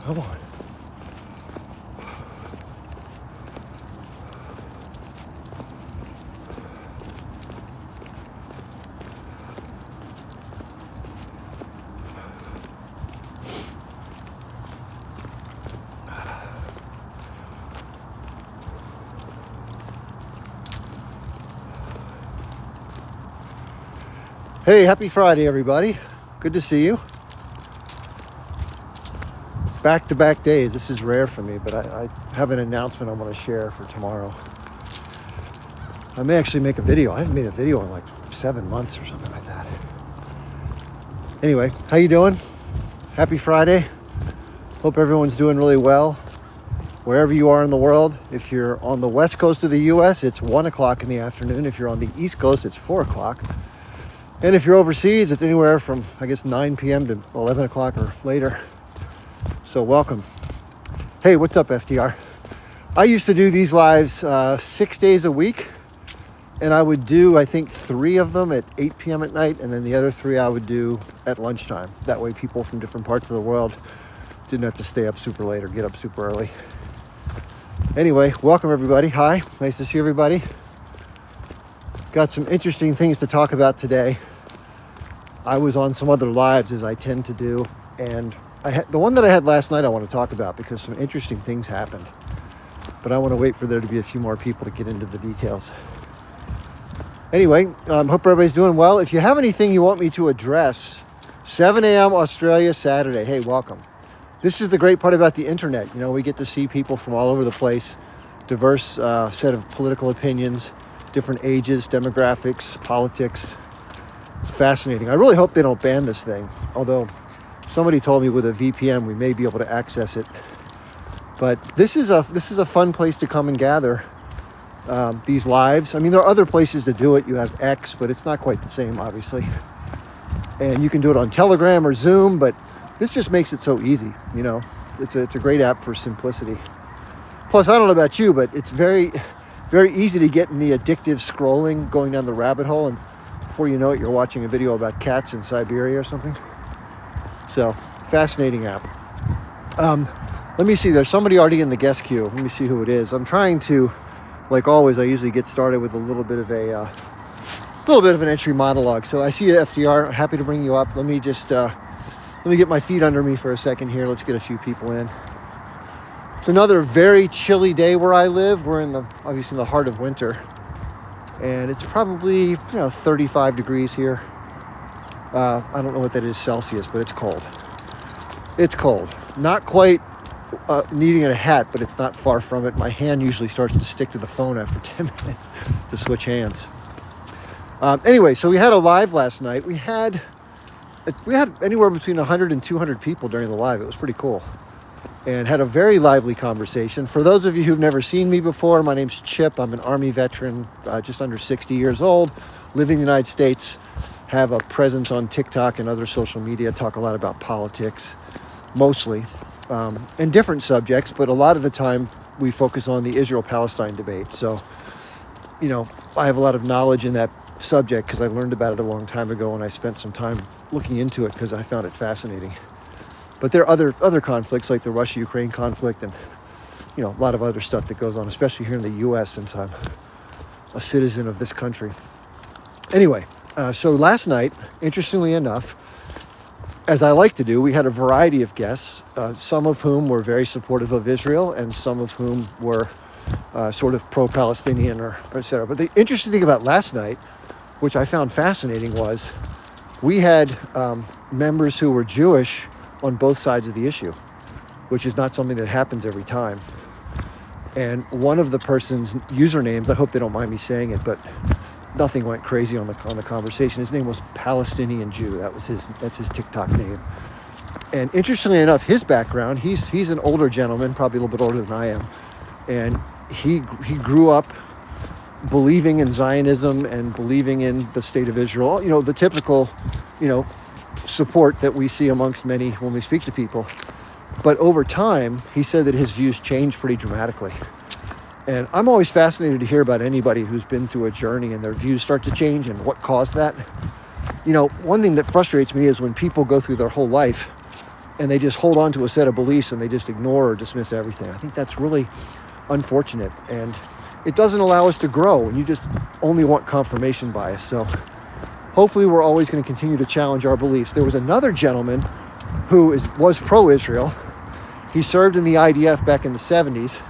Come on. Hey, happy Friday, everybody. Good to see you. Back-to-back days. This is rare for me, but I have an announcement I want to share for tomorrow. I may actually make a video. I haven't made a video in like 7 months or something like that. Anyway, how you doing? Happy Friday. Hope everyone's doing really well. Wherever you are in the world, if you're on the west coast of the U.S., it's 1 o'clock in the afternoon. If you're on the east coast, it's 4 o'clock. And if you're overseas, it's anywhere from, I guess, 9 p.m. to 11 o'clock or later. So welcome. Hey, what's up, FDR? I used to do these lives 6 days a week. And I would do, I think, 3 of them at 8 p.m. at night. And then the other 3 I would do at lunchtime. That way people from different parts of the world didn't have to stay up super late or get up super early. Anyway, welcome, everybody. Hi, nice to see everybody. Got some interesting things to talk about today. I was on some other lives, as I tend to do, and the one that I had last night I want to talk about because some interesting things happened. But I want to wait for there to be a few more people to get into the details. Anyway, hope everybody's doing well. If you have anything you want me to address, 7 a.m. Australia, Saturday. Hey, welcome. This is the great part about the internet. You know, we get to see people from all over the place, diverse set of political opinions, different ages, demographics, politics. It's fascinating. I really hope they don't ban this thing. Although somebody told me with a VPN we may be able to access it. But this is a fun place to come and gather these lives. I mean, there are other places to do it. You have X, but it's not quite the same, obviously. And you can do it on Telegram or Zoom, but this just makes it so easy. You know, it's a great app for simplicity. Plus, I don't know about you, but it's very, very easy to get in the addictive scrolling, going down the rabbit hole, and before you know it, you're watching a video about cats in Siberia or something. So, fascinating app. Let me see, there's somebody already in the guest queue. Let me see who it is. I'm trying to, like always, I usually get started with a little bit of an entry monologue. So I see you, FDR. Happy to bring you up. Let me just, let me get my feet under me for a second here. Let's get a few people in. It's another very chilly day where I live. We're obviously in the heart of winter. And it's probably, 35 degrees here. I don't know what that is Celsius, but it's cold. It's cold. Not quite needing a hat, but it's not far from it. My hand usually starts to stick to the phone after 10 minutes to switch hands. Anyway, so we had a live last night. We had anywhere between 100 and 200 people during the live. It was pretty cool. And had a very lively conversation. For those of you who've never seen me before, my name's Chip. I'm an Army veteran, just under 60 years old, living in the United States, have a presence on TikTok and other social media, talk a lot about politics, mostly, and different subjects, but a lot of the time we focus on the Israel-Palestine debate. So, I have a lot of knowledge in that subject because I learned about it a long time ago and I spent some time looking into it because I found it fascinating. But there are other conflicts like the Russia-Ukraine conflict and, a lot of other stuff that goes on, especially here in the U.S. since I'm a citizen of this country. Anyway, so last night, interestingly enough, as I like to do, we had a variety of guests, some of whom were very supportive of Israel and some of whom were sort of pro-Palestinian or et cetera. But the interesting thing about last night, which I found fascinating, was we had members who were Jewish on both sides of the issue, which is not something that happens every time. And one of the person's usernames, I hope they don't mind me saying it, but nothing went crazy on the conversation. His name was Palestinian Jew. That's his TikTok name. And interestingly enough, his background, he's an older gentleman, probably a little bit older than I am, and he grew up believing in Zionism and believing in the state of Israel. The typical, support that we see amongst many when we speak to people. But over time, he said that his views changed pretty dramatically. And I'm always fascinated to hear about anybody who's been through a journey and their views start to change and what caused that. One thing that frustrates me is when people go through their whole life and they just hold on to a set of beliefs and they just ignore or dismiss everything. I think that's really unfortunate, and it doesn't allow us to grow, and you just only want confirmation bias. So hopefully we're always going to continue to challenge our beliefs. There was another gentleman who was pro-Israel. He served in the IDF back in the 70s,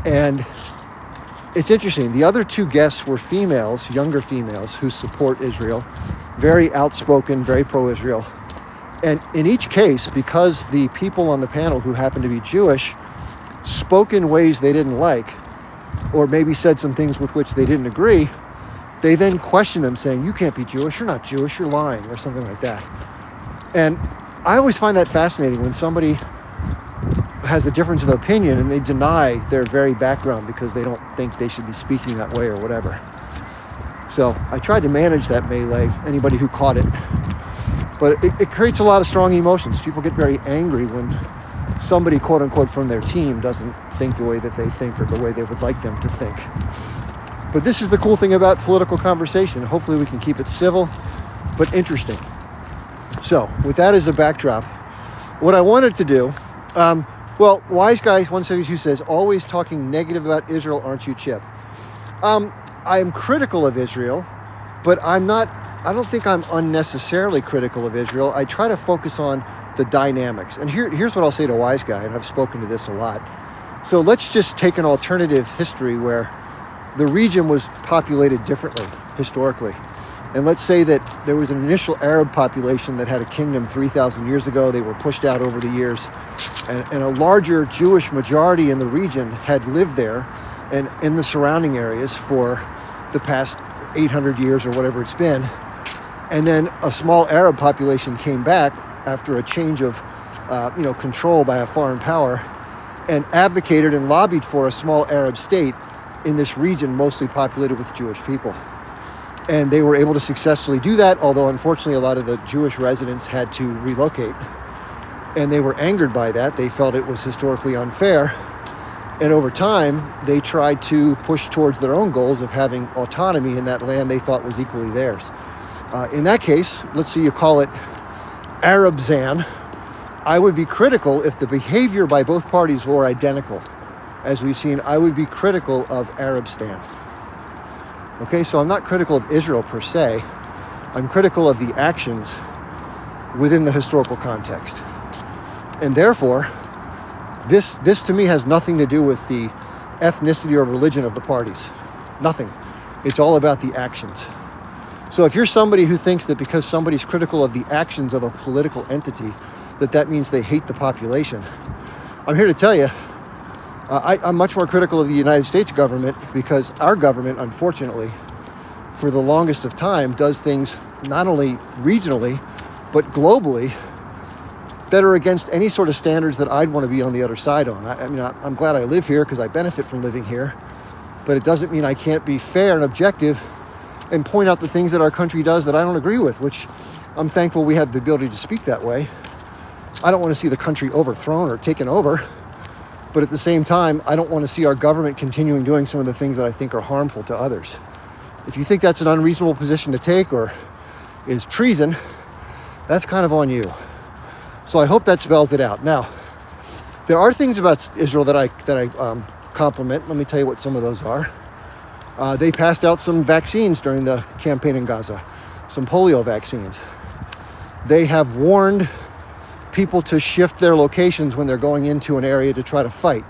and it's interesting. The other two guests were females, younger females, who support Israel, very outspoken, very pro-Israel. And in each case, because the people on the panel who happened to be Jewish spoke in ways they didn't like, or maybe said some things with which they didn't agree, they then questioned them saying, you can't be Jewish, you're not Jewish, you're lying, or something like that. And I always find that fascinating when somebody has a difference of opinion and they deny their very background because they don't think they should be speaking that way or whatever. So I tried to manage that melee, anybody who caught it. But it creates a lot of strong emotions. People get very angry when somebody, quote unquote, from their team doesn't think the way that they think or the way they would like them to think. But this is the cool thing about political conversation. Hopefully we can keep it civil, but interesting. So with that as a backdrop, what I wanted to do, well, Wise Guy 172 says, always talking negative about Israel, aren't you, Chip? I am critical of Israel, but I don't think I'm unnecessarily critical of Israel. I try to focus on the dynamics. And here's what I'll say to Wise Guy, and I've spoken to this a lot. So let's just take an alternative history where the region was populated differently historically. And let's say that there was an initial Arab population that had a kingdom 3,000 years ago. They were pushed out over the years. And a larger Jewish majority in the region had lived there and in the surrounding areas for the past 800 years or whatever it's been. And then a small Arab population came back after a change of control by a foreign power and advocated and lobbied for a small Arab state in this region mostly populated with Jewish people. And they were able to successfully do that, although unfortunately a lot of the Jewish residents had to relocate. And they were angered by that. They felt it was historically unfair. And over time, they tried to push towards their own goals of having autonomy in that land they thought was equally theirs. In that case, let's say you call it Arabstan, I would be critical if the behavior by both parties were identical. As we've seen, I would be critical of Arabstan. Okay, so I'm not critical of Israel per se. I'm critical of the actions within the historical context. And therefore, this to me has nothing to do with the ethnicity or religion of the parties. Nothing. It's all about the actions. So if you're somebody who thinks that because somebody's critical of the actions of a political entity, that means they hate the population, I'm here to tell you, I'm much more critical of the United States government because our government, unfortunately, for the longest of time, does things not only regionally, but globally that are against any sort of standards that I'd want to be on the other side on. I'm glad I live here because I benefit from living here, but it doesn't mean I can't be fair and objective and point out the things that our country does that I don't agree with, which I'm thankful we have the ability to speak that way. I don't want to see the country overthrown or taken over, but at the same time, I don't want to see our government continuing doing some of the things that I think are harmful to others. If you think that's an unreasonable position to take or is treason, that's kind of on you. So I hope that spells it out. Now, there are things about Israel that I compliment. Let me tell you what some of those are. They passed out some vaccines during the campaign in Gaza, some polio vaccines. They have warned people to shift their locations when they're going into an area to try to fight.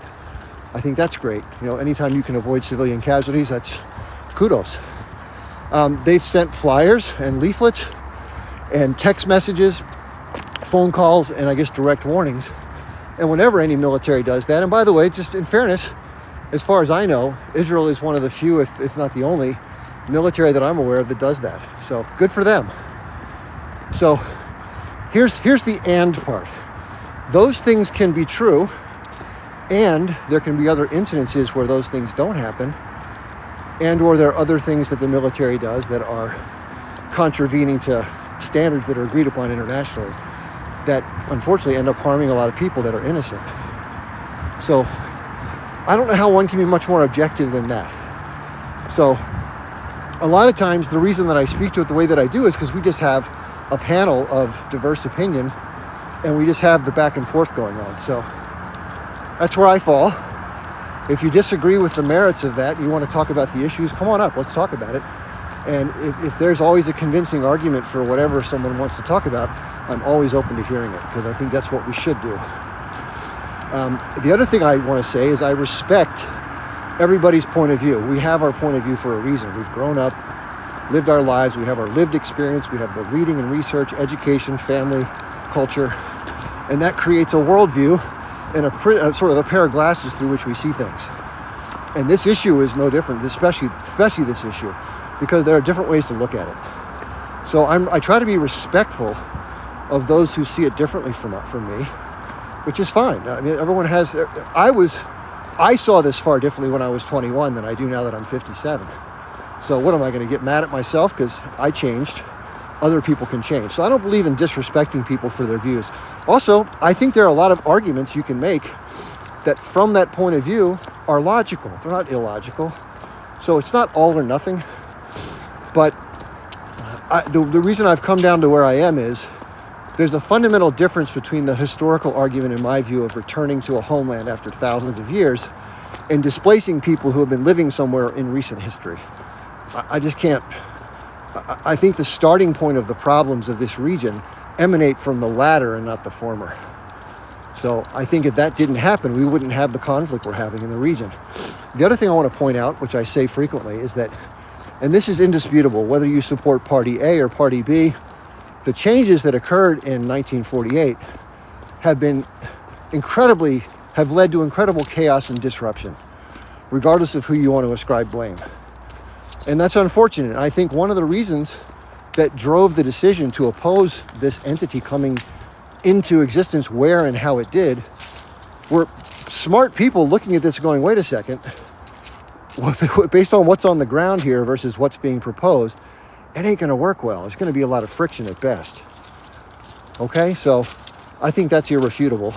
I think that's great. Anytime you can avoid civilian casualties, that's kudos. They've sent flyers and leaflets and text messages, phone calls, and I guess direct warnings. And whenever any military does that, and by the way, just in fairness, as far as I know, Israel is one of the few, if not the only, military that I'm aware of that does that. So good for them. So here's the and part. Those things can be true, and there can be other incidences where those things don't happen, and or there are other things that the military does that are contravening to standards that are agreed upon internationally that unfortunately end up harming a lot of people that are innocent. So I don't know how one can be much more objective than that. So a lot of times the reason that I speak to it the way that I do is because we just have a panel of diverse opinion and we just have the back and forth going on. So that's where I fall. If you disagree with the merits of that, you want to talk about the issues, come on up, let's talk about it. And if there's always a convincing argument for whatever someone wants to talk about, I'm always open to hearing it, because I think that's what we should do. The other thing I want to say is I respect everybody's point of view. We have our point of view for a reason. We've grown up, lived our lives, we have our lived experience, we have the reading and research, education, family, culture, and that creates a worldview and a sort of a pair of glasses through which we see things. And this issue is no different, especially this issue, because there are different ways to look at it. So I try to be respectful of those who see it differently from me, which is fine. I mean, everyone has. I saw this far differently when I was 21 than I do now that I'm 57. So what am I going to get mad at myself because I changed? Other people can change. So I don't believe in disrespecting people for their views. Also, I think there are a lot of arguments you can make that from that point of view are logical. They're not illogical. So it's not all or nothing. But the reason I've come down to where I am is there's a fundamental difference between the historical argument, in my view, of returning to a homeland after thousands of years and displacing people who have been living somewhere in recent history. I just can't. I think the starting point of the problems of this region emanate from the latter and not the former. So I think if that didn't happen, we wouldn't have the conflict we're having in the region. The other thing I want to point out, which I say frequently, is that, and this is indisputable, whether you support Party A or Party B, the changes that occurred in 1948 have led to incredible chaos and disruption, regardless of who you want to ascribe blame. And that's unfortunate. I think one of the reasons that drove the decision to oppose this entity coming into existence where and how it did were smart people looking at this going, wait a second, based on what's on the ground here versus what's being proposed, it ain't going to work well. There's going to be a lot of friction at best. Okay, so I think that's irrefutable.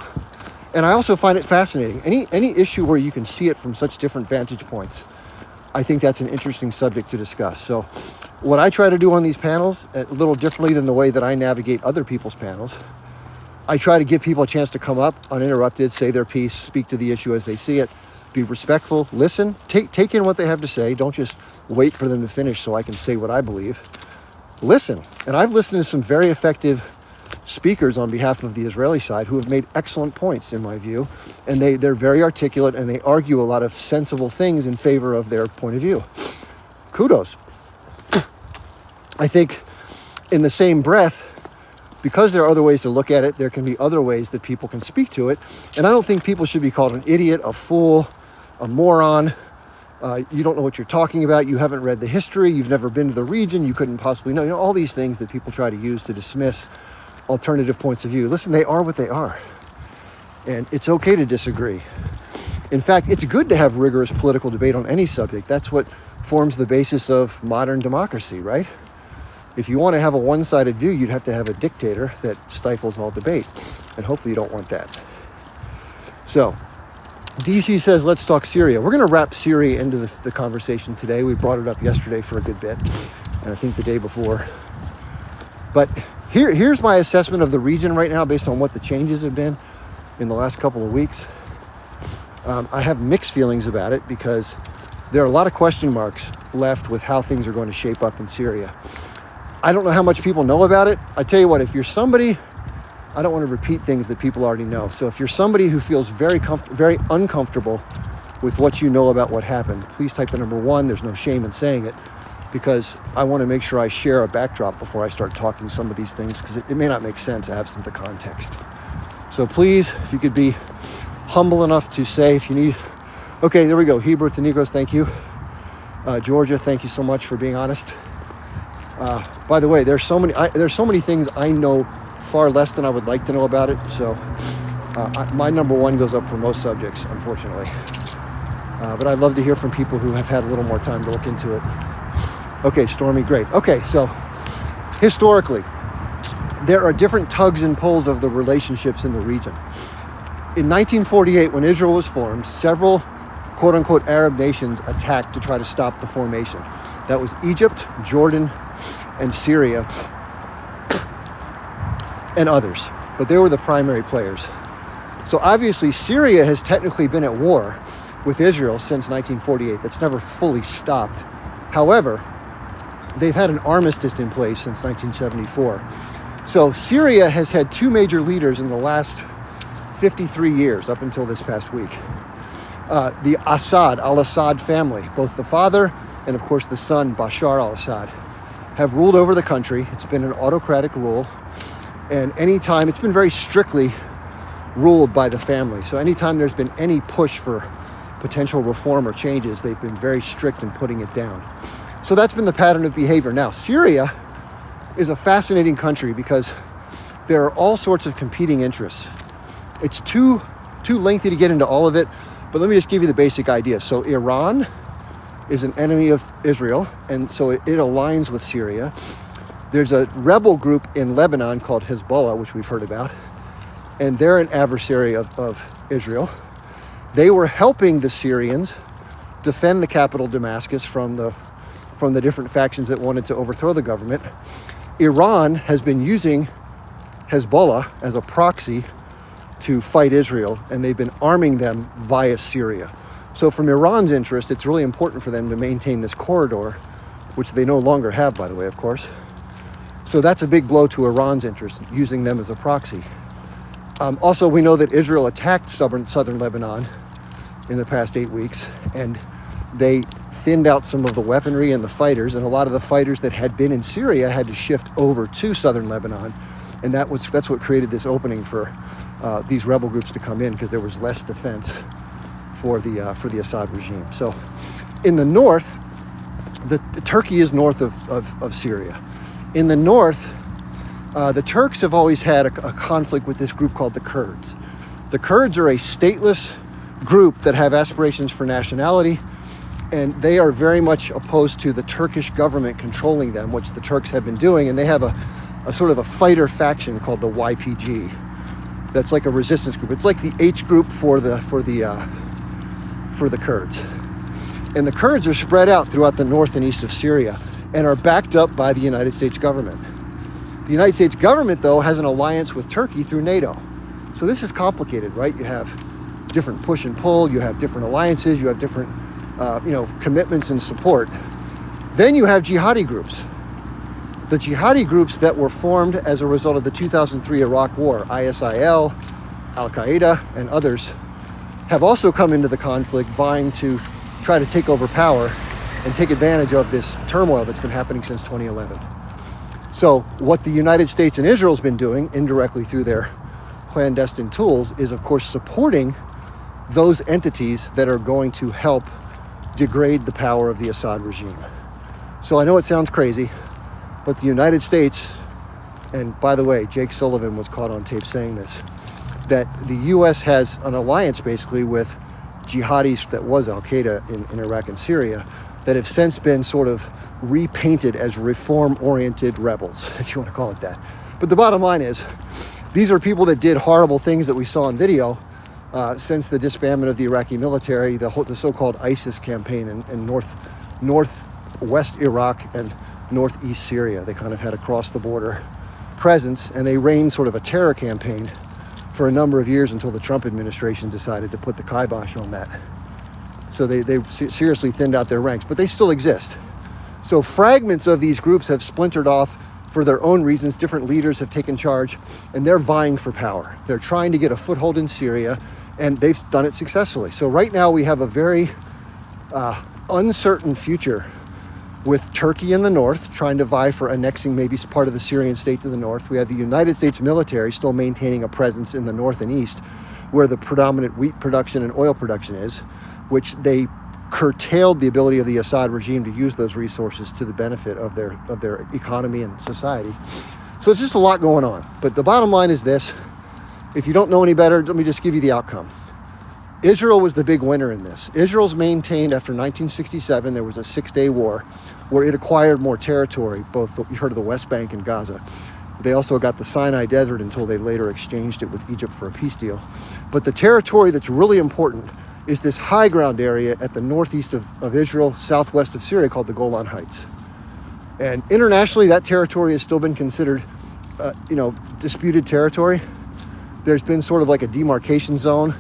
And I also find it fascinating. Any issue where you can see it from such different vantage points, I think that's an interesting subject to discuss. So what I try to do on these panels, a little differently than the way that I navigate other people's panels, I try to give people a chance to come up uninterrupted, say their piece, speak to the issue as they see it, be respectful, listen, take in what they have to say. Don't just wait for them to finish so I can say what I believe. Listen. And I've listened to some very effective speakers on behalf of the Israeli side who have made excellent points, in my view, and they're very articulate and they argue a lot of sensible things in favor of their point of view. Kudos. I think in the same breath, because there are other ways to look at it, there can be other ways that people can speak to it. And I don't think people should be called an idiot, a fool, a moron. You don't know what you're talking about. You haven't read the history. You've never been to the region. You couldn't possibly know. You know, all these things that people try to use to dismiss alternative points of view. Listen, they are what they are. And it's okay to disagree. In fact, it's good to have rigorous political debate on any subject. That's what forms the basis of modern democracy, right? If you want to have a one-sided view, you'd have to have a dictator that stifles all debate. And hopefully you don't want that. So, DC says, let's talk Syria. We're going to wrap Syria into the conversation today. We brought it up yesterday for a good bit, and I think the day before. But here's my assessment of the region right now based on what the changes have been in the last couple of weeks. I have mixed feelings about it because there are a lot of question marks left with how things are going to shape up in Syria. I don't know how much people know about it. I tell you what, if you're somebody, I don't want to repeat things that people already know. So if you're somebody who feels very uncomfortable with what you know about what happened, please type the number 1. There's no shame in saying it, because I want to make sure I share a backdrop before I start talking some of these things, because it may not make sense absent the context. So please, if you could be humble enough to say if you need. Okay, there we go. Hebrew to Negros, thank you. Georgia, thank you so much for being honest. By the way, there's so many things I know far less than I would like to know about it. So my number 1 goes up for most subjects, unfortunately. But I'd love to hear from people who have had a little more time to look into it. Okay, Stormy, great. Okay, so historically, there are different tugs and pulls of the relationships in the region. In 1948, when Israel was formed, several quote-unquote Arab nations attacked to try to stop the formation. That was Egypt, Jordan, and Syria, and others. but they were the primary players. So obviously Syria has technically been at war with Israel since 1948. That's never fully stopped. However, they've had an armistice in place since 1974. So Syria has had two major leaders in the last 53 years up until this past week. The al-Assad family, both the father and of course the son, Bashar al-Assad, have ruled over the country. It's been an autocratic rule, and anytime it's been very strictly ruled by the family. So anytime there's been any push for potential reform or changes, they've been very strict in putting it down. So that's been the pattern of behavior. Now, Syria is a fascinating country because there are all sorts of competing interests. It's too lengthy to get into all of it, but let me just give you the basic idea. So Iran is an enemy of Israel, and so it aligns with Syria. There's a rebel group in Lebanon called Hezbollah, which we've heard about, and they're an adversary of Israel. They were helping the Syrians defend the capital Damascus from the different factions that wanted to overthrow the government. Iran has been using Hezbollah as a proxy to fight Israel, and they've been arming them via Syria. So from Iran's interest, it's really important for them to maintain this corridor, which they no longer have, by the way, of course. So that's a big blow to Iran's interest, using them as a proxy. Also, we know that Israel attacked southern Lebanon in the past 8 weeks, and they thinned out some of the weaponry and the fighters, and a lot of the fighters that had been in Syria had to shift over to southern Lebanon, and that's what created this opening for these rebel groups to come in, because there was less defense for the Assad regime. So in the north, the Turkey is north of Syria. In the north, the Turks have always had a conflict with this group called the Kurds. The Kurds are a stateless group that have aspirations for nationality, and they are very much opposed to the Turkish government controlling them, which the Turks have been doing, and they have a sort of a fighter faction called the YPG. That's like a resistance group. It's like the H group for the Kurds. And the Kurds are spread out throughout the north and east of Syria and are backed up by the United States government. The United States government, though, has an alliance with Turkey through NATO. So this is complicated, right? You have different push and pull, you have different alliances, you have different commitments and support. Then you have jihadi groups. The jihadi groups that were formed as a result of the 2003 Iraq War, ISIL, Al-Qaeda, and others, have also come into the conflict vying to try to take over power and take advantage of this turmoil that's been happening since 2011. So what the United States and Israel's been doing indirectly through their clandestine tools is, of course, supporting those entities that are going to help degrade the power of the Assad regime. So I know it sounds crazy, but the United States, and by the way, Jake Sullivan was caught on tape saying this, that the U.S. has an alliance basically with jihadis that was Al-Qaeda in Iraq and Syria that have since been sort of repainted as reform-oriented rebels, if you want to call it that. But the bottom line is, these are people that did horrible things that we saw on video since the disbandment of the Iraqi military, the so-called ISIS campaign in northwest Iraq and northeast Syria. They kind of had a cross-the-border presence, and they ran sort of a terror campaign for a number of years until the Trump administration decided to put the kibosh on that. So they seriously thinned out their ranks, but they still exist. So fragments of these groups have splintered off for their own reasons. Different leaders have taken charge, and they're vying for power. They're trying to get a foothold in Syria, and they've done it successfully. So right now we have a very uncertain future with Turkey in the north trying to vie for annexing maybe part of the Syrian state to the north. We have the United States military still maintaining a presence in the north and east, where the predominant wheat production and oil production is, which they curtailed the ability of the Assad regime to use those resources to the benefit of their economy and society. So it's just a lot going on. But the bottom line is this. If you don't know any better, let me just give you the outcome. Israel was the big winner in this. Israel's maintained after 1967, there was a 6-day war where it acquired more territory, both, you've heard of the West Bank and Gaza. They also got the Sinai Desert until they later exchanged it with Egypt for a peace deal. But the territory that's really important is this high ground area at the northeast of Israel, southwest of Syria, called the Golan Heights. And internationally, that territory has still been considered, disputed territory. there's been sort of like a demarcation zone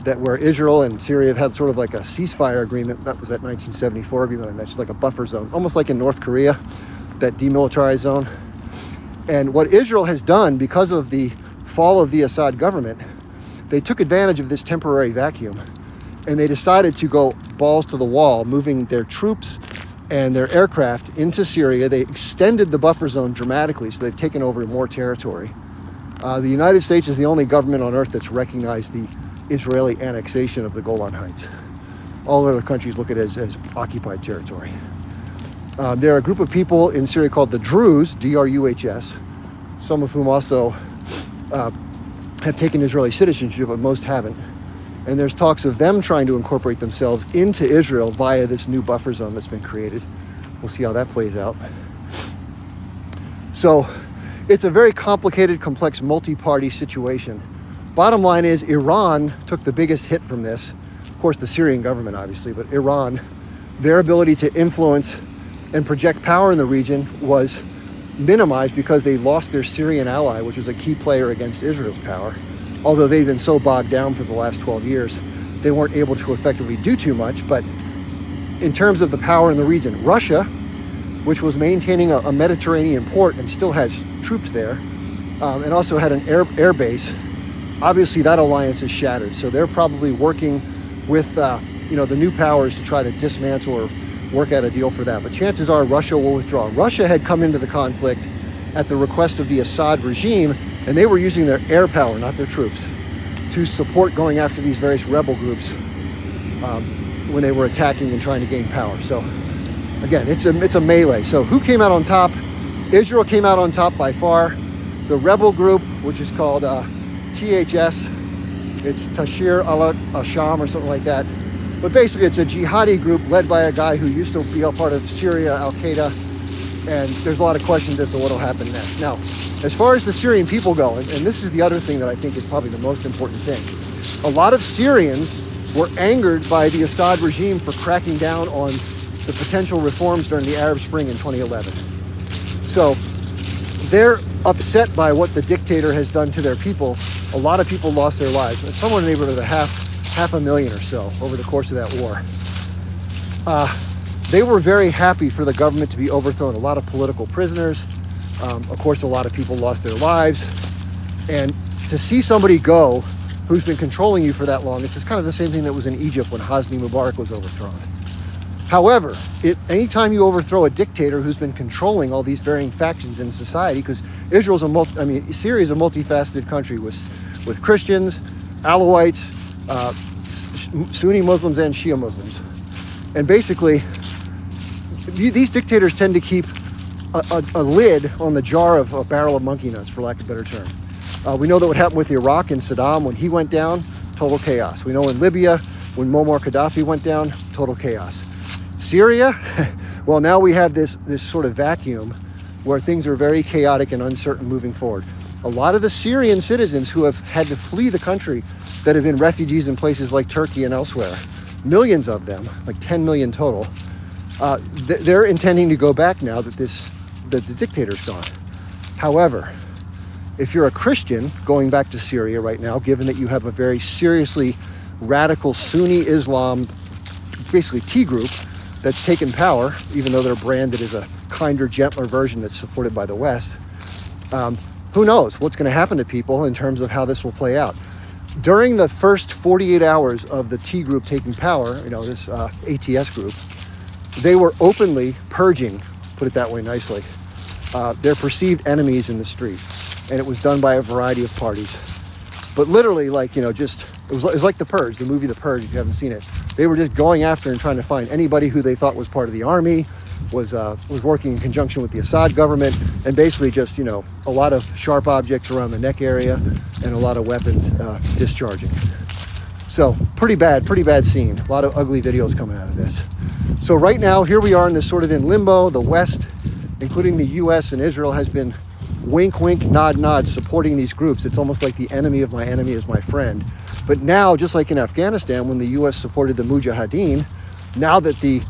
that where Israel and Syria have had sort of like a ceasefire agreement. That was that 1974 agreement I mentioned, like a buffer zone, almost like in North Korea, that demilitarized zone. And what Israel has done because of the fall of the Assad government, they took advantage of this temporary vacuum and they decided to go balls to the wall, moving their troops and their aircraft into Syria. They extended the buffer zone dramatically, so they've taken over more territory. The United States is the only government on earth that's recognized the Israeli annexation of the Golan Heights. All other countries look at it as occupied territory. There are a group of people in Syria called the Druze, D-R-U-H-S, some of whom also have taken Israeli citizenship, but most haven't. And there's talks of them trying to incorporate themselves into Israel via this new buffer zone that's been created. We'll see how that plays out. So it's a very complicated, complex, multi-party situation. Bottom line is Iran took the biggest hit from this. Of course, the Syrian government, obviously, but Iran, their ability to influence and project power in the region was minimized because they lost their Syrian ally, which was a key player against Israel's power. Although they've been so bogged down for the last 12 years, they weren't able to effectively do too much. But in terms of the power in the region, Russia, which was maintaining a Mediterranean port and still has troops there, and also had an air base, obviously that alliance is shattered. So they're probably working with the new powers to try to dismantle or work out a deal for that. But chances are Russia will withdraw. Russia had come into the conflict at the request of the Assad regime, and they were using their air power, not their troops, to support going after these various rebel groups when they were attacking and trying to gain power. So again, it's a melee. So who came out on top? Israel came out on top by far. The rebel group, which is called THS, it's Tashir al-Asham or something like that. But basically it's a jihadi group led by a guy who used to be a part of Syria, Al-Qaeda. And there's a lot of questions as to what will happen next. Now, as far as the Syrian people go, and this is the other thing that I think is probably the most important thing, a lot of Syrians were angered by the Assad regime for cracking down on the potential reforms during the Arab Spring in 2011. So they're upset by what the dictator has done to their people. A lot of people lost their lives. Somewhere in the neighborhood of half a million or so over the course of that war. They were very happy for the government to be overthrown. A lot of political prisoners. Of course, a lot of people lost their lives. And to see somebody go who's been controlling you for that long, it's kind of the same thing that was in Egypt when Hosni Mubarak was overthrown. However, anytime you overthrow a dictator who's been controlling all these varying factions in society, because Syria is a multifaceted country with Christians, Alawites, Sunni Muslims, and Shia Muslims. And basically, these dictators tend to keep a lid on the jar of a barrel of monkey nuts, for lack of a better term. We know that what happened with Iraq and Saddam when he went down, total chaos. We know in Libya, when Muammar Gaddafi went down, total chaos. Syria, well, now we have this sort of vacuum where things are very chaotic and uncertain moving forward. A lot of the Syrian citizens who have had to flee the country that have been refugees in places like Turkey and elsewhere, millions of them, like 10 million total, they're intending to go back now that the dictator's gone. However, if you're a Christian going back to Syria right now, given that you have a very seriously radical Sunni Islam, basically T group, that's taken power, even though they're branded as a kinder, gentler version that's supported by the West, who knows what's going to happen to people in terms of how this will play out. During the first 48 hours of the T group taking power, this ATS group, they were openly purging, put it that way nicely, their perceived enemies in the street. And it was done by a variety of parties. But literally, it was like The Purge, the movie The Purge, if you haven't seen it. They were just going after and trying to find anybody who they thought was part of the army, was working in conjunction with the Assad government, and basically just, a lot of sharp objects around the neck area and a lot of weapons discharging. So pretty bad scene. A lot of ugly videos coming out of this. So right now, here we are in this sort of in limbo. The West, including the US and Israel, has been wink, wink, nod, nod, supporting these groups. It's almost like the enemy of my enemy is my friend. But now, just like in Afghanistan, when the US supported the Mujahideen, now that the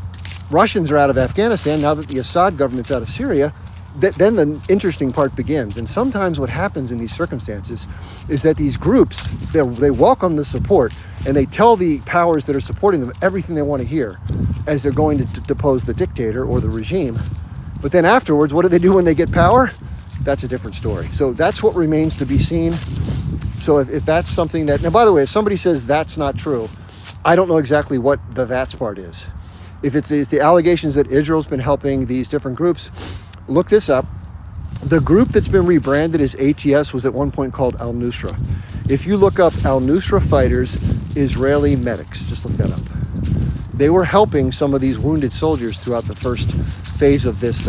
Russians are out of Afghanistan, now that the Assad government's out of Syria, then the interesting part begins. And sometimes what happens in these circumstances is that these groups, they welcome the support and they tell the powers that are supporting them everything they want to hear as they're going to depose the dictator or the regime. But then afterwards, what do they do when they get power? That's a different story. So that's what remains to be seen. So if that's something that, now by the way, if somebody says that's not true, I don't know exactly what the that's part is. If it's the allegations that Israel's been helping these different groups, look this up. The group that's been rebranded as ATS was at one point called Al-Nusra. If you look up Al-Nusra fighters, Israeli medics, just look that up. They were helping some of these wounded soldiers throughout the first phase of this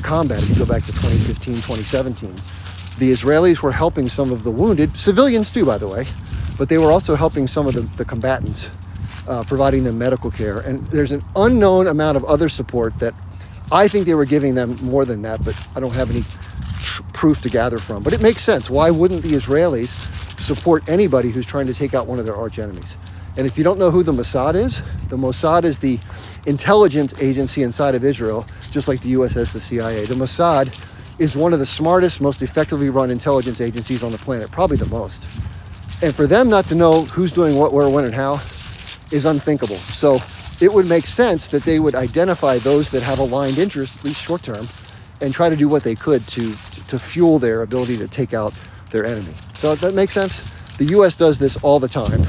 combat. If you go back to 2015, 2017, the Israelis were helping some of the wounded, civilians too, by the way, but they were also helping some of the combatants, providing them medical care. And there's an unknown amount of other support that I think they were giving them more than that, but I don't have any proof to gather from. But it makes sense. Why wouldn't the Israelis support anybody who's trying to take out one of their arch enemies? And if you don't know who the Mossad is the intelligence agency inside of Israel, just like the US has the CIA. The Mossad is one of the smartest, most effectively run intelligence agencies on the planet, probably the most. And for them not to know who's doing what, where, when, and how is unthinkable. So it would make sense that they would identify those that have aligned interests, at least short term, and try to do what they could to fuel their ability to take out their enemy. So that makes sense? The US does this all the time.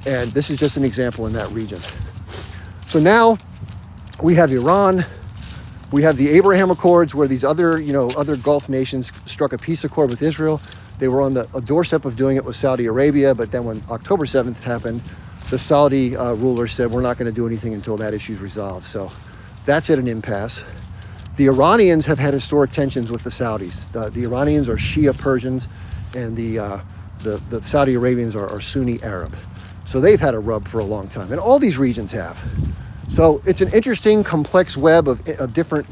And this is just an example in that region. So now we have Iran, we have the Abraham Accords, where these other Gulf nations struck a peace accord with Israel. They were on the doorstep of doing it with Saudi Arabia, but then when October 7th happened, the Saudi ruler said, we're not going to do anything until that issue is resolved. So that's at an impasse. The Iranians have had historic tensions with the Saudis. The Iranians are Shia Persians, and the Saudi Arabians are Sunni Arab. So they've had a rub for a long time, and all these regions have. So it's an interesting, complex web of different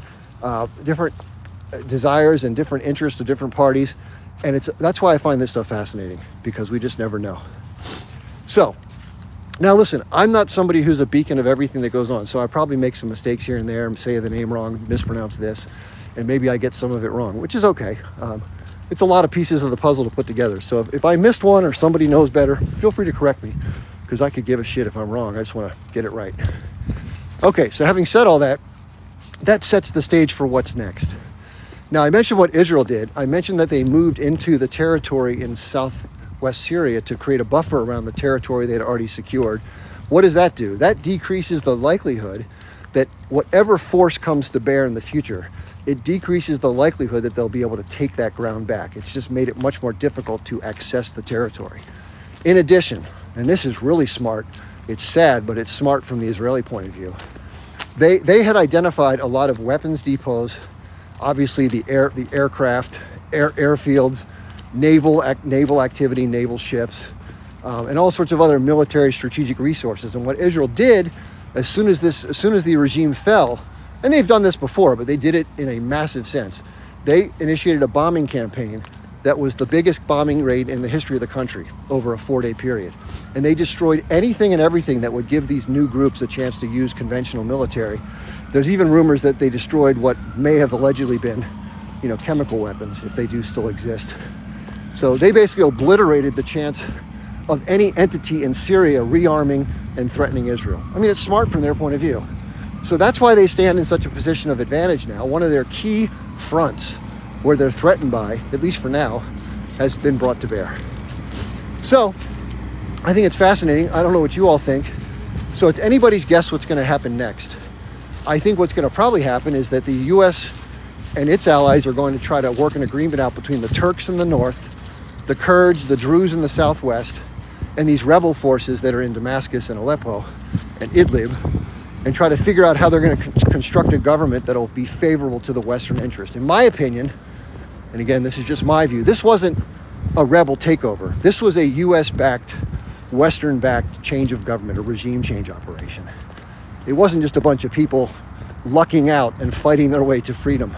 desires and different interests of different parties, and that's why I find this stuff fascinating, because we just never know. So now listen, I'm not somebody who's a beacon of everything that goes on, so I probably make some mistakes here and there, say the name wrong, mispronounce this, and maybe I get some of it wrong, which is okay. It's a lot of pieces of the puzzle to put together. So if I missed one or somebody knows better, feel free to correct me, because I could give a shit if I'm wrong. I just want to get it right. Okay, so having said all that, that sets the stage for what's next. Now, I mentioned what Israel did. I mentioned that they moved into the territory in southwest Syria to create a buffer around the territory they had already secured. What does that do? That decreases the likelihood that whatever force comes to bear in the future, it decreases the likelihood that they'll be able to take that ground back. It's just made it much more difficult to access the territory. In addition, and this is really smart, it's sad, but it's smart from the Israeli point of view, they had identified a lot of weapons depots, obviously the aircraft, airfields, naval activity, naval ships, and all sorts of other military strategic resources. And what Israel did, as soon as the regime fell, and they've done this before, but they did it in a massive sense. They initiated a bombing campaign that was the biggest bombing raid in the history of the country over a 4-day period. And they destroyed anything and everything that would give these new groups a chance to use conventional military. There's even rumors that they destroyed what may have allegedly been, chemical weapons, if they do still exist. So they basically obliterated the chance of any entity in Syria rearming and threatening Israel. I mean, it's smart from their point of view. So that's why they stand in such a position of advantage now. One of their key fronts where they're threatened by, at least for now, has been brought to bear. So I think it's fascinating. I don't know what you all think. So it's anybody's guess what's going to happen next. I think what's going to probably happen is that the US and its allies are going to try to work an agreement out between the Turks in the north, the Kurds, the Druze in the southwest, and these rebel forces that are in Damascus and Aleppo and Idlib, and try to figure out how they're going to construct a government that'll be favorable to the Western interest. In my opinion, and again, this is just my view, this wasn't a rebel takeover. This was a US-backed, Western-backed change of government, a regime change operation. It wasn't just a bunch of people lucking out and fighting their way to freedom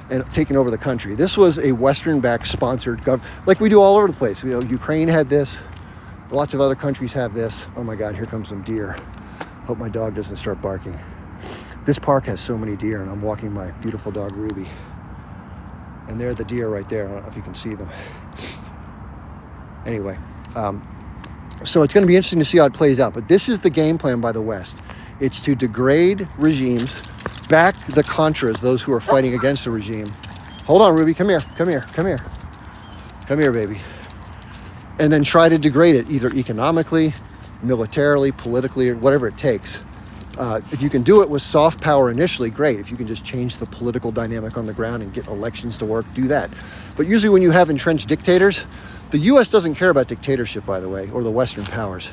and taking over the country. This was a Western-backed sponsored government, like we do all over the place. Ukraine had this. Lots of other countries have this. Oh my God, here comes some deer. Hope my dog doesn't start barking. This park has so many deer, and I'm walking my beautiful dog, Ruby. And they're the deer right there. I don't know if you can see them. Anyway, so it's going to be interesting to see how it plays out. But this is the game plan by the West. It's to degrade regimes, back the Contras, those who are fighting against the regime. Hold on, Ruby. Come here. Come here. Come here. Come here, baby. And then try to degrade it, either economically, militarily, politically, or whatever it takes. If you can do it with soft power initially, great. If you can just change the political dynamic on the ground and get elections to work, do that. But usually when you have entrenched dictators, the U.S. doesn't care about dictatorship, by the way, or the Western powers.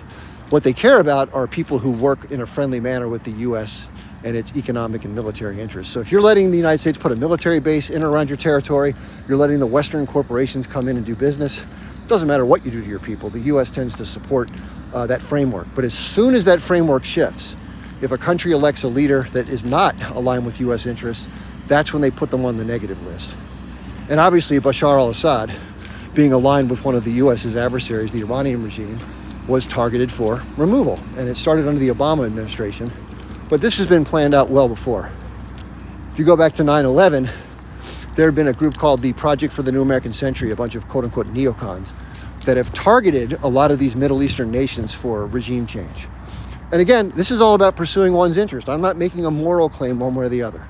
What they care about are people who work in a friendly manner with the U.S. and its economic and military interests. So if you're letting the United States put a military base in or around your territory, you're letting the Western corporations come in and do business, it doesn't matter what you do to your people. The U.S. tends to support that framework. But as soon as that framework shifts, if a country elects a leader that is not aligned with U.S. interests, that's when they put them on the negative list. And obviously Bashar al-Assad, being aligned with one of the U.S.'s adversaries, the Iranian regime, was targeted for removal. And it started under the Obama administration. But this has been planned out well before. If you go back to 9/11, there had been a group called the Project for the New American Century, a bunch of quote-unquote neocons, that have targeted a lot of these Middle Eastern nations for regime change. And again, this is all about pursuing one's interest. I'm not making a moral claim one way or the other.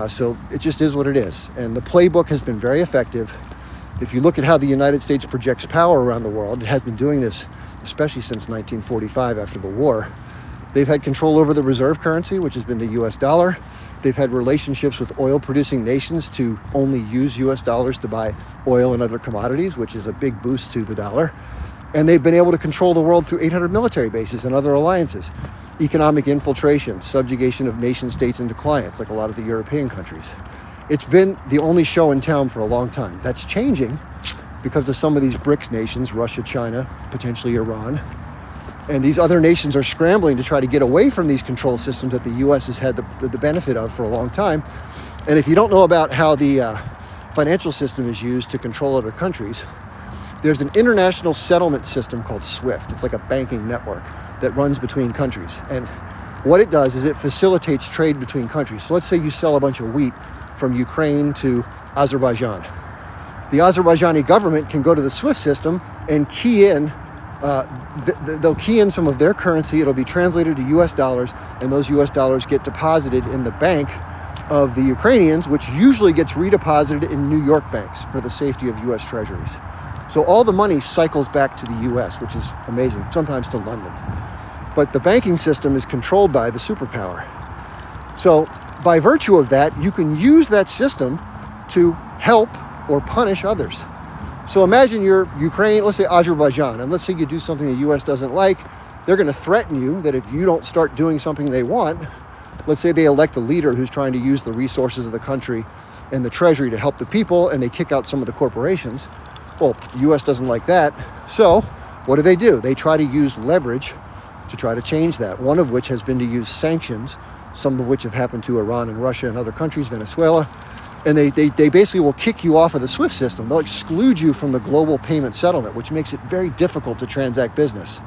So it just is what it is. And the playbook has been very effective. If you look at how the United States projects power around the world, it has been doing this, especially since 1945 after the war. They've had control over the reserve currency, which has been the US dollar. They've had relationships with oil-producing nations to only use US dollars to buy oil and other commodities, which is a big boost to the dollar. And they've been able to control the world through 800 military bases and other alliances. Economic infiltration, subjugation of nation states into clients, like a lot of the European countries. It's been the only show in town for a long time. That's changing because of some of these BRICS nations, Russia, China, potentially Iran. And these other nations are scrambling to try to get away from these control systems that the U.S. has had the benefit of for a long time. And if you don't know about how the financial system is used to control other countries, there's an international settlement system called SWIFT. It's like a banking network that runs between countries. And what it does is it facilitates trade between countries. So let's say you sell a bunch of wheat from Ukraine to Azerbaijan. The Azerbaijani government can go to the SWIFT system and key in, they'll key in some of their currency. It'll be translated to US dollars, and those US dollars get deposited in the bank of the Ukrainians, which usually gets redeposited in New York banks for the safety of US treasuries. So all the money cycles back to the US, which is amazing, sometimes to London. But the banking system is controlled by the superpower. So by virtue of that, you can use that system to help or punish others. So imagine you're Ukraine, let's say Azerbaijan, and let's say you do something the US doesn't like. They're going to threaten you that if you don't start doing something they want, let's say they elect a leader who's trying to use the resources of the country and the treasury to help the people, and they kick out some of the corporations. Well, the U.S. doesn't like that. So what do? They try to use leverage to try to change that. One of which has been to use sanctions, some of which have happened to Iran and Russia and other countries, Venezuela. And they basically will kick you off of the SWIFT system. They'll exclude you from the global payment settlement, which makes it very difficult to transact business.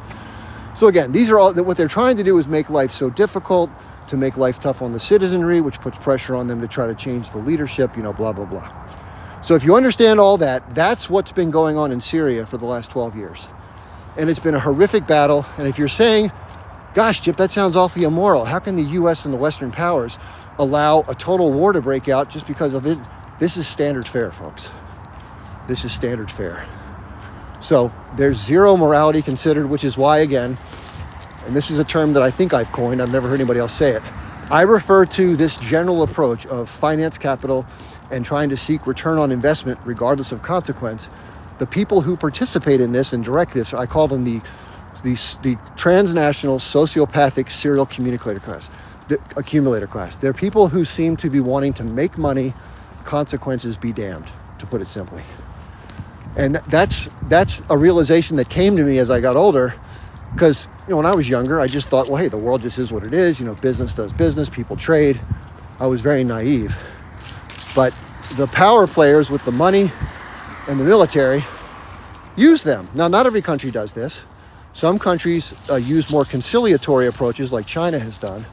So again, these are all, what they're trying to do is make life so difficult, to make life tough on the citizenry, which puts pressure on them to try to change the leadership, blah, blah, blah. So if you understand all that, that's what's been going on in Syria for the last 12 years. And it's been a horrific battle. And if you're saying, gosh, Chip, that sounds awfully immoral. How can the U.S. and the Western powers allow a total war to break out just because of it? This is standard fare, folks. This is standard fare. So there's zero morality considered, which is why, again, and this is a term that I think I've coined, I've never heard anybody else say it, I refer to this general approach of finance capital and trying to seek return on investment regardless of consequence. The people who participate in this and direct this, I call them the transnational sociopathic serial accumulator class. They're people who seem to be wanting to make money, consequences be damned, to put it simply. And that's a realization that came to me as I got older, because when I was younger, I just thought, well, hey, the world just is what it is. Business does business, people trade. I was very naive. But the power players with the money and the military use them. Now, not every country does this. Some countries use more conciliatory approaches like China has done.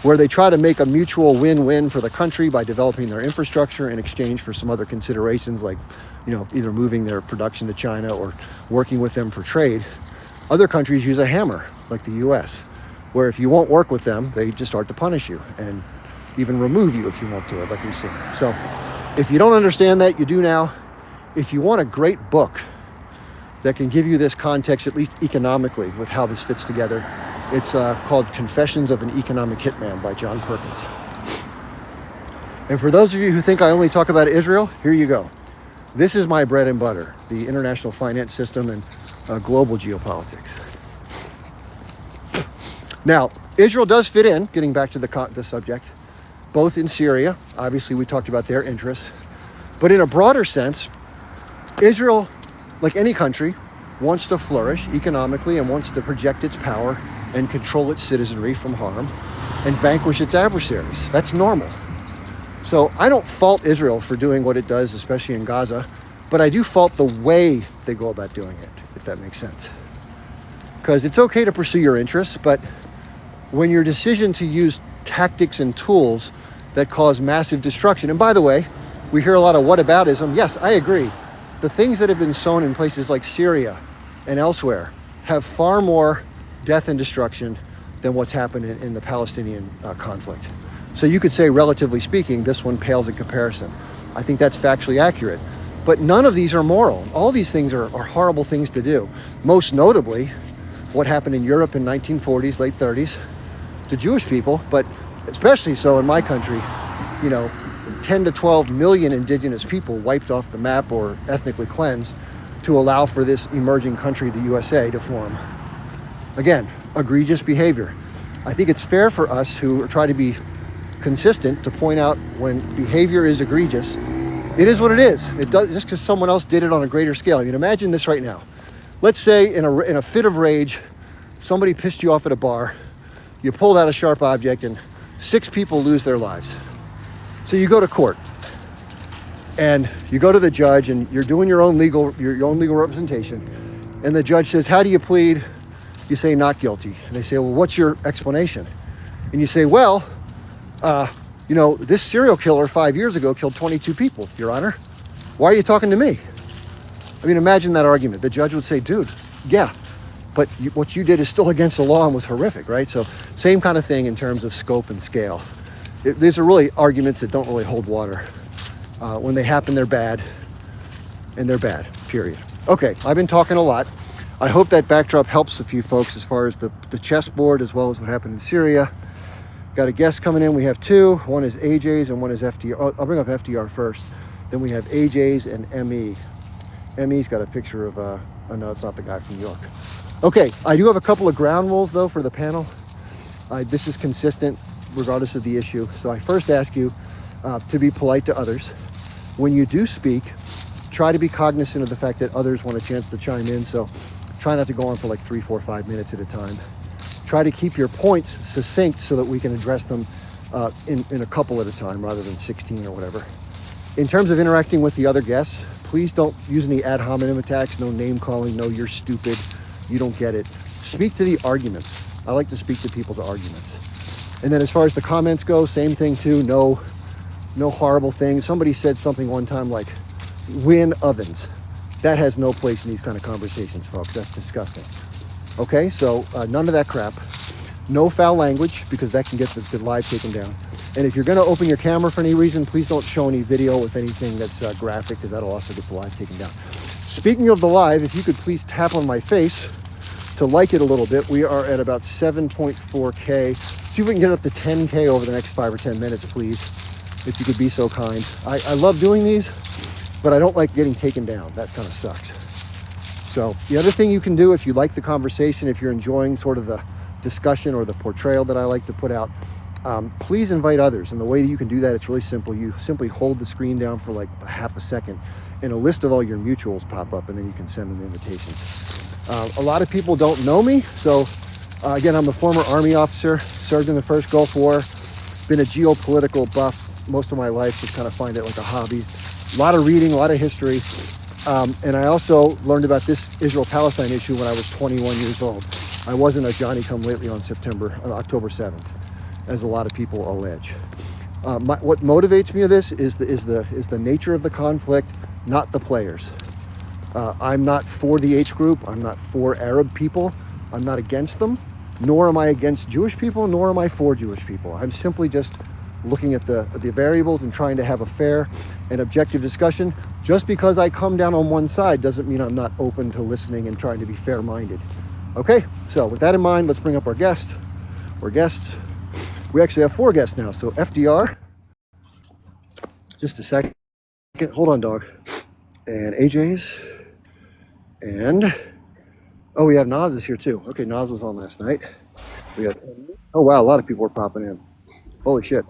where they try to make a mutual win-win for the country by developing their infrastructure in exchange for some other considerations like, either moving their production to China or working with them for trade. Other countries use a hammer, like the US, where if you won't work with them, they just start to punish you and even remove you if you won't do it, like we've seen. So if you don't understand that, you do now. If you want a great book that can give you this context, at least economically, with how this fits together, it's called Confessions of an Economic Hitman by John Perkins. And for those of you who think I only talk about Israel, here you go. This is my bread and butter, the international finance system and global geopolitics. Now, Israel does fit in, getting back to the subject, both in Syria. Obviously, we talked about their interests. But in a broader sense, Israel, like any country, wants to flourish economically and wants to project its power and control its citizenry from harm and vanquish its adversaries. That's normal. So I don't fault Israel for doing what it does, especially in Gaza, but I do fault the way they go about doing it, if that makes sense. Because it's okay to pursue your interests, but when your decision to use tactics and tools that cause massive destruction, and by the way, we hear a lot of whataboutism. Yes, I agree. The things that have been sown in places like Syria and elsewhere have far more death and destruction than what's happened in the Palestinian conflict. So you could say, relatively speaking, this one pales in comparison. I think that's factually accurate. But none of these are moral. All these things are horrible things to do. Most notably, what happened in Europe in 1940s, late 30s, to Jewish people, but especially so in my country, 10 to 12 million indigenous people wiped off the map or ethnically cleansed to allow for this emerging country, the USA, to form. Again, egregious behavior. I think it's fair for us who try to be consistent to point out when behavior is egregious, it is what it is. It does just because someone else did it on a greater scale. I mean, imagine this right now. Let's say in a fit of rage, somebody pissed you off at a bar, you pulled out a sharp object and 6 people lose their lives. So you go to court and you go to the judge and you're doing your own legal representation. And the judge says, how do you plead? You say, not guilty. And they say, well, what's your explanation? And you say, well, this serial killer 5 years ago killed 22 people, Your Honor. Why are you talking to me? I mean, imagine that argument. The judge would say, dude, yeah, but what you did is still against the law and was horrific, right? So same kind of thing in terms of scope and scale. These are really arguments that don't really hold water. When they happen, they're bad, and they're bad, period. Okay, I've been talking a lot. I hope that backdrop helps a few folks as far as the chessboard, as well as what happened in Syria. Got a guest coming in. We have 2. One is AJ's and one is FDR. I'll bring up FDR first. Then we have AJ's and ME. ME's got a picture of, oh no, it's not the guy from New York. Okay, I do have a couple of ground rules though for the panel. This is consistent regardless of the issue. So I first ask you to be polite to others. When you do speak, try to be cognizant of the fact that others want a chance to chime in. So try not to go on for like 3, 4, 5 minutes at a time. Try to keep your points succinct so that we can address them in a couple at a time rather than 16 or whatever. In terms of interacting with the other guests, please don't use any ad hominem attacks, no name calling, no you're stupid, you don't get it. Speak to the arguments. I like to speak to people's arguments. And then as far as the comments go, same thing too, no horrible things. Somebody said something one time like, win ovens. That has no place in these kind of conversations, folks. That's disgusting. Okay, so none of that crap. No foul language, because that can get the live taken down. And if you're going to open your camera for any reason, please don't show any video with anything that's graphic, because that'll also get the live taken down. Speaking of the live, if you could please tap on my face to like it a little bit. We are at about 7.4K. See if we can get up to 10K over the next 5 or 10 minutes, please, if you could be so kind. I love doing these, but I don't like getting taken down. That kind of sucks. So the other thing you can do, if you like the conversation, if you're enjoying sort of the discussion or the portrayal that I like to put out, please invite others. And the way that you can do that, it's really simple. You simply hold the screen down for like a half a second and a list of all your mutuals pop up, and then you can send them invitations. A lot of people don't know me. So again, I'm a former Army officer, served in the first Gulf War, been a geopolitical buff most of my life, just kind of find it like a hobby. A lot of reading, a lot of history. And I also learned about this Israel-Palestine issue when I was 21 years old. I wasn't a Johnny-come-lately on October 7th. as a lot of people allege. What motivates me of this is the nature of the conflict, not the players. I'm not for the H group. I'm not for Arab people. I'm not against them, nor am I against Jewish people, nor am I for Jewish people. I'm simply just looking at the variables and trying to have a fair and objective discussion. Just because I come down on one side doesn't mean I'm not open to listening and trying to be fair-minded. Okay, so with that in mind, let's bring up our guest or guests. We actually have 4 guests now. So FDR, just a second. Hold on, dog. And AJ's. And, oh, we have Nas is here too. Okay, Nas was on last night. We have, oh wow, a lot of people are popping in. Holy shit.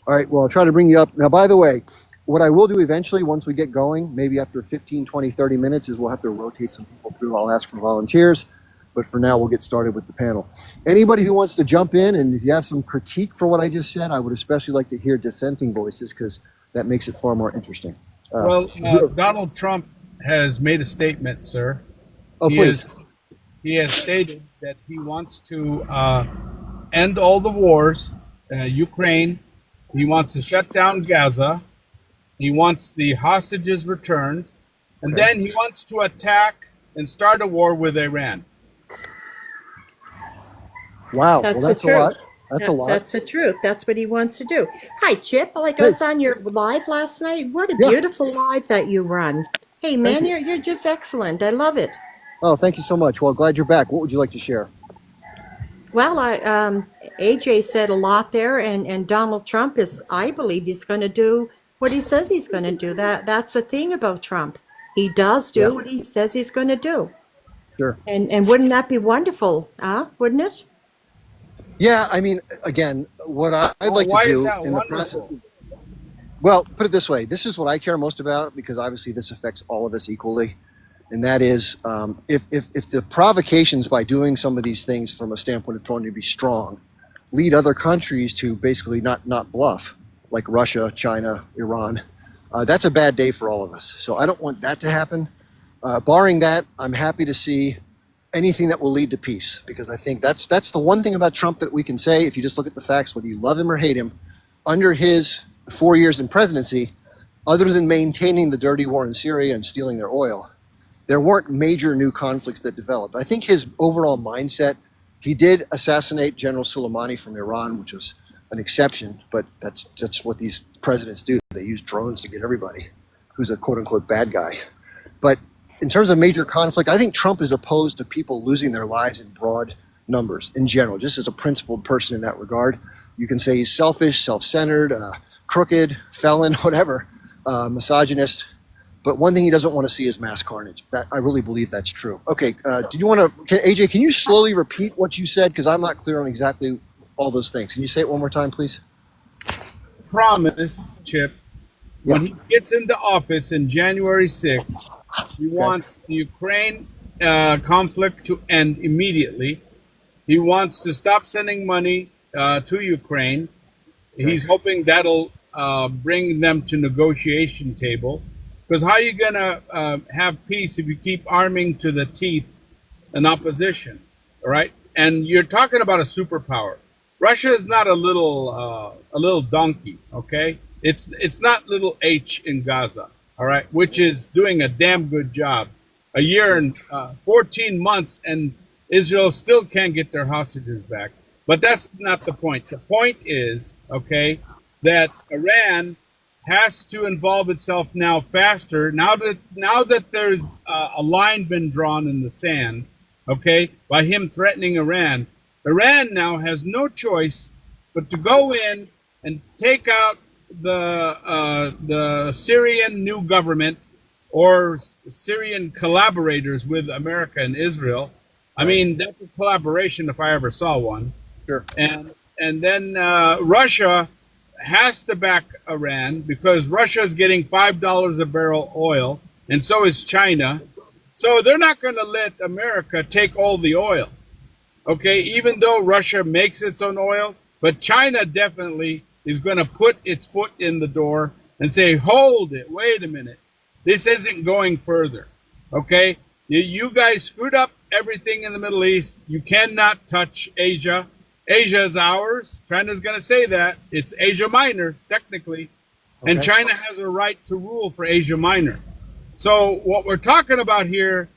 All right, well, I'll try to bring you up. Now, by the way, what I will do eventually once we get going, maybe after 15, 20, 30 minutes, is we'll have to rotate some people through. I'll ask for volunteers. But for now, we'll get started with the panel. Anybody who wants to jump in, and if you have some critique for what I just said, I would especially like to hear dissenting voices because that makes it far more interesting. Donald Trump has made a statement, sir. Oh, please. He has stated that he wants to end all the wars, Ukraine. He wants to shut down Gaza. He wants the hostages returned. And then he wants to attack and start a war with Iran. Wow, that's a lot. That's a lot. That's the truth. That's what he wants to do. Hi, Chip. Like I was on your live last night. What a beautiful live that you run. Hey, man, you're just excellent. I love it. Oh, thank you so much. Well, glad you're back. What would you like to share? Well, AJ said a lot there, and Donald Trump is, I believe he's going to do what he says he's going to do. That's the thing about Trump. He does do what he says he's going to do. Sure. And wouldn't that be wonderful? Wouldn't it? Yeah, I mean, again, what I'd like to do in the process. Well, put it this way. This is what I care most about because obviously this affects all of us equally. And that is if the provocations by doing some of these things from a standpoint of trying to be strong lead other countries to basically not bluff, like Russia, China, Iran, that's a bad day for all of us. So I don't want that to happen. Barring that, I'm happy to see anything that will lead to peace, because I think that's the one thing about Trump that we can say, if you just look at the facts, whether you love him or hate him, under his 4 years in presidency, other than maintaining the dirty war in Syria and stealing their oil, there weren't major new conflicts that developed. I think his overall mindset, he did assassinate General Soleimani from Iran, which was an exception, but that's what these presidents do. They use drones to get everybody who's a quote-unquote bad guy. But in terms of major conflict, I think Trump is opposed to people losing their lives in broad numbers in general, just as a principled person in that regard. You can say he's selfish, self-centered, crooked, felon, whatever, misogynist. But one thing he doesn't want to see is mass carnage. That I really believe that's true. Okay, do you want to, AJ, can you slowly repeat what you said? Because I'm not clear on exactly all those things. Can you say it one more time, please? Promise, Chip, when he gets into office in January 6th, he wants the Ukraine conflict to end immediately. He wants to stop sending money to Ukraine. He's hoping that'll bring them to negotiation table. Because how are you going to have peace if you keep arming to the teeth an opposition, all right? And you're talking about a superpower. Russia is not a little donkey, okay? It's not little H in Gaza, all right, which is doing a damn good job. A year and 14 months, and Israel still can't get their hostages back. But that's not the point. The point is, okay, that Iran has to involve itself now faster. Now that there's a line been drawn in the sand, okay, by him threatening Iran, Iran now has no choice but to go in and take out the Syrian new government or Syrian collaborators with America and Israel. I mean, that's a collaboration if I ever saw one. Sure. And then Russia has to back Iran because Russia is getting $5 a barrel oil, and so is China. So they're not going to let America take all the oil, okay, even though Russia makes its own oil. But China definitely is going to put its foot in the door and say, hold it, wait a minute. This isn't going further, okay? You guys screwed up everything in the Middle East. You cannot touch Asia. Asia is ours. China's going to say that. It's Asia Minor, technically. And Okay. China has a right to rule for Asia Minor. So what we're talking about here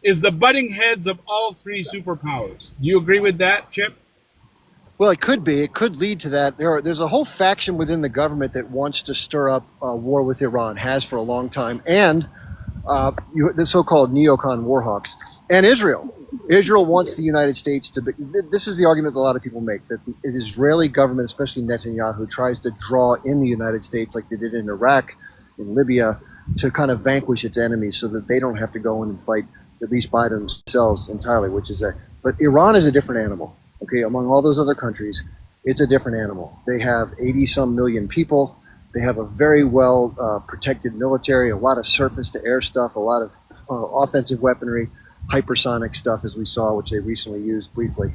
is the butting heads of all three superpowers. Do you agree with that, Chip? Well, it could be. It could lead to that. There's a whole faction within the government that wants to stir up war with Iran, has for a long time, and the so-called neocon warhawks, and Israel. Israel wants the United States to be. This is the argument that a lot of people make, that the Israeli government, especially Netanyahu, tries to draw in the United States like they did in Iraq, in Libya, to kind of vanquish its enemies so that they don't have to go in and fight, at least by themselves entirely, which is but Iran is a different animal. Okay, among all those other countries, it's a different animal. They have 80-some million people. They have a very well protected military, a lot of surface-to-air stuff, a lot of offensive weaponry, hypersonic stuff, as we saw, which they recently used briefly.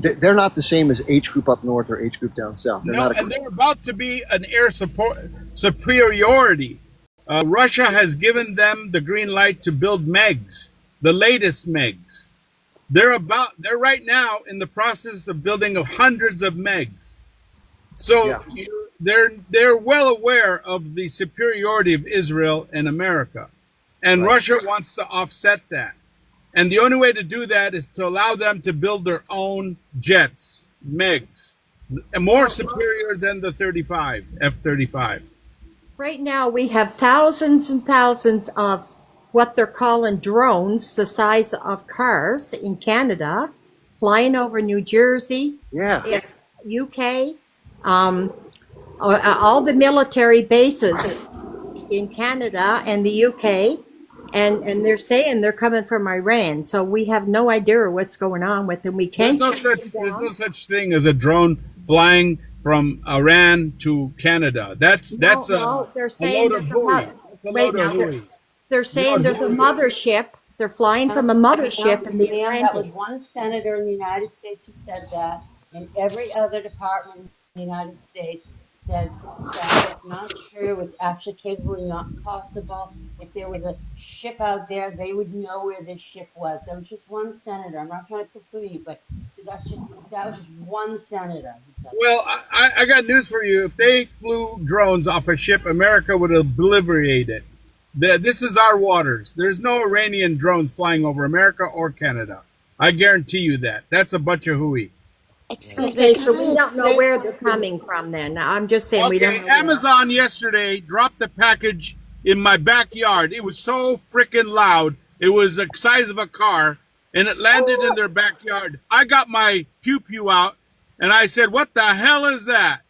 They're not the same as H Group up north or H Group down south. They're No, not. and they're about to be an air superiority. Russia has given them the green light to build MEGs, the latest MEGs. They're right now in the process of building of hundreds of MEGs. So they're well aware of the superiority of Israel and America. And Russia wants to offset that. And the only way to do that is to allow them to build their own jets, MEGs, more superior than the F-35. Right now, we have thousands and thousands of what they're calling drones, the size of cars in Canada, flying over New Jersey, UK, all the military bases in Canada and the UK, and they're saying they're coming from Iran. So we have no idea what's going on with them. We can't. There's no such thing as a drone flying from Iran to Canada. They're saying there's a hooey. They're saying there's a mothership. They're flying from a mothership in the That was Atlantic. one senator in the United States who said that, and every other department in the United States says that it's not true. It's actually capably not possible. If there was a ship out there, they would know where this ship was. That was just one senator. I'm not trying to poo-poo you, but that was just one senator who said that. Well, I got news for you. If they flew drones off a ship, America would obliterate it. This is our waters. There's no Iranian drones flying over America or Canada. I guarantee you that. That's a bunch of hooey. Excuse Okay, me, so can we I don't know explain where they're something? coming from then. I'm just saying we don't Okay, know. where. Amazon yesterday dropped a package in my backyard. It was so freaking loud. It was the size of a car, and it landed in their backyard. I got my pew-pew out, and I said, what the hell is that?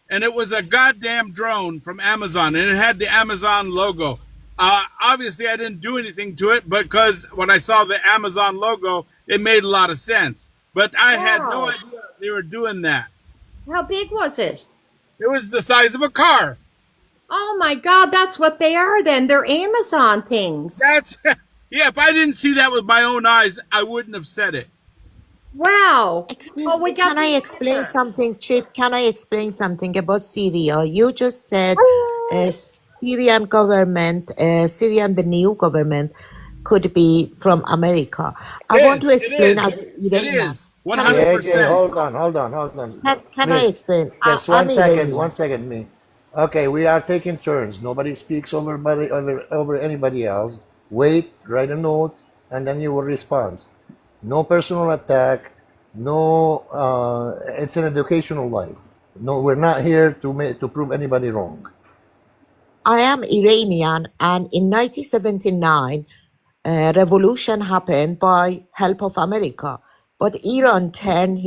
And it was a goddamn drone from Amazon, and it had the Amazon logo. Obviously, I didn't do anything to it because when I saw the Amazon logo, it made a lot of sense. But I had no Wow. idea they were doing that. How big was it? It was the size of a car. Oh my God, that's what they are then. They're Amazon things. That's yeah. If I didn't see that with my own eyes, I wouldn't have said it. Wow. Excuse Oh, we me, got can I the explain answer. something, Chip? Can I explain something about Syria? You just said Syrian government, the new government could be from America. I want to explain as It Iranian. is Can I, 100%. Hold on. can I Miss, explain? just I'm one Iranian. second, me. Okay, we are taking turns. Nobody speaks over anybody else. Wait, write a note, and then you will respond. No personal attack. No, it's an educational life. No, we're not here to prove anybody wrong. I am Iranian, and in 1979, revolution happened by help of America. But Iran turned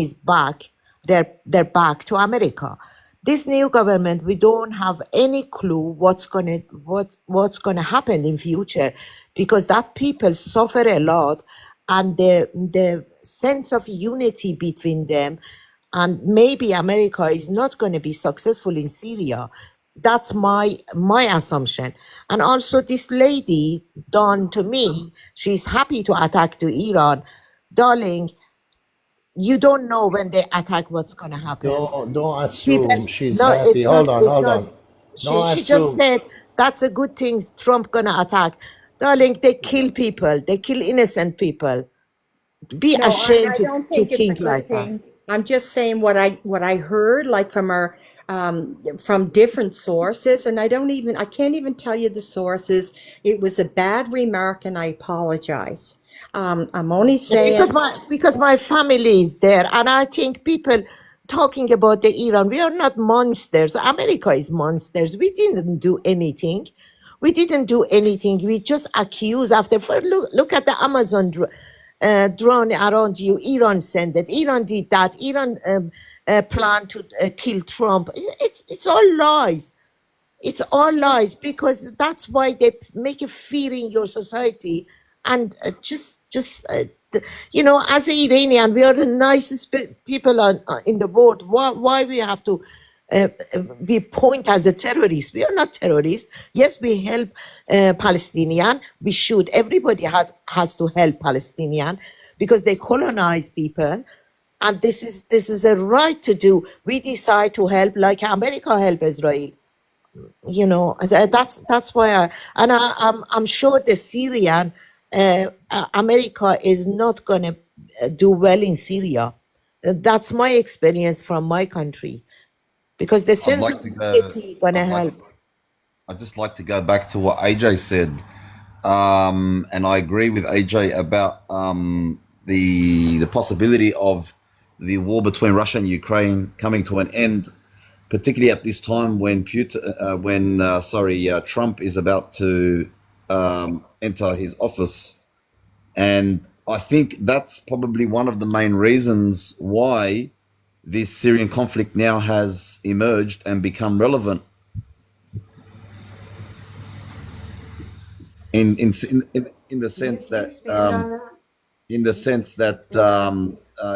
their back to America. This new government, we don't have any clue what's gonna happen in future, because that people suffer a lot, and the sense of unity between them, and maybe America is not going to be successful in Syria. That's my assumption. And also this lady done to me, she's happy to attack to Iran. Darling, you don't know when they attack what's going to happen. Don't People, assume she's no, happy. it's not, Hold it's on. not. Don't She just assume. said that's a good thing Trump gonna attack. Darling, they kill people. They kill innocent people. Be No, ashamed I don't to think it's a think good like that. thing. I'm just saying what I heard, like from different sources, and I can't even tell you the sources. It was a bad remark, and I apologize. I'm only saying, Because my family is there, and I think people talking about the Iran, we are not monsters. America is monsters. We didn't do anything. We didn't do anything. We just accuse after. Look at the Amazon drone around you. Iran sent it. Iran did that. Iran planned to kill Trump. It's all lies. It's all lies because that's why they make a fear in your society. And as an Iranian, we are the nicest people in the world. Why we have to be point as a terrorist? We are not terrorists. Yes, we help Palestinian. We should. Everybody has to help Palestinian because they colonize people. And this is a right to do. We decide to help like America help Israel. That's why I'm sure the Syrian America is not gonna do well in Syria. That's my experience from my country because the I'd like to go. sensitivity gonna I'd like. help. I'd just like to go back to what AJ said, and I agree with AJ about the possibility of the war between Russia and Ukraine coming to an end, particularly at this time when Trump is about to enter his office. And I think that's probably one of the main reasons why this Syrian conflict now has emerged and become relevant. In the sense Can you that expand on that?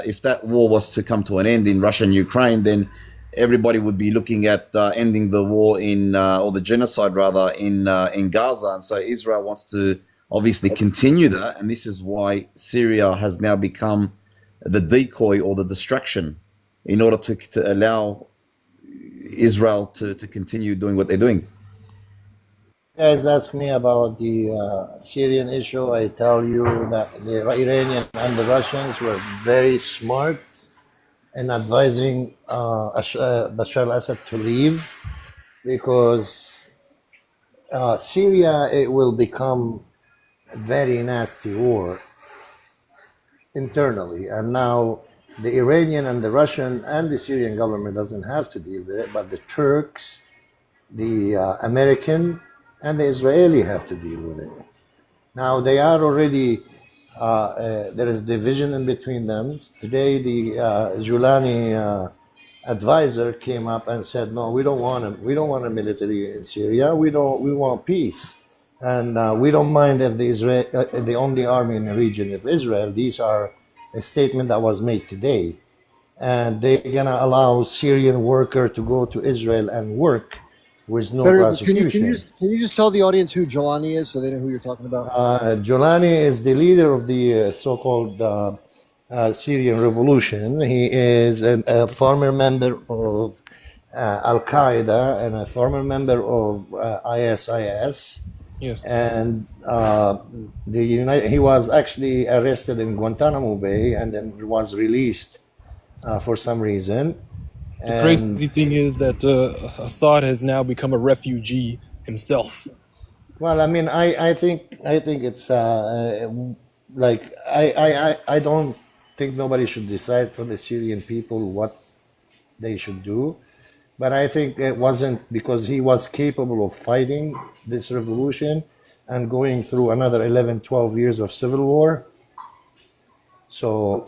if that war was to come to an end in Russia and Ukraine, then everybody would be looking at ending the war or the genocide rather in Gaza, and so Israel wants to obviously continue that, and this is why Syria has now become the decoy or the distraction in order to allow Israel to continue doing what they're doing. You guys ask me about the Syrian issue. I tell you that the Iranian and the Russians were very smart in advising Bashar al-Assad to leave because Syria, it will become a very nasty war internally. And now the Iranian and the Russian and the Syrian government doesn't have to deal with it, but the Turks, the American, and the Israeli have to deal with it. Now they are already, there is division in between them. Today the Julani advisor came up and said, no, we don't want a military in Syria. We want peace. And we don't mind if the only army in the region of Israel. These are a statement that was made today. And they're gonna allow Syrian worker to go to Israel and work with no Federico, prosecution. can you just tell the audience who Jelani is so they know who you're talking about? Jolani is the leader of the so-called Syrian revolution. He is a former member of Al Qaeda and a former member of ISIS. Yes. And he was actually arrested in Guantanamo Bay and then was released for some reason. The crazy thing is that Assad has now become a refugee himself. Well, I mean, I think it's like I don't think nobody should decide for the Syrian people what they should do, but I think it wasn't because he was capable of fighting this revolution and going through another 11, 12 years of civil war. So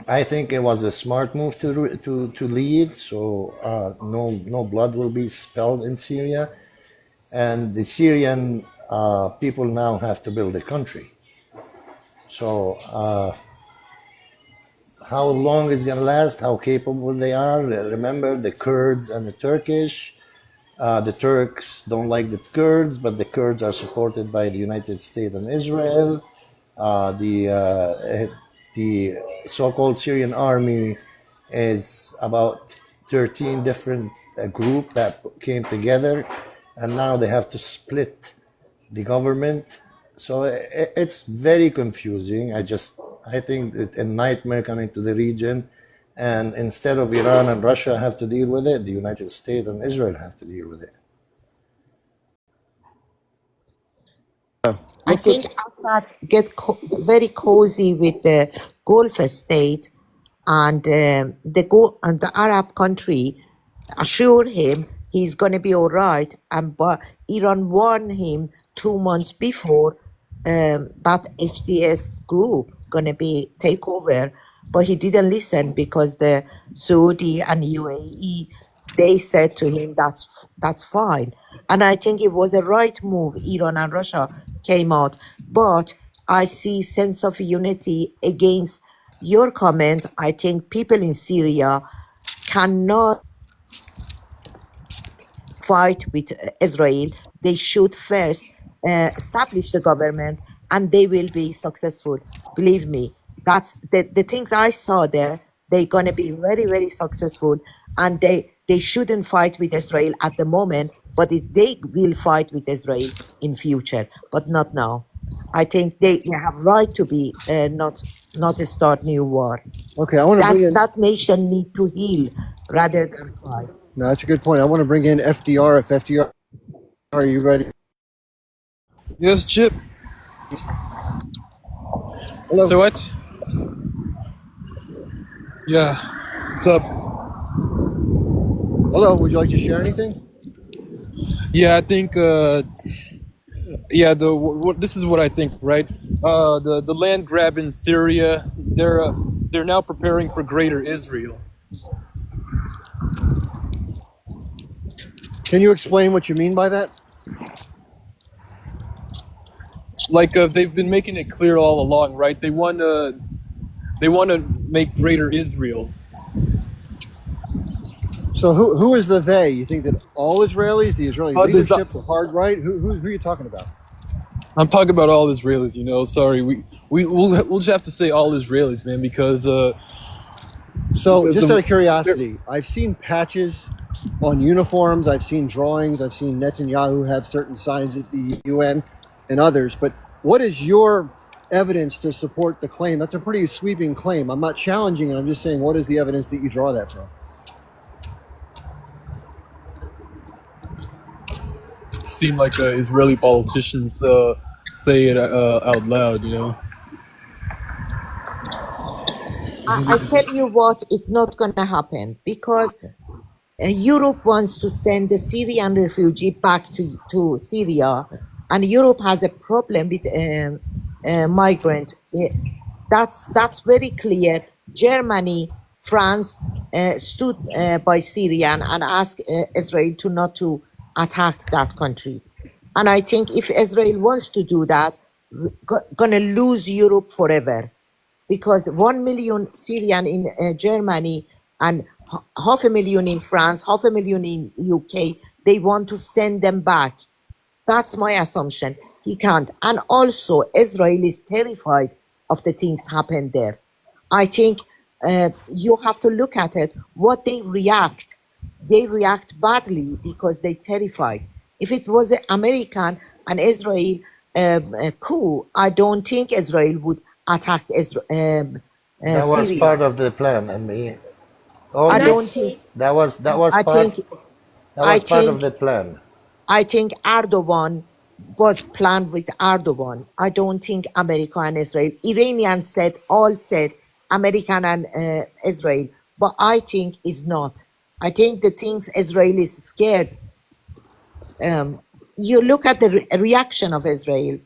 I think it was a smart move to leave. So no blood will be spilled in Syria. And the Syrian people now have to build a country. So how long it's going to last, how capable they are. Remember the Kurds and the Turkish. The Turks don't like the Kurds, but the Kurds are supported by the United States and Israel. The so-called Syrian army is about 13 different groups that came together, and now they have to split the government. So it's very confusing. I think it's a nightmare coming to the region, And instead of Iran and Russia have to deal with it, the United States and Israel have to deal with it. I Look what think Assad get very cozy with the Gulf state, and the Arab country assure him he's going to be all right. And but Iran warned him 2 months before that HDS group going to be take over, but he didn't listen because the Saudi and UAE, they said to him that's fine. And I think it was a right move. Iran and Russia came out, but I see sense of unity against your comment. I think people in Syria cannot fight with Israel. They should first establish the government, and they will be successful. Believe me, that's the things I saw there. They're gonna be very, very successful, and they shouldn't fight with Israel at the moment, but they will fight with Israel in future, but not now. I think they have right to be not start new war. Okay, I want to bring in. That nation need to heal rather than fight. No, that's a good point. I want to bring in FDR. If FDR, are you ready? Yes, Chip. Hello. So what? Yeah. What's up? Hello. Would you like to share anything? Yeah, I think. Yeah, this is what I think, right? The land grab in Syria. They're now preparing for Greater Israel. Can you explain what you mean by that? Like they've been making it clear all along, right? They want to make Greater Israel. So who is the they? You think that all Israelis, the Israeli leadership, the hard right? Who are you talking about? I'm talking about all Israelis. Sorry, we'll just have to say all Israelis, man, because. So just out of curiosity, I've seen patches on uniforms. I've seen drawings. I've seen Netanyahu have certain signs at the UN and others. But what is your evidence to support the claim? That's a pretty sweeping claim. I'm not challenging it. I'm just saying, what is the evidence that you draw that from? Seem like Israeli politicians say it out loud, I tell you what, it's not going to happen because Europe wants to send the Syrian refugee back to Syria, and Europe has a problem with migrant. That's very clear. Germany, France stood by Syrian and asked Israel to not to attack that country. And I think if Israel wants to do that, we're going to lose Europe forever, because 1 million Syrian in Germany and 500,000 in France, 500,000 in UK, they want to send them back. That's my assumption. He can't. And also, Israel is terrified of the things happen there. I think you have to look at it, what they react. They react badly because they're terrified. If it was an American and Israel coup, I don't think Israel would attack That was Syria. part of the plan, and I don't think. that was I part think. that I was part of think. the plan. I think Erdogan was planned with Erdogan. I don't think America and Israel. Iranians all said American and Israel, but I think it's not. I think the things Israel is scared. You look at the reaction of Israel.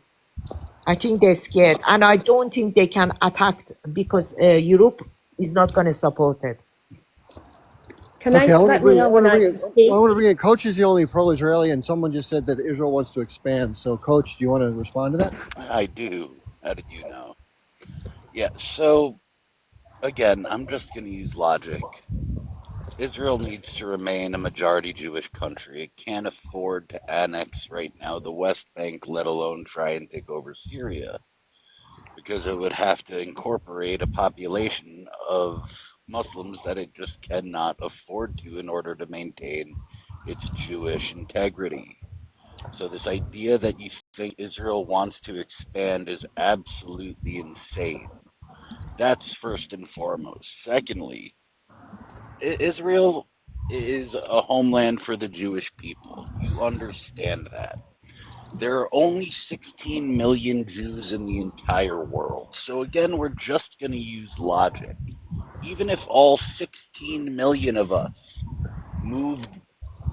I think they're scared, and I don't think they can attack because Europe is not going to support it. Can I let me know when I speak? I want to bring in Coach is the only pro-Israeli, and someone just said that Israel wants to expand. So, Coach, do you want to respond to that? I do. How did you know? Yeah, so again, I'm just going to use logic. Israel needs to remain a majority Jewish country. It can't afford to annex right now the West Bank, let alone try and take over Syria, because it would have to incorporate a population of Muslims that it just cannot afford to in order to maintain its Jewish integrity. So this idea that you think Israel wants to expand is absolutely insane. That's first and foremost. Secondly, Israel is a homeland for the Jewish people. You understand that. There are only 16 million Jews in the entire world. So again, we're just going to use logic. Even if all 16 million of us moved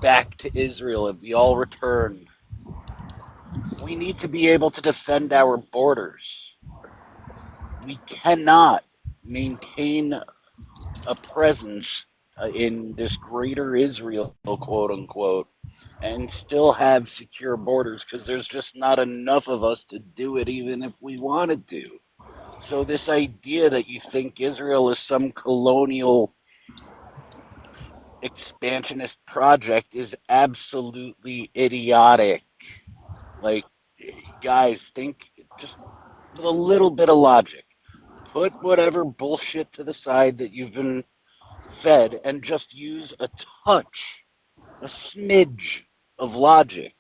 back to Israel and we all return, we need to be able to defend our borders. We cannot maintain a presence in this greater Israel, quote unquote, and still have secure borders because there's just not enough of us to do it, even if we wanted to. So, this idea that you think Israel is some colonial expansionist project is absolutely idiotic. Like, guys, think just with a little bit of logic. Put whatever bullshit to the side that you've been fed and just use a touch, a smidge of logic.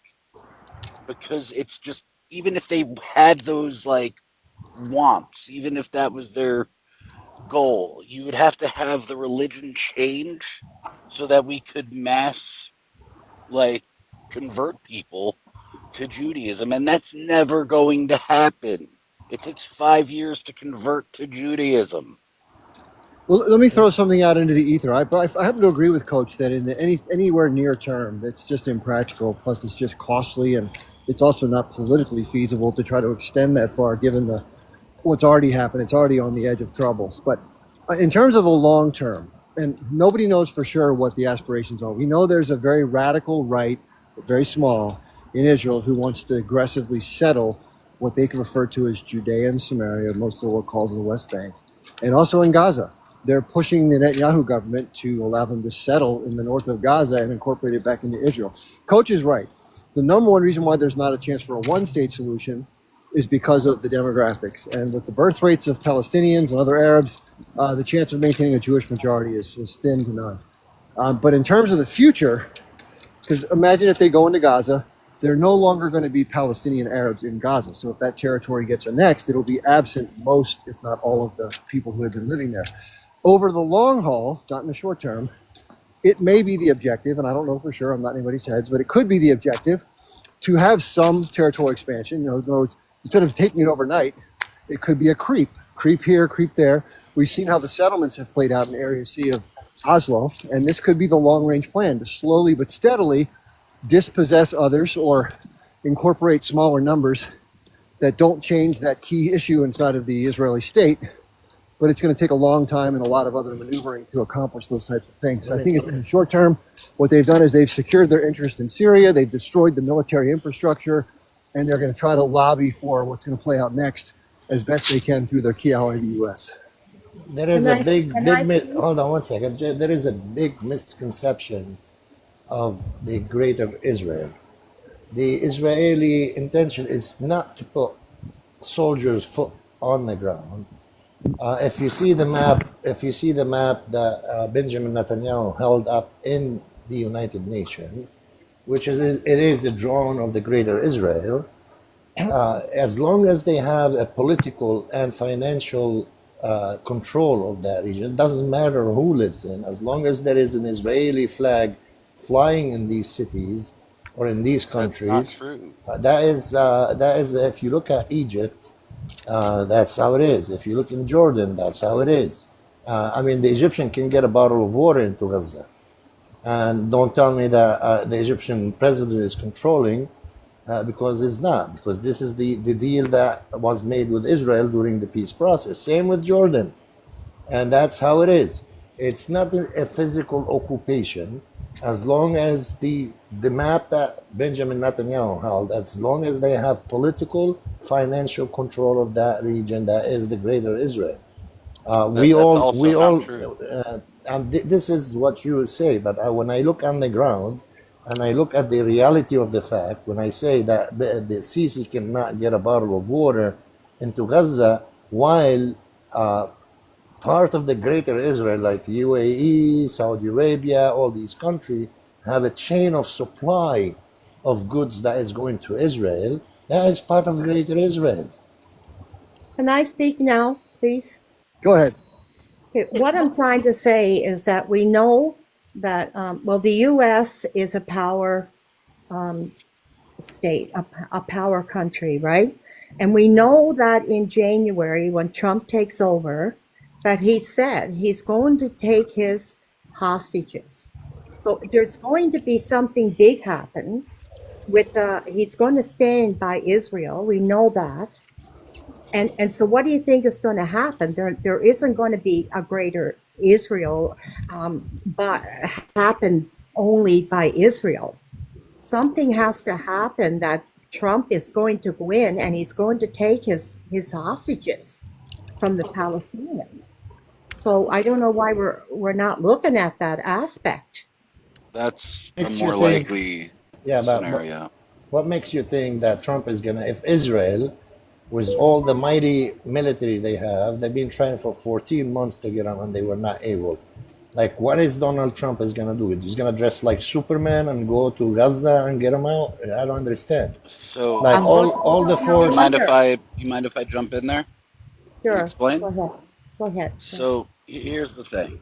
Because it's just, even if they had those like wants, even if that was their goal, you would have to have the religion change so that we could mass like convert people to Judaism, and that's never going to happen. It takes 5 years to convert to Judaism. Well, let me throw something out into the ether. I happen to agree with Coach that in the anywhere near term, it's just impractical. Plus, it's just costly, and it's also not politically feasible to try to extend that far, given what's already happened. It's already on the edge of troubles. But in terms of the long term, and nobody knows for sure what the aspirations are. We know there's a very radical right, very small, in Israel who wants to aggressively settle what they can refer to as Judea and Samaria, most of what calls the West Bank, and also in Gaza. They're pushing the Netanyahu government to allow them to settle in the north of Gaza and incorporate it back into Israel. Coach is right. The number one reason why there's not a chance for a one-state solution is because of the demographics. And with the birth rates of Palestinians and other Arabs, the chance of maintaining a Jewish majority is thin to none. But in terms of the future, because imagine if they go into Gaza, they're no longer going to be Palestinian Arabs in Gaza. So if that territory gets annexed, it'll be absent most, if not all, of the people who have been living there. Over the long haul, not in the short term, it may be the objective, and I don't know for sure, I'm not in anybody's heads, but it could be the objective to have some territorial expansion. In other words, instead of taking it overnight, it could be a creep here, creep there. We've seen how the settlements have played out in Area C of Oslo, and this could be the long-range plan to slowly but steadily dispossess others or incorporate smaller numbers that don't change that key issue inside of the Israeli state. But it's going to take a long time and a lot of other maneuvering to accomplish those types of things. I think in the short term, what they've done is they've secured their interest in Syria, they've destroyed the military infrastructure, and they're going to try to lobby for what's going to play out next as best they can through their key ally, the U.S. There is And a I, big, and big, I think, hold on one second. There is a big misconception of the greater Israel. The Israeli intention is not to put soldiers' foot on the ground. If you see the map, that Benjamin Netanyahu held up in the United Nations, which it is the drone of the greater Israel, as long as they have a political and financial control of that region, it doesn't matter who lives in, as long as there is an Israeli flag flying in these cities or in these That's not countries, true. that is, if you look at Egypt, that's how it is. If you look in Jordan, that's how it is. I mean, the Egyptian can get a bottle of water into Gaza. And don't tell me that the Egyptian president is controlling, because it's not. Because this is the deal that was made with Israel during the peace process. Same with Jordan. And that's how it is. It's not a physical occupation. As long as the map that Benjamin Netanyahu held, as long as they have political, financial control of that region, that is the greater Israel. That's also not true. This is what you say, but when I look on the ground and I look at the reality of the fact, when I say that the Sisi cannot get a bottle of water into Gaza, while part of the greater Israel, like UAE, Saudi Arabia, all these countries, have a chain of supply of goods that is going to Israel, that is part of greater Israel. can I speak now, please? Go ahead. What I'm trying to say is that we know that, well, the U.S. is a power state, a power country, right? And we know that in January, when Trump takes over, that he said he's going to take his hostages. So there's going to be something big happen with he's going to stand by Israel. We know that. And so what do you think is going to happen? There isn't going to be a greater Israel, but happen only by Israel. Something has to happen that Trump is going to go in and he's going to take his hostages from the Palestinians. So I don't know why we're not looking at that aspect. That's a Makes you more think, likely yeah, but scenario. what makes you think that Trump is gonna, if Israel, with all the mighty military they have, they've been trying for 14 months to get on and they were not able. Like, what is Donald Trump is gonna do? He's gonna dress like Superman and go to Gaza and get them out? I don't understand. So, Like And what all the you force. mind if I jump in there and Sure. explain? Go ahead. Go ahead. Yeah. So, here's the thing.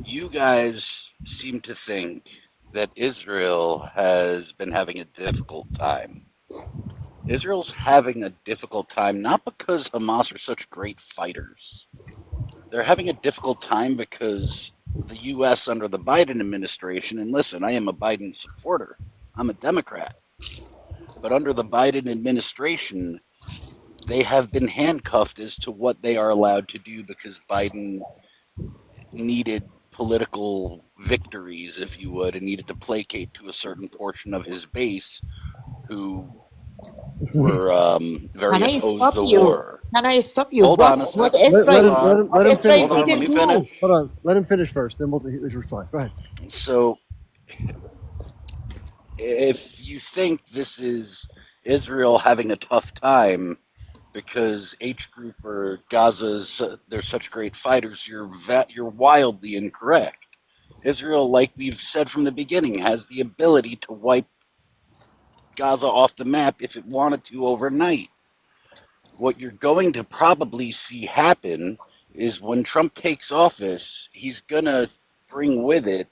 You guys seem to think that Israel has been having a difficult time. Israel's having a difficult time not because Hamas are such great fighters. They're having a difficult time because the U.S. under the Biden administration, and listen, I am a Biden supporter, I'm a Democrat, but under the Biden administration, they have been handcuffed as to what they are allowed to do because Biden needed political victories, if you would, and needed to placate to a certain portion of his base who were very can I opposed stop to the you? war. Can I stop you? Hold on a What second. Let Israel, Hold on. him what finish. Israel Hold on. Let didn't me do? finish. Hold on. Let him finish first. Then he'll respond. Go ahead. So, if you think this is Israel having a tough time because H Group or Gaza's they're such great fighters, you're wildly incorrect. Israel, like we've said from the beginning, has the ability to wipe Gaza off the map if it wanted to overnight. What you're going to probably see happen is when Trump takes office, he's going to bring with it,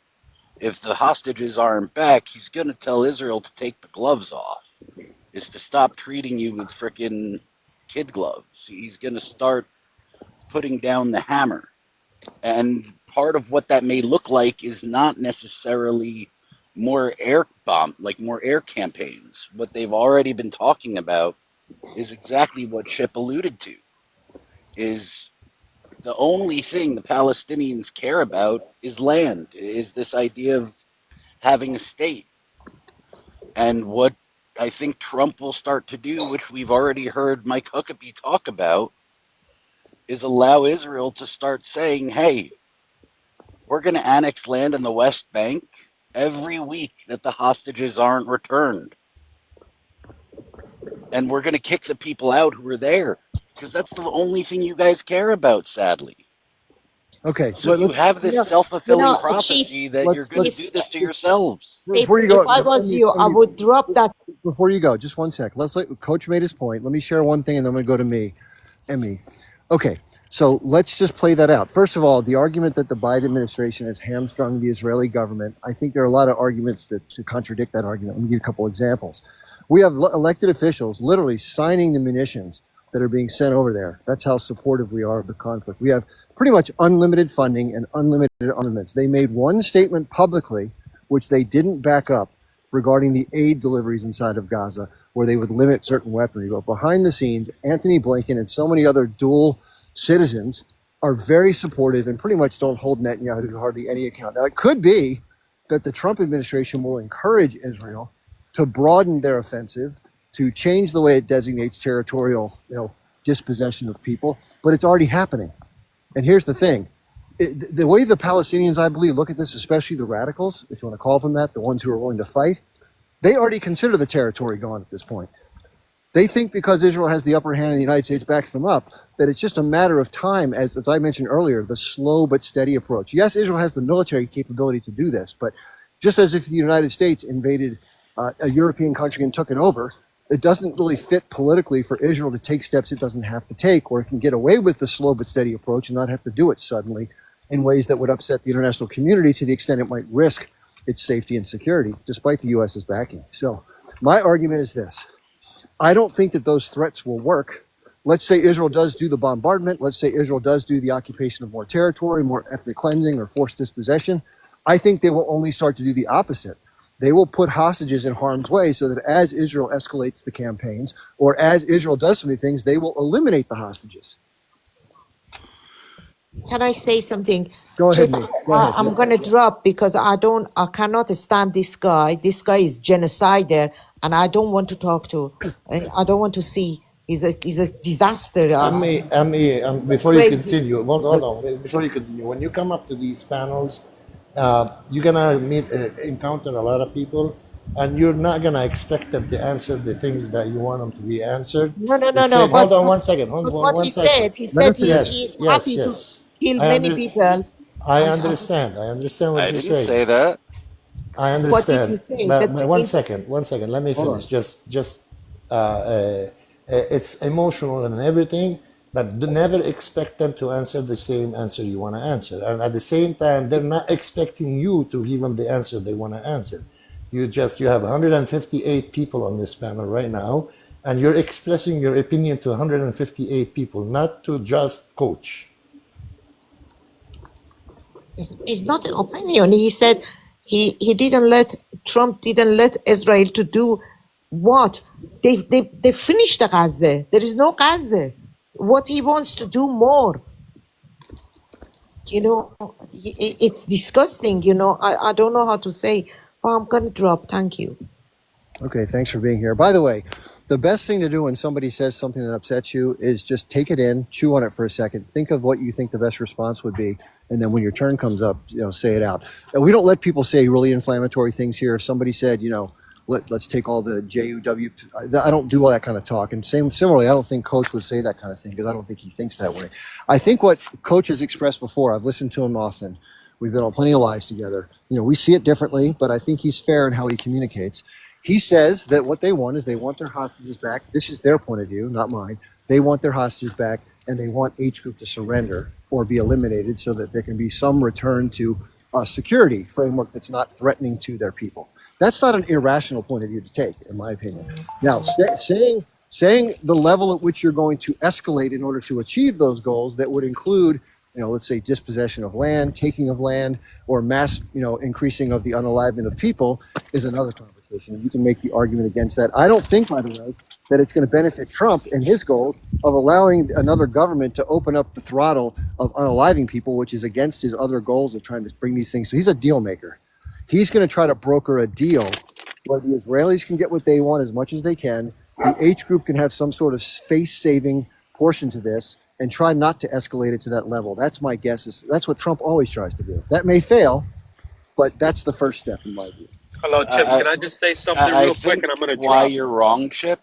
if the hostages aren't back, he's going to tell Israel to take the gloves off, is to stop treating you with frickin' kid gloves. He's going to start putting down the hammer. And part of what that may look like is not necessarily more more air campaigns. What they've already been talking about is exactly what Chip alluded to, is the only thing the Palestinians care about is land, is this idea of having a state. And what I think Trump will start to do, which we've already heard Mike Huckabee talk about, is allow Israel to start saying, hey, we're going to annex land in the West Bank every week that the hostages aren't returned. And we're going to kick the people out who are there, because that's the only thing you guys care about, sadly. Okay. So you have this You self-fulfilling know, Chief, prophecy that you're Let's going to let's do this to yourselves. before you if go. I was you, I would drop that. Before you go, just one sec. Let's let Coach made his point. Let me share one thing, and then I'm going to go to me. Emmy. Okay, so let's just play that out. First of all, the argument that the Biden administration has hamstrung the Israeli government, I think there are a lot of arguments to contradict that argument. Let me give you a couple examples. We have elected officials literally signing the munitions that are being sent over there. That's how supportive we are of the conflict. We have pretty much unlimited funding and unlimited armaments. They made one statement publicly, which they didn't back up, regarding the aid deliveries inside of Gaza, where they would limit certain weaponry. But behind the scenes, Anthony Blinken and so many other dual citizens are very supportive and pretty much don't hold Netanyahu to hardly any account. Now, it could be that the Trump administration will encourage Israel to broaden their offensive, to change the way it designates territorial, dispossession of people, but it's already happening. And here's the thing. The way the Palestinians, I believe, look at this, especially the radicals, if you want to call them that, the ones who are willing to fight, they already consider the territory gone at this point. They think because Israel has the upper hand and the United States backs them up, that it's just a matter of time, as I mentioned earlier, the slow but steady approach. Yes, Israel has the military capability to do this, but just as if the United States invaded a European country and took it over, it doesn't really fit politically for Israel to take steps it doesn't have to take, or it can get away with the slow but steady approach and not have to do it suddenly in ways that would upset the international community to the extent it might risk its safety and security, despite the U.S.'s backing. So my argument is this. I don't think that those threats will work. Let's say Israel does do the bombardment. Let's say Israel does do the occupation of more territory, more ethnic cleansing or forced dispossession. I think they will only start to do the opposite. They will put hostages in harm's way so that as Israel escalates the campaigns or as Israel does so many things, they will eliminate the hostages. Can I say something? Go ahead, Chip, Nate. Go ahead. I'm gonna drop because I cannot stand this guy. This guy is genocider, and I don't want to talk to. I don't want to see. He's a disaster. Before you Crazy. continue, hold on. Before you continue, when you come up to these panels, you're gonna encounter a lot of people, and you're not gonna expect them to answer the things that you want them to be answered. No. Hold on 1 second. But what One he second. said, he said Yes, he's yes, happy yes. to kill I many under- people. I understand. I understand what I you're didn't saying. say that. I understand. What did you say? But That one in- second. Let me Hold on. finish. It's emotional and everything, but never expect them to answer the same answer you want to answer. And at the same time, they're not expecting you to give them the answer they want to answer. You have 158 people on this panel right now, and you're expressing your opinion to 158 people, not to just coach. It's not an opinion. He said Trump didn't let Israel to do what? They finished the Gaza. There is no Gaza. What he wants to do more. It's disgusting, I don't know how to say, but I'm gonna drop. Thank you. Okay, thanks for being here. By the way, the best thing to do when somebody says something that upsets you is just take it in, chew on it for a second, think of what you think the best response would be, and then when your turn comes up, say it out. And we don't let people say really inflammatory things here. If somebody said, let's take all the JUW, I don't do all that kind of talk. And similarly, I don't think Coach would say that kind of thing because I don't think he thinks that way. I think what Coach has expressed before, I've listened to him often. We've been on plenty of lives together. We see it differently, but I think he's fair in how he communicates. He says that what they want is they want their hostages back. This is their point of view, not mine. They want their hostages back, and they want H Group to surrender or be eliminated so that there can be some return to a security framework that's not threatening to their people. That's not an irrational point of view to take, in my opinion. Now, saying the level at which you're going to escalate in order to achieve those goals that would include, let's say dispossession of land, taking of land, or mass, increasing of the unalivement of people is another conversation. You can make the argument against that. I don't think, by the way, that it's going to benefit Trump and his goals of allowing another government to open up the throttle of unaliving people, which is against his other goals of trying to bring these things. So he's a deal maker. He's going to try to broker a deal where the Israelis can get what they want as much as they can. The H Group can have some sort of face-saving portion to this and try not to escalate it to that level. That's my guess. That's what Trump always tries to do. That may fail, but that's the first step in my view. Hello, Chip. I, Can I just say something I real quick think and I'm going to why drop? you're wrong, Chip.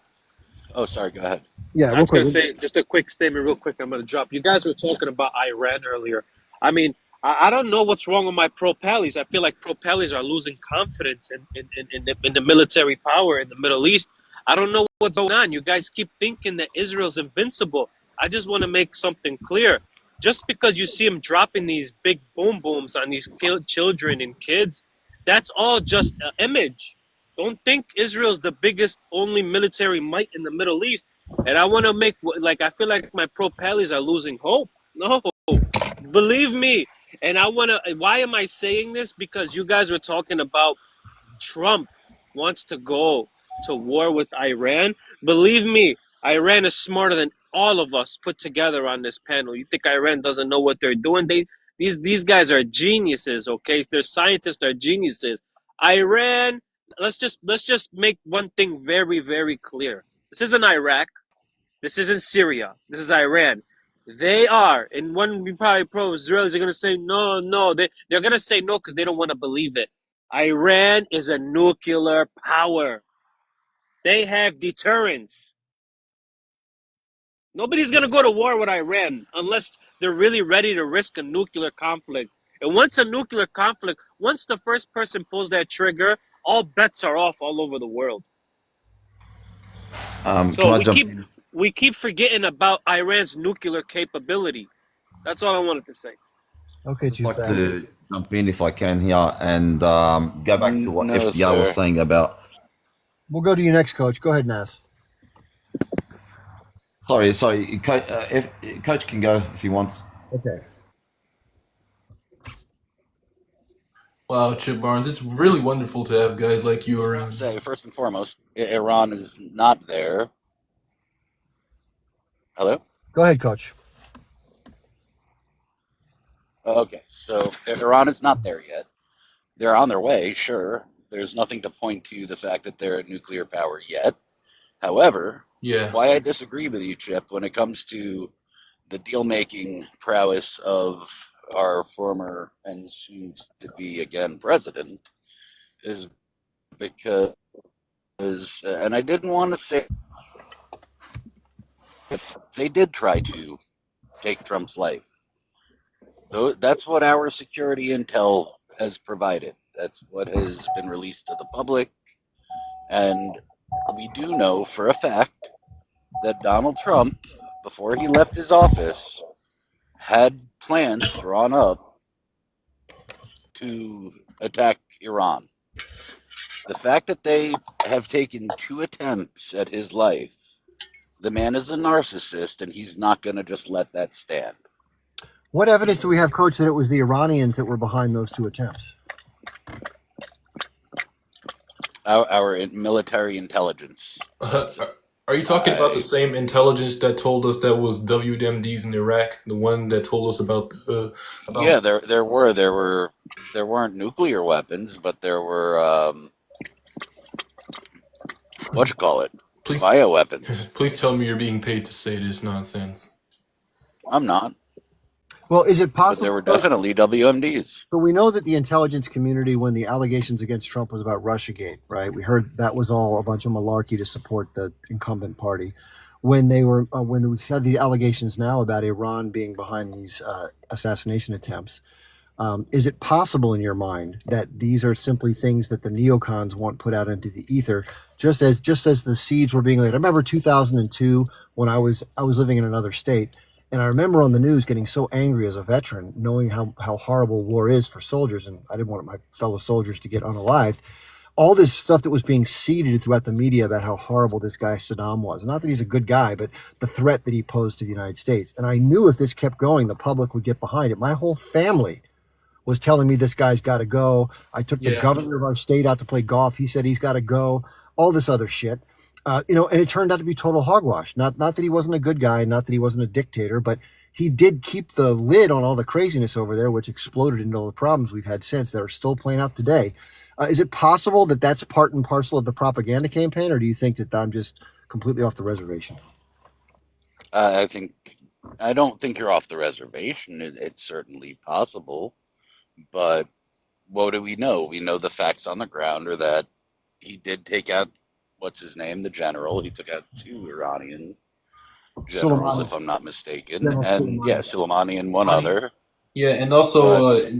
Oh, sorry. Go ahead. Yeah, I real was going quick. to say just a quick statement real quick. I'm going to drop. You guys were talking about Iran earlier. I mean, I don't know what's wrong with my pro-pallies. I feel like pro-pallies are losing confidence in the military power in the Middle East. I don't know what's going on. You guys keep thinking that Israel's invincible. I just want to make something clear. Just because you see them dropping these big boom booms on these children and kids, that's all just an image. Don't think Israel's the biggest, only military might in the Middle East. And I want to make, I feel like my pro-pallies are losing hope. No, believe me. And why am I saying this? Because you guys were talking about Trump wants to go to war with Iran. Believe me, Iran is smarter than all of us put together on this panel. You think Iran doesn't know what they're doing? These guys are geniuses, okay? Their scientists are geniuses. Iran, let's just make one thing very, very clear. This isn't Iraq. This isn't Syria. This is Iran. They are, and when probably pro-Israelis are going to say no. They're going to say no because they don't want to believe it. Iran is a nuclear power. They have deterrence. Nobody's going to go to war with Iran unless they're really ready to risk a nuclear conflict. And once the first person pulls that trigger, all bets are off all over the world. Can So I jump in? we keep forgetting about Iran's nuclear capability. That's all I wanted to say. Okay, I'd just like Jufat. to jump in if I can here and go back to what No, FDR was sir. saying about. We'll go to you next, Coach. Go ahead, Nas. Sorry, if Coach can go if he wants. Okay. Wow, Chip Barnes, it's really wonderful to have guys like you around. Say first and foremost, Iran is not there. Hello? Go ahead, Coach. Okay, so Iran is not there yet. They're on their way, sure. There's nothing to point to the fact that they're a nuclear power yet. However, Yeah. why I disagree with you, Chip, when it comes to the deal-making prowess of our former and soon-to-be again president is because, and I didn't want to say, they did try to take Trump's life. So that's what our security intel has provided. That's what has been released to the public. And we do know for a fact that Donald Trump, before he left his office, had plans drawn up to attack Iran. The fact that they have taken 2 attempts at his life, the man is a narcissist and he's not going to just let that stand. What evidence do we have, Coach, that it was the Iranians that were behind those 2 attempts? Our military intelligence. Are you talking about the same intelligence that told us that was WMDs in Iraq? The one that told us about the Yeah, there weren't nuclear weapons, but there were Please, bioweapons. please tell me you're being paid to say this nonsense. I'm not, Well, is it but possible? there were Coach, definitely WMDs. so we know that the intelligence community, when the allegations against Trump was about Russiagate, right? We heard that was all a bunch of malarkey to support the incumbent party. When they were, when we had the allegations now about Iran being behind these assassination attempts, is it possible in your mind that these are simply things that the neocons want put out into the ether, just as the seeds were being laid? I remember 2002 when I was living in another state. And I remember on the news getting so angry as a veteran, knowing how horrible war is for soldiers, and I didn't want my fellow soldiers to get unalived. All this stuff that was being seeded throughout the media about how horrible this guy Saddam was. Not that he's a good guy, but the threat that he posed to the United States. And I knew if this kept going, the public would get behind it. My whole family was telling me this guy's got to go. I took the governor of our state out to play golf. He said he's got to go. All this other shit. And it turned out to be total hogwash. Not that he wasn't a good guy, not that he wasn't a dictator, but he did keep the lid on all the craziness over there, which exploded into all the problems we've had since that are still playing out today. Is it possible that that's part and parcel of the propaganda campaign, or do you think that I'm just completely off the reservation? I don't think you're off the reservation. It's certainly possible, but what do we know? We know the facts on the ground are that he did take out, what's his name, the general. He took out 2 Iranian generals, Soleimani. if I'm not mistaken, General and Soleimani. Soleimani and one other. Yeah, and also, let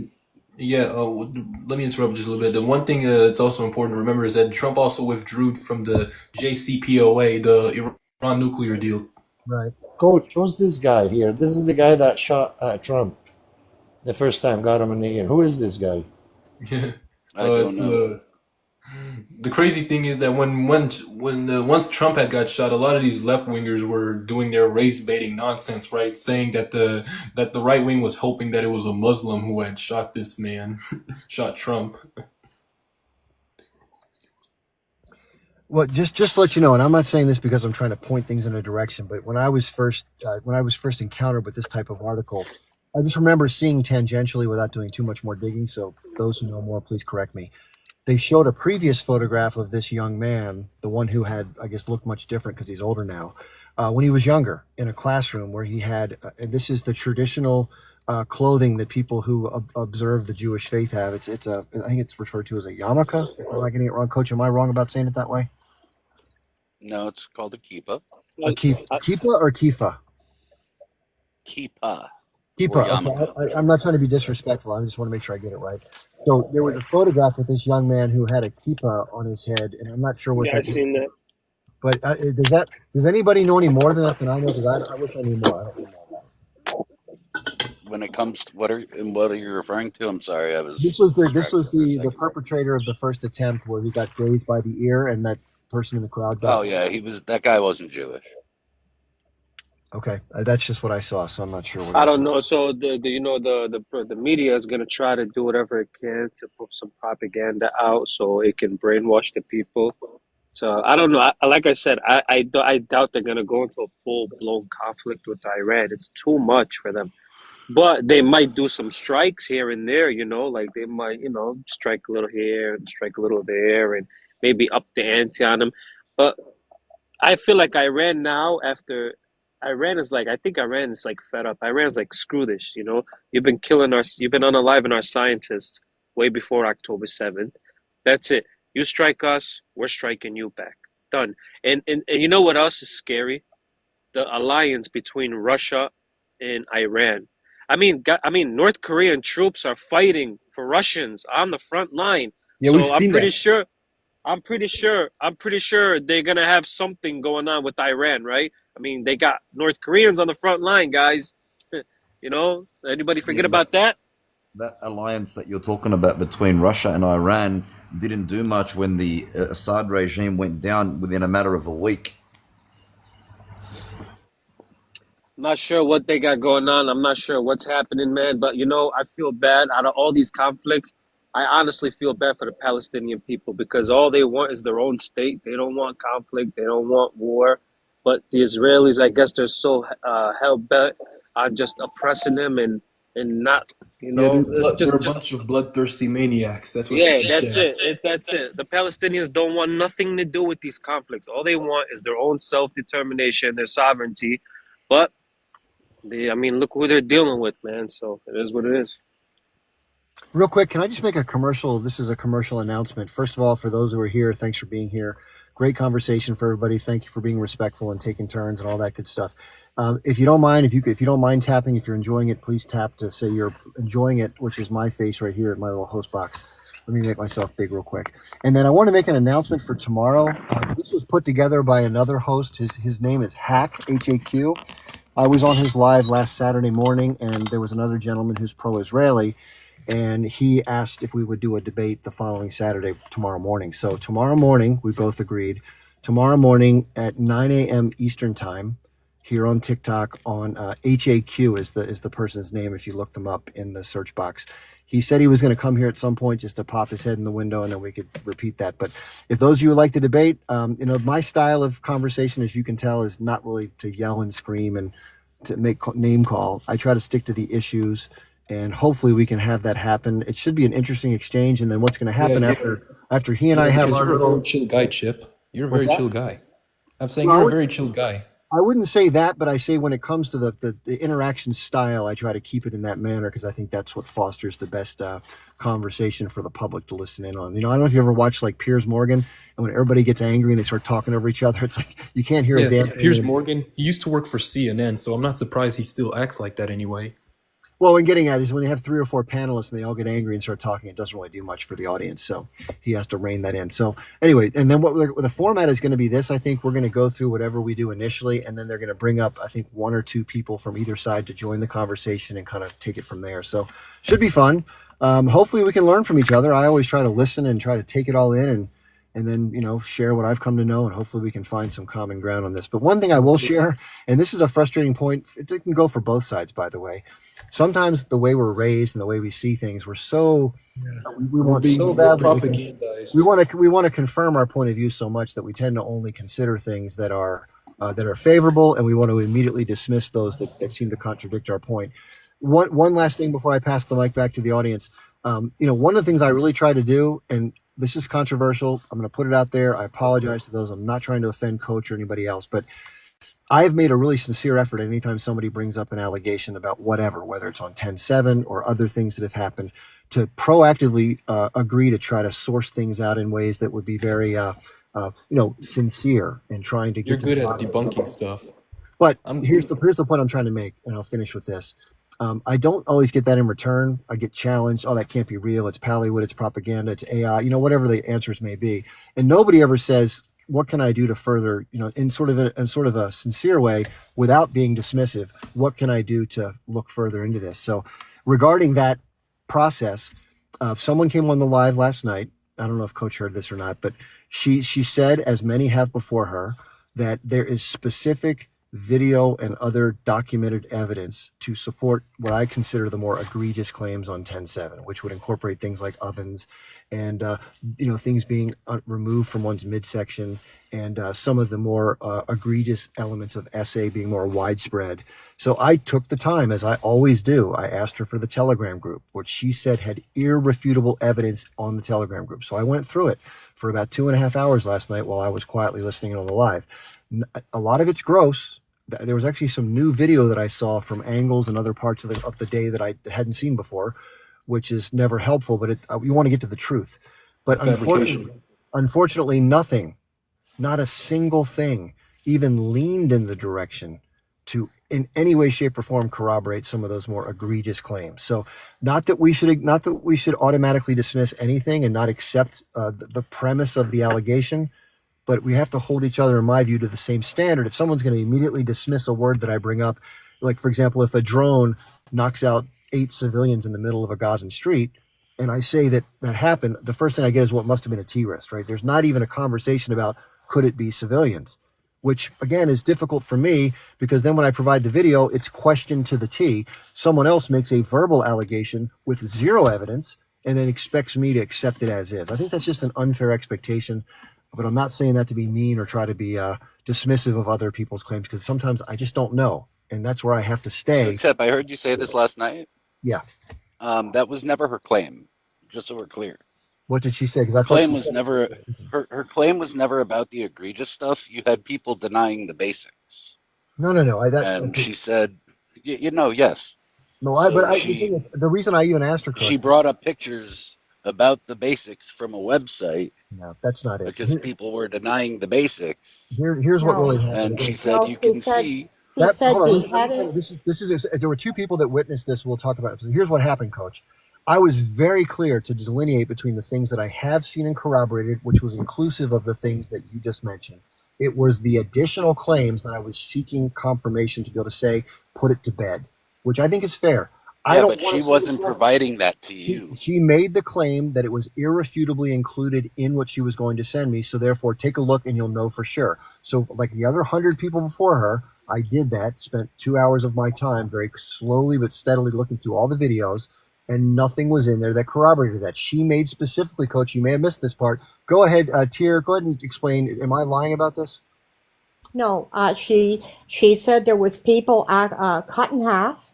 me interrupt just a little bit. The one thing that's also important to remember is that Trump also withdrew from the JCPOA, the Iran nuclear deal. Right. Coach, who's this guy here? This is the guy that shot Trump the first time, got him in the ear. Who is this guy? I don't know. The crazy thing is that once Trump had got shot, a lot of these left wingers were doing their race baiting nonsense, right? Saying that the right wing was hoping that it was a Muslim who had shot this man, shot Trump. Well, just to let you know, and I'm not saying this because I'm trying to point things in a direction, but when I was first encountered with this type of article, I just remember seeing tangentially without doing too much more digging. So those who know more, please correct me. They showed a previous photograph of this young man, the one who had, I guess, looked much different because he's older now, when he was younger in a classroom where he had, and this is the traditional clothing that people who observe the Jewish faith have. I think it's referred to as a yarmulke. If I'm not getting it wrong, Coach, am I wrong about saying it that way? No, it's called a kippah. A kippah or kifa? Kippah. Kippah. Okay. I'm not trying to be disrespectful. I just want to make sure I get it right. So there was a photograph with this young man who had a kippah on his head, and I'm not sure what Yeah, I've seen that. But does anybody know any more than that than I know? Because I wish I knew more. I don't know that. When it comes to what are you referring to? I'm sorry, I was This was distracted for a the second. perpetrator of the first attempt where he got grazed by the ear, and that person in the crowd Oh got. yeah, that guy wasn't Jewish. Okay, that's just what I saw, so I'm not sure what I else. don't know. So the media is gonna try to do whatever it can to put some propaganda out so it can brainwash the people. So I don't know. Like I said, I doubt they're gonna go into a full blown conflict with Iran. It's too much for them. But they might do some strikes here and there. Like they might strike a little here and strike a little there, and maybe up the ante on them. But I feel like Iran now, after Iran is like, I think Iran is like fed up. Iran's like, screw this, You've been you've been unaliving our scientists way before October 7th. That's it. You strike us, we're striking you back. Done. And you know what else is scary? The alliance between Russia and Iran. North Korean troops are fighting for Russians on the front line. Yeah, we've So I'm seen pretty that. sure I'm pretty sure they're gonna have something going on with Iran, right? They got North Koreans on the front line, guys. Anybody Yeah, forget but about that? that alliance that you're talking about between Russia and Iran didn't do much when the Assad regime went down within a matter of a week. Not sure what they got going on. I'm not sure what's happening, man. But I feel bad out of all these conflicts. I honestly feel bad for the Palestinian people because all they want is their own state. They don't want conflict. They don't want war. But the Israelis, I guess, they're so hell bent on just oppressing them and not, Yeah, it's they're a just bunch of bloodthirsty maniacs. That's what you yeah, can that's say. it. That's it. The Palestinians don't want nothing to do with these conflicts. All they want is their own self-determination, their sovereignty. But look who they're dealing with, man. So it is what it is. Real quick, can I just make a commercial? This is a commercial announcement. First of all, for those who are here, thanks for being here. Great conversation for everybody. Thank you for being respectful and taking turns and all that good stuff. If you don't mind, if you don't mind tapping, if you're enjoying it, please tap to say you're enjoying it, which is my face right here at my little host box. Let me make myself big real quick. And then I want to make an announcement for tomorrow. This was put together by another host. His name is Hack, H-A-Q. I was on his live last Saturday morning, and there was another gentleman who's pro-Israeli, and he asked if we would do a debate the following Saturday, tomorrow morning. So tomorrow morning, we both agreed. Tomorrow morning at 9 a.m. Eastern time, here on TikTok, on HAQ is the person's name if you look them up in the search box. He said he was going to come here at some point just to pop his head in the window, and then we could repeat that. But if those of you would like to debate, my style of conversation, as you can tell, is not really to yell and scream and to make name call. I try to stick to the issues, and hopefully we can have that happen. It should be an interesting exchange, and then what's going to happen after he and I have because our you're a little. very chill guy, Chip. You're a What's very that? chill guy. I'm saying No, you're a very chill guy. I wouldn't say that, but I say when it comes to the interaction style, I try to keep it in that manner because I think that's what fosters the best conversation for the public to listen in on. I don't know if you ever watched like Piers Morgan, and when everybody gets angry and they start talking over each other, it's like you can't hear a damn thing. Piers Morgan, he used to work for CNN, so I'm not surprised he still acts like that anyway. Well, what I'm getting at is when they have 3 or 4 panelists and they all get angry and start talking, it doesn't really do much for the audience. So he has to rein that in. So anyway, and then what the format is going to be this. I think we're going to go through whatever we do initially, and then they're going to bring up, I think, 1 or 2 people from either side to join the conversation and kind of take it from there. So should be fun. Hopefully we can learn from each other. I always try to listen and try to take it all in and then, share what I've come to know, and hopefully we can find some common ground on this. But one thing I will share, and this is a frustrating point, it can go for both sides, by the way. Sometimes the way we're raised and the way we see things, we want so badly. Propagandized. We want to confirm our point of view so much that we tend to only consider things that are favorable, and we want to immediately dismiss those that seem to contradict our point. One last thing before I pass the mic back to the audience. One of the things I really try to do, and this is controversial, I'm going to put it out there. I apologize to those. I'm not trying to offend Coach or anybody else, but I've made a really sincere effort anytime somebody brings up an allegation about whatever, whether it's on 10/7 or other things that have happened, to proactively agree to try to source things out in ways that would be very, sincere and trying to get. You're good at debunking stuff. But here's the point I'm trying to make, and I'll finish with this. I don't always get that in return. I get challenged. Oh, that can't be real. It's Pallywood. It's propaganda. It's AI. Whatever the answers may be. And nobody ever says, what can I do to further, in sort of a sincere way, without being dismissive, what can I do to look further into this? So regarding that process, someone came on the live last night. I don't know if Coach heard this or not, but she said, as many have before her, that there is specific video and other documented evidence to support what I consider the more egregious claims on 10.7, which would incorporate things like ovens and things being removed from one's midsection, and some of the more egregious elements of SA being more widespread. So I took the time, as I always do. I asked her for the Telegram group, which she said had irrefutable evidence on the Telegram group. So I went through it for about 2.5 hours last night while I was quietly listening on the live. A lot of it's gross. There was actually some new video that I saw from angles and other parts of the day that I hadn't seen before, which is never helpful, but you want to get to the truth. But unfortunately, nothing, not a single thing, even leaned in the direction to in any way, shape, or form corroborate some of those more egregious claims. So not that we should automatically dismiss anything and not accept the premise of the allegation, but we have to hold each other, in my view, to the same standard. If someone's going to immediately dismiss a word that I bring up, like, for example, if a drone knocks out 8 civilians in the middle of a Gazan street, and I say that happened, the first thing I get is, well, it must have been a terrorist, right? There's not even a conversation about, could it be civilians? Which, again, is difficult for me, because then when I provide the video, it's questioned to the T. Someone else makes a verbal allegation with zero evidence and then expects me to accept it as is. I think that's just an unfair expectation. But I'm not saying that to be mean or try to be dismissive of other people's claims, because sometimes I just don't know. And that's where I have to stay. Chip, I heard you say this last night. Yeah. That was never her claim, just so we're clear. What did she say? Her claim was never her claim was never about the egregious stuff. You had people denying the basics. No. She said, yes. No, the thing is, the reason I even asked her, she brought up pictures about the basics from a website. No, that's not it. Because people were denying the basics. Here's what really happened. And she said, you can see. He said beheaded. This is there were 2 people that witnessed this. We'll talk about it. So here's what happened, Coach. I was very clear to delineate between the things that I have seen and corroborated, which was inclusive of the things that you just mentioned. It was the additional claims that I was seeking confirmation to be able to say, put it to bed, which I think is fair. But she wasn't providing that to you. She made the claim that it was irrefutably included in what she was going to send me. So therefore, take a look and you'll know for sure. So like the other 100 people before her, I did that, spent 2 hours of my time very slowly but steadily looking through all the videos, and nothing was in there that corroborated that. She made specifically, Coach, you may have missed this part. Go ahead, Tier, go ahead and explain. Am I lying about this? No, she said there was people cut in half,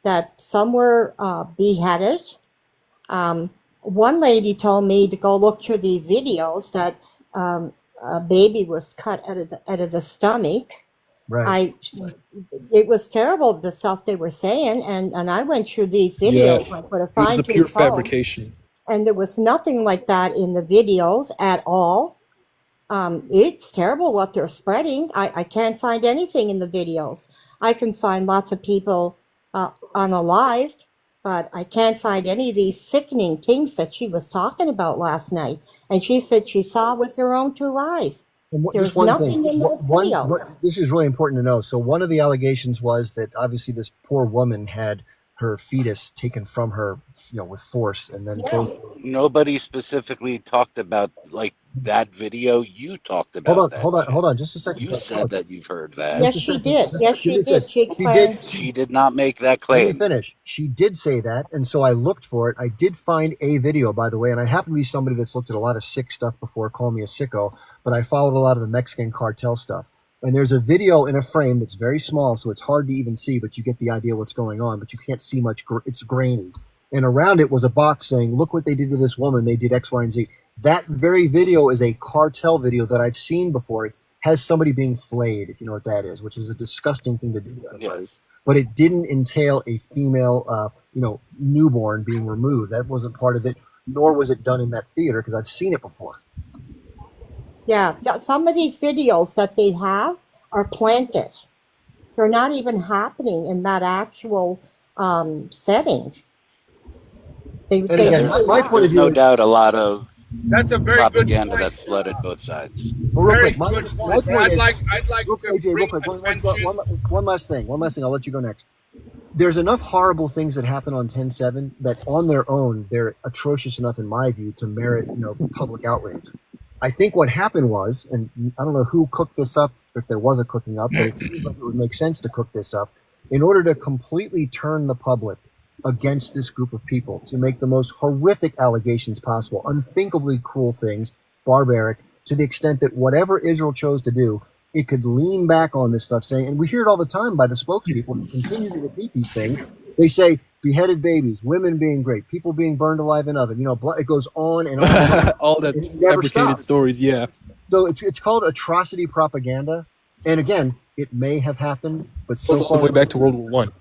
that some were beheaded. One lady told me to go look through these videos that a baby was cut out of the stomach. Right. It was terrible, the stuff they were saying, and I went through these videos like with a It was a fine pure tooth comb, fabrication. and there was nothing like that in the videos at all. It's terrible what they're spreading. I can't find anything in the videos. I can find lots of people unalived, but I can't find any of these sickening things that she was talking about last night. And she said she saw with her own 2 eyes. There's nothing in those videos. This is really important to know. So one of the allegations was that obviously this poor woman had her fetus taken from her, with force, and then both. Nobody specifically talked about like that video. You talked about Hold on, just a second. You said that you've heard that. Yes, she did. Yes, she did. She did not make that claim. Let me finish. She did say that, and so I looked for it. I did find a video, by the way, and I happen to be somebody that's looked at a lot of sick stuff before. Call me a sicko, but I followed a lot of the Mexican cartel stuff. And there's a video in a frame that's very small, so it's hard to even see, but you get the idea what's going on, but you can't see much. It's grainy. And around it was a box saying, look what they did to this woman. They did X, Y, and Z. That very video is a cartel video that I've seen before. It has somebody being flayed, if you know what that is, which is a disgusting thing to do. Yes. But it didn't entail a female, newborn being removed. That wasn't part of it, nor was it done in that theater, because I've seen it before. Yeah, some of these videos that they have are planted. They're not even happening in that actual setting. My point of view no is, doubt a lot of That's a very good Propaganda point. that's flooded both sides. Well, real Very quick, my good point. point I'd is, like real to quick, AJ, real bring quick, attention. one last thing. I'll let you go next. There's enough horrible things that happen on 10/7 that on their own they're atrocious enough, in my view, to merit public outrage. I think what happened was, and I don't know who cooked this up, if there was a cooking up, but it seems like it would make sense to cook this up in order to completely turn the public against this group of people, to make the most horrific allegations possible, unthinkably cruel things, barbaric, to the extent that whatever Israel chose to do, it could lean back on this stuff, saying, and we hear it all the time by the spokespeople who continue to repeat these things. They say beheaded babies, women being raped, people being burned alive in oven. It goes on and on. All that It never fabricated stops. stories. Yeah. So it's called atrocity propaganda. And again, it may have happened, but so Goes all the far way back to World War One.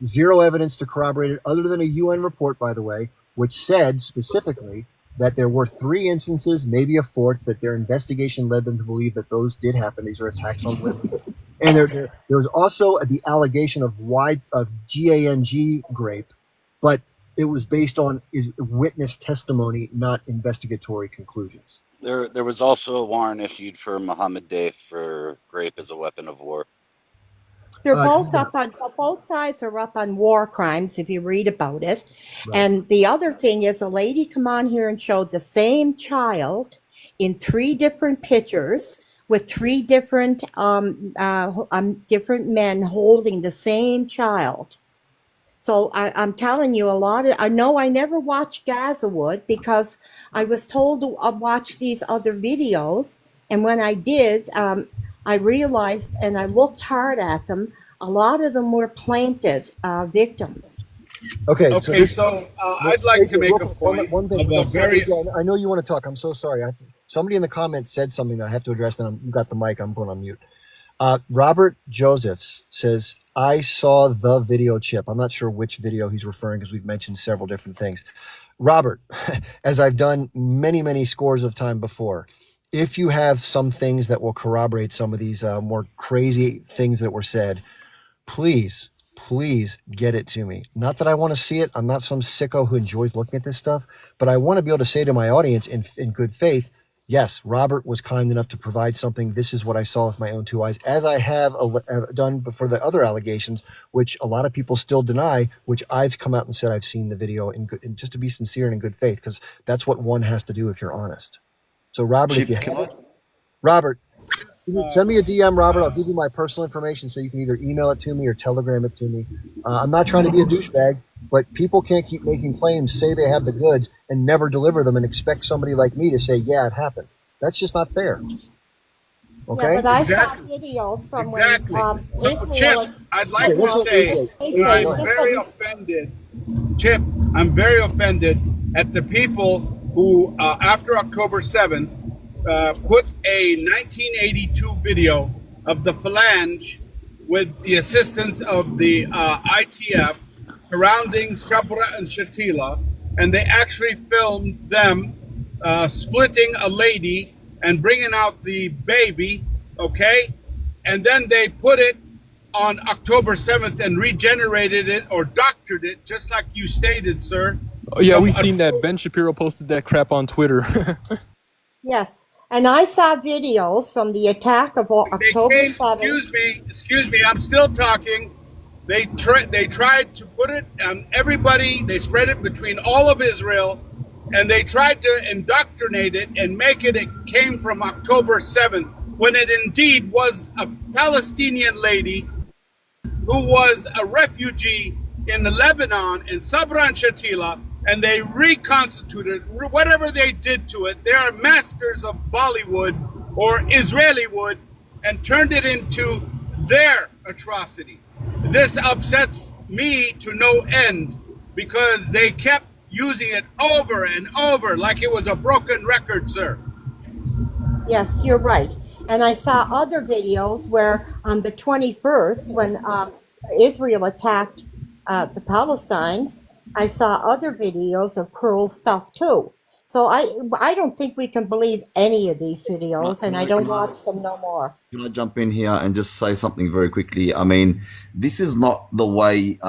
zero evidence to corroborate it, other than a UN report, by the way, which said specifically that there were 3 instances, maybe a 4th, that their investigation led them to believe that those did happen. These are attacks on women. And there was also the allegation of GANG rape, but it was based on witness testimony, not investigatory conclusions. There was also a warrant issued for Mohammed Daf for rape as a weapon of war. They're both sides are up on war crimes if you read about it. Right. And the other thing is, a lady come on here and showed the same child in 3 different pictures with 3 different different men holding the same child. So I'm telling you, I know I never watched Gazawood because I was told to watch these other videos. And when I did, I realized, and I looked hard at them, a lot of them were planted victims. Okay, So I'd like to make a point one thing. of a very. I know you want to talk. I'm so sorry. Somebody in the comments said something that I have to address. Then you got the mic. I'm going on mute. Robert Josephs says, I saw the video chip. I'm not sure which video he's referring, because we've mentioned several different things. Robert, as I've done many, many scores of time before, if you have some things that will corroborate some of these more crazy things that were said, please get it to me. Not that I want to see it. I'm not some sicko who enjoys looking at this stuff, but I want to be able to say to my audience in good faith, yes, Robert was kind enough to provide something. This is what I saw with my own 2 eyes, as I have done for the other allegations, which a lot of people still deny, which I've come out and said I've seen the video and just to be sincere and in good faith, because that's what one has to do if you're honest. So Robert, if you have it, Robert, send me a DM, Robert. I'll give you my personal information so you can either email it to me or telegram it to me. I'm not trying to be a douchebag, but people can't keep making claims, say they have the goods, and never deliver them and expect somebody like me to say, yeah, it happened. That's just not fair. Okay? Yeah, but I Exactly. saw videos from Exactly. when So, Israel. Chip, I'd like Okay, to listen, say AJ, I'm go ahead. very offended. Chip, I'm very offended at the people who, after October 7th, put a 1982 video of the Phalange with the assistance of the ITF surrounding Sabra and Shatila, and they actually filmed them splitting a lady and bringing out the baby, okay? And then they put it on October 7th and regenerated it or doctored it, just like you stated, sir. Oh, yeah, Some we seen that. Ben Shapiro posted that crap on Twitter. Yes, and I saw videos from the attack of They October came, 7th. excuse me, I'm still talking. They tried to put it on everybody. They spread it between all of Israel, and they tried to indoctrinate it and make it came from October 7th, when it indeed was a Palestinian lady who was a refugee in the Lebanon, in Sabra and Shatila, and they reconstituted whatever they did to it. They are masters of Bollywood or Israeli wood, and turned it into their atrocity. This upsets me to no end, because they kept using it over and over like it was a broken record, sir. Yes, you're right. And I saw other videos where on the 21st, when Israel attacked the Palestinians, I saw other videos of cruel stuff too. So I don't think we can believe any of these videos, and I don't watch them no more. Can I jump in here and just say something very quickly? I mean, this is not the way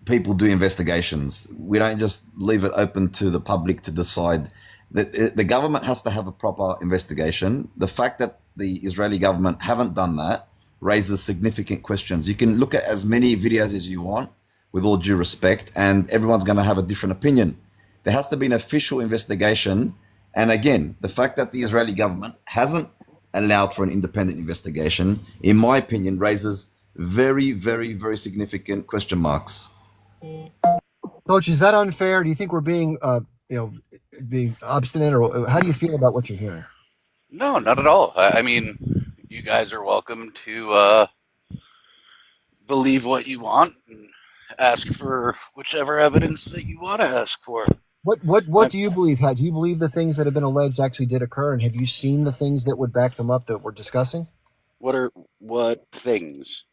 people do investigations. We don't just leave it open to the public to decide The government has to have a proper investigation. The fact that the Israeli government haven't done that raises significant questions. You can look at as many videos as you want, with all due respect, and everyone's going to have a different opinion. There has to be an official investigation. And again, the fact that the Israeli government hasn't allowed for an independent investigation, in my opinion, raises very, very, very significant question marks. Coach, is that unfair? Do you think we're being, being obstinate, or how do you feel about what you're hearing? No, not at all. I mean, you guys are welcome to believe what you want and ask for whichever evidence that you want to ask for. What do you believe? Do you believe the things that have been alleged actually did occur, and have you seen the things that would back them up that we're discussing? What things?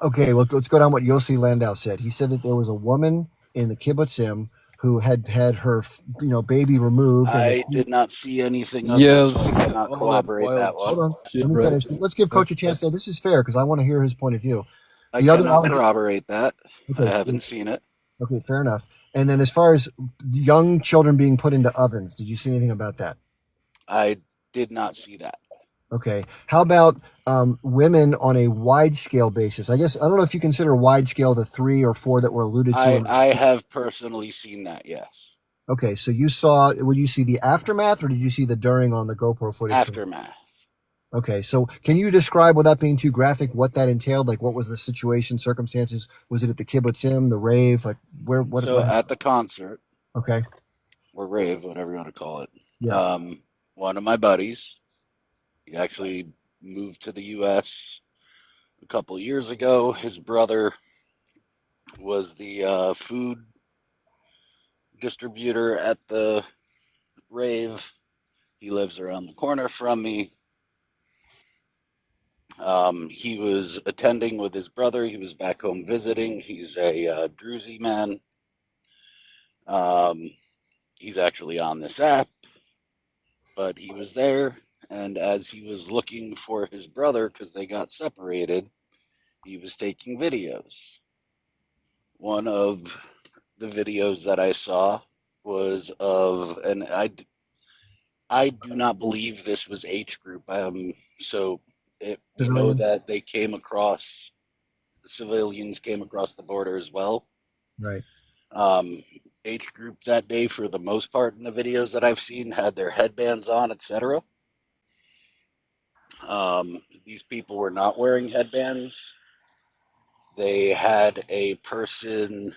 Okay, well, let's go down what Yossi Landau said. He said that there was a woman in the kibbutzim who had her, baby removed. I did not see anything of Yes, this, so I cannot all that corroborate that wild Hold one. on, shit, let me right? finish. Let's give Coach a chance to say this is fair because I want to hear his point of view. I The other cannot alleg- corroborate that. I okay, haven't seen it. okay, fair enough. And then as far as young children being put into ovens, did you see anything about that? I did not see that. Okay. How about women on a wide scale basis? I guess I don't know if you consider wide scale the 3 or 4 that were alluded to. I have personally seen that, yes. Okay, so you saw. Would you see the aftermath, or did you see the during on the GoPro footage? Aftermath. Okay, so can you describe, without being too graphic, what that entailed? Like, what was the situation, circumstances? Was it at the kibbutzim, the rave? Like, where? What? So at the concert, Okay. or rave, whatever you want to call it, Yeah. one of my buddies, he actually moved to the U.S. a couple years ago. His brother was the food distributor at the rave. He lives around the corner from me. He was attending with his brother. He was back home visiting. He's a Druzy man. He's actually on this app, but he was there. And as he was looking for his brother, because they got separated, he was taking videos. One of the videos that I saw was of, and I do not believe this was H group. So we know that they came across, the civilians came across the border as well. Right. H group that day, for the most part in the videos that I've seen, had their headbands on, etc. These people were not wearing headbands. They had a person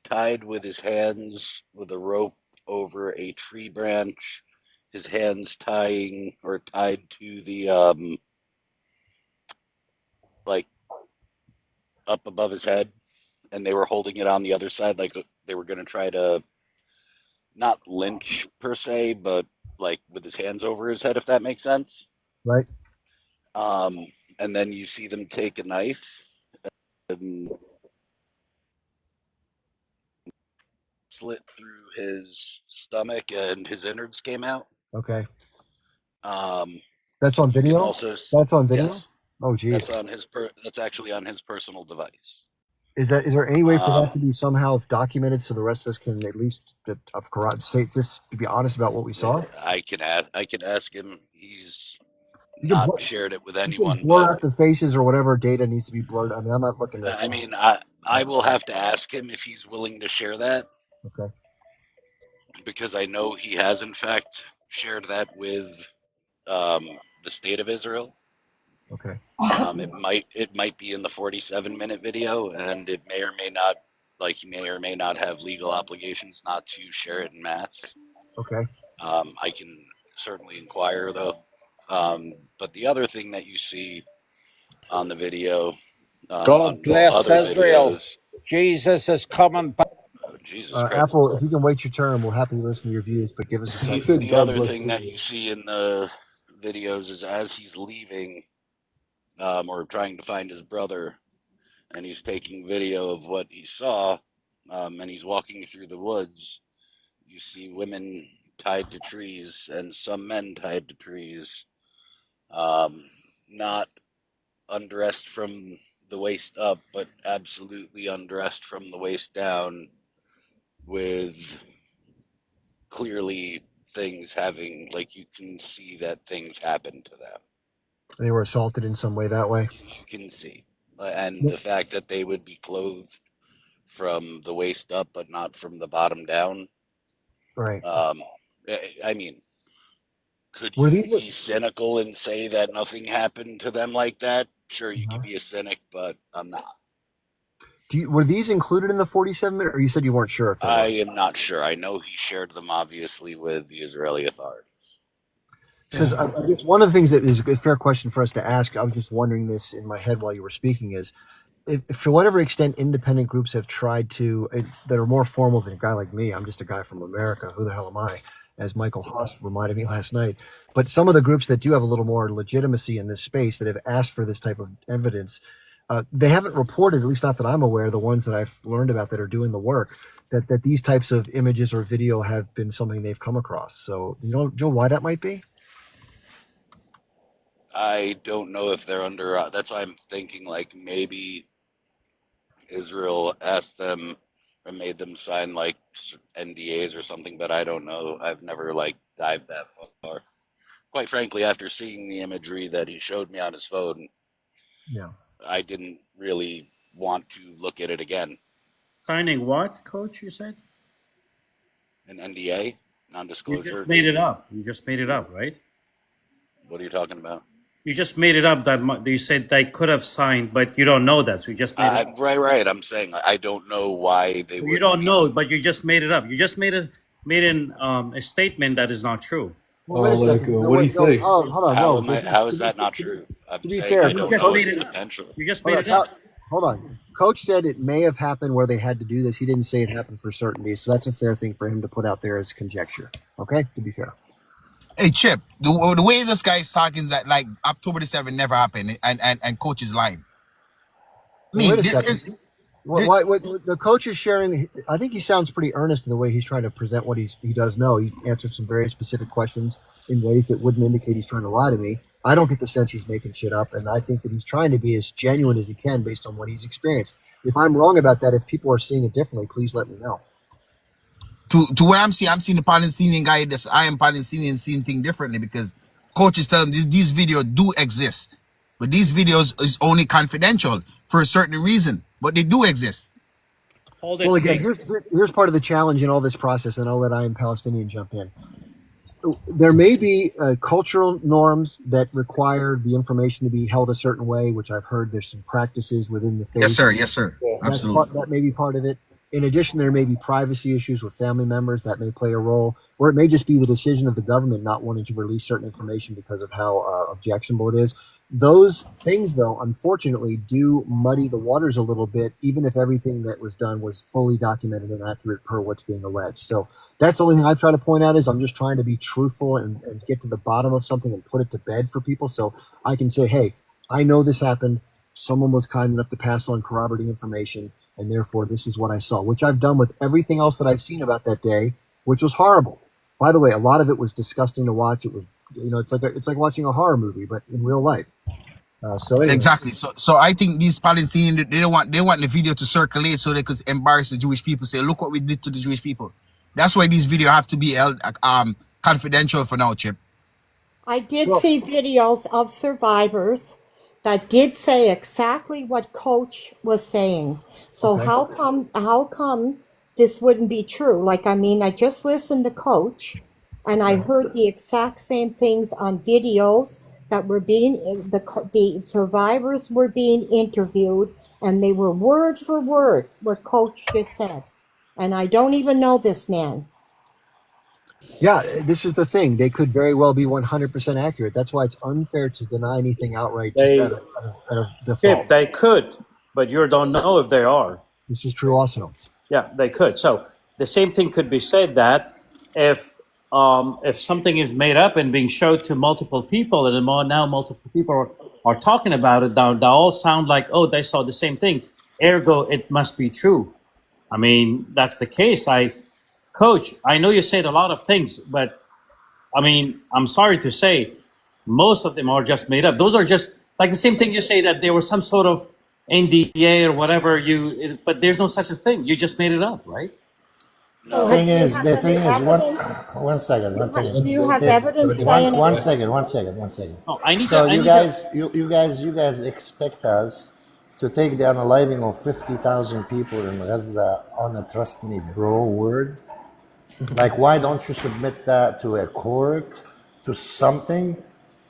tied with his hands with a rope over a tree branch, his hands tied to the like up above his head, and they were holding it on the other side, like they were going to try to not lynch per se, but like with his hands over his head, if that makes sense. Right. And then you see them take a knife and slit through his stomach, and his innards came out. Okay. That's You on can video. also, That's on video. yes, Oh, geez. that's on his that's actually on his personal device. Is there any way for that to be somehow documented so the rest of us can at least say just to be honest about what we saw? I can ask him. He's You can not shared it with anyone, blur but out the faces or whatever data needs to be blurred. I mean, I'm not looking at. I mean, I will have to ask him if he's willing to share that, Okay. because I know he has in fact shared that with the state of Israel. Okay. It might be in the 47-minute video, and it may or may not, like, he may or may not have legal obligations not to share it in mass. Okay. I can certainly inquire though. But the other thing that you see on the video, God bless Israel. videos, Jesus is coming back. oh, Jesus Christ. Apple, if you can wait your turn, we'll happily listen to your views, but give us a second. The other thing that you see in the videos is as he's leaving, or trying to find his brother, and he's taking video of what he saw, and he's walking through the woods, you see women tied to trees and some men tied to trees, not undressed from the waist up, but absolutely undressed from the waist down, with clearly things having, like, you can see that things happen to them. They were assaulted in some way that way. You can see. And the fact that they would be clothed from the waist up, but not from the bottom down. Right. I mean, could Were you these? be cynical and say that nothing happened to them like that? Sure, you can be a cynic, but I'm not. Were these included in the 47-minute, or you said you weren't sure if they I were? am not sure. I know he shared them obviously with the Israeli authorities. Because I guess one of the things that is a fair question for us to ask, I was just wondering this in my head while you were speaking, is if for whatever extent independent groups have tried to, that are more formal than a guy like me, I'm just a guy from America, who the hell am I, as Michael Haas reminded me last night. But some of the groups that do have a little more legitimacy in this space that have asked for this type of evidence, they haven't reported, at least not that I'm aware, the ones that I've learned about that are doing the work, that these types of images or video have been something they've come across. So you know why that might be? I don't know if they're under, that's why I'm thinking like maybe Israel asked them or made them sign like NDAs or something, but I don't know. I've never like dived that far. Quite frankly, after seeing the imagery that he showed me on his phone, Yeah. I didn't really want to look at it again. Signing what, Coach? You said An NDA, you non-disclosure just made it agreement. up. You just made it up, right? What are you talking about? You just made it up that you said they could have signed, but you don't know that, so you just made it up. Right. I'm saying I don't know why they You would. don't know, but you just made it up. You just made a statement that is not true. Well, wait a second. No, what do you wait, say? no, oh, hold on. No, How is that not true? I'm to be saying fair, I You don't just know made its it up. potential. You just hold made on, it up. hold on. Coach said it may have happened where they had to do this. He didn't say it happened for certainty, so that's a fair thing for him to put out there as conjecture. Okay, to be fair. Hey Chip, the way this guy is talking is that like October the 7th never happened, and coach is lying. I Well, mean, wait a second. What the coach is sharing, I think he sounds pretty earnest in the way he's trying to present what he does know. He answered some very specific questions in ways that wouldn't indicate he's trying to lie to me. I don't get the sense he's making shit up, and I think that he's trying to be as genuine as he can based on what he's experienced. If I'm wrong about that, if people are seeing it differently, please let me know. to where I'm seeing the Palestinian guy. I am Palestinian seeing things differently because coach is telling these videos do exist, but these videos is only confidential for a certain reason, but they do exist. Hold it. Well, again, Quick. here's part of the challenge in all this process, and I'll let I Am Palestinian jump in. There may be cultural norms that require the information to be held a certain way, which I've heard there's some practices within the faith. Yes, sir. Yes, sir. That's Absolutely. that may be part of it. In addition, there may be privacy issues with family members that may play a role, or it may just be the decision of the government not wanting to release certain information because of how objectionable it is. Those things, though, unfortunately, do muddy the waters a little bit, even if everything that was done was fully documented and accurate per what's being alleged. So that's the only thing I try to point out is I'm just trying to be truthful and get to the bottom of something and put it to bed for people so I can say, hey, I know this happened. Someone was kind enough to pass on corroborating information, and therefore this is what I saw, which I've done with everything else that I've seen about that day, which was horrible. By the way, a lot of it was disgusting to watch. It was, it's like watching a horror movie, but in real life. So anyway. Exactly. So I think these Palestinians they want the video to circulate so they could embarrass the Jewish people. Say, look what we did to the Jewish people. That's why these videos have to be held confidential for now, Chip. I did see videos of survivors that did say exactly what Coach was saying. So Okay. how come this wouldn't be true? Like, I mean, I just listened to Coach, and I heard the exact same things on videos that were being the survivors were being interviewed, and they were word for word what Coach just said. And I don't even know this man. Yeah, this is the thing. They could very well be 100% accurate. That's why it's unfair to deny anything outright just They, out of default. Chip, they could, but you don't know if they are. This is true also. Yeah, they could. So the same thing could be said that if something is made up and being showed to multiple people, and now multiple people are talking about it, they all sound like, oh, they saw the same thing. Ergo, it must be true. I mean, that's the case. Coach, I know you said a lot of things, but I mean, I'm sorry to say, most of them are just made up. Those are just like the same thing you say that there was some sort of NDA or whatever but there's no such a thing. You just made it up, right? No. The thing is, one second. Do you have evidence saying One it's second. No, I need So to. I you need to. guys, you guys expect us to take the unaliving of 50,000 people in Gaza on a trust me, bro word? Like, why don't you submit that to a court, to something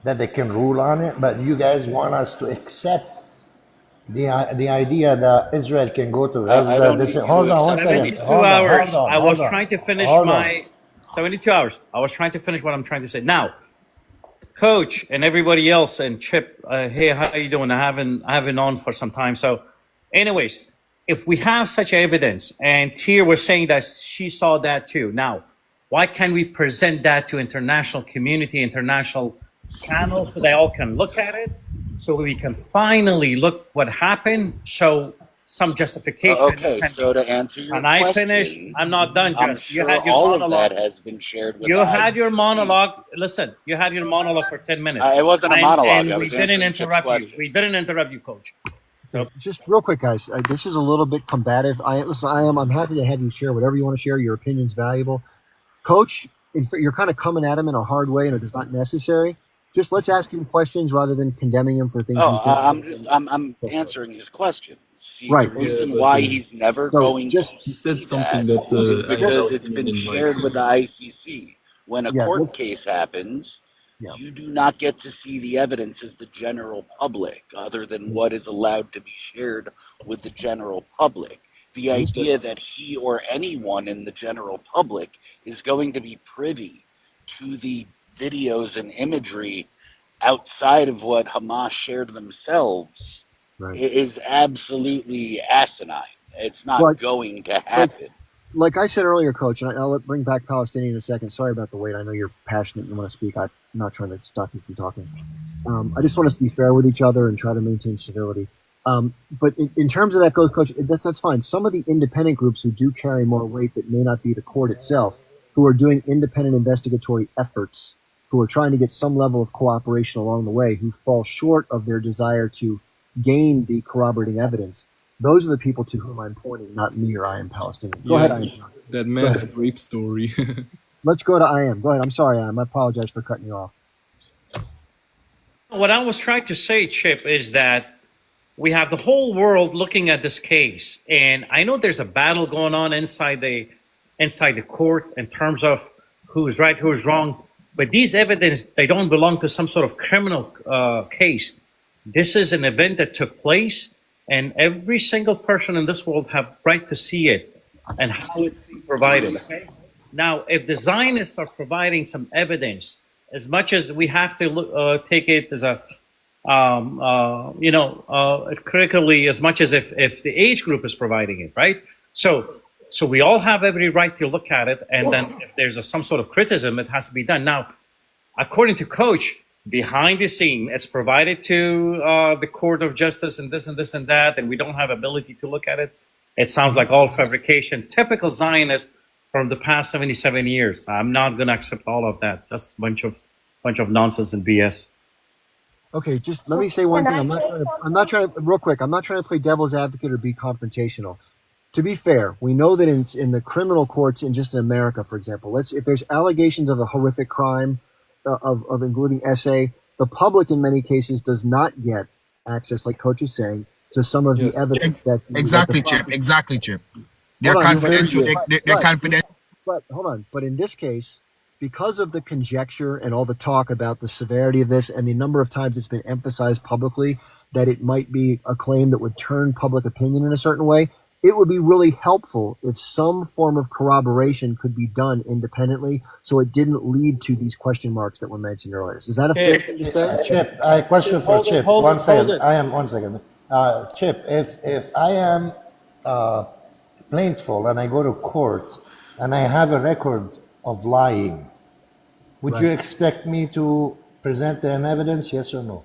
that they can rule on it? But you guys want us to accept the idea that Israel can go to I Gaza. don't This need is, you to hold on one accept second. anything. 72 hours. I was Hold on. trying to finish Hold on. my 72 hours. I was trying to finish what I'm trying to say. Now, Coach and everybody else and Chip, hey, how you doing? I haven't on for some time. So, anyways, if we have such evidence, and Tia was saying that she saw that too. Now, why can't we present that to international community, international channels, so they all can look at it, so we can finally look what happened, so some justification. Okay, so to answer your Can I question, finish? I'm not done, I'm Just. You sure had your all of monologue. that has been shared with You the had your ICC. monologue. Listen, you had your monologue for 10 minutes. It wasn't a And- monologue. And I we was didn't answering Chip's interrupt you. question. We didn't interrupt you, Coach. Okay, just real quick, guys. This is a little bit combative. I'm happy to have you share whatever you want to share. Your opinion's valuable. Coach, you're kind of coming at him in a hard way, and it's not necessary. Just let's ask him questions rather than condemning him for things. I'm answering his question. See, Right. the reason but, why he's never So going just- to He said see something that that is I because felt it's he been didn't shared like. with the ICC. When a Yeah, court let's- case happens, Yeah. you do not get to see the evidence as the general public, other than what is allowed to be shared with the general public. The Understood. idea that he or anyone in the general public is going to be privy to the videos and imagery outside of what Hamas shared themselves Right. is absolutely asinine. It's not Well, going to happen. Like I said earlier, Coach, and I'll bring back Palestinian in a second. Sorry about the wait. I know you're passionate and you want to speak. I'm not trying to stop you from talking. I just want us to be fair with each other and try to maintain civility. But in terms of that, Coach, that's fine. Some of the independent groups who do carry more weight that may not be the court itself, who are doing independent investigatory efforts, who are trying to get some level of cooperation along the way, who fall short of their desire to gain the corroborating evidence, those are the people to whom I'm pointing, not me or I am Palestinian. Go ahead, I am. That mass rape story. Let's go to I am. Go ahead. I'm sorry, I am. I apologize for cutting you off. What I was trying to say, Chip, is that we have the whole world looking at this case, and I know there's a battle going on inside the court in terms of who is right, who is wrong. But these evidence, they don't belong to some sort of criminal case. This is an event that took place, and every single person in this world have right to see it and how it's provided. Okay? Now, if the Zionists are providing some evidence, as much as we have to take it as a critically, as much as if the age group is providing it, right? So we all have every right to look at it, and then if there's some sort of criticism, it has to be done. Now, according to Coach, behind the scene, it's provided to the Court of Justice and this and this and that, and we don't have ability to look at it. It sounds like all fabrication, typical Zionist from the past 77 years. I'm not going to accept all of that. That's a bunch of nonsense and BS. Okay, just let me say one Can thing. I I'm not trying to real quick. I'm not trying to play devil's advocate or be confrontational. To be fair, we know that in the criminal courts in just in America, for example, if there's allegations of a horrific crime, of including SA, the public in many cases does not get access, like Coach is saying, to some of the evidence that Exactly, Chip. They're confidential. They're confidential. But hold on. But in this case, because of the conjecture and all the talk about the severity of this and the number of times it's been emphasized publicly that it might be a claim that would turn public opinion in a certain way, it would be really helpful if some form of corroboration could be done independently so it didn't lead to these question marks that were mentioned earlier. Is that a fair thing to say? Chip, a question for Chip. One second. Chip, if I am plaintiff and I go to court and I have a record of lying, would you expect me to present an evidence, yes or no?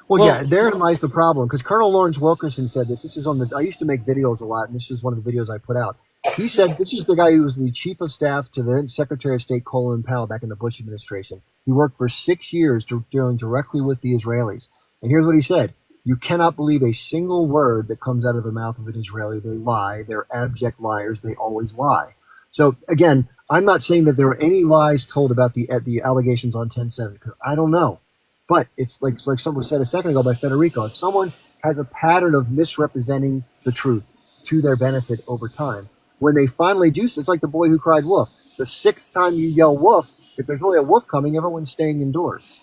Well, yeah, therein lies the problem. Because Colonel Lawrence Wilkerson said this. This is I used to make videos a lot, and this is one of the videos I put out. He said this is the guy who was the chief of staff to the then Secretary of State Colin Powell back in the Bush administration. He worked for 6 years dealing directly with the Israelis. And here's what he said. You cannot believe a single word that comes out of the mouth of an Israeli. They lie. They're abject liars. They always lie. So again, I'm not saying that there were any lies told about the allegations on 10/7 because I don't know, but it's like someone said a second ago by Federico. If someone has a pattern of misrepresenting the truth to their benefit over time, when they finally do, it's like the boy who cried wolf. The sixth time you yell wolf, if there's really a wolf coming, everyone's staying indoors.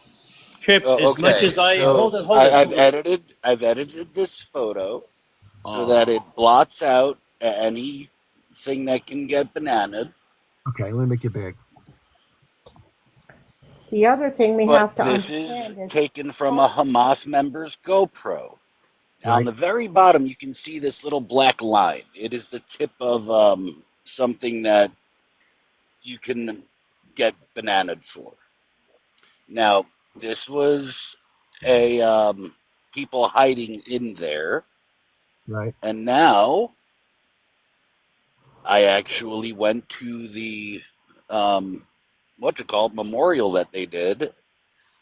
Chip, as much Okay, as I so hold it. I've edited this photo so that it blots out anything that can get bananaed. Okay, let me make it big. The other thing we But have to this is understand is taken from a Hamas member's GoPro. Now, on Right. the very bottom, you can see this little black line. It is the tip of something that you can get bananaed for. Now, this was a people hiding in there, Right. and now I actually went to the memorial that they did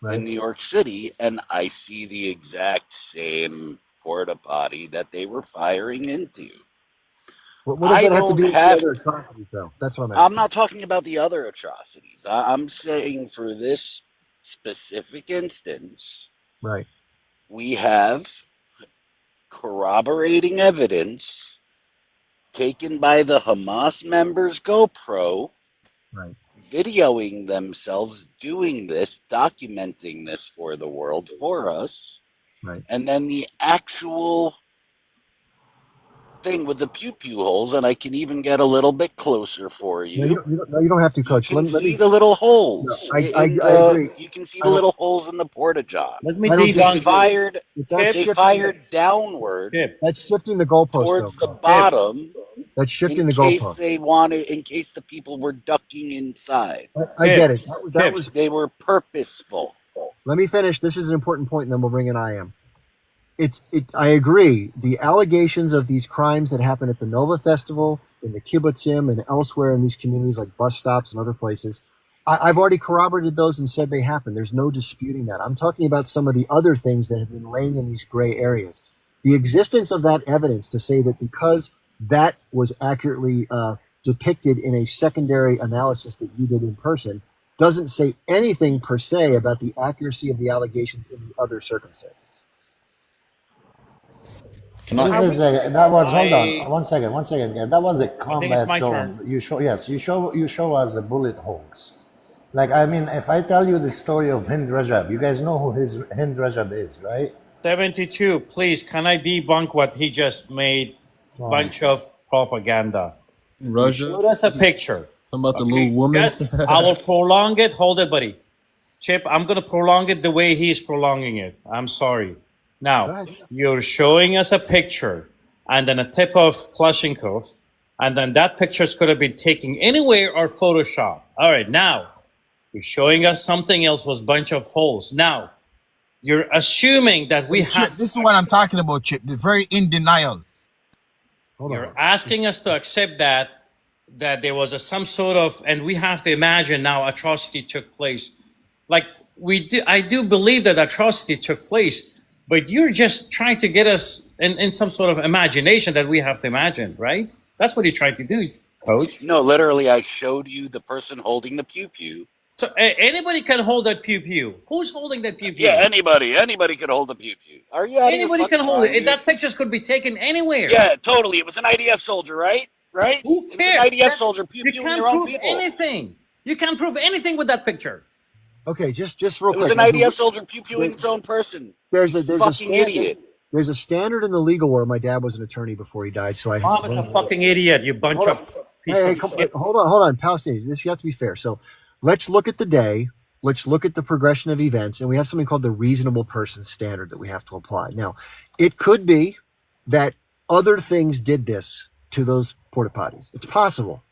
Right. in New York City, and I see the exact same porta potty that they were firing into. What does I that have to don't do with the have. other atrocities, though? That's what I'm I'm asking. not talking about the other atrocities. I'm saying for this specific instance, Right. we have corroborating evidence taken by the Hamas members' GoPro, Right. videoing themselves doing this, documenting this for the world for us, Right. and then the actual thing with the pew pew holes, and I can even get a little bit closer for No, you. you don't have to, You Coach. can Let see me. the little No, holes in I the. agree. You can see I the don't. little holes in the porta john. Let me I don't They debunk disagree. fired. But that's They Chip. shifting. fired downward Chip. That's shifting the goalpost, though, towards the Coach. Chip. bottom That's shifting in the case goalpost. they wanted, in case the people were ducking inside. I get Chip. it. That Chip. was. They were purposeful. Let me finish. This is an important point, and then we'll bring in IM. I agree. The allegations of these crimes that happen at the Nova Festival, in the kibbutzim, and elsewhere in these communities like bus stops and other places, I've already corroborated those and said they happen. There's no disputing that. I'm talking about some of the other things that have been laying in these gray areas. The existence of that evidence to say that because that was accurately depicted in a secondary analysis that you did in person doesn't say anything per se about the accuracy of the allegations in the other circumstances. Can I? This is that was hold on I 1 second, 1 second. Yeah, that was a I think it's combat my zone. turn. You show us the bullet holes. Like I mean, if I tell you the story of Hind Rajab, you guys know who Hind Rajab is, right? 72. Please, can I debunk what he just made? Wow. Bunch of propaganda. You Russia, showed us a picture. talking about the Okay, little woman. just I will prolong it. Hold it, buddy. Chip, I'm gonna prolong it the way he's prolonging it. I'm sorry. Go Now, ahead. you're showing us a picture and then a tip of Kalashnikov, and then that picture's could have been taken anywhere or Photoshop. All right, now you're showing us something else was bunch of holes. Now, you're assuming that we Hey, Chip, have. this is what I'm talking about, Chip. They're very in denial. Hold You're on. asking us to accept that there was some sort of, and we have to imagine now atrocity took place. Like I do believe that atrocity took place, but you're just trying to get us in some sort of imagination that we have to imagine, right? That's what you're trying to do, Coach. No, literally, I showed you the person holding the pew pew. So anybody can hold that pew pew. Who's holding that pew pew? Yeah, anybody could hold the pew pew. Are you out of your Anybody fucking can hold it. mind, dude? That pictures could be taken anywhere. Yeah, totally. It was an IDF soldier, right? Right? Who It was cares? an IDF soldier pew You pewing can't their own prove people. anything. You can't prove anything with that picture. Okay, just real It was quick. an IDF soldier pew pewing there- its own person. There's a Fucking standard. idiot. There's a standard in the legal world. My dad was an attorney before he died, so I. Mom is a fucking idiot, you bunch Hold on. of piece Hey, of come, shit. hold on, Palestinians. This you have to be fair. So, let's look at the day. Let's look at the progression of events, and we have something called the reasonable person standard that we have to apply. Now, it could be that other things did this to those porta potties. It's possible,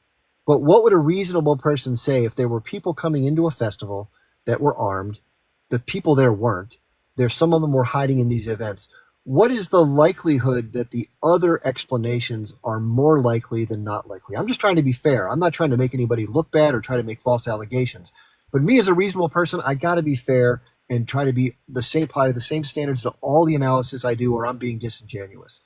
but what would a reasonable person say if there were people coming into a festival that were armed? The people there weren't. Some of them were hiding in these events. What is the likelihood that the other explanations are more likely than not likely? I'm just trying to be fair. I'm not trying to make anybody look bad or try to make false allegations. But me as a reasonable person, I got to be fair and try to be apply the same standards to all the analysis I do, or I'm being disingenuous.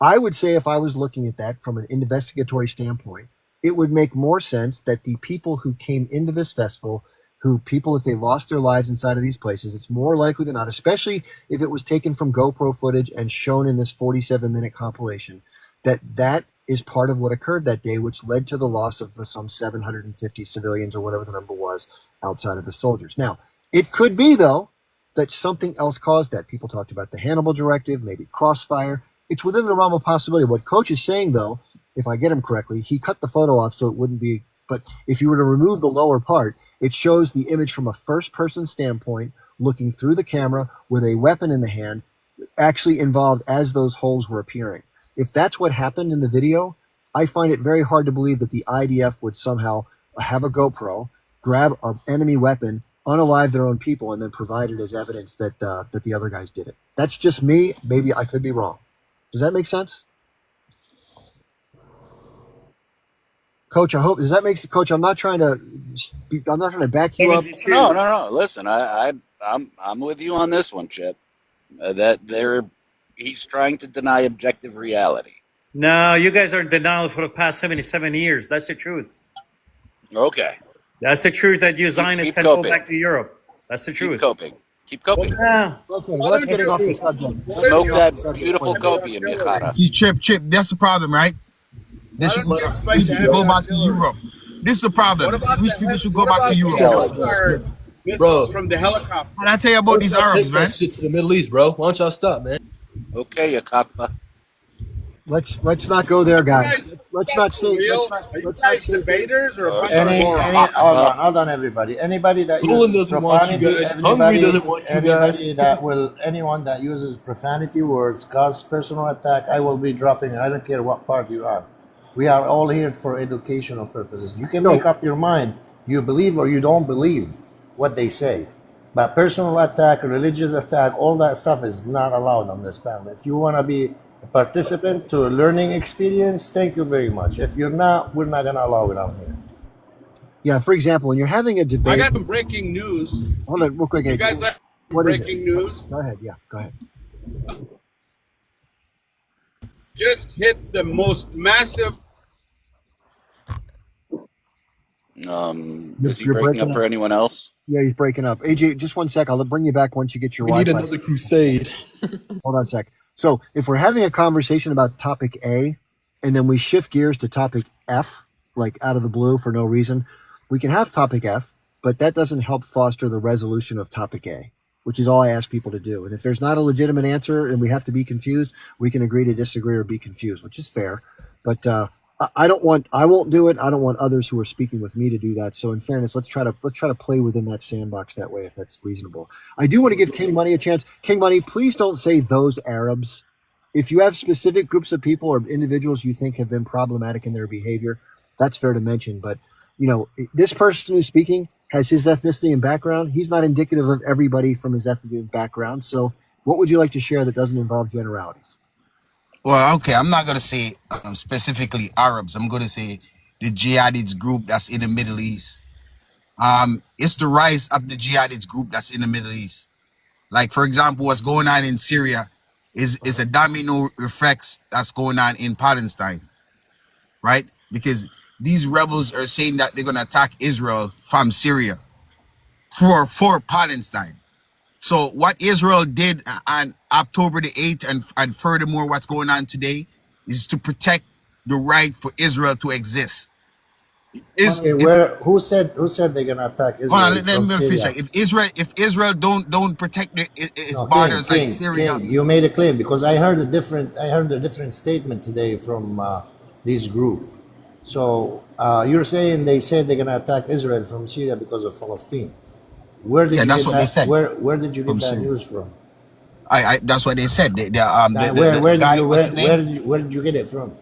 I would say if I was looking at that from an investigatory standpoint, it would make more sense that the people who came into this festival, if they lost their lives inside of these places, it's more likely than not, especially if it was taken from GoPro footage and shown in this 47-minute compilation, that is part of what occurred that day, which led to the loss of some 750 civilians or whatever the number was outside of the soldiers. Now, it could be, though, that something else caused that. People talked about the Hannibal Directive, maybe crossfire. It's within the realm of possibility. What Coach is saying, though, if I get him correctly, he cut the photo off so it wouldn't be, but if you were to remove the lower part, it shows the image from a first-person standpoint, looking through the camera with a weapon in the hand, actually involved as those holes were appearing. If that's what happened in the video, I find it very hard to believe that the IDF would somehow have a GoPro, grab an enemy weapon, unalive their own people, and then provide it as evidence that the other guys did it. That's just me. Maybe I could be wrong. Does that make sense? Coach, does that make sense? Coach, I'm not trying to back you up. No. Listen, I'm with you on this one, Chip. He's trying to deny objective reality. No, you guys are in denial for the past 77 years. That's the truth. Okay. That's the truth that you Zionists can go back to Europe. That's the truth. Keep coping. Yeah. Okay, well, let's get it off the subject. Smoke that beautiful copium, Yahara. See, Chip, that's the problem, right? They should go back to Europe. This is the problem. These people should go back to Europe. Bro, from the helicopter. And I tell you about these Arabs, man. Shit to the Middle East, bro. Why don't y'all stop, man? Okay, Yakakba. Let's not go there, guys. Let's not say. Let's not say debaters or a bunch hold on, everybody. Anybody that uses profanity, anyone that uses profanity words cause personal attack, I will be dropping. I don't care what part you are. We are all here for educational purposes. You can make up your mind. You believe or you don't believe what they say. But personal attack, religious attack, all that stuff is not allowed on this panel. If you want to be a participant to a learning experience, thank you very much. If you're not, we're not going to allow it out here. Yeah, for example, when you're having a debate. I got some breaking news. Hold on, real quick. You guys like breaking news? Go ahead, yeah, go ahead. Just hit the most massive. Is he breaking up for anyone else? Yeah, he's breaking up. AJ, just 1 sec. I'll bring you back once you get your Wi-Fi. We need another crusade. Hold on a sec. So if we're having a conversation about topic A, and then we shift gears to topic F, like out of the blue for no reason, we can have topic F, but that doesn't help foster the resolution of topic A, which is all I ask people to do. And if there's not a legitimate answer and we have to be confused, we can agree to disagree or be confused, which is fair. But I won't do it. I don't want others who are speaking with me to do that. So in fairness, let's try to play within that sandbox that way, if that's reasonable. I do want to give King Money a chance. King Money, please don't say those Arabs. If you have specific groups of people or individuals you think have been problematic in their behavior, that's fair to mention. But, you know, this person who's speaking has his ethnicity and background. He's not indicative of everybody from his ethnicity and background. So what would you like to share that doesn't involve generalities? Well, okay, I'm not going to say specifically Arabs. I'm going to say the jihadists group that's in the Middle East. It's the rise of the jihadists group that's in the Middle East. Like, for example, what's going on in Syria is a domino effects that's going on in Palestine, right? Because these rebels are saying that they're going to attack Israel from Syria for Palestine. So what Israel did on October the 8th and furthermore what's going on today is to protect the right for Israel to exist. Who said they're gonna attack Israel? Hold on, let me finish. If Israel don't protect its borders like Syria. You made a claim because I heard a different statement today from this group. So you're saying they said they're gonna attack Israel from Syria because of Palestine. Where did you that's get what that? they said. Where did you get that news from? That's what they said. Where did you get it from?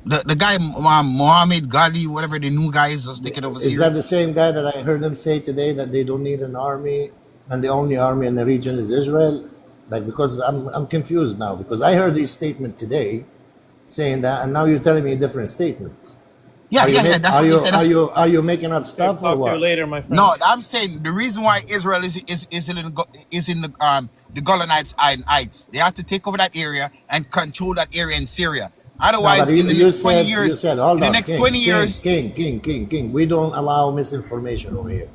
The guy Mohammed Ghali, whatever the new guy is, just taking over Syria. Is that the same guy that I heard them say today that they don't need an army and the only army in the region is Israel? Like, because I'm confused now because I heard his statement today saying that, and now you're telling me a different statement. That's what he said. Are you making up stuff or what? Later, my friend. No, I'm saying the reason why Israel is in the Golan Heights. They have to take over that area and control that area in Syria. Otherwise, but in the you next 20 said, years, hold in the on, next 20 years, King, we don't allow misinformation over here.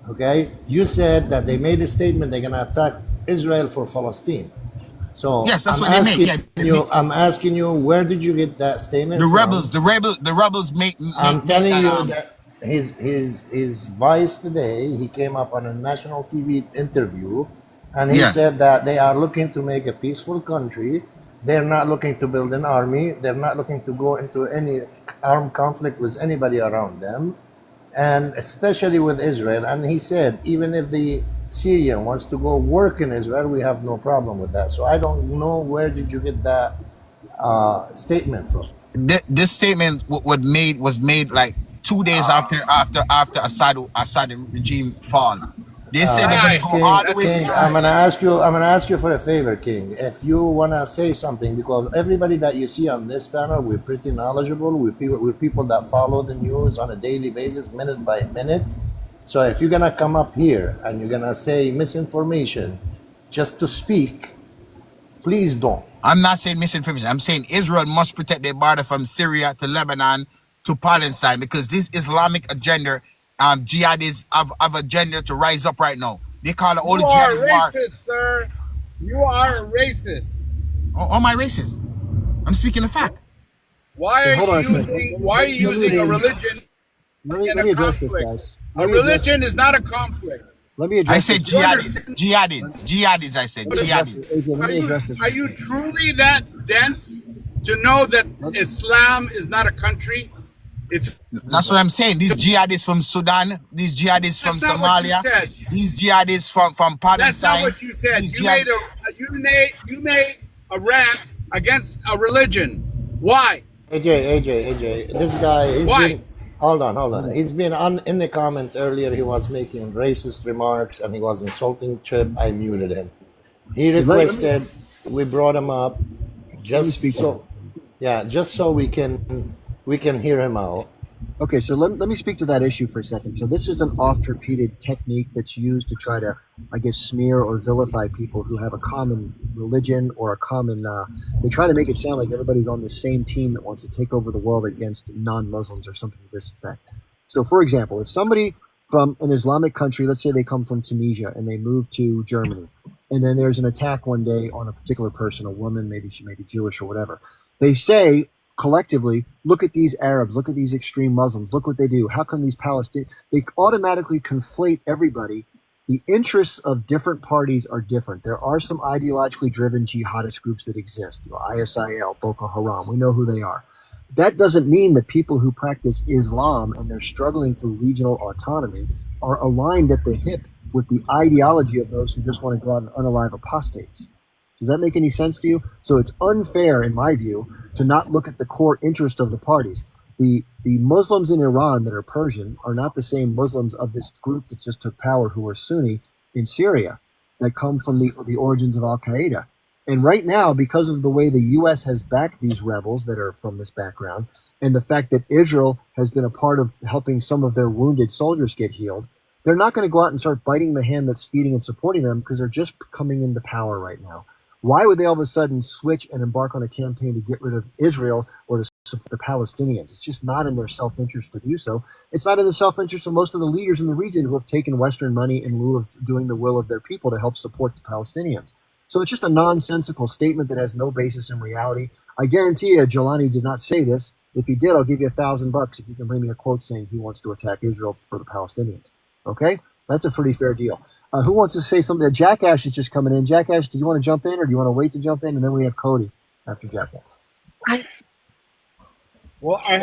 Okay? You said that they made a statement they're gonna attack Israel for Palestine. So yes, that's what they make. Yeah, I'm asking you, where did you get that statement the from? rebels make. I'm telling you that his vice today, he came up on a national TV interview, and he Yeah. said that they are looking to make a peaceful country. They're not looking to build an army. They're not looking to go into any armed conflict with anybody around them, and especially with Israel. And he said, even if the Syrian wants to go work in Israel, we have no problem with that. So I don't know, where did you get that statement from? This statement was made like 2 days after Assad regime fall. They said they're gonna go King, all the way King, to I'm gonna ask you for a favor, King. If you wanna say something, because everybody that you see on this panel, we're pretty knowledgeable. We're people that follow the news on a daily basis, minute by minute. So if you're gonna come up here and you're gonna say misinformation just to speak, please don't. I'm not saying misinformation. I'm saying Israel must protect their border from Syria to Lebanon to Palestine, because this Islamic agenda, jihadists have agenda to rise up right now. They call it all the You are jihad war. racist, sir. You are a racist. Oh, am I racist? I'm speaking a fact. Why Hold are on a you second. using? Why are you using a religion Let me in a address this, conflict? guys. A Let me address- religion is not a conflict. Let me I address said this. jihadists. I said jihadists. AJ, let me address this. Are you truly that dense to know that Islam is not a country? It's That's what I'm saying. These jihadists from Sudan, these jihadists from That's not what you Somalia, said. these jihadists from Palestine. That's not what you said. these You made a rant against a religion. Why? AJ, this guy, Why? hold on. He's been in the comments earlier. He was making racist remarks and he was insulting Chip. I muted him. He requested we brought him up just so we can hear him out. Okay, so let me speak to that issue for a second. So this is an oft-repeated technique that's used to try to, I guess, smear or vilify people who have a common religion or a common, they try to make it sound like everybody's on the same team that wants to take over the world against non-Muslims or something to this effect. So for example, if somebody from an Islamic country, let's say they come from Tunisia and they move to Germany, and then there's an attack one day on a particular person, a woman, maybe she may be Jewish or whatever, they say, collectively, look at these Arabs, look at these extreme Muslims, look what they do. How come these Palestinians? They automatically conflate everybody. The interests of different parties are different. There are some ideologically driven jihadist groups that exist, ISIL, Boko Haram. We know who they are. That doesn't mean that people who practice Islam and they're struggling for regional autonomy are aligned at the hip with the ideology of those who just want to go out and unalive apostates. Does that make any sense to you? So it's unfair, in my view, to not look at the core interest of the parties. The Muslims in Iran that are Persian are not the same Muslims of this group that just took power who are Sunni in Syria that come from the origins of Al-Qaeda. And right now, because of the way the U.S. has backed these rebels that are from this background, and the fact that Israel has been a part of helping some of their wounded soldiers get healed, they're not going to go out and start biting the hand that's feeding and supporting them because they're just coming into power right now. Why would they all of a sudden switch and embark on a campaign to get rid of Israel or to support the Palestinians? It's just not in their self-interest to do so. It's not in the self-interest of most of the leaders in the region who have taken Western money in lieu of doing the will of their people to help support the Palestinians. So it's just a nonsensical statement that has no basis in reality. I guarantee you, Jelani did not say this. If he did, I'll give you $1,000 if you can bring me a quote saying he wants to attack Israel for the Palestinians. Okay? That's a pretty fair deal. Who wants to say something? Jackass is just coming in. Jackass, do you want to jump in or do you want to wait to jump in? And then we have Cody after Jackass. Well, I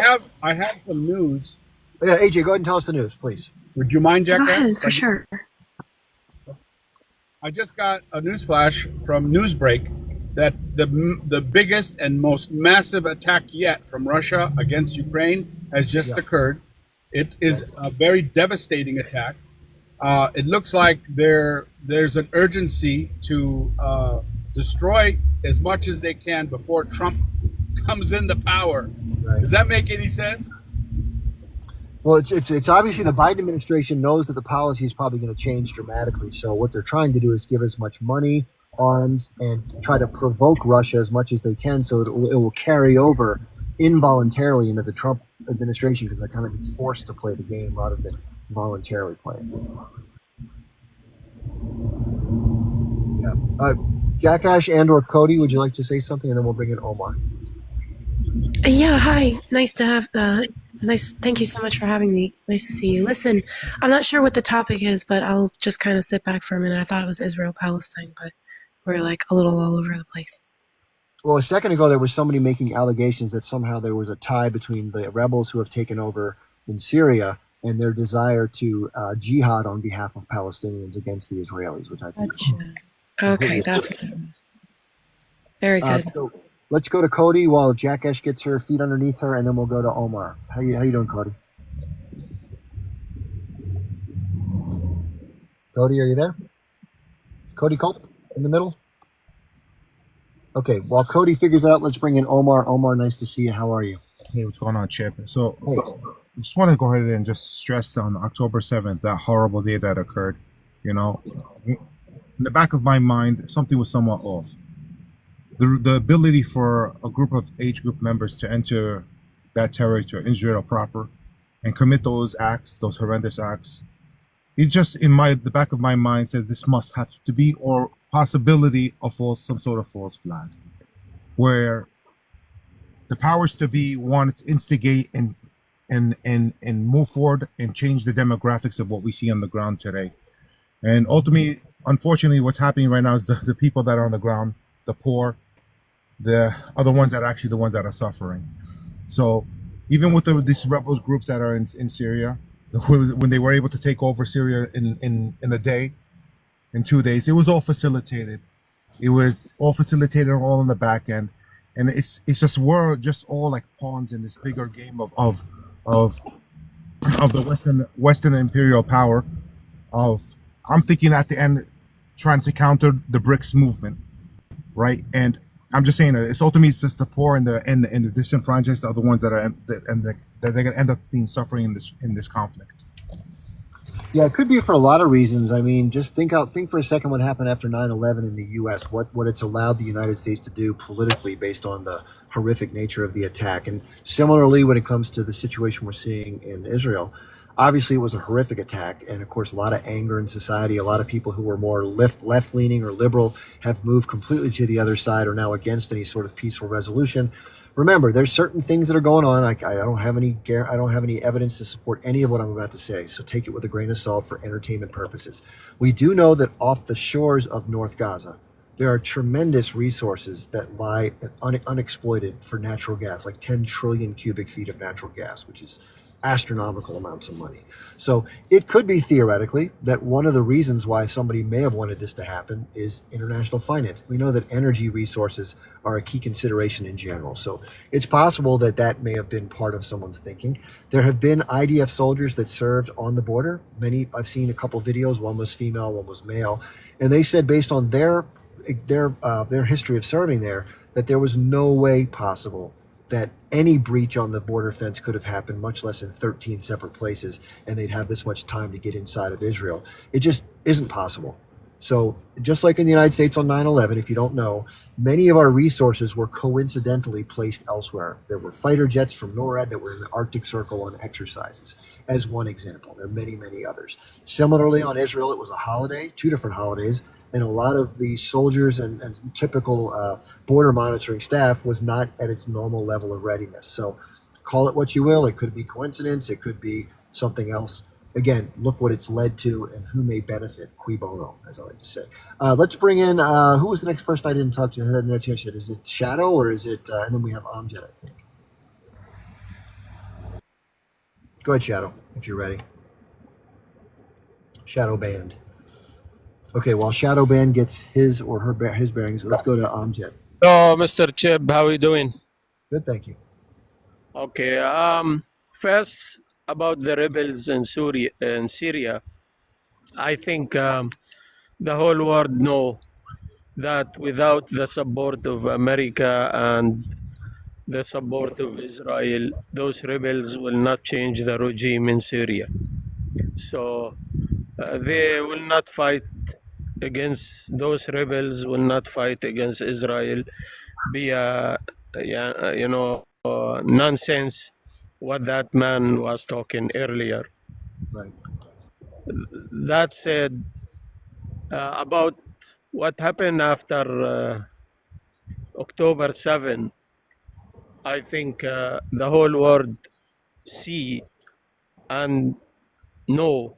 have some news. Yeah, AJ, go ahead and tell us the news, please. Would you mind, Jackass? Go ahead, for sure. I just got a news flash from Newsbreak that the biggest and most massive attack yet from Russia against Ukraine has just occurred. It is a very devastating attack. It looks like there's an urgency to destroy as much as they can before Trump comes into power. Right. Does that make any sense? Well, it's obviously the Biden administration knows that the policy is probably going to change dramatically. So what they're trying to do is give as much money arms and try to provoke Russia as much as they can, so that it will carry over involuntarily into the Trump administration, because they're kind of be forced to play the game rather than voluntarily play it. Yeah. Jackash and or Cody, would you like to say something, and then we'll bring in Omar. Yeah, hi. Nice to have, nice, thank you so much for having me. Nice to see you. Listen, I'm not sure what the topic is, but I'll just kind of sit back for a minute. I thought it was Israel-Palestine, but we're like a little all over the place. Well, a second ago, there was somebody making allegations that somehow there was a tie between the rebels who have taken over in Syria and their desire to jihad on behalf of Palestinians against the Israelis, which I think Gotcha. Okay, that's what it was. Very good. So let's go to Cody while Jackash gets her feet underneath her, and then we'll go to Omar. How you doing, Cody? Cody, are you there? Cody Culp in the middle? Okay, while Cody figures out, let's bring in Omar. Omar, nice to see you. How are you? Hey, what's going on, Chip? So, I just want to go ahead and just stress on October 7th, that horrible day that occurred. You know, in the back of my mind, something was somewhat off. The ability for a group of age group members to enter that territory, Israel proper, and commit those acts, those horrendous acts, it just the back of my mind said this must have to be, or possibility of some sort of false flag, where the powers to be want to instigate and move forward and change the demographics of what we see on the ground today. And ultimately, unfortunately, what's happening right now is the people that are on the ground, the poor, are the ones that are actually the ones that are suffering. So even with these rebels groups that are in Syria, when they were able to take over Syria in a day, in 2 days, it was all facilitated. It was all facilitated all on the back end, and it's just we're just all like pawns in this bigger game of the Western imperial power. I'm thinking at the end, trying to counter the BRICS movement, right? And I'm just saying it's ultimately just the poor and the disenfranchised are the ones that are that they're going to end up being suffering in this conflict. Yeah, it could be for a lot of reasons. I mean, just think for a second what happened after 9/11 in the U.S., what it's allowed the United States to do politically based on the horrific nature of the attack. And similarly, when it comes to the situation we're seeing in Israel, obviously it was a horrific attack. And of course, a lot of anger in society. A lot of people who were more left-leaning or liberal have moved completely to the other side, or now against any sort of peaceful resolution. Remember, there's certain things that are going on. I don't have any evidence to support any of what I'm about to say, so take it with a grain of salt for entertainment purposes. We do know that off the shores of North Gaza, there are tremendous resources that lie unexploited for natural gas, like 10 trillion cubic feet of natural gas, which is astronomical amounts of money. So it could be theoretically that one of the reasons why somebody may have wanted this to happen is international finance. We know that energy resources are a key consideration in general. So it's possible that that may have been part of someone's thinking. There have been IDF soldiers that served on the border. I've seen a couple videos, one was female, one was male. And they said based on their history of serving there, that there was no way possible that any breach on the border fence could have happened, much less in 13 separate places, and they'd have this much time to get inside of Israel. It just isn't possible. So just like in the United States on 9/11, if you don't know, many of our resources were coincidentally placed elsewhere. There were fighter jets from NORAD that were in the Arctic Circle on exercises, as one example. There are many, many others. Similarly, on Israel, it was a holiday, 2 different holidays, and a lot of the soldiers and typical border monitoring staff was not at its normal level of readiness. So call it what you will. It could be coincidence. It could be something else. Again, look what it's led to and who may benefit, cui bono, as I like to say. Let's bring in, who was the next person I didn't talk to? Is it Shadow or is it, and then we have Amjad, I think. Go ahead, Shadow, if you're ready. Shadow Band. Okay, while Shadow Band gets his bearings, let's go to Amjad. Hello, Mr. Chip. How are you doing? Good, thank you. Okay. First, about the rebels in Syria, I think the whole world know that without the support of America and the support of Israel, those rebels will not change the regime in Syria. So they will not fight against those rebels will not fight against Israel. Be nonsense what that man was talking earlier. Right. That said, about what happened after October 7, I think the whole world see and know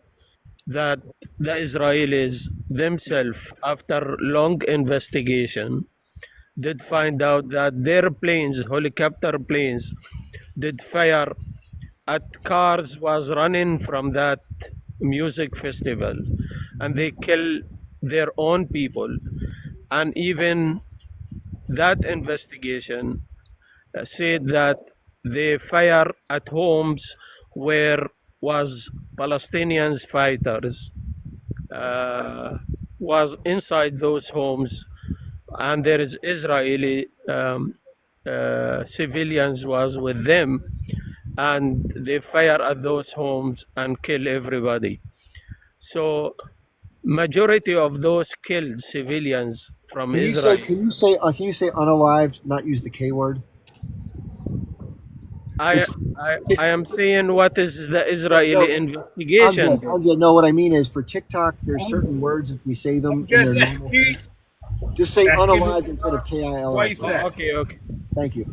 that the Israelis themselves, after long investigation, did find out that their planes, helicopter planes, did fire at cars was running from that music festival, and they kill their own people. And even that investigation said that they fire at homes where was Palestinians fighters was inside those homes, and there is Israeli civilians was with them, and they fire at those homes and kill everybody. So majority of those killed civilians from Israel. Can you say unalived? Not use the K word. I am saying what is the Israeli investigation. Amjad, no, what I mean is for TikTok, there's certain words, if we say them in their normal sense, just say unalived instead of KIL. Okay. Thank you.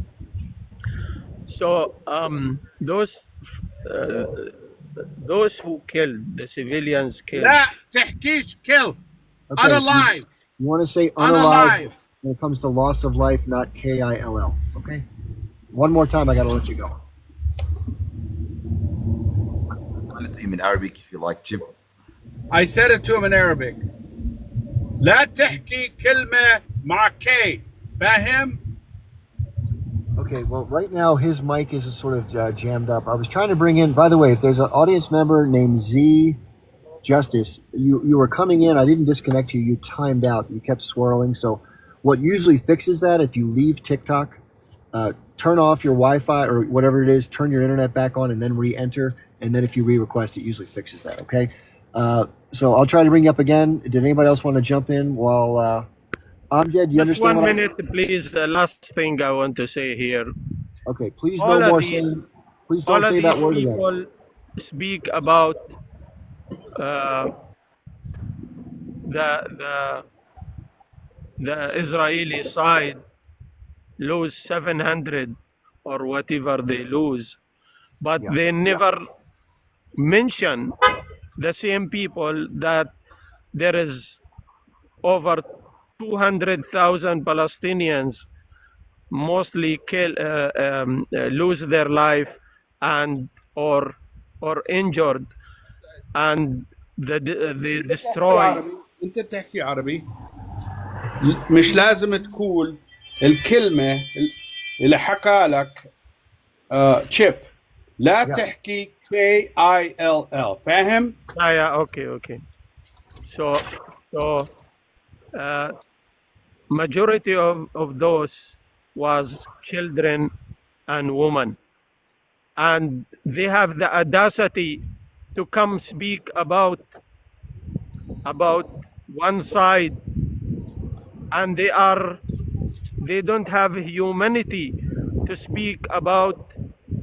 So those who killed, the civilians killed. لا تحكيش kill. Unalive. You want to say unalive when it comes to loss of life, not KILL. Okay? One more time, I got to let you go. It's in Arabic if you like, Chip. I said it to him in Arabic. لا تحكي كلمة مع K. فاهم? Okay, well, right now his mic is sort of jammed up. I was trying to bring in, by the way, if there's an audience member named Z Justice, you were coming in, I didn't disconnect you, you timed out, you kept swirling. So what usually fixes that, if you leave TikTok, turn off your Wi-Fi or whatever it is, turn your internet back on and then re-enter. And then if you re-request, it usually fixes that, okay? So I'll try to bring you up again. Did anybody else want to jump in while... Amjad, do you Just understand? 1 minute, please. The last thing I want to say here. Okay, please no more saying. Please don't say that word again. People speak about the Israeli side lose 700 or whatever they lose, but they never mention the same people that there is over 200,000 Palestinians mostly lose their life and or injured, and they destroy. انت تحكي عربي مش لازم تقول الكلمة اللي حكى لك تشيب لا تحكي KILL فاهم؟ Yeah, okay. So majority of those was children and women, and they have the audacity to come speak about one side, and they don't have humanity to speak about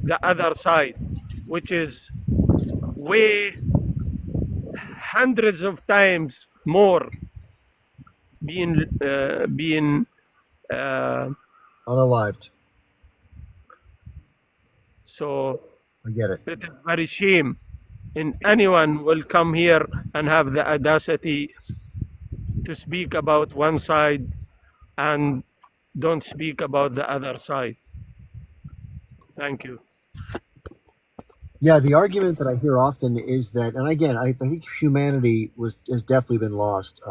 the other side, which is way hundreds of times more being unalived. So I get it. It is very shame in anyone will come here and have the audacity to speak about one side and don't speak about the other side. Thank you. Yeah, the argument that I hear often is that, and again, I think humanity has definitely been lost.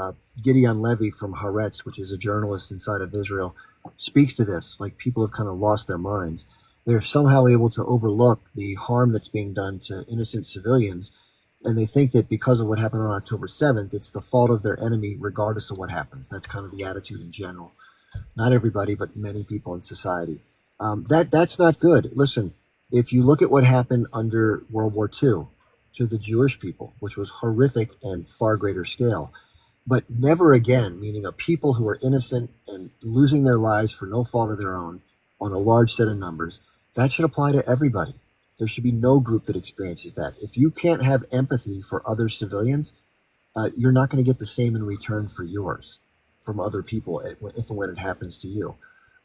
Gideon Levy from Haaretz, which is a journalist inside of Israel, speaks to this. Like, people have kind of lost their minds. They're somehow able to overlook the harm that's being done to innocent civilians, and they think that because of what happened on October 7th, it's the fault of their enemy, regardless of what happens. That's kind of the attitude in general. Not everybody, but many people in society. That's not good. Listen, if you look at what happened under World War II to the Jewish people, which was horrific and far greater scale, but never again, meaning a people who are innocent and losing their lives for no fault of their own on a large set of numbers. That should apply to everybody. There should be no group that experiences that. If you can't have empathy for other civilians, you're not going to get the same in return for yours from other people if and when it happens to you.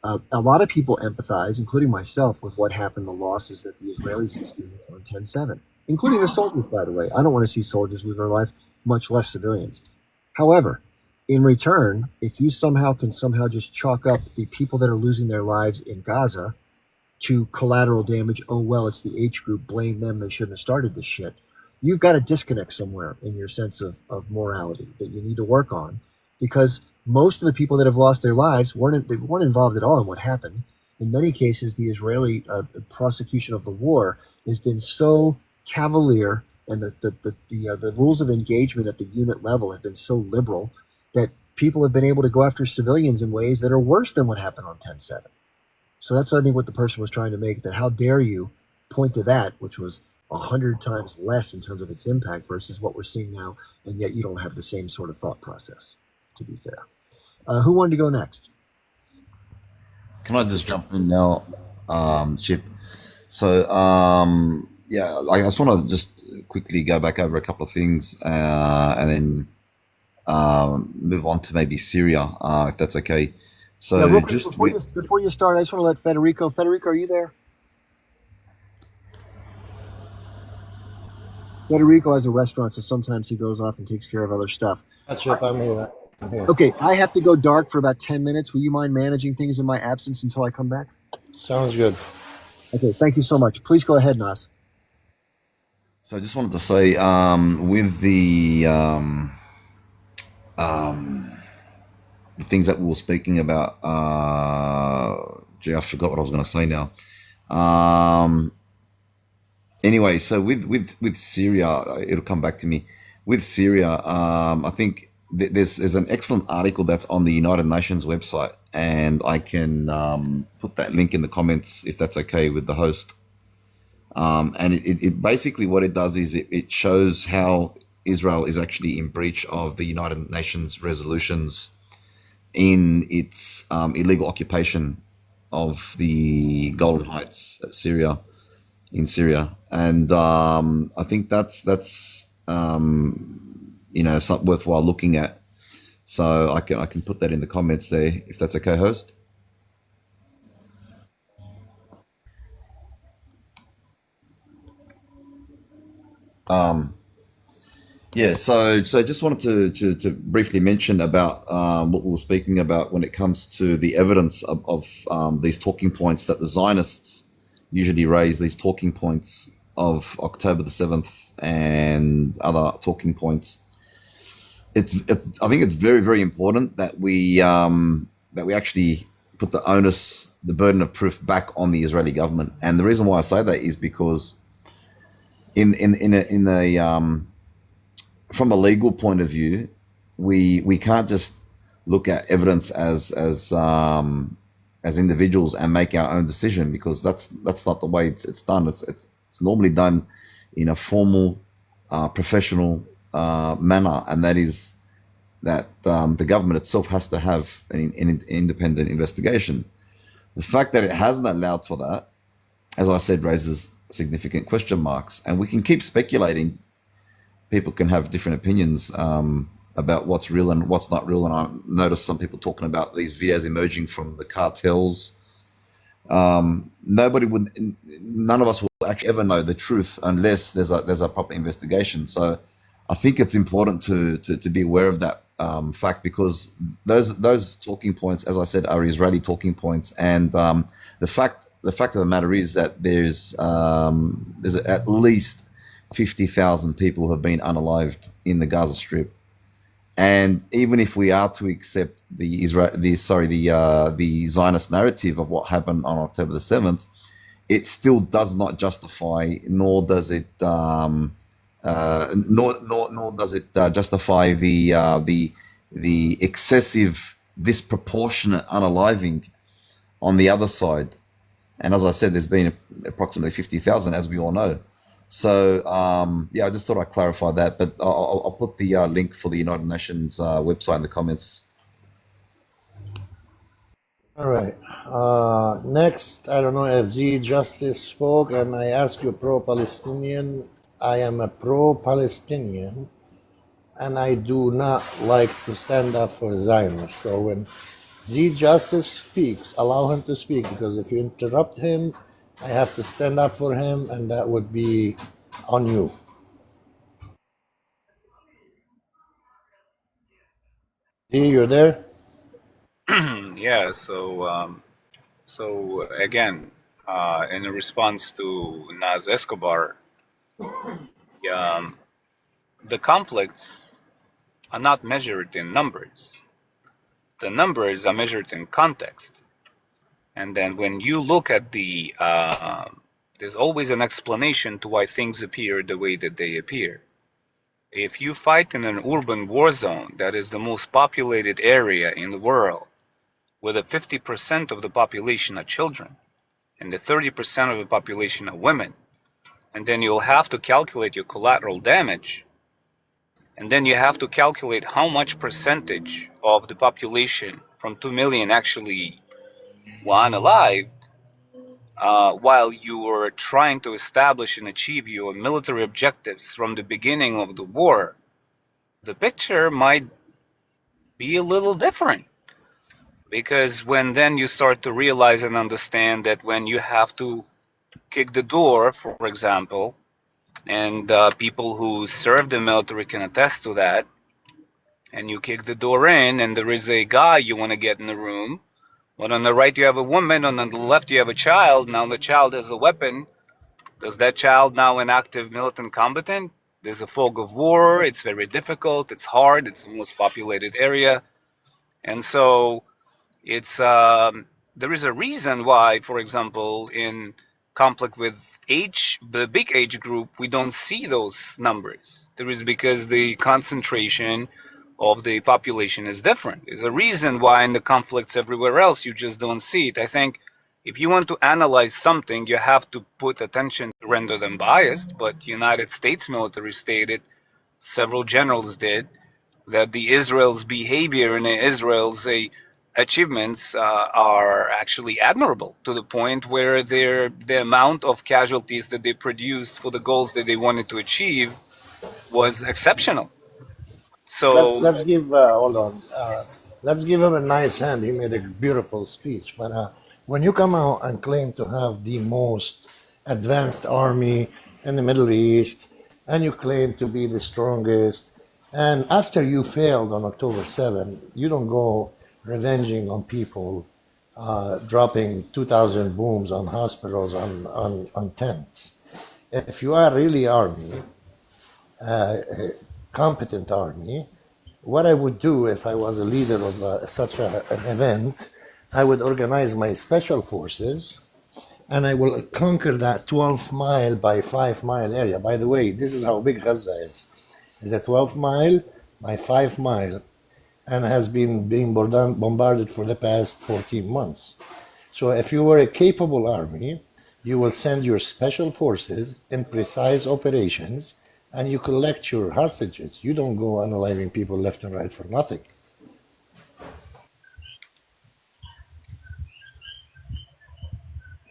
A lot of people empathize, including myself, with what happened, the losses that the Israelis experienced on 10/7, including the soldiers, by the way. I don't want to see soldiers lose their life, much less civilians. However, in return, if you can somehow just chalk up the people that are losing their lives in Gaza to collateral damage, oh, well, it's the H group, blame them, they shouldn't have started this shit. You've got a disconnect somewhere in your sense of morality that you need to work on, because most of the people that have lost their lives weren't involved at all in what happened. In many cases, the Israeli prosecution of the war has been so cavalier, and the rules of engagement at the unit level have been so liberal that people have been able to go after civilians in ways that are worse than what happened on 10/7. So that's, I think, what the person was trying to make, that how dare you point to that, which was 100 times less in terms of its impact versus what we're seeing now, and yet you don't have the same sort of thought process, to be fair. Who wanted to go next? Can I just jump in now, Chip? So, yeah, I just want to just quickly go back over a couple of things and then move on to maybe Syria, if that's okay. So, yeah, real quick, before you start, I just want to let Federico, are you there? Federico has a restaurant, so sometimes he goes off and takes care of other stuff. That's right, I'm here. Okay, I have to go dark for about 10 minutes. Will you mind managing things in my absence until I come back? Sounds good. Okay, thank you so much. Please go ahead, Nas. So I just wanted to say, with the things that we were speaking about, gee, I forgot what I was going to say now. Anyway, so with Syria, it'll come back to me. With Syria, I think there's an excellent article that's on the United Nations website, and I can put that link in the comments if that's okay with the host. And it basically, what it does is it shows how Israel is actually in breach of the United Nations resolutions in its illegal occupation of the Golan Heights, Syria, in Syria. And I think that's something worthwhile looking at. So I can put that in the comments there if that's okay, host. Yeah, so just wanted to briefly mention about what we were speaking about when it comes to the evidence of these talking points that the Zionists usually raise, these talking points of October the 7th and other talking points. I think it's very, very important that we actually put the onus, the burden of proof back on the Israeli government. And the reason why I say that is because from a legal point of view, we can't just look at evidence as individuals and make our own decision, because that's not the way it's done. It's normally done in a formal, professional manner, and that is that the government itself has to have an independent investigation. The fact that it hasn't allowed for that, as I said, raises significant question marks, and we can keep speculating. People can have different opinions about what's real and what's not real, and I noticed some people talking about these videos emerging from the cartels. None of us will actually ever know the truth unless there's a proper investigation. So I think it's important to be aware of that fact, because those talking points, as I said, are Israeli talking points, and the fact of the matter is that there's at least 50,000 people have been unalived in the Gaza Strip, and even if we are to accept the Zionist narrative of what happened on October the 7th, it still does not justify, nor does it justify the excessive, disproportionate unaliving on the other side. And as I said, there's been approximately 50,000, as we all know. So yeah, I just thought I'd clarify that, but I'll put the link for the United Nations website in the comments. All right. Next, I don't know if Z Justice spoke, and I ask you pro-Palestinian. I am a pro-Palestinian, and I do not like to stand up for Zionists. So when Z Justice speaks, allow him to speak, because if you interrupt him, I have to stand up for him, and that would be on you. Z, you're there? Yeah, so again, in response to Naz Escobar, the conflicts are not measured in numbers. The numbers are measured in context. And then when you look at there's always an explanation to why things appear the way that they appear. If you fight in an urban war zone that is the most populated area in the world, where the 50% of the population are children, and the 30% of the population are women, and then you'll have to calculate your collateral damage, and then you have to calculate how much percentage of the population from 2 million actually were unalived, while you were trying to establish and achieve your military objectives from the beginning of the war, the picture might be a little different. Because when then you start to realize and understand that when you have to kick the door, for example, and people who serve the military can attest to that, and you kick the door in and there is a guy you want to get in the room, but on the right you have a woman, and on the left you have a child. Now the child has a weapon. Does that child now an active militant combatant? There's a fog of war. It's very difficult. It's hard. It's the most populated area. And so it's there is a reason why, for example, in conflict with the big age group, we don't see those numbers. There is because the concentration of the population is different. There's a reason why in the conflicts everywhere else you just don't see it. I think if you want to analyze something, you have to put attention to render them biased, but United States military stated, several generals did, that the Israel's behavior and Israel's achievements are actually admirable, to the point where the amount of casualties that they produced for the goals that they wanted to achieve was exceptional. So Let's give hold on. Let's give him a nice hand. He made a beautiful speech. But when you come out and claim to have the most advanced army in the Middle East, and you claim to be the strongest, and after you failed on October 7, you don't go revenging on people, dropping 2,000 booms on hospitals, on tents. If you are really army, competent army, what I would do if I was a leader of such an event, I would organize my special forces, and I will conquer that 12-mile by 5-mile area. By the way, this is how big Gaza is. It's a 12-mile by 5-mile, and has been being bombarded for the past 14 months. So if you were a capable army, you will send your special forces in precise operations, and you collect your hostages. You don't go unaliving people left and right for nothing.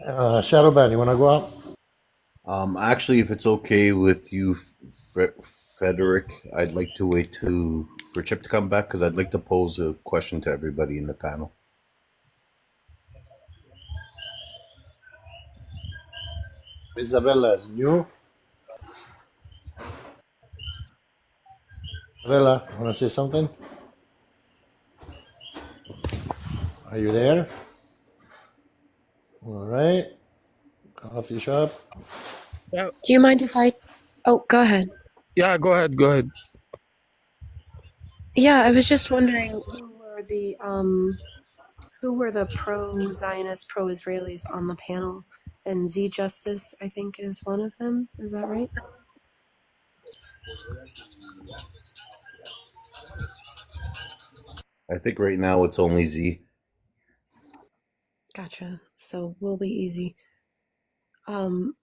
Shadowban, you want to go out? Actually, if it's okay with you, Frederick, I'd like to wait for Chip to come back, because I'd like to pose a question to everybody in the panel. Isabella is new. Isabella, want to say something? Are you there? All right. Coffee shop. Yeah, Do you mind if I? Oh, go ahead. yeah, go ahead, go ahead. Yeah, I was just wondering who were the pro-Zionist, pro-Israelis on the panel, and Z Justice, I think, is one of them. Is that right? I think right now it's only Z. Gotcha. So we'll be easy. Um,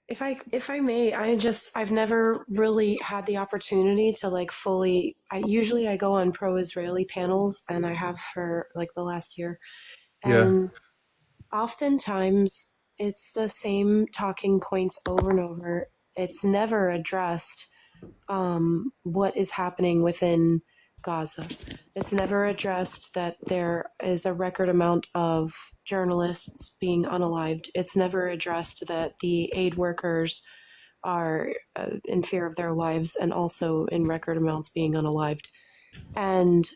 If I may, I've never really had the opportunity to like fully. I go on pro-Israeli panels, and I have for like the last year, Yeah. and oftentimes it's the same talking points over and over. It's never addressed what is happening within Gaza. It's never addressed that there is a record amount of journalists being unalived. It's never addressed that the aid workers are in fear of their lives and also in record amounts being unalived. And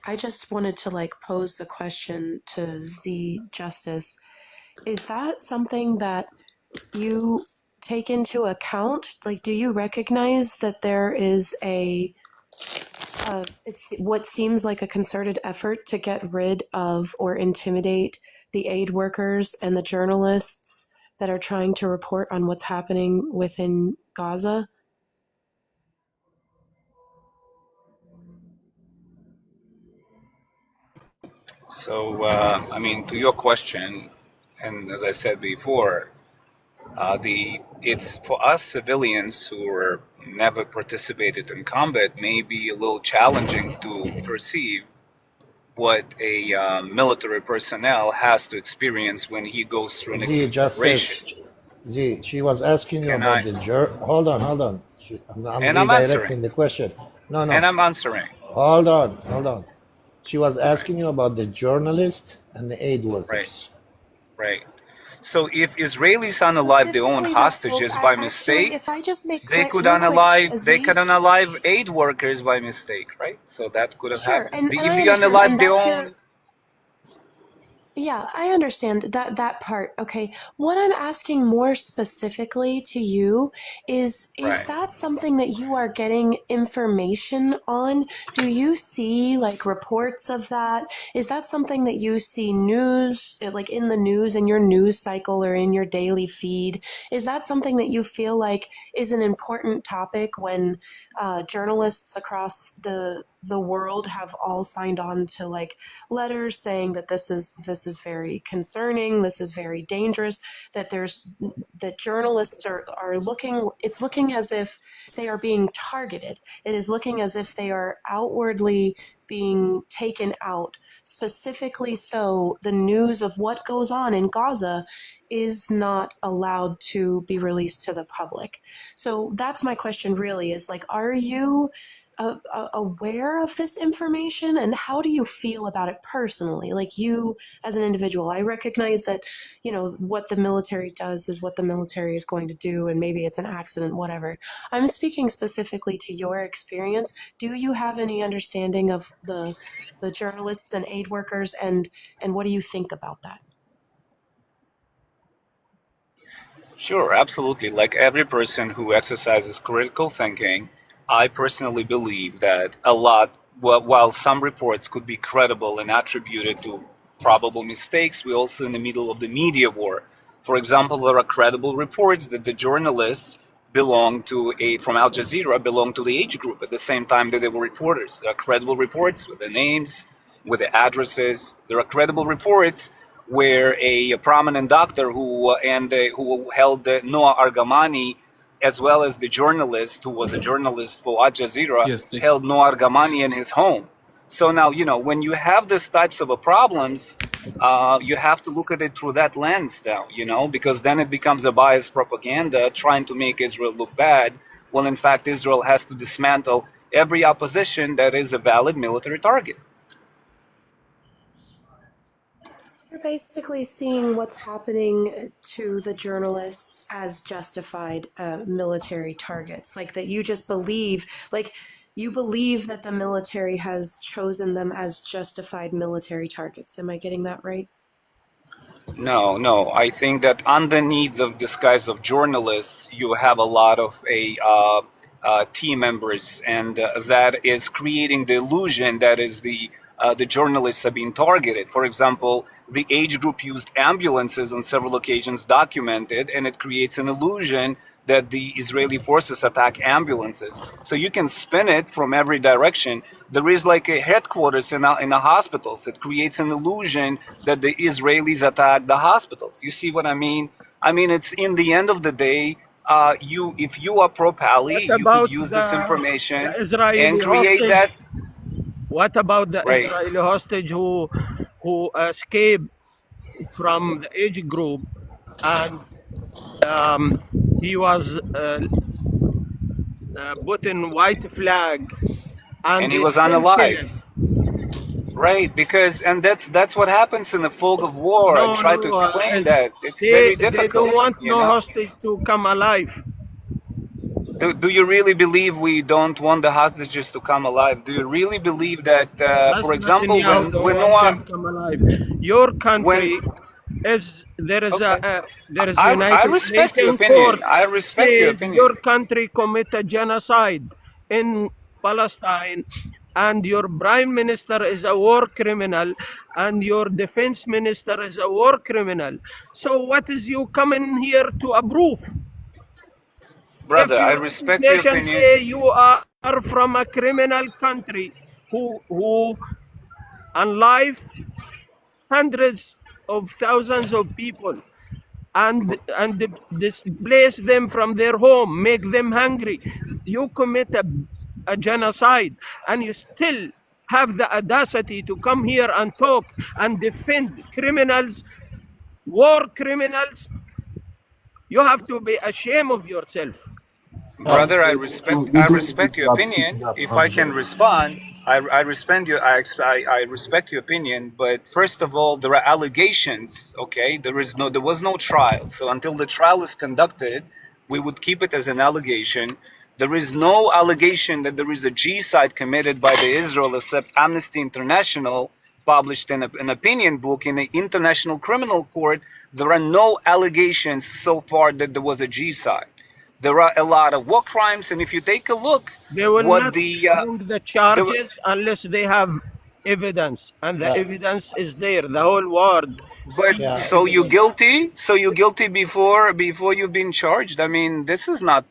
I just wanted to like pose the question to Z Justice. Is that something that you take into account? Like, do you recognize that there is it's what seems like a concerted effort to get rid of or intimidate the aid workers and the journalists that are trying to report on what's happening within Gaza? So, I mean, to your question, and as I said before, it's for us civilians who are never participated in combat may be a little challenging to perceive what a military personnel has to experience when he goes through an Z, acute just operation. Z, she was asking you Can about I? the hold on. I'm And I'm answering. redirecting the question. No. And I'm answering. Hold on. She was asking you about the journalist and the aid workers. Right. So if Israelis unalive their own Specifically, hostages by mistake, if I just make they quick, could real quick, unalive aid workers by mistake, right? So that could have sure, happened. and If I they understand, unalive and their that's own, your. Yeah, I understand that part. Okay. What I'm asking more specifically to you is right? that something that you are getting information on? Do you see like reports of that? Is that something that you see news like in the news in your news cycle or in your daily feed? Is that something that you feel like is an important topic when journalists across the world have all signed on to like letters saying that this is very concerning, this is very dangerous, that journalists are looking, it's looking as if they are being targeted. It is looking as if they are outwardly being taken out. Specifically so the news of what goes on in Gaza is not allowed to be released to the public. So that's my question really, is like, are you aware of this information, and how do you feel about it personally? Like you as an individual, I recognize that, what the military does is what the military is going to do, and maybe it's an accident, whatever. I'm speaking specifically to your experience. Do you have any understanding of the journalists and aid workers, and what do you think about that? Sure, absolutely. Like every person who exercises critical thinking, I personally believe that while some reports could be credible and attributed to probable mistakes, we're also in the middle of the media war. For example, there are credible reports that the journalists from Al Jazeera belong to the age group at the same time that they were reporters. There are credible reports with the names, with the addresses. There are credible reports where a prominent doctor who held Noah Argamani, as well as the journalist who was a journalist for Al Jazeera, held Noah Argamani in his home. So now, when you have these types of problems, you have to look at it through that lens now, because then it becomes a biased propaganda trying to make Israel look bad. Well, in fact, Israel has to dismantle every opposition that is a valid military target. You're basically seeing what's happening to the journalists as justified military targets, like that you just believe, like you believe that the military has chosen them as justified military targets. Am I getting that right? No. I think that underneath the disguise of journalists, you have a lot of team members, and that is creating the illusion that is the journalists are being targeted. For example, the age group used ambulances on several occasions documented, and it creates an illusion that the Israeli forces attack ambulances. So you can spin it from every direction. There is like a headquarters in the hospitals. It creates an illusion that the Israelis attack the hospitals. You see what I mean? I mean, it's in the end of the day, if you are pro-Pali, What you could about use this the information Israeli and create hostage? that. What about the Right. Israeli hostage who escaped from the age group, and he was put in white flag, and And he they was still kill him? unalive. Right, because and that's what happens in the fog of war. I No, try to explain that it's very they difficult. don't want You no know, hostage to come alive. do you really believe we don't want the hostages to come alive? Do you really believe that, That's for example, Netanyahu don't when want Noah, them come alive. Your country is there is okay, there is I United respect your Nations court opinion. I respect your says opinion. your country committed genocide in Palestine, and your prime minister is a war criminal, and your defense minister is a war criminal. So what is you coming here to approve? Brother, If I United respect your Nations opinion. say you are from a criminal country who unlife hundreds of thousands of people and displace them from their home, make them hungry, you commit a genocide, and you still have the audacity to come here and talk and defend criminals, war criminals. You have to be ashamed of yourself. Brother, I respect your opinion. If I can respond, I respect your opinion. But first of all, there are allegations. Okay, there was no trial. So until the trial is conducted, we would keep it as an allegation. There is no allegation that there is a genocide committed by the Israel, except Amnesty International published an opinion book in the International Criminal Court. There are no allegations so far that there was a genocide. There are a lot of war crimes, and if you take a look, They will what not the bring the charges unless they have evidence, and the evidence is there. The whole world. but so you guilty? So you guilty before you've been charged? I mean, this is not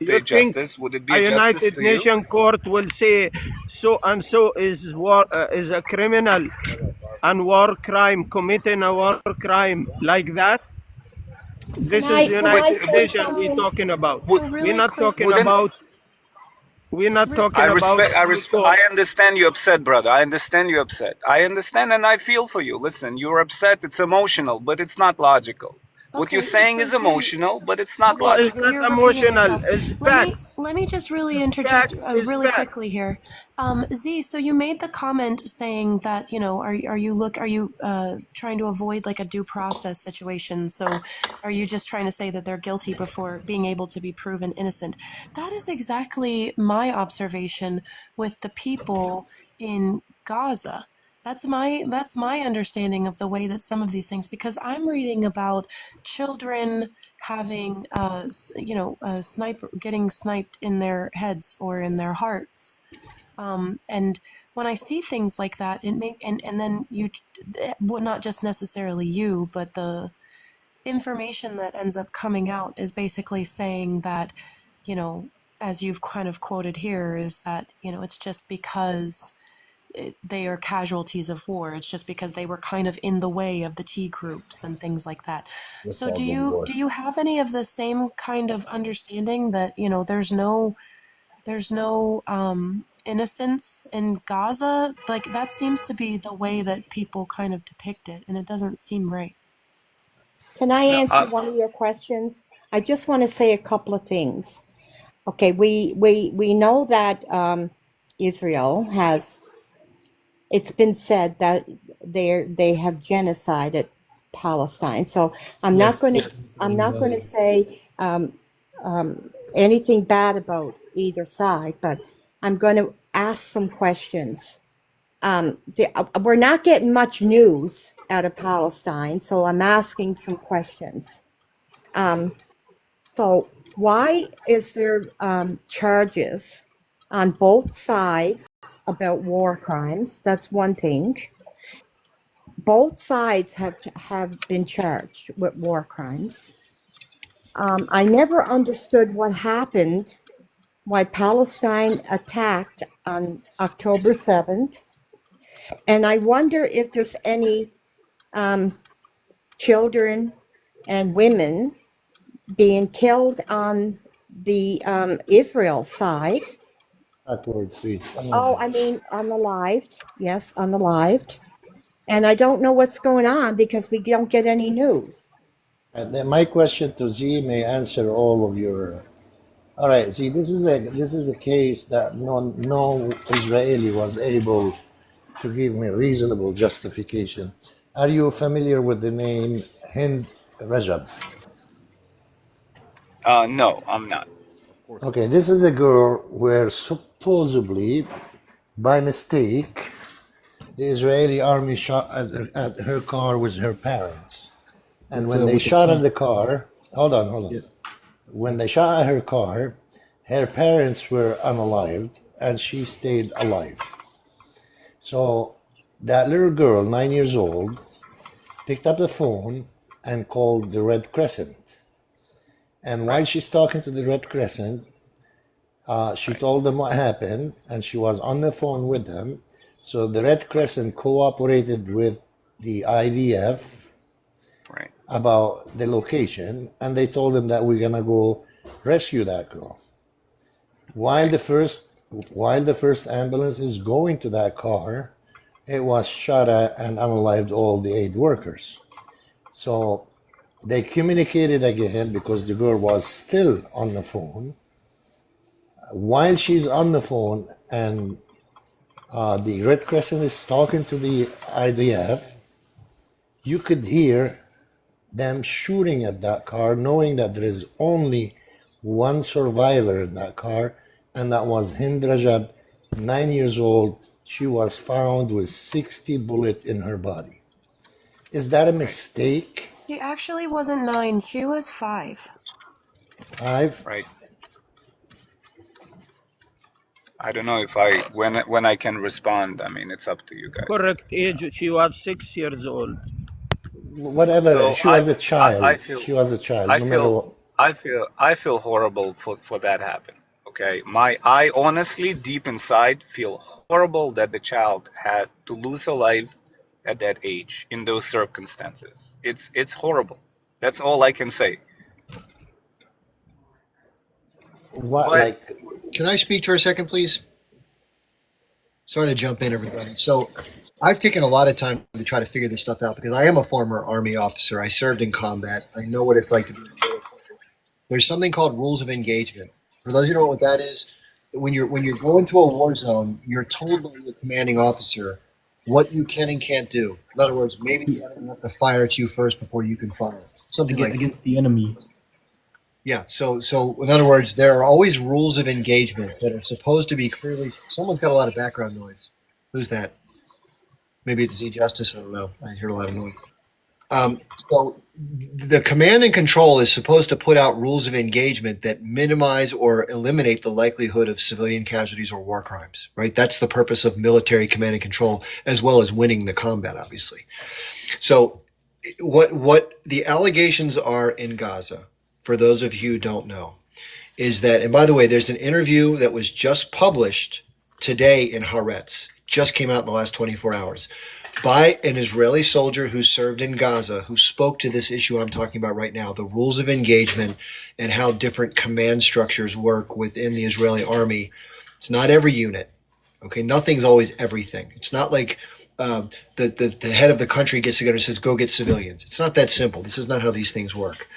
You a think justice. Would it be a a justice United to you? Nations court will say so and so is a criminal and war crime, committing a war crime like that? This Can I is United say Nations we're something? talking about. So We're really not quick. talking about. We're not talking about. I understand you're upset, brother. I understand you're upset. I understand and I feel for you. Listen, you're upset. It's emotional, but it's not logical. What you're saying is emotional, but it's not No, it's logical. not You're repeating emotional. yourself. It's Let facts. me just really interject Facts is really facts. quickly here. Z, so you made the comment saying that, you know, are you trying to avoid like a due process situation? So are you just trying to say that they're guilty before being able to be proven innocent? That is exactly my observation with the people in Gaza. That's my understanding of the way that some of these things, because I'm reading about children having getting sniped in their heads or in their hearts, and when I see things like that, and then well, not just necessarily you, but the information that ends up coming out is basically saying that, you know, as you've kind of quoted here, is that, you know, it's just because they are casualties of war. It's just because they were kind of in the way of the T groups and things like that. So do you have any of the same kind of understanding that, you know, there's no innocence in Gaza? Like, that seems to be the way that people kind of depict it, and it doesn't seem right. Can I answer one of your questions? I just want to say a couple of things. Okay, we know that Israel has. It's been said that they have genocided Palestine. So I'm not going to say anything bad about either side, but I'm going to ask some questions. We're not getting much news out of Palestine, so I'm asking some questions. So why is there charges on both sides about war crimes? That's one thing. Both sides have been charged with war crimes. I never understood what happened, why Palestine attacked on October 7th. And I wonder if there's any children and women being killed on the Israel side. Backwards, please. Oh, I mean, unalived. Yes, unalived. And I don't know what's going on because we don't get any news. And then my question to Z may answer all of your. All right, Z, this is a case that no Israeli was able to give me reasonable justification. Are you familiar with the name Hind Rajab? No, I'm not. Okay, this is a girl where supposedly, by mistake, the Israeli army shot at her car with her parents. And when they shot at the car, hold on. Yeah. When they shot at her car, her parents were unalived and she stayed alive. So that little girl, 9 years old, picked up the phone and called the Red Crescent. And while she's talking to the Red Crescent, she told them what happened, and she was on the phone with them. So the Red Crescent cooperated with the IDF about the location, and they told them that we're gonna go rescue that girl. While the first ambulance is going to that car, it was shot at and unalived all the aid workers. So they communicated again because the girl was still on the phone. While she's on the phone and the Red Crescent is talking to the IDF, you could hear them shooting at that car, knowing that there is only one survivor in that car, and that was Hind Rajab, 9 years old. She was found with 60 bullets in her body. Is that a mistake? She actually wasn't 9. She was 5. 5? Right. I don't know if when I can respond. I mean, it's up to you guys. Correct age. She was 6 years old. Whatever. So she was a child. She was a child. I feel horrible for that happen. Okay, I honestly, deep inside, feel horrible that the child had to lose her life at that age in those circumstances. It's horrible. That's all I can say. Can I speak to her a second, please? Sorry to jump in, everybody. So I've taken a lot of time to try to figure this stuff out because I am a former Army officer. I served in combat. I know what it's like to be in the military. There's something called rules of engagement. For those who don't know what that is, when you're going to a war zone, you're told by your commanding officer what you can and can't do. In other words, maybe the enemy will have to fire at you first before you can fire. Something like against the enemy. Yeah. So in other words, there are always rules of engagement that are supposed to be clearly. Someone's got a lot of background noise. Who's that? Maybe it's Z Justice. I don't know. I heard a lot of noise. So the command and control is supposed to put out rules of engagement that minimize or eliminate the likelihood of civilian casualties or war crimes, right? That's the purpose of military command and control, as well as winning the combat, obviously. So what the allegations are in Gaza, for those of you who don't know, is that, and by the way, there's an interview that was just published today in Haaretz, just came out in the last 24 hours, by an Israeli soldier who served in Gaza, who spoke to this issue I'm talking about right now, the rules of engagement and how different command structures work within the Israeli army. It's not every unit, okay? Nothing's always everything. It's not like the head of the country gets together and says, go get civilians. It's not that simple. This is not how these things work.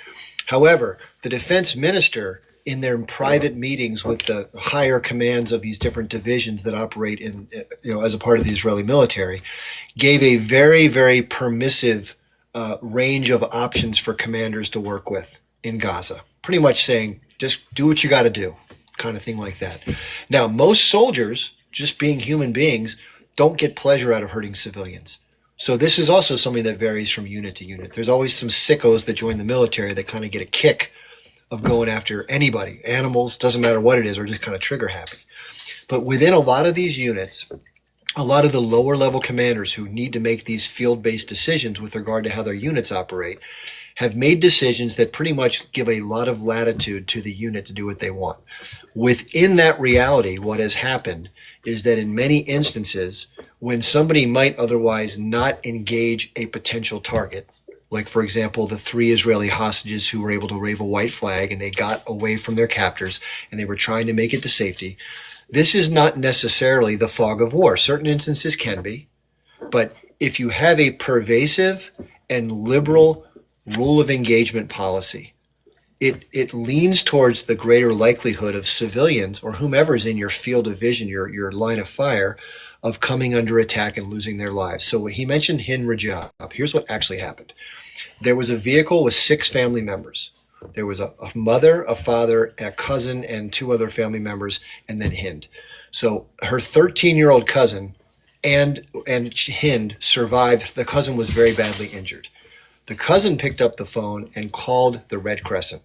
However, the defense minister, in their private meetings with the higher commands of these different divisions that operate in, as a part of the Israeli military, gave a very, very permissive range of options for commanders to work with in Gaza. Pretty much saying, just do what you got to do, kind of thing like that. Now, most soldiers, just being human beings, don't get pleasure out of hurting civilians. So this is also something that varies from unit to unit. There's always some sickos that join the military that kind of get a kick of going after anybody, animals, doesn't matter what it is, or just kind of trigger happy. But within a lot of these units, a lot of the lower level commanders who need to make these field-based decisions with regard to how their units operate have made decisions that pretty much give a lot of latitude to the unit to do what they want. Within that reality, what has happened is that in many instances, when somebody might otherwise not engage a potential target, Like, for example, the 3 Israeli hostages who were able to wave a white flag and they got away from their captors and they were trying to make it to safety. This is not necessarily the fog of war. Certain instances can be, but if you have a pervasive and liberal rule of engagement policy, it leans towards the greater likelihood of civilians or whomever's in your field of vision, your line of fire, of coming under attack and losing their lives. So when he mentioned Hind Rajab, here's what actually happened. There was a vehicle with 6 family members. There was a mother, a father, a cousin, and 2 other family members, and then Hind. So her 13-year-old cousin and Hind survived. The cousin was very badly injured. The cousin picked up the phone and called the Red Crescent.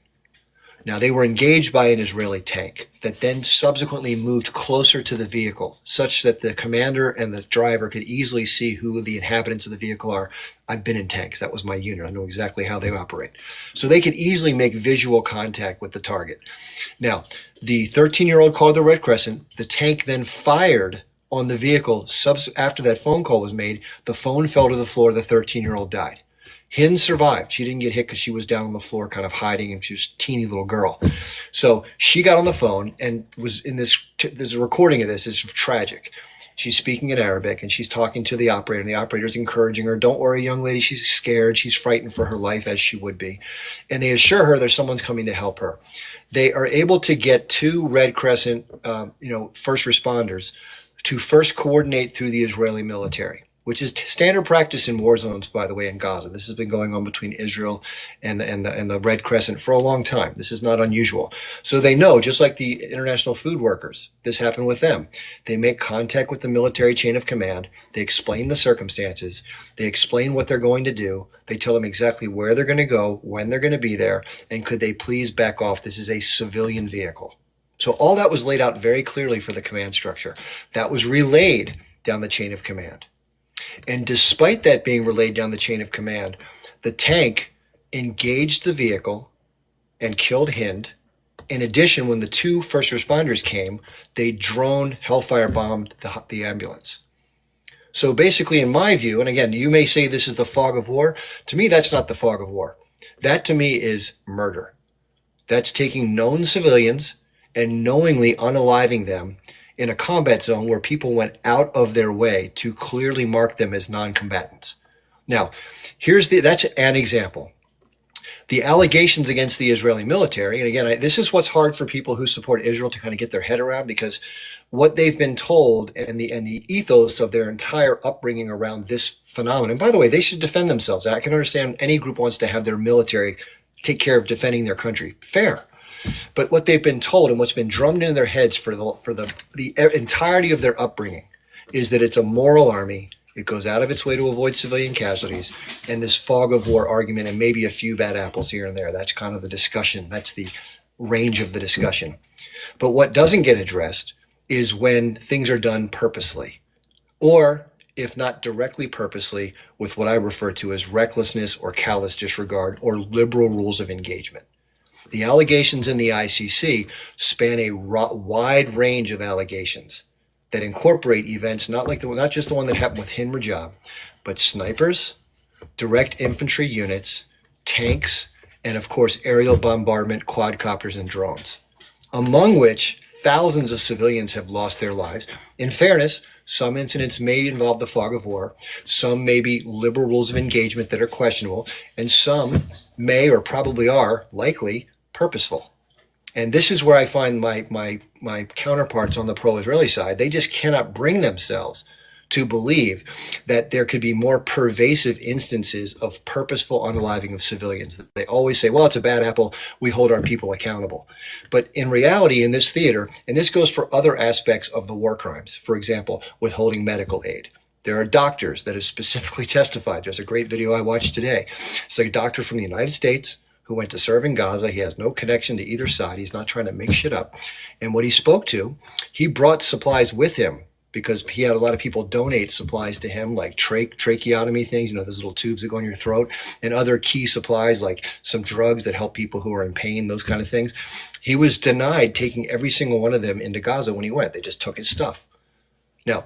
Now, they were engaged by an Israeli tank that then subsequently moved closer to the vehicle, such that the commander and the driver could easily see who the inhabitants of the vehicle are. I've been in tanks. That was my unit. I know exactly how they operate. So they could easily make visual contact with the target. Now, the 13-year-old called the Red Crescent. The tank then fired on the vehicle. After that phone call was made, the phone fell to the floor. The 13-year-old died. Hind survived. She didn't get hit because she was down on the floor kind of hiding, and she was a teeny little girl. So she got on the phone and was in this, there's a recording of this. It's tragic. She's speaking in Arabic and she's talking to the operator, and the operator's encouraging her, don't worry, young lady, she's scared. She's frightened for her life, as she would be. And they assure her there's someone's coming to help her. They are able to get 2 Red Crescent, first responders to first coordinate through the Israeli military, which is standard practice in war zones, by the way, in Gaza. This has been going on between Israel and the Red Crescent for a long time. This is not unusual. So they know, just like the international food workers, this happened with them. They make contact with the military chain of command. They explain the circumstances. They explain what they're going to do. They tell them exactly where they're going to go, when they're going to be there, and could they please back off? This is a civilian vehicle. So all that was laid out very clearly for the command structure. That was relayed down the chain of command. And despite that being relayed down the chain of command, the tank engaged the vehicle and killed Hind. In addition, when the 2 first responders came, they drone hellfire bombed the ambulance. So basically, in my view, and again, you may say this is the fog of war. To me, that's not the fog of war. That to me is murder. That's taking known civilians and knowingly unaliving them in a combat zone where people went out of their way to clearly mark them as non-combatants. Now, that's an example. The allegations against the Israeli military, and again, this is what's hard for people who support Israel to kind of get their head around, because what they've been told and the ethos of their entire upbringing around this phenomenon. And by the way, they should defend themselves. I can understand any group wants to have their military take care of defending their country. Fair. But what they've been told and what's been drummed into their heads for the entirety of their upbringing is that it's a moral army. It goes out of its way to avoid civilian casualties, and this fog of war argument and maybe a few bad apples here and there. That's kind of the discussion. That's the range of the discussion. But what doesn't get addressed is when things are done purposely, or if not directly purposely, with what I refer to as recklessness or callous disregard or liberal rules of engagement. The allegations in the ICC span a wide range of allegations that incorporate events not just the one that happened with Hind Rajab, but snipers, direct infantry units, tanks, and of course aerial bombardment, quadcopters, and drones, among which thousands of civilians have lost their lives. In fairness, some incidents may involve the fog of war, some may be liberal rules of engagement that are questionable, and some may or probably are likely purposeful. And this is where I find my counterparts on the pro-Israeli side. They just cannot bring themselves to believe that there could be more pervasive instances of purposeful unaliving of civilians. They always say, well, it's a bad apple, we hold our people accountable. But in reality, in this theater, and this goes for other aspects of the war crimes, for example, withholding medical aid. There are doctors that have specifically testified. There's a great video I watched today. It's a doctor from the United States who went to serve in Gaza. He has no connection to either side. He's not trying to make shit up. And what he spoke to, he brought supplies with him because he had a lot of people donate supplies to him, like tracheotomy things, those little tubes that go in your throat, and other key supplies like some drugs that help people who are in pain, those kind of things. He was denied taking every single one of them into Gaza when he went. They just took his stuff. Now,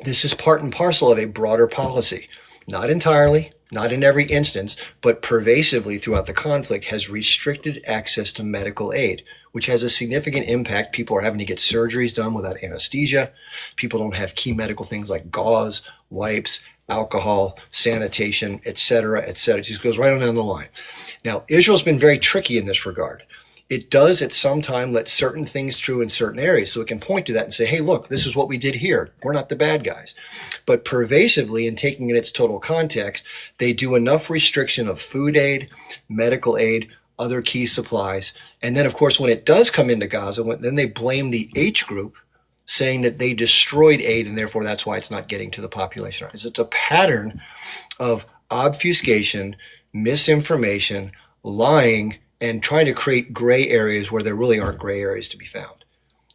this is part and parcel of a broader policy. Not entirely, not in every instance, but pervasively throughout the conflict, has restricted access to medical aid, which has a significant impact. People are having to get surgeries done without anesthesia. People don't have key medical things like gauze, wipes, alcohol, sanitation, etc., etc. It just goes right on down the line. Now, Israel's been very tricky in this regard. It does at some time let certain things through in certain areas, so it can point to that and say, hey, look, this is what we did here. We're not the bad guys. But pervasively, and taking in its total context, they do enough restriction of food aid, medical aid, other key supplies. And then, of course, when it does come into Gaza, then they blame the H group, saying that they destroyed aid, and therefore that's why it's not getting to the population. It's a pattern of obfuscation, misinformation, lying, and trying to create gray areas where there really aren't gray areas to be found.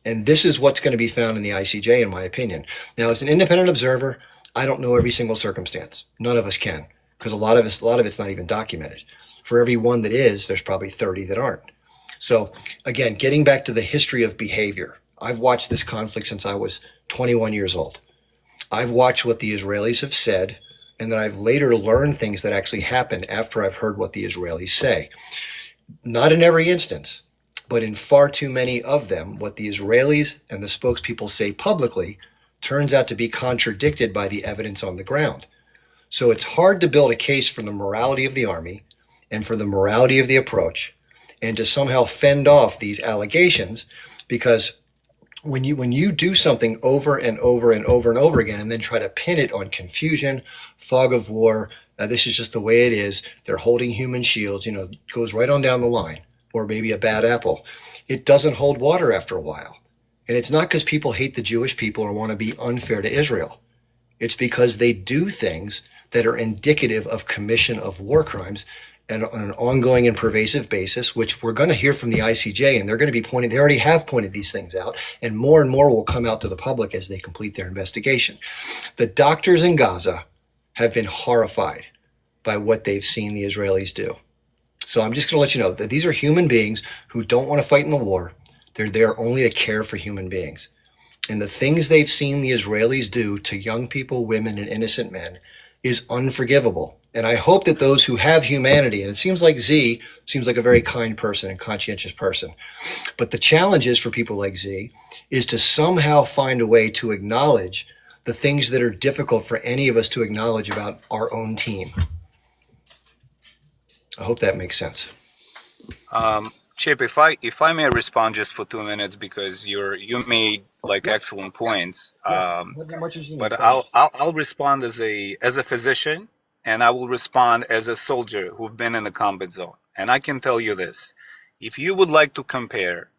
And this is what's going to be found in the ICJ, in my opinion. Now, as an independent observer, I don't know every single circumstance. None of us can, because a lot of it's not even documented. For every one that is, there's probably 30 that aren't. So again, getting back to the history of behavior, I've watched this conflict since I was 21 years old. I've watched what the Israelis have said, and then I've later learned things that actually happened after I've heard what the Israelis say. Not in every instance, but in far too many of them, what the Israelis and the spokespeople say publicly turns out to be contradicted by the evidence on the ground. So it's hard to build a case for the morality of the army and for the morality of the approach, and to somehow fend off these allegations, because when you do something over and over and over and over again and then try to pin it on confusion, fog of war, this is just the way it is, they're holding human shields, it goes right on down the line, or maybe a bad apple, it doesn't hold water after a while. And it's not because people hate the Jewish people or want to be unfair to Israel. It's because they do things that are indicative of commission of war crimes, and on an ongoing and pervasive basis, which we're going to hear from the ICJ, and they're going to be pointing, they already have pointed these things out, and more will come out to the public as they complete their investigation. The doctors in Gaza have been horrified by what they've seen the Israelis do. So I'm just going to let you know that these are human beings who don't want to fight in the war. They're there only to care for human beings. And the things they've seen the Israelis do to young people, women, and innocent men is unforgivable. And I hope that those who have humanity, and it seems like Z seems like a very kind person and conscientious person, but the challenge is for people like Z is to somehow find a way to acknowledge the things that are difficult for any of us to acknowledge about our own team. I hope that makes sense. Chip, if I may respond just for 2 minutes, because you made excellent points. But I'll respond as a physician, and I will respond as a soldier who've been in a combat zone. And I can tell you this: if you would like to compare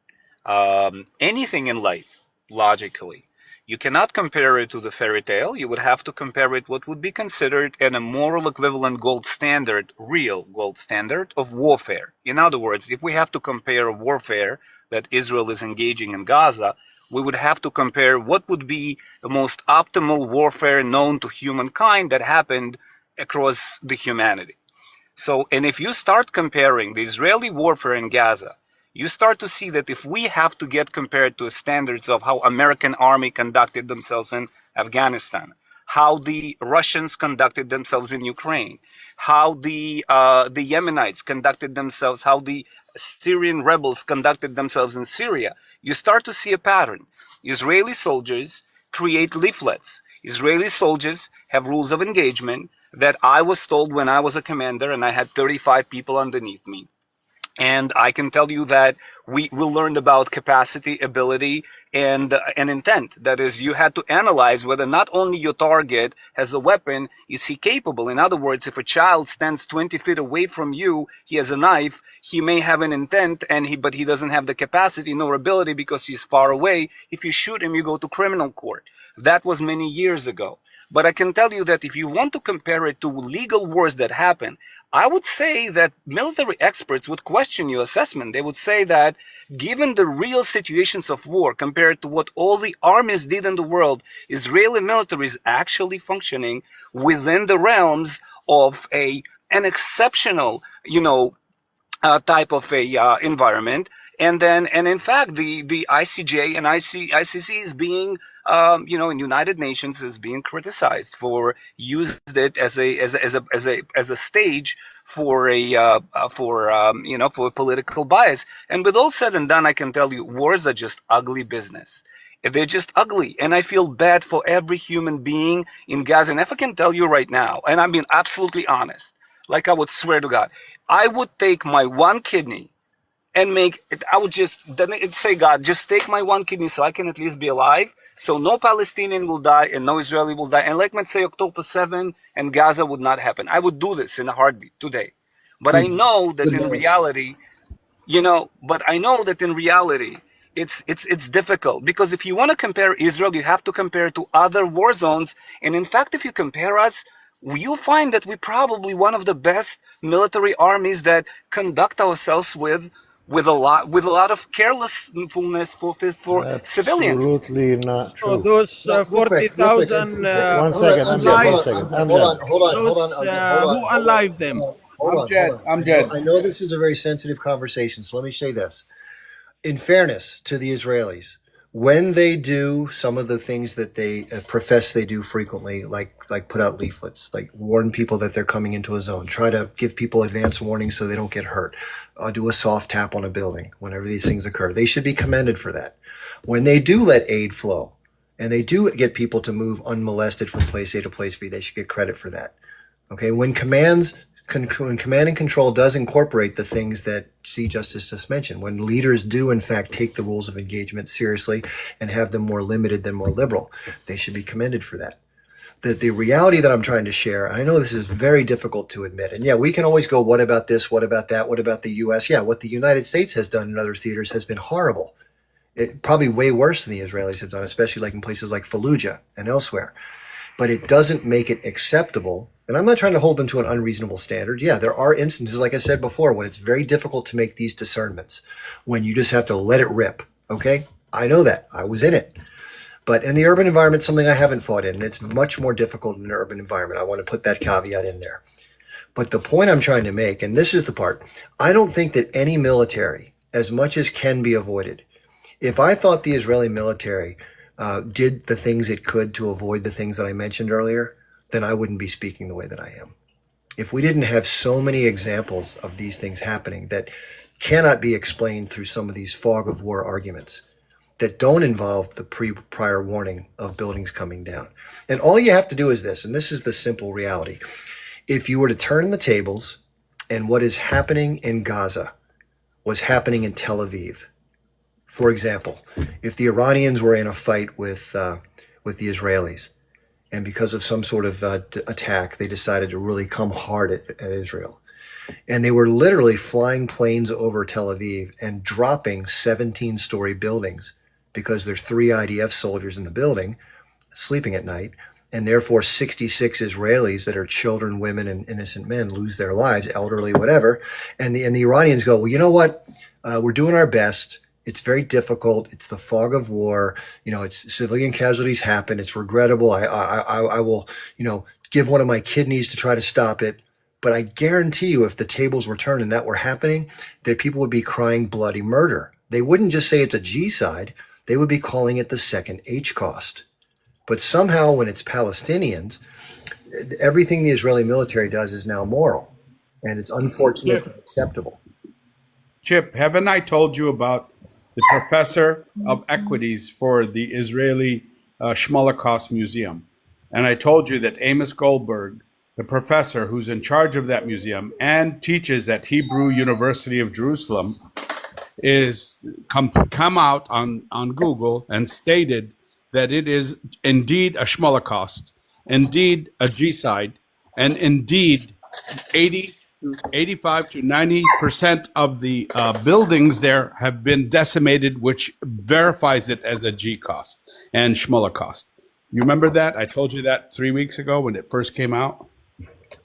anything in life logically, you cannot compare it to the fairy tale. You would have to compare it what would be considered a moral equivalent gold standard, real gold standard of warfare. In other words, if we have to compare warfare that Israel is engaging in Gaza, we would have to compare what would be the most optimal warfare known to humankind that happened across the humanity. So, and if you start comparing the Israeli warfare in Gaza, you start to see that if we have to get compared to standards of how American army conducted themselves in Afghanistan, how the Russians conducted themselves in Ukraine, how the Yemenites conducted themselves, how the Syrian rebels conducted themselves in Syria, you start to see a pattern. Israeli soldiers create leaflets. Israeli soldiers have rules of engagement that I was told when I was a commander and I had 35 people underneath me. And I can tell you that we learned about capacity, ability, and intent. That is, you had to analyze whether not only your target has a weapon, is he capable? In other words, if a child stands 20 feet away from you, he has a knife, he may have an intent, but he doesn't have the capacity nor ability because he's far away. If you shoot him, you go to criminal court. That was many years ago. But I can tell you that if you want to compare it to legal wars that happen, I would say that military experts would question your assessment. They would say that given the real situations of war compared to what all the armies did in the world, Israeli military is actually functioning within the realms of an exceptional, type of environment. And in fact, the ICJ and ICC is being, in United Nations is being criticized for used it as a stage for for political bias. And with all said and done, I can tell you, wars are just ugly business. They're just ugly, and I feel bad for every human being in Gaza. And if I can tell you right now, and I'm being absolutely honest, like I would swear to God, I would take my one kidney and make it, I would just then it'd say, God, just take my one kidney so I can at least be alive, so no Palestinian will die and no Israeli will die, and like let's say October 7 and Gaza would not happen. I would do this in a heartbeat today. But I know that in reality, it's difficult, because if you want to compare Israel, you have to compare it to other war zones. And in fact, if you compare us, you'll find that we're probably one of the best military armies that conduct ourselves with a lot of carelessness for civilians. Absolutely not So true. those 40,000 One second, Amjad, one second. Amjad. who unlived them? I'm dead. I know this is a very sensitive conversation, so let me say this. In fairness to the Israelis, when they do some of the things that they profess they do frequently, like put out leaflets, like warn people that they're coming into a zone, try to give people advance warning so they don't get hurt, do a soft tap on a building whenever these things occur, they should be commended for that. When they do let aid flow and they do get people to move unmolested from place A to place B, they should get credit for that. Okay, when command and control does incorporate the things that C. Justice just mentioned, when leaders do in fact take the rules of engagement seriously and have them more limited than more liberal, they should be commended for that. The reality that I'm trying to share, I know this is very difficult to admit, and yeah, we can always go, what about this, what about that, what about the US? Yeah, what the United States has done in other theaters has been horrible. It probably way worse than the Israelis have done, especially like in places like Fallujah and elsewhere. But it doesn't make it acceptable. And I'm not trying to hold them to an unreasonable standard. Yeah, there are instances, like I said before, when it's very difficult to make these discernments, when you just have to let it rip. Okay? I know that. I was in it. But in the urban environment, something I haven't fought in, and it's much more difficult in an urban environment. I want to put that caveat in there. But the point I'm trying to make, and this is the part, I don't think that any military, as much as can be avoided, if I thought the Israeli military did the things it could to avoid the things that I mentioned earlier, then I wouldn't be speaking the way that I am. If we didn't have so many examples of these things happening that cannot be explained through some of these fog of war arguments that don't involve the prior warning of buildings coming down. And all you have to do is this, and this is the simple reality. If you were to turn the tables and what is happening in Gaza was happening in Tel Aviv, for example, if the Iranians were in a fight with the Israelis, and because of some sort of attack, they decided to really come hard at Israel, and they were literally flying planes over Tel Aviv and dropping 17-story buildings because there are 3 IDF soldiers in the building sleeping at night, and therefore 66 Israelis that are children, women, and innocent men lose their lives, elderly, whatever. And the Iranians go, well, you know what? We're doing our best. It's very difficult. It's the fog of war. It's civilian casualties happen. It's regrettable. I will, give one of my kidneys to try to stop it. But I guarantee you, if the tables were turned and that were happening, that people would be crying bloody murder. They wouldn't just say it's a G-side. They would be calling it the second H-cost. But somehow when it's Palestinians, everything the Israeli military does is now moral. And it's unfortunate and acceptable. Chip, haven't I told you about the professor of equities for the Israeli Holocaust Museum? And I told you that Amos Goldberg, the professor who's in charge of that museum and teaches at Hebrew University of Jerusalem, is come out on Google and stated that it is indeed a Holocaust, indeed a G-side, and indeed 85 to 90% of the buildings there have been decimated, which verifies it as a G-cost and Holocaust. You remember that? I told you that 3 weeks ago when it first came out.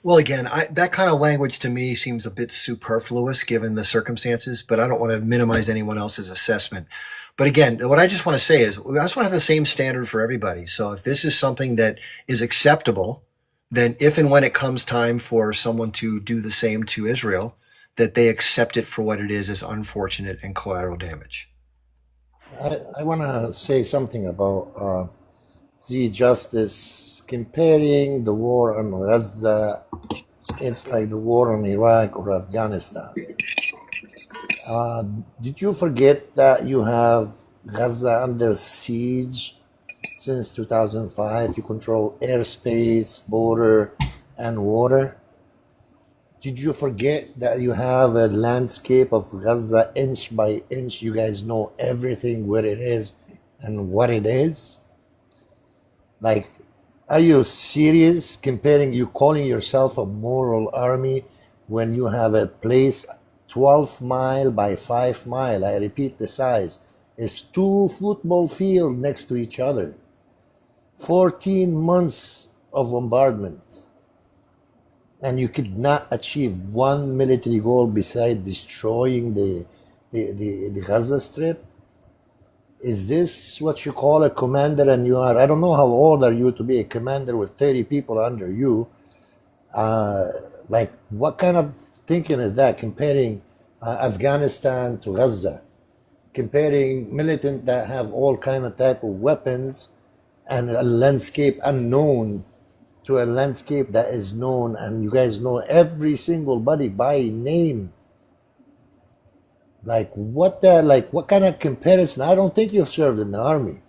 Well, again, that kind of language to me seems a bit superfluous given the circumstances, but I don't want to minimize anyone else's assessment. But again, what I just want to say is I just want to have the same standard for everybody. So if this is something that is acceptable, then if and when it comes time for someone to do the same to Israel, that they accept it for what it is as unfortunate and collateral damage. I want to say something about the justice comparing the war on Gaza. It's like the war on Iraq or Afghanistan. Did you forget that you have Gaza under siege since 2005? You control airspace, border, and water. Did you forget that you have a landscape of Gaza inch by inch? You guys know everything, where it is and what it is. Like, are you serious comparing, you calling yourself a moral army when you have a place 12 mile by 5 mile? I repeat the size. It's 2 football fields next to each other. 14 months of bombardment. And you could not achieve one military goal besides destroying the Gaza Strip? Is this what you call a commander? And you are, I don't know how old are you to be a commander with 30 people under you. Like, what kind of thinking is that, comparing Afghanistan to Gaza? Comparing militants that have all kind of type of weapons and a landscape unknown to a landscape that is known, and you guys know every single body by name. Like, what kind of comparison? I don't think you've served in the army.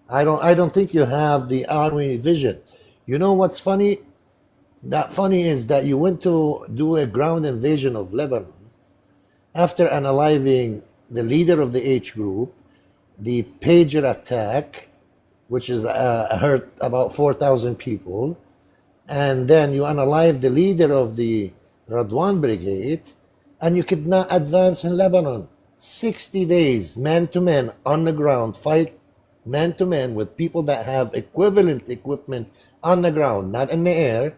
I don't think you have the army vision. You know what's funny? That funny is that you went to do a ground invasion of Lebanon after unaliving the leader of the H group, the pager attack, which is hurt about 4,000 people, and then you unalive the leader of the Radwan Brigade, and you could not advance in Lebanon. 60 days, man-to-man, on the ground, fight man-to-man with people that have equivalent equipment on the ground, not in the air,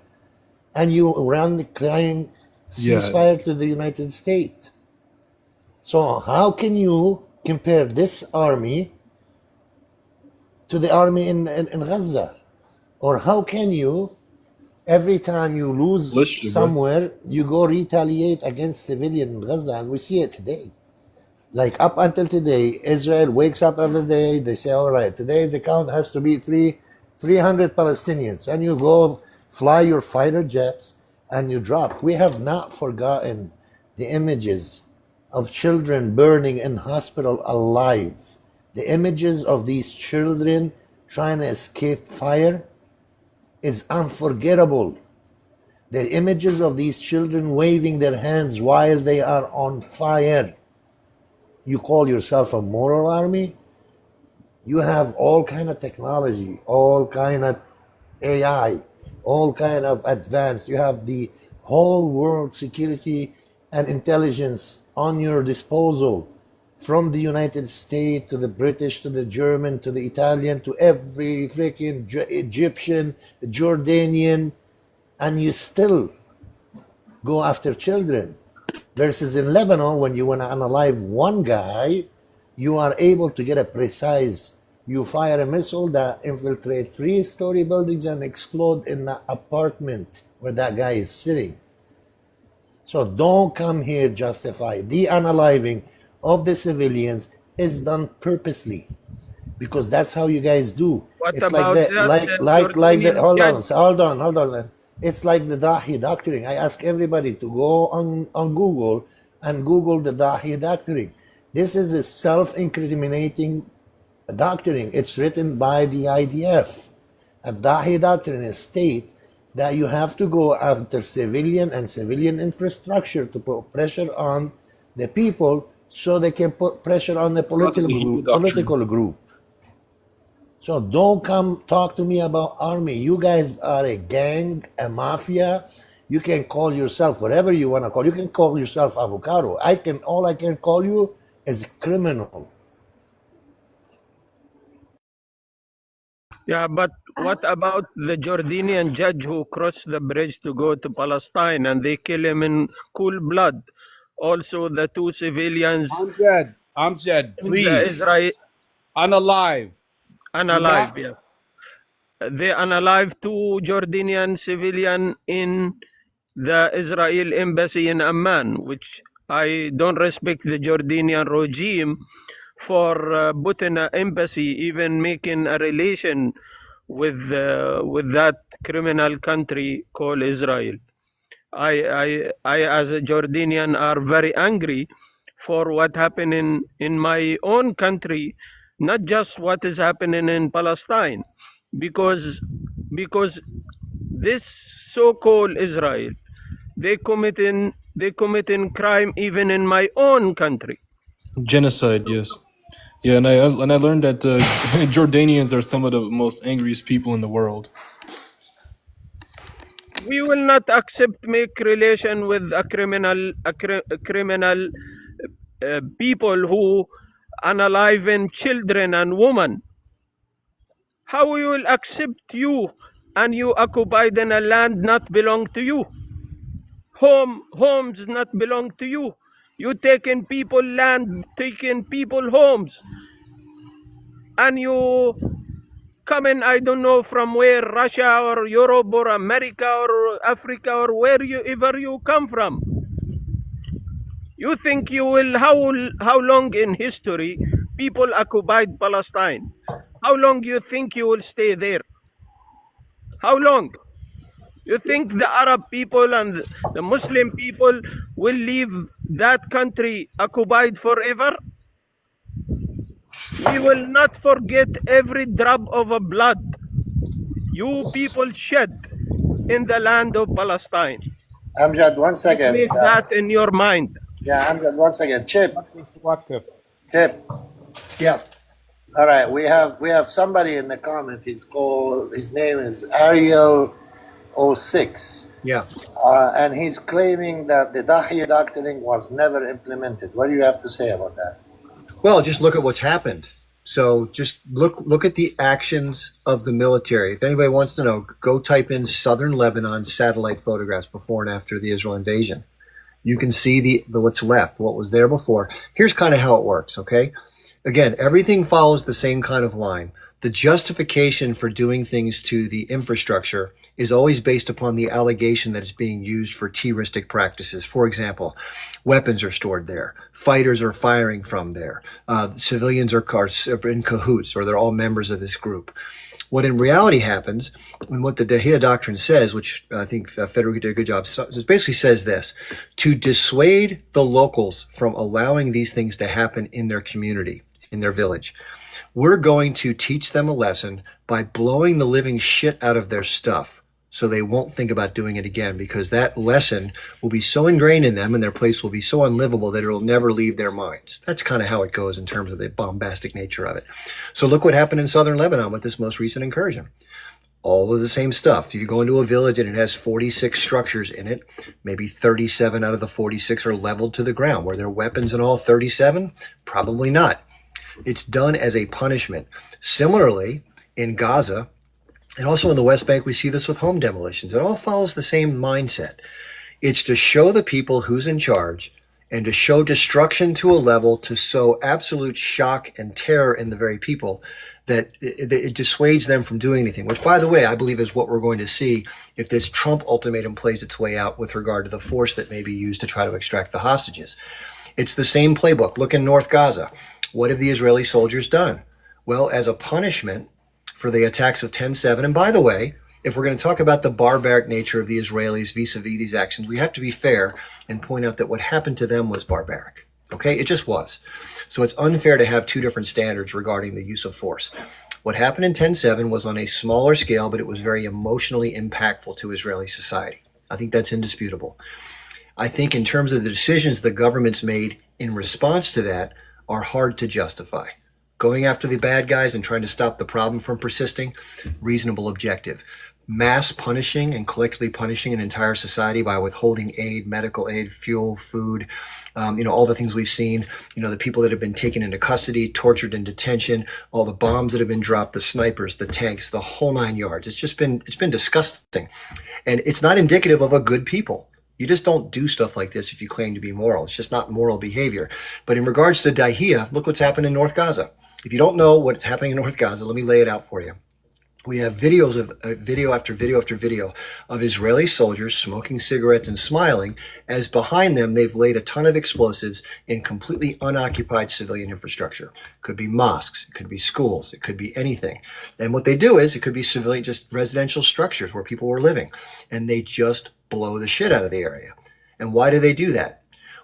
and you run the crying ceasefire to the United States. So how can you compare this army to the army in Gaza? Or how can you, every time you lose somewhere, you go retaliate against civilian in Gaza? And we see it today. Like, up until today, Israel wakes up every day, they say, all right, today the count has to be 300 Palestinians. And you go fly your fighter jets and you drop. We have not forgotten the images of children burning in hospital alive. The images of these children trying to escape fire is unforgettable. The images of these children waving their hands while they are on fire. You call yourself a moral army? You have all kind of technology, all kind of AI, all kind of advanced. You have the whole world security and intelligence on your disposal, from the United States to the British to the German to the Italian to every freaking Egyptian, Jordanian, and you still go after children. Versus in Lebanon, when you want to unalive one guy, you are able to get a precise, you fire a missile that infiltrates 3-story buildings and explode in the apartment where that guy is sitting. So don't come here justify. The unaliving of the civilians is done purposely, because that's how you guys do. What It's about like that? like the hold Jordanian on. It's like the Dahi doctrine. I ask everybody to go on Google and Google the Dahi doctrine. This is a self-incriminating doctrine. It's written by the IDF. A Dahi doctrine states that you have to go after civilian and civilian infrastructure to put pressure on the people so they can put pressure on the political group. So don't come talk to me about army. You guys are a gang, a mafia. You can call yourself whatever you want to call. You can call yourself avocado. All I can call you is criminal. Yeah, but what about the Jordanian judge who crossed the bridge to go to Palestine and they kill him in cool blood? Also, the 2 civilians. Amjad, in please. the Israel Unalive. unalive. Yeah, they unalive 2 Jordanian civilian in the Israel embassy in Amman, which I don't respect the Jordanian regime for putting an embassy, even making a relation with that criminal country called Israel. I as a Jordanian are very angry for what happened in my own country, not just what is happening in Palestine, because this so-called Israel, they committing crime even in my own country. Genocide, yes. Yeah, and I learned that Jordanians are some of the most angriest people in the world. We will not accept make relation with a criminal people who unalive children and women. How we will accept you and you occupied in a land not belong to you? Homes not belong to you. You taking people land, taking people homes, and you coming, I don't know from where, Russia or Europe or America or Africa or wherever you come from. You think you will, how long in history people occupied Palestine? How long you think you will stay there? How long? You think the Arab people and the Muslim people will leave that country occupied forever? We will not forget every drop of blood you people shed in the land of Palestine. Amjad, 1 second. Make that in your mind. Yeah, Amjad, 1 second. Chip. Chip. Yeah. All right, we have somebody in the comment. His name is Ariel06. Yeah. And he's claiming that the Dahiya doctrine was never implemented. What do you have to say about that? Well, just look at what's happened. So just look at the actions of the military. If anybody wants to know, go type in Southern Lebanon satellite photographs before and after the Israel invasion. You can see the what's left, what was there before. Here's kind of how it works, okay? Again, everything follows the same kind of line. The justification for doing things to the infrastructure is always based upon the allegation that it's being used for terroristic practices. For example, weapons are stored there. Fighters are firing from there. Civilians are in cahoots, or they're all members of this group. What in reality happens, and what the Dahiya doctrine says, which I think Federico did a good job, it basically says this: to dissuade the locals from allowing these things to happen in their community, in their village, we're going to teach them a lesson by blowing the living shit out of their stuff so they won't think about doing it again, because that lesson will be so ingrained in them and their place will be so unlivable that it'll never leave their minds. That's kind of how it goes in terms of the bombastic nature of it. So look what happened in southern Lebanon with this most recent incursion. All of the same stuff. You go into a village and it has 46 structures in it. Maybe 37 out of the 46 are leveled to the ground. Were there weapons in all 37? Probably not. It's done as a punishment. Similarly, in Gaza, and also in the West Bank, we see this with home demolitions. It all follows the same mindset. It's to show the people who's in charge and to show destruction to a level to sow absolute shock and terror in the very people that it dissuades them from doing anything, which, by the way, I believe is what we're going to see if this Trump ultimatum plays its way out with regard to the force that may be used to try to extract the hostages. It's the same playbook. Look in North Gaza. What have the Israeli soldiers done? Well, as a punishment for the attacks of 10/7, and by the way, if we're going to talk about the barbaric nature of the Israelis vis-a-vis these actions, we have to be fair and point out that what happened to them was barbaric. Okay? It just was. So it's unfair to have two different standards regarding the use of force. What happened in 10/7 was on a smaller scale, but it was very emotionally impactful to Israeli society. I think that's indisputable. I think in terms of the decisions the government's made in response to that are hard to justify. Going after the bad guys and trying to stop the problem from persisting, reasonable objective. Mass punishing and collectively punishing an entire society by withholding aid, medical aid, fuel, food, all the things we've seen, the people that have been taken into custody, tortured in detention, all the bombs that have been dropped, the snipers, the tanks, the whole 9 yards. It's been disgusting. And it's not indicative of a good people. You just don't do stuff like this if you claim to be moral. It's just not moral behavior. But in regards to Dahiya, look what's happened in North Gaza. If you don't know what's happening in North Gaza, let me lay it out for you. We have videos of video after video after video of Israeli soldiers smoking cigarettes and smiling as behind them they've laid a ton of explosives in completely unoccupied civilian infrastructure. It could be mosques, it could be schools, it could be anything. And what they do is it could be civilian, just residential structures where people were living, and they just blow the shit out of the area. And why do they do that?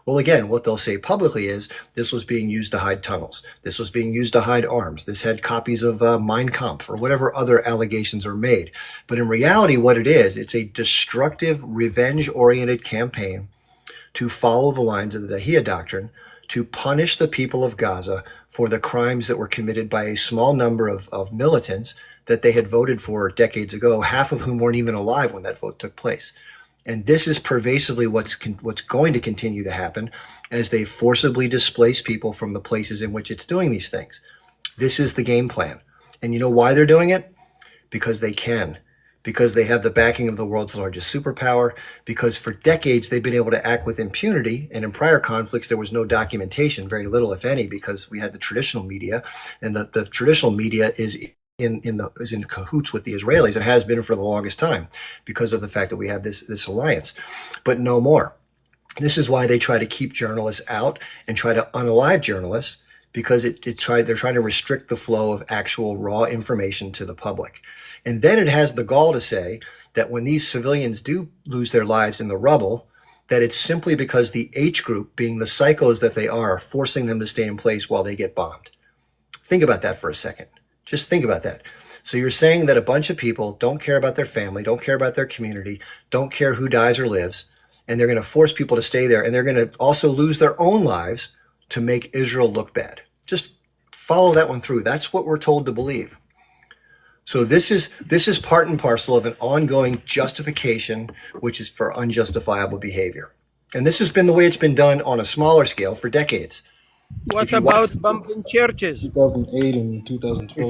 Well, again, what they'll say publicly is this was being used to hide tunnels. This was being used to hide arms. This had copies of Mein Kampf or whatever other allegations are made. But in reality, what it is, it's a destructive, revenge-oriented campaign to follow the lines of the Dahiyya Doctrine to punish the people of Gaza for the crimes that were committed by a small number of militants that they had voted for decades ago, half of whom weren't even alive when that vote took place. And this is pervasively what's going to continue to happen as they forcibly displace people from the places in which it's doing these things. This is the game plan. And you know why they're doing it? Because they can. Because they have the backing of the world's largest superpower. Because for decades they've been able to act with impunity. And in prior conflicts there was no documentation, very little if any, because we had the traditional media. And the traditional media is in cahoots with the Israelis and has been for the longest time because of the fact that we have this alliance, but no more. This is why they try to keep journalists out and try to unalive journalists, because they're trying to restrict the flow of actual raw information to the public. And then it has the gall to say that when these civilians do lose their lives in the rubble, that it's simply because the H group, being the psychos that they are forcing them to stay in place while they get bombed. Think about that for a second. Just think about that. So you're saying that a bunch of people don't care about their family, don't care about their community, don't care who dies or lives, and they're going to force people to stay there, and they're going to also lose their own lives to make Israel look bad. Just follow that one through. That's what we're told to believe. So this is part and parcel of an ongoing justification, which is for unjustifiable behavior. And this has been the way it's been done on a smaller scale for decades. What about bumping churches? 2008 and 2012.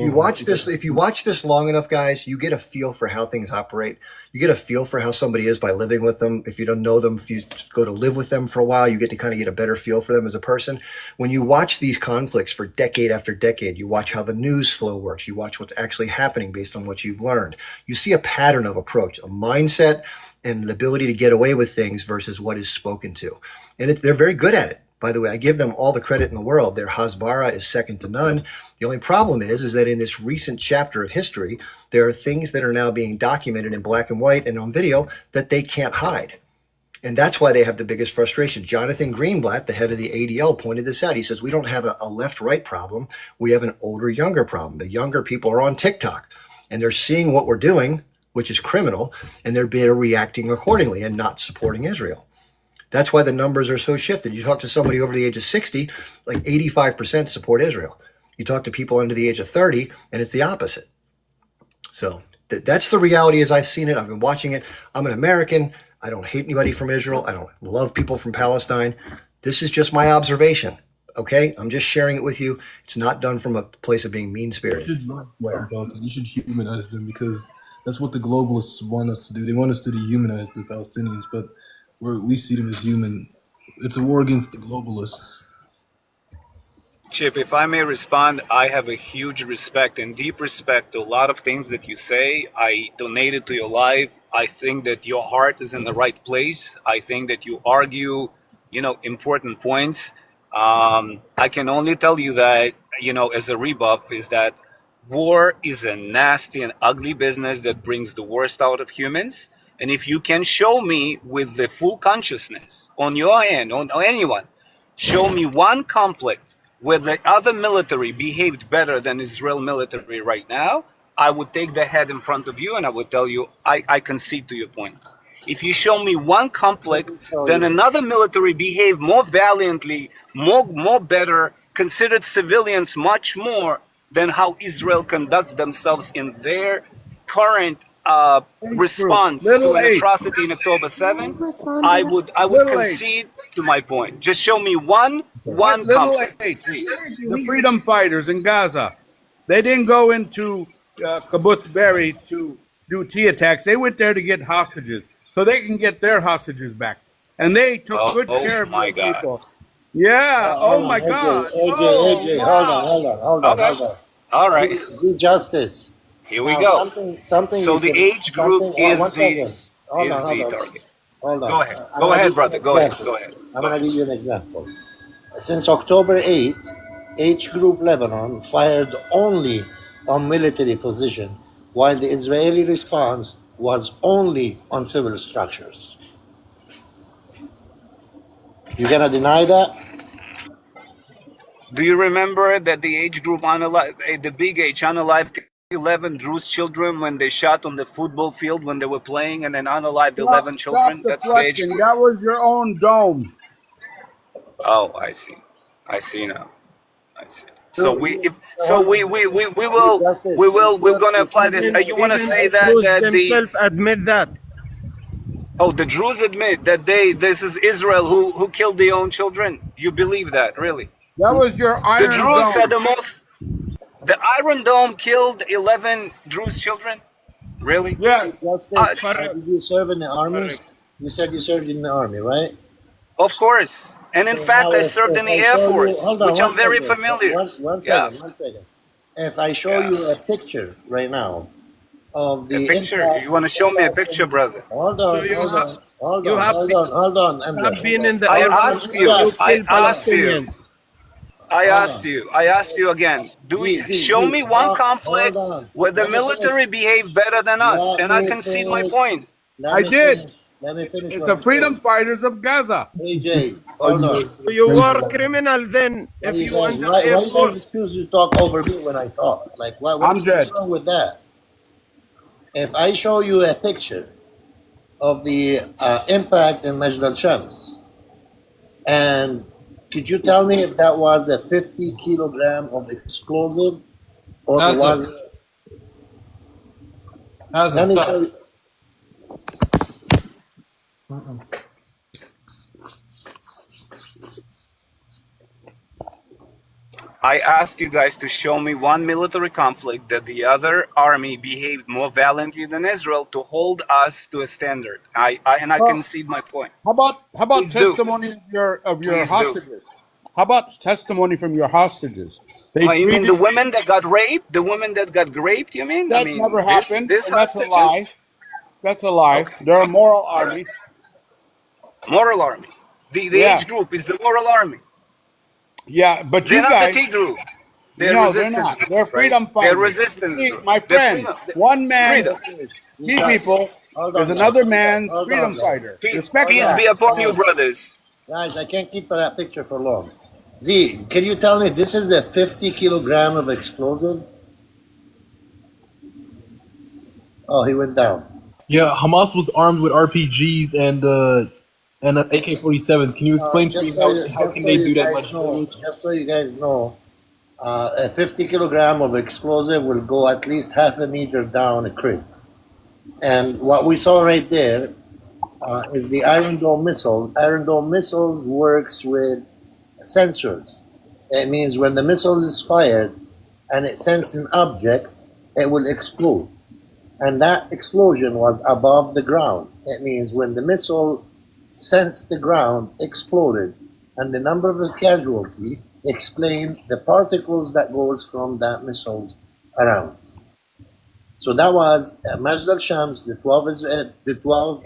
If you watch this long enough, guys, you get a feel for how things operate. You get a feel for how somebody is by living with them. If you don't know them, if you go to live with them for a while, you get to kind of get a better feel for them as a person. When you watch these conflicts for decade after decade, you watch how the news flow works. You watch what's actually happening based on what you've learned. You see a pattern of approach, a mindset, and an ability to get away with things versus what is spoken to. And they're very good at it. By the way, I give them all the credit in the world. Their Hasbara is second to none. The only problem is that in this recent chapter of history, there are things that are now being documented in black and white and on video that they can't hide. And that's why they have the biggest frustration. Jonathan Greenblatt, the head of the ADL, pointed this out. He says, we don't have a left-right problem. We have an older-younger problem. The younger people are on TikTok, and they're seeing what we're doing, which is criminal, and they're reacting accordingly and not supporting Israel. That's why the numbers are so shifted. You talk to somebody over the age of 60, like 85% support Israel. You talk to people under the age of 30, and it's the opposite. So that's the reality as I've seen it. I've been watching it. I'm an American. I don't hate anybody from Israel. I don't love people from Palestine. This is just my observation. Okay? I'm just sharing it with you. It's not done from a place of being mean-spirited. You should humanize them, because that's what the globalists want us to do. They want us to dehumanize the Palestinians, but we see them as human. It's a war against the globalists. Chip, if I may respond, I have a huge respect and deep respect to a lot of things that you say. I donated to your life. I think that your heart is in the right place. I think that you argue, important points. I can only tell you that, as a rebuff, is that war is a nasty and ugly business that brings the worst out of humans. And if you can show me with the full consciousness on your end, on anyone, show me one conflict where the other military behaved better than Israel military right now, I would take the head in front of you and I would tell you, I concede to your points. If you show me one conflict, then another military behaved more valiantly, more better, considered civilians much more than how Israel conducts themselves in their current response to an atrocity in October 7, I would concede to my point. Just show me one conflict, please. The freedom fighters in Gaza, they didn't go into Kibbutz Be'eri to do T attacks. They went there to get hostages so they can get their hostages back. And they took good care of my people. Yeah. Oh my God. AJ, hold on. All right. Do justice. Here we Now, go. something So you the can, age group something, is one the second. Hold on, hold on. target. Hold on. Go ahead. I'm Go gonna ahead, give you an brother. Go ahead. example. Go ahead. I'm Go gonna ahead. give you an example. Since October 8th, H Group Lebanon fired only on military position, while the Israeli response was only on civil structures. You gonna deny that? Do you remember that the age group the big H unalived 11 Druze children when they shot on the football field when they were playing, and then unalived 11 Stop children? That's the age deflecting. group. That was your own dome. Oh, I see. I see now. I see. So So, hold on. we're gonna apply this. Even You want to even say the that Druze that the themselves admit that. the Druze admit that this is Israel who killed their own children? You believe that, really? That was your The Iron Druze said Dome. the Iron Dome killed 11 Druze children? Really? Yes. Did you serve in the army? You said you served in the army, right? Of course. And in So fact, now I served in the Air Force, hold on which I'm very second. familiar. One Yeah. second. If I show you a picture right now of A the picture? impact, You want to show me a picture, brother? hold So on, you hold have on, hold you on, have hold been, on, hold on, you Amjad, have been in the I Air Force asked and you. you I kill asked you. Palestinians. I asked you again. Show me one conflict hold on. where the Let me finish. military behaved better than us, Let and I me concede my finish. point. Let I me did. finish. Let me finish It's what the I'm saying. freedom fighters of Gaza. AJ, hold on. So you were criminal then Why if you you guys, under why Air you guys Force. choose to talk over me when I talk? Like, I'm what's dead. wrong with that? If I show you a picture of the impact in Majd al-Shams, and could you tell me if that was a 50 kilogram of explosive, or it Hassan, was? Hassan, Let me stop. show you. I asked you guys to show me one military conflict that the other army behaved more valiantly than Israel to hold us to a standard. I Well, concede my point. how about Please do. testimony of your Please do. hostages? How about testimony from your hostages? They You mean the treated women that got raped? The women that got raped, you mean? I that never mean, happened, this and that's a lie. hostages? That's a lie. Okay. They're a moral All right. army. Moral army. The Yeah, age group is the moral army. yeah. But They're you not the guys, T group. They're no, they're resistance not. group, They're right? freedom They're fighters. resistance See, group. my They're friend, freedom. one man's Freedom. T people Hold is on, guys. another man's Hold on, freedom guys. fighter. Respect Peace that. be upon you, brothers. Guys, I can't keep that picture for long. Z, can you tell me this is the 50 kilogram of explosive? Oh, he went down. Yeah, Hamas was armed with RPGs and AK-47s. Can you explain to me how can they do that much damage? Just so you guys know, a 50 kilogram of explosive will go at least half a meter down a crate. And what we saw right there is the Iron Dome missile. Iron Dome missiles works with sensors. It means when the missile is fired and it sends an object, it will explode. And that explosion was above the ground. It means when the missile sensed the ground, exploded, and the number of the casualty explain the particles that goes from that missiles around. So that was Majd al-Shams, the 12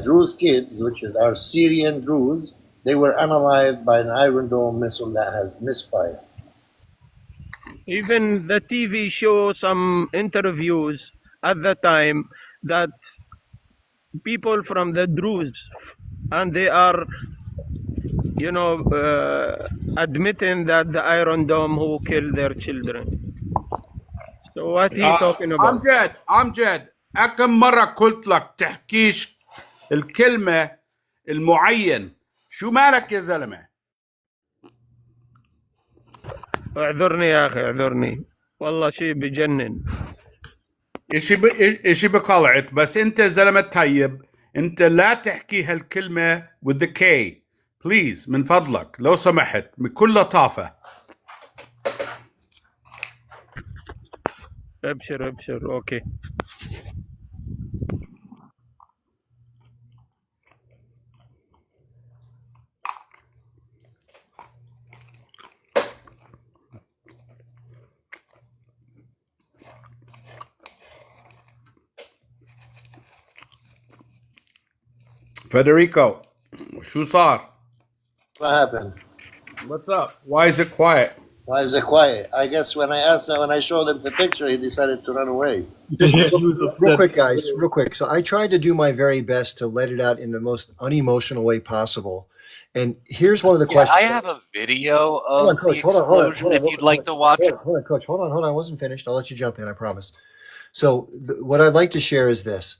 Druze kids, which are Syrian Druze. They were unalived by an Iron Dome missile that has misfired. Even the TV show some interviews at the time that people from the Druze, and they are, admitting that the Iron Dome who killed their children. So what he talking about? أمجد أكم مرة قلت لك تحكيش الكلمة المعين؟ شو مالك يا زلمة؟ اعذرني يا أخي اعذرني، والله شيء بجنن. إشي بقلعت، بس أنت زلمة طيب، أنت لا تحكي هالكلمة with the K please من فضلك لو سمحت بكل لطافة. ابشر ابشر اوكي. Federico, Shusar, What happened? what's up? Why is it quiet? Why is it quiet? I guess when I showed him the picture, he decided to run away. Just Yeah, he was real upset. quick, guys, real quick. So I tried to do my very best to let it out in the most unemotional way possible. And here's one of the Yeah, I questions. have a video Hold on, of the Coach. Hold on, explosion if you'd like to watch it. hold on, Coach. Hold on. I wasn't finished. I'll let you jump in. I promise. So what I'd like to share is this.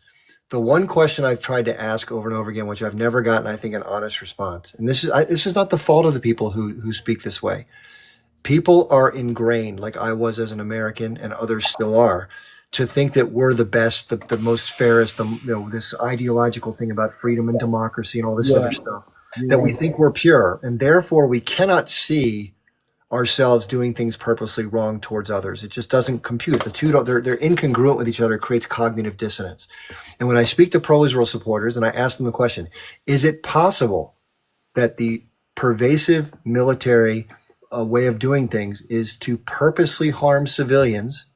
The one question I've tried to ask over and over again, which I've never gotten, I think, an honest response. And this is not the fault of the people who speak this way. People are ingrained, like I was as an American and others still are, to think that we're the best, the most fairest, this ideological thing about freedom and democracy and all this other stuff, that we think we're pure. And therefore we cannot see ourselves doing things purposely wrong towards others. It just doesn't compute. The two, they're incongruent with each other. It creates cognitive dissonance. And when I speak to pro-Israel supporters and I ask them the question, is it possible that the pervasive military way of doing things is to purposely harm civilians?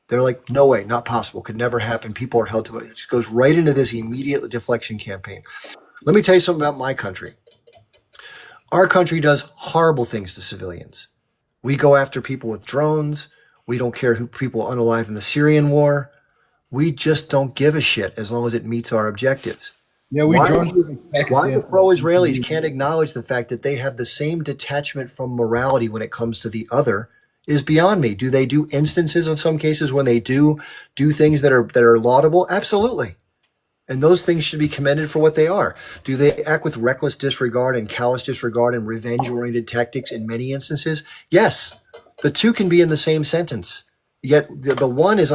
They're like, no way, not possible, could never happen. People are held to it. It just goes right into this immediate deflection campaign. Let me tell you something about my country. Our country does horrible things to civilians. We go after people with drones. We don't care who people unalive in the Syrian war. We just don't give a shit as long as it meets our objectives. Yeah, we Why joined the pro-Israelis can't acknowledge the fact that they have the same detachment from morality when it comes to the other is beyond me. Do they do instances of some cases when they do things that are laudable? Absolutely. And those things should be commended for what they are. Do they act with reckless disregard and callous disregard and revenge-oriented tactics in many instances? Yes. The two can be in the same sentence. Yet the one is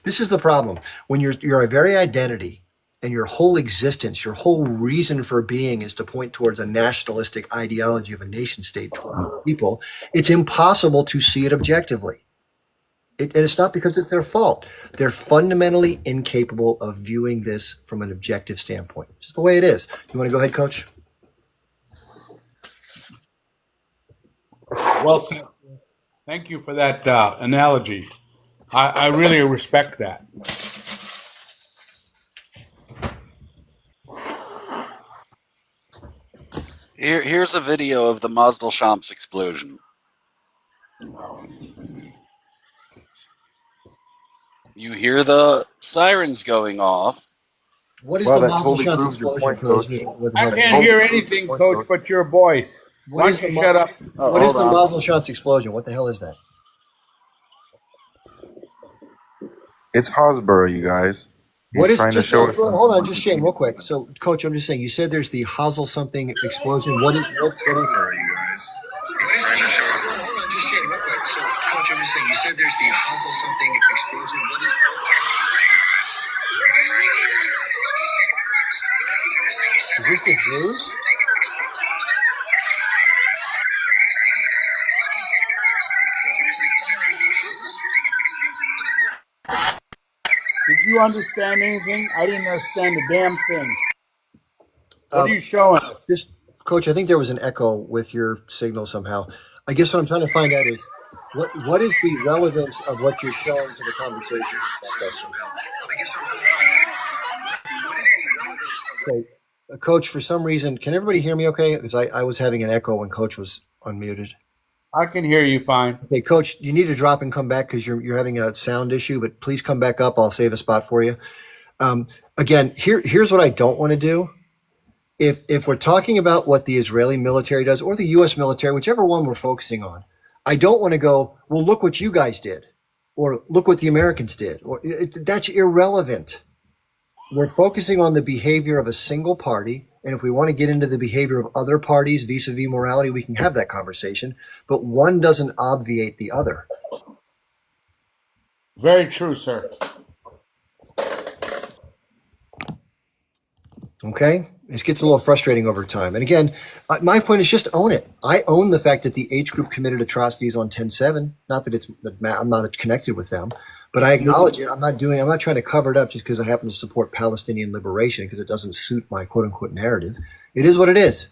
this is the problem. When your very identity and your whole existence, your whole reason for being is to point towards a nationalistic ideology of a nation state toward people, it's impossible to see it objectively. And it's not because it's their fault. They're fundamentally incapable of viewing this from an objective standpoint. Just the way it is. You want to go ahead, Coach? Well said. Thank you for that analogy. I really respect that. Here's a video of the Mazdal Shams explosion. You hear the sirens going off. What is the Mazdal Shams explosion for those who I can't hear anything, Coach, but your voice. Why don't you shut up? What is the Mazdal Shams explosion? What the hell is that? It's Hasbro, you guys. He's trying to show us. Hold on, just Shane, real quick. So, Coach, I'm just saying. You said there's the Hazel something explosion. What's Hasbro, you guys? He's trying to show us. Hold on, just Shane, real quick. So, Coach, I'm just saying. You said there's the Hazel something explosion. Is this the news? Did you understand anything? I didn't understand a damn thing. What are you showing us? Just, Coach, I think there was an echo with your signal somehow. I guess what I'm trying to find out is what is the relevance of what you're showing to the conversation? Okay, Coach, for some reason, can everybody hear me okay? Because I was having an echo when Coach was unmuted. I can hear you fine. Okay, Coach, you need to drop and come back because you're having a sound issue, but please come back up. I'll save a spot for you. Again, here's what I don't want to do. If we're talking about what the Israeli military does or the U.S. military, whichever one we're focusing on, I don't want to go, well, look what you guys did, or look what the Americans did. That's irrelevant. We're focusing on the behavior of a single party. And if we want to get into the behavior of other parties vis-a-vis morality, we can have that conversation. But one doesn't obviate the other. Very true, sir. Okay? It gets a little frustrating over time. And again, my point is just own it. I own the fact that the H group committed atrocities on 10/7. Not that I'm not connected with them, but I acknowledge it. I'm not trying to cover it up just because I happen to support Palestinian liberation because it doesn't suit my quote unquote narrative. It is what it is.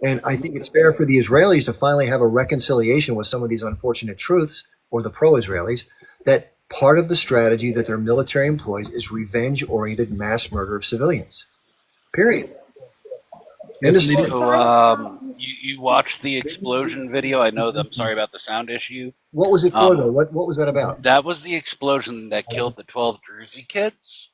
And I think it's fair for the Israelis to finally have a reconciliation with some of these unfortunate truths, or the pro-Israelis, that part of the strategy that their military employs is revenge-oriented mass murder of civilians. Period. End of story. So, you watched the explosion video? I know that. I'm sorry about the sound issue. What was it for, though? What was that about? That was the explosion that killed the 12 Druzy kids.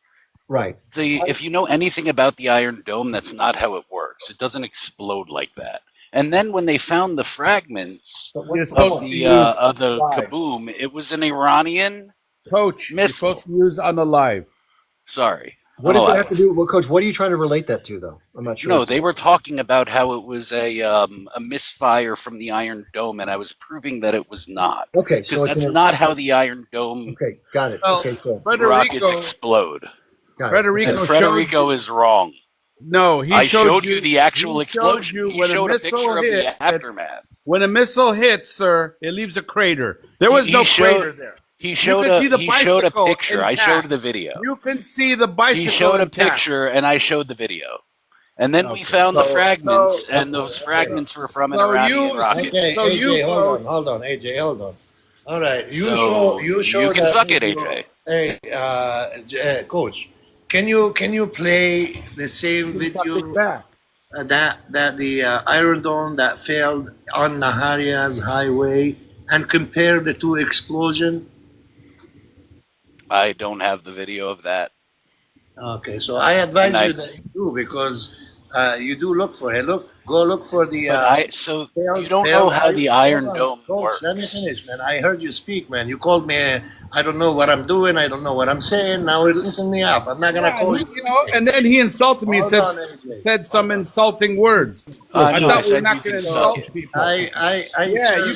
Right. If you know anything about the Iron Dome, that's not how it works. It doesn't explode like that. And then when they found the fragments of the kaboom, it was an Iranian Coach, missile. you're supposed to use unalive. Sorry. What does it have to do? Well, Coach, what are you trying to relate that to, though? I'm not sure. No, they were talking about how it was a misfire from the Iron Dome, and I was proving that it was not. Okay, so that's not how the Iron Dome Okay, got it. Well, Okay, so Federico, rockets explode. got it. Federico, And Federico is wrong. No, he I showed showed you the actual explosion. He when showed a picture of hit, the aftermath. When a missile hits, sir, it leaves a crater. There was no crater there. He showed a picture. I showed the video. You can see the bicycle. He showed a intact. picture, and I showed the video. And then we found the fragments, and those fragments were from an Iranian rocket. Okay, AJ, hold on, AJ, hold on. All right, you can that suck it, video. AJ. Hey, Coach, can you play the same video that the Iron Dome that failed on Nahariya's highway and compare the two explosions? I don't have the video of that. Okay, so I advise you that you do, because you do look for it. Go look for the. So you don't know how the Iron Dome works. Let me finish, man. I heard you speak, man. You called me. I don't know what I'm doing. I don't know what I'm saying. Now listen me up. I'm not gonna call you. And then he insulted me and said some insulting words. I thought we were not going to insult people. You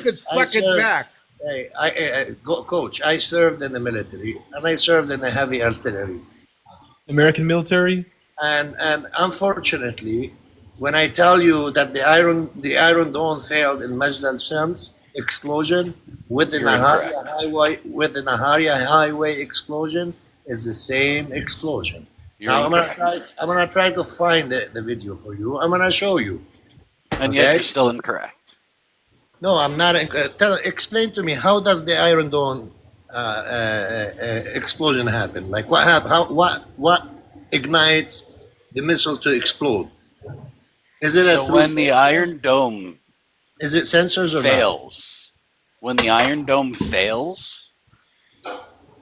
could suck it back. Hey, Coach, I served in the military, and I served in the heavy artillery. American military? And unfortunately, when I tell you that the Iron Dome failed in Majd al-Shams explosion with the Nahariya highway explosion, is the same explosion. Now I'm gonna try to find the video for you. I'm gonna show you. And yet you're still incorrect. No, I'm not. Explain to me, how does the Iron Dome explosion happen? Like what happened? What ignites the missile to explode? Is it when the Iron Dome is it sensors or fails? When the Iron Dome fails,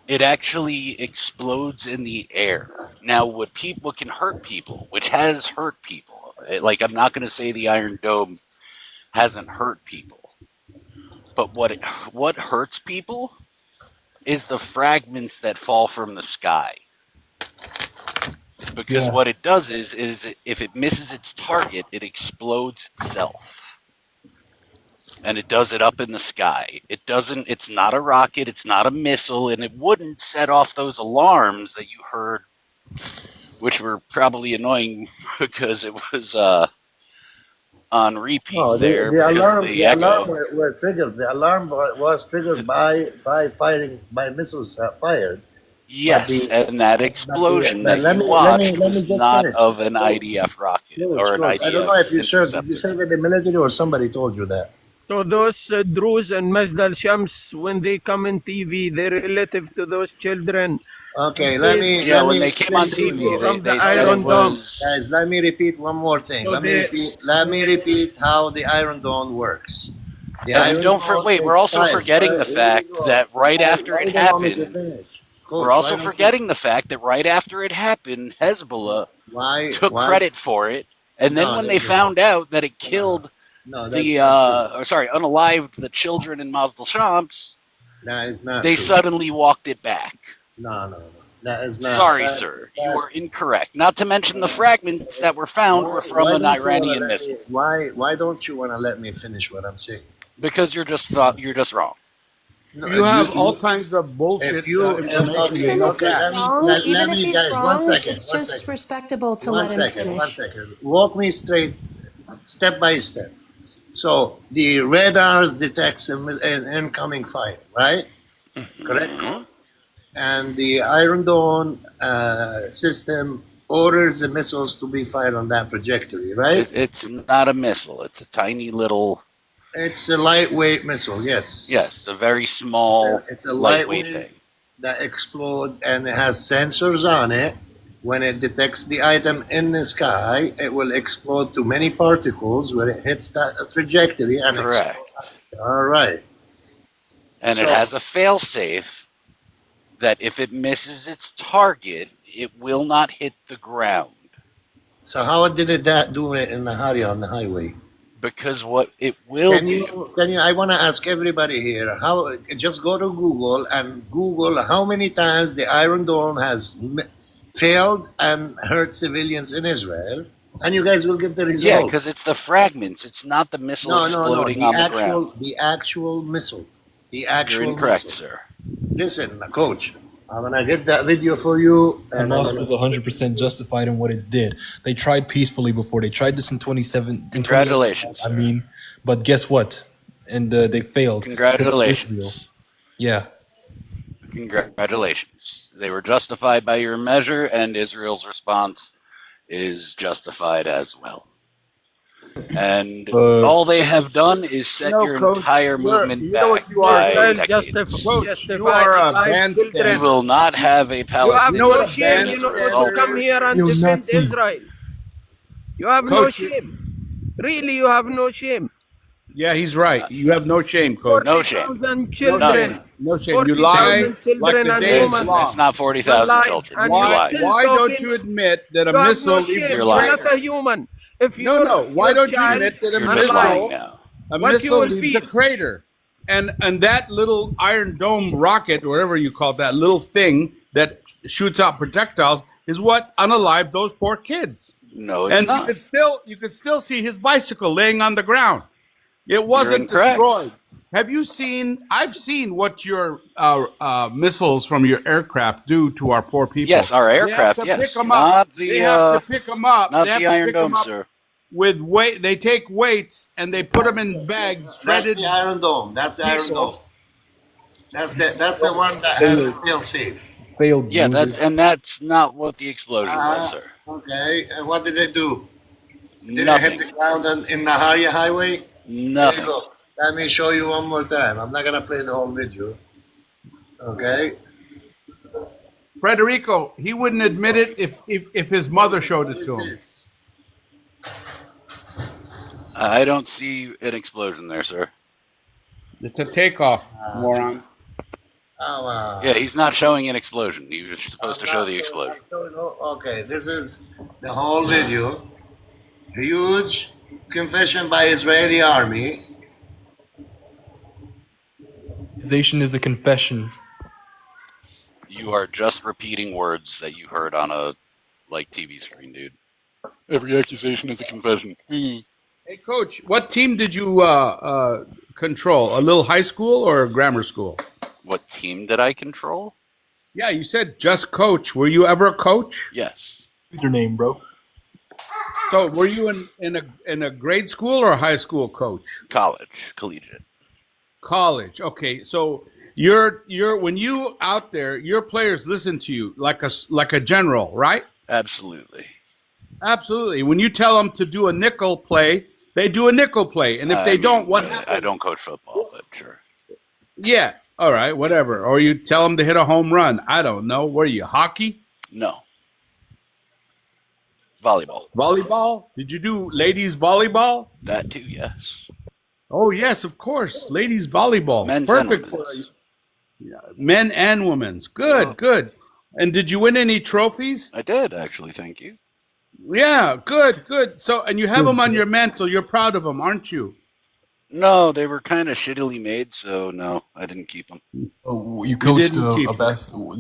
it actually explodes in the air. Now, what can hurt people, which has hurt people. Like, I'm not going to say the Iron Dome hasn't hurt people, but what hurts people is the fragments that fall from the sky. Because what it does is if it misses its target, it explodes itself. And it does it up in the sky. It's not a rocket, it's not a missile, and it wouldn't set off those alarms that you heard, which were probably annoying because it was on repeat there. The alarm were triggered. The alarm was triggered by missiles fired. Yes, and that explosion that you watched was not of an IDF rocket or an IDF. I don't know if you served. Did you serve in the military or somebody told you that? So those Druze and Majd al-Shams, when they come in TV, they're relative to those children. Okay, when they came on TV, they said it was. Guys, let me repeat one more thing. Let me repeat how the Iron Dome works. We're also forgetting the fact that right after it happened. We're also forgetting the fact that right after it happened, Hezbollah took credit for it, and then when they found out that it killed unalived the children in Majd al-Shams, they suddenly walked it back. No, that is not. Sorry, sir, you are incorrect. Not to mention the fragments that were found were from an Iranian missile. Why don't you want to let me finish what I'm saying? Because you're just wrong. You have all kinds of bullshit Even if he's wrong, it's just respectable to let him finish. 1 second. Walk me straight, step by step. So the radar detects an incoming fire, right? Correct? And the Iron Dome system orders the missiles to be fired on that trajectory, right? It's not a missile. It's a tiny little... It's a lightweight missile, yes. Yes, a very small, it's a lightweight thing that explodes, and it has sensors on it. when it detects the item in the sky, it will explode to many particles when it hits that trajectory and Correct. All right. And it So- has a failsafe that if it misses its target, it will not hit the ground. So how did it that do it in the on the highway? Because what it will Can do. you? I want to ask everybody here. How? Just go to Google and Google how many times the Iron Dome has failed and hurt civilians in Israel, and you guys will get the result. Yeah, because it's the fragments. It's not the missile exploding on the ground. The actual missile. The actual. You're incorrect, missile. sir. Listen, Coach. I'm gonna get that video for you. And Hamas was 100% justified in what it did. They tried peacefully before. They tried this in 2018. Congratulations, I mean, but guess what? And they failed. Congratulations. Israel. Yeah. Congratulations. They were justified by your measure, and Israel's response is justified as well. And all they have done is set your Coach, entire movement back you are. by Coach, decades. you are a bandstand. You will not have a You have Palestinian no shame. You result. know, come here and You defend Nazi. Israel. You have Coach, no shame. Really, you have no shame. Yeah, he's right. You have no shame, Coach. No shame. 40,000 children. No shame. You lie 40,000 like children the and day is women. long. It's not 40,000 children. And You Why, lied. why don't you admit that a You have missile no leaves shame. a You're You're lying. not a human. If No, no. Why don't you admit that a You're just lying missile, now. a What you missile will leaves a feel. crater, and that little Iron Dome rocket, or whatever you call it, that little thing that shoots out projectiles, is what unalived those poor kids. No, it's And not. you could still see his bicycle laying on the ground. It wasn't incorrect. destroyed. Have you seen? I've seen what your missiles from your aircraft do to our poor people. Yes, our They have aircraft, to yes. pick 'em Not up. the, They have to pick them up. not They have the to Iron pick 'em Dome, up sir. with weight. They take weights and they put them in bags, That's shredded. the Iron Dome. That's the Iron People. Dome. That's the one that has a fail safe. Failed. Yeah, loser. that's not what the explosion was, sir. Okay. And what did it do? Did it Nothing. hit the ground in Nahariya Highway? Nothing. There you go. Let me show you one more time. I'm not gonna play the whole video. Okay. Federico, he wouldn't admit it if his mother showed it to him. This. I don't see an explosion there, sir. It's a takeoff, moron. Oh, Yeah, he's not showing an explosion. He was supposed to show the explosion. Okay, this is the whole video. Huge confession by Israeli army. Accusation is a confession. You are just repeating words that you heard on a TV screen, dude. Every accusation is a confession. Hey, Coach, what team did you control? A little high school or a grammar school? What team did I control? Yeah, you said just coach. Were you ever a coach? Yes. What's your name, bro? So, were you in a grade school or a high school coach? College, collegiate. College. Okay, so you're when you out there, your players listen to you like a general, right? Absolutely. Absolutely. When you tell them to do a nickel play, they do a nickel play, and if they don't, what happens? I don't coach football, but sure. Yeah. All right. Whatever. Or you tell them to hit a home run. I don't know. Were you hockey? No. Volleyball. Volleyball? Did you do ladies volleyball? That too, yes. Oh yes, of course. Ladies volleyball. Men's Perfect and for women's. men and women's. Good, good. And did you win any trophies? I did, actually. Thank you. Yeah, good, good. So, and you have them on your mantle. You're proud of them, aren't you? No, they were kind of shittily made, so no, I didn't keep them. Oh, you coached didn't keep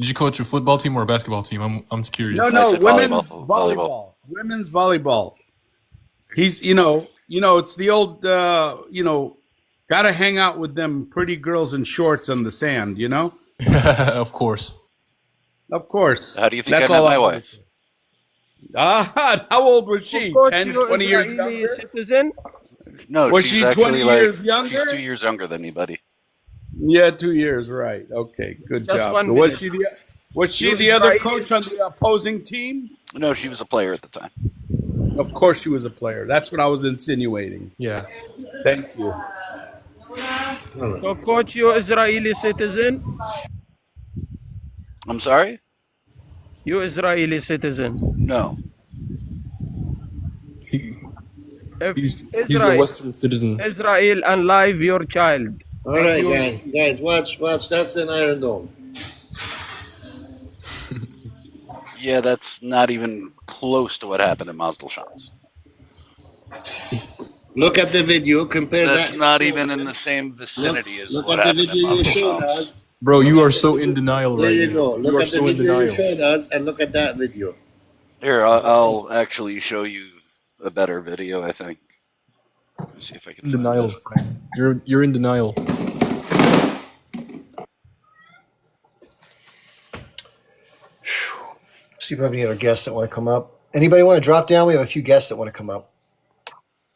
Did you coach a football team or a basketball team? I'm curious. No, I no, said women's volleyball. volleyball. Women's volleyball. He's, you know, it's the old, gotta hang out with them pretty girls in shorts on the sand, you know? Of course. Of course. How do you think That's I met all my I wanna wife? say. Ah, how old was she? Coach, 10, you're 20 years Israeli younger? citizen? No, Was she's she actually 20 like years younger? she's 2 years younger than me, buddy. Yeah, 2 years, right. Okay, good Just job. 1 Was minute. she You the other Israeli- coach on the opposing team? No, she was a player at the time. Of course she was a player. That's what I was insinuating. Yeah. Thank you. So, coach, you're Israeli citizen? I'm sorry? You Israeli citizen. No. If He's a Israel, Western citizen. Israel unalive your child. All But right, you, guys, watch. That's an Iron Dome. Yeah, that's not even close to what happened in Mazdal Shams. Look at the video. Compare That's that. not even in the same vicinity as Look what at the happened in video you Mazdal showed Shams. us. Bro, you are so in denial There right you now. go. You Look are at the so in video you denial. showed us, and look at that video. Here, I'll actually show you a better video, I think. Let me see if I can In find denial. it. You're in denial. See if we have any other guests that want to come up. Anybody want to drop down? We have a few guests that want to come up.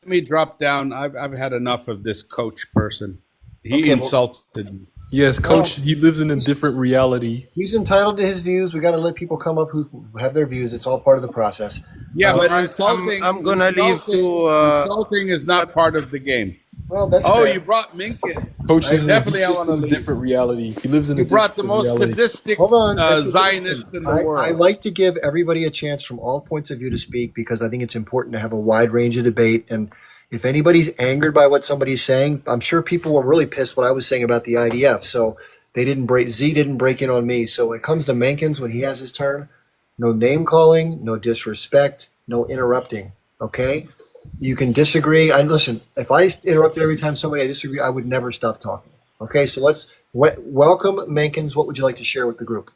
Let me drop down. I've had enough of this coach person. He Okay, well- insulted me. Yes, coach, he lives in a different reality. He's entitled to his views. We got to let people come up who have their views. It's all part of the process. Yeah, but I'm- insulting. I'm gonna leave insulting, to, insulting is not part of the game. Well, that's Oh, fair. you brought Minkin. Coach is Definitely, I just want in to a leave. different reality. He lives in You a brought the different most reality. sadistic Hold on. That's a Zionist in the world. I like to give everybody a chance from all points of view to speak because I think it's important to have a wide range of debate. And if anybody's angered by what somebody's saying, I'm sure people were really pissed what I was saying about the IDF. So they didn't break. Z didn't break in on me. So when it comes to Menkins, when he has his turn, no name calling, no disrespect, no interrupting. Okay. You can disagree. Listen, if I interrupted every time somebody I disagree, I would never stop talking. Okay, so let's welcome Menkins. What would you like to share with the group?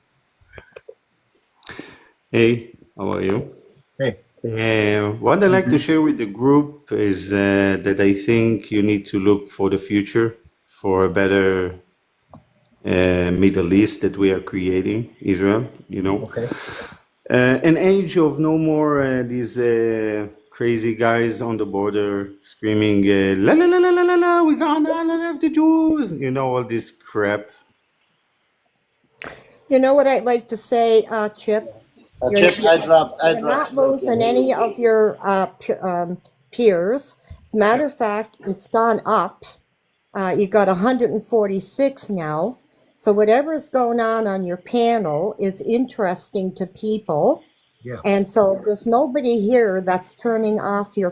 Hey, how are you? Hey. What I'd like to share with the group is that I think you need to look for the future, for a better Middle East that we are creating, Israel, you know. Okay. An age of no more these crazy guys on the border screaming, la la la la la la la, we gonna have the Jews, you know, all this crap. You know what I'd like to say, Chip? Chip, I dropped. You're not losing any of your peers. As a matter of fact, it's gone up. You got 146 now. So whatever's going on your panel is interesting to people. Yeah. And so there's nobody here that's turning off your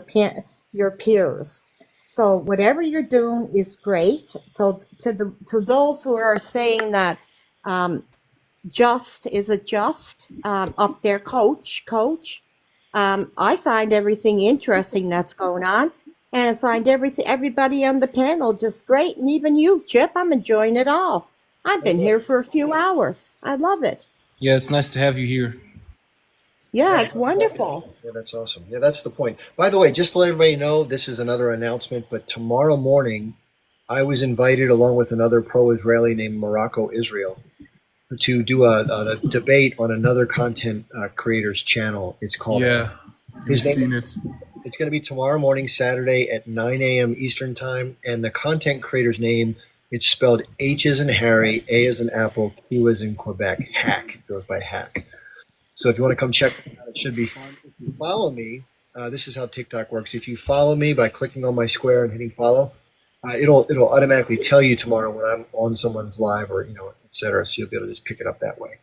peers. So whatever you're doing is great. So to those who are saying that just is it just up there, coach, I find everything interesting that's going on, and I find everybody on the panel just great, and even you, Chip, I'm enjoying it all. I've been here for a few hours. I love it. Yeah, it's nice to have you here. Yeah, it's wonderful. Yeah, that's awesome. Yeah, that's the point. By the way, just to let everybody know, this is another announcement, but tomorrow morning, I was invited along with another pro-Israeli named Morocco Israel to do a debate on another content creator's channel. It's called. Yeah, I've seen it. It's going to be tomorrow morning, Saturday at 9 a.m. Eastern time, and the content creator's name, it's spelled H as in Harry, A as in Apple, Q as in Quebec. Hack. It goes by Hack. So if you want to come check it out, it should be fun. If you follow me, this is how TikTok works. If you follow me by clicking on my square and hitting follow, it'll automatically tell you tomorrow when I'm on someone's live or, et cetera. So you'll be able to just pick it up that way.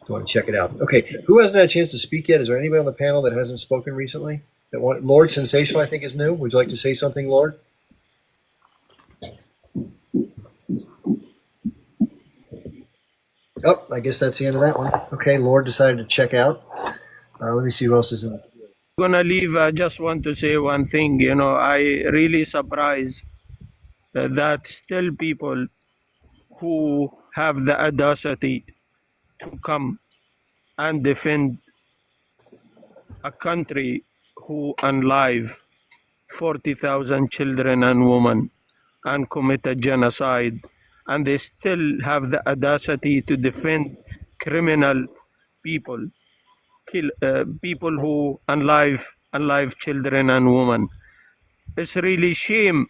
If you want to check it out. Okay, who hasn't had a chance to speak yet? Is there anybody on the panel that hasn't spoken recently? Lord Sensational, I think, is new. Would you like to say something, Lord? Oh, I guess that's the end of that one. Okay, Lord decided to check out. Let me see who else is in. Gonna leave. I just want to say one thing. I really surprised that still people who have the audacity to come and defend a country who unalive 40,000 children and women and commit a genocide, and they still have the audacity to defend criminal people, people who unalive children and women. It's really shame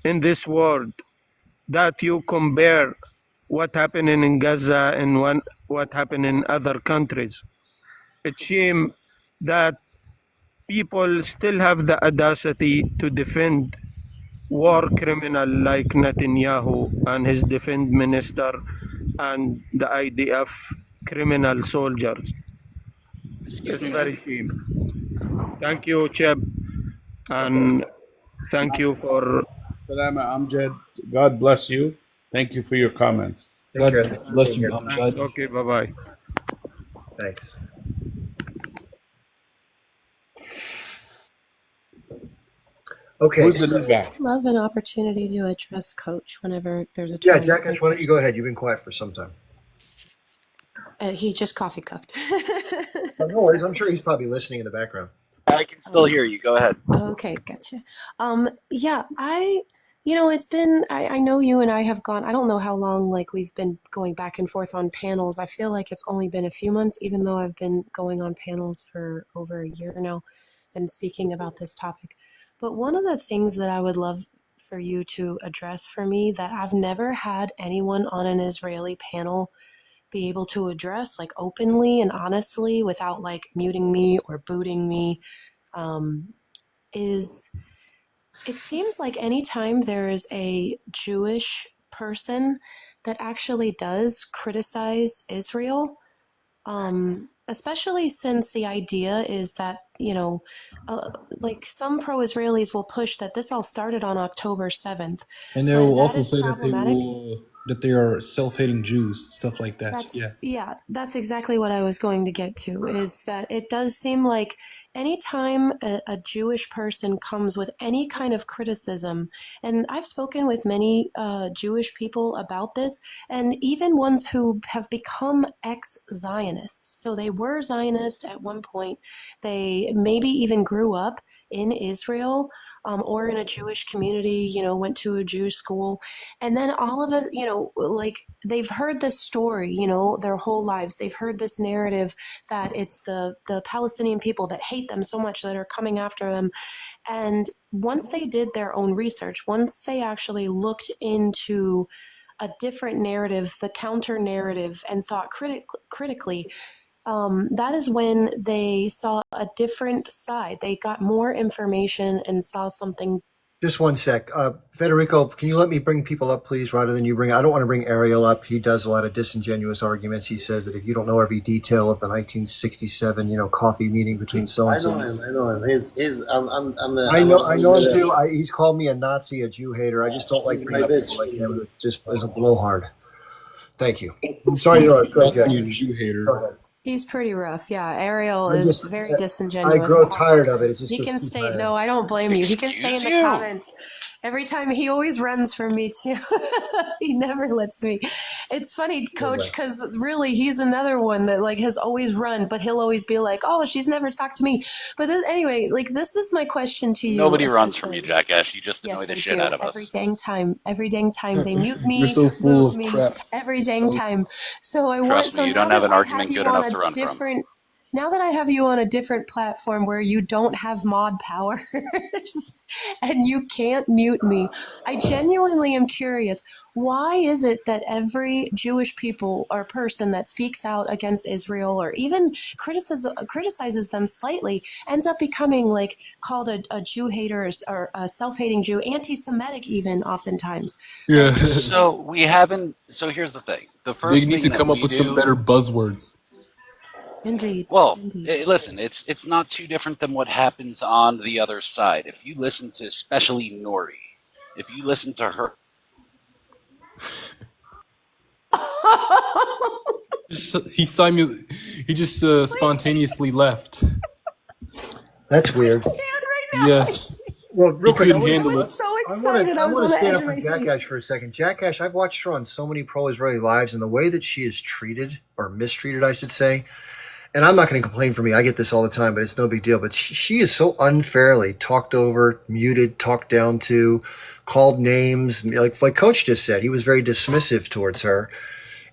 in this world that you compare what happened in Gaza and what happened in other countries. It's shame that people still have the audacity to defend war criminal like Netanyahu and his defense minister and the IDF criminal soldiers. Excuse It's me. very shame. Thank you, Cheb, and thank you for. Salama Amjad. God bless you. Thank you for your comments. Take care. God Thanks for bless being you, here. Amjad. Okay, bye bye. Thanks. Okay. Who's the new guy? Love an opportunity to address Coach whenever there's a Yeah, time. Jackass, why don't you go ahead? You've been quiet for some time. He just coffee cupped. Oh, no worries. I'm sure he's probably listening in the background. I can still hear you. Go ahead. Okay, gotcha. Yeah, it's been, I know you and I have gone, I don't know how long, like, we've been going back and forth on panels. I feel like it's only been a few months, even though I've been going on panels for over a year now and speaking about this topic. But one of the things that I would love for you to address for me that I've never had anyone on an Israeli panel be able to address, like, openly and honestly without, like, muting me or booting me, is it seems like anytime there is a Jewish person that actually does criticize Israel, especially since the idea is that, like, some pro-Israelis will push that this all started on October 7th. And they But will that also is say problematic. that they are self-hating Jews, stuff like that. That's exactly what I was going to get to, is that it does seem like anytime a Jewish person comes with any kind of criticism, and I've spoken with many Jewish people about this, and even ones who have become ex-Zionists. So they were Zionist at one point. They maybe even grew up in Israel or in a Jewish community, went to a Jewish school. And then all of us, like, they've heard this story, their whole lives. They've heard this narrative that it's the Palestinian people that hate them so much that are coming after them. And once they did their own research, once they actually looked into a different narrative, the counter narrative, and thought critically, that is when they saw a different side. They got more information and saw something. Just one sec. Federico, can you let me bring people up, please, rather than you bring... I don't want to bring Ariel up. He does a lot of disingenuous arguments. He says that if you don't know every detail of the 1967, coffee meeting between so-and-so... I know him. I know him too. He's called me a Nazi, a Jew hater. I just don't like bringing up people like him. It just as a blowhard. Thank you. Sorry to interrupt. Go ahead, Jack. Jew hater. Go ahead. He's pretty rough. Yeah, Ariel is very disingenuous. I grow tired of it. It just he gets can too stay. tired. No, I don't blame you. He can stay in the comments. Every time he always runs from me too. He never lets me. It's funny, Coach, because really he's another one that like has always run, but he'll always be like, "Oh, she's never talked to me." But anyway, like this is my question to you. Nobody runs from you, Jackass. You just annoy the shit out of us. Every dang time they mute me. You're so full of me, crap. every dang time. So I want. Trust me, you don't have an argument good enough to run from. Now that I have you on a different platform where you don't have mod powers and you can't mute me, I genuinely am curious. Why is it that every Jewish people or person that speaks out against Israel or even criticizes them slightly ends up becoming like called a Jew hater or a self-hating Jew, anti-Semitic even oftentimes? Yeah. So here's the thing. The first They need thing to come up with some better buzzwords. Indeed. Well, listen, it's not too different than what happens on the other side. If you listen to especially Nori, if you listen to her. He just spontaneously left. That's weird. Yes. Well, real quick, couldn't handle it. So excited. I want to stand up of for my seat. Jackass for a second. Jackass, I've watched her on so many pro-Israeli lives, and the way that she is treated, or mistreated, I should say, and I'm not going to complain for me. I get this all the time, but it's no big deal. But she is so unfairly talked over, muted, talked down to, called names. Like Coach just said, he was very dismissive towards her.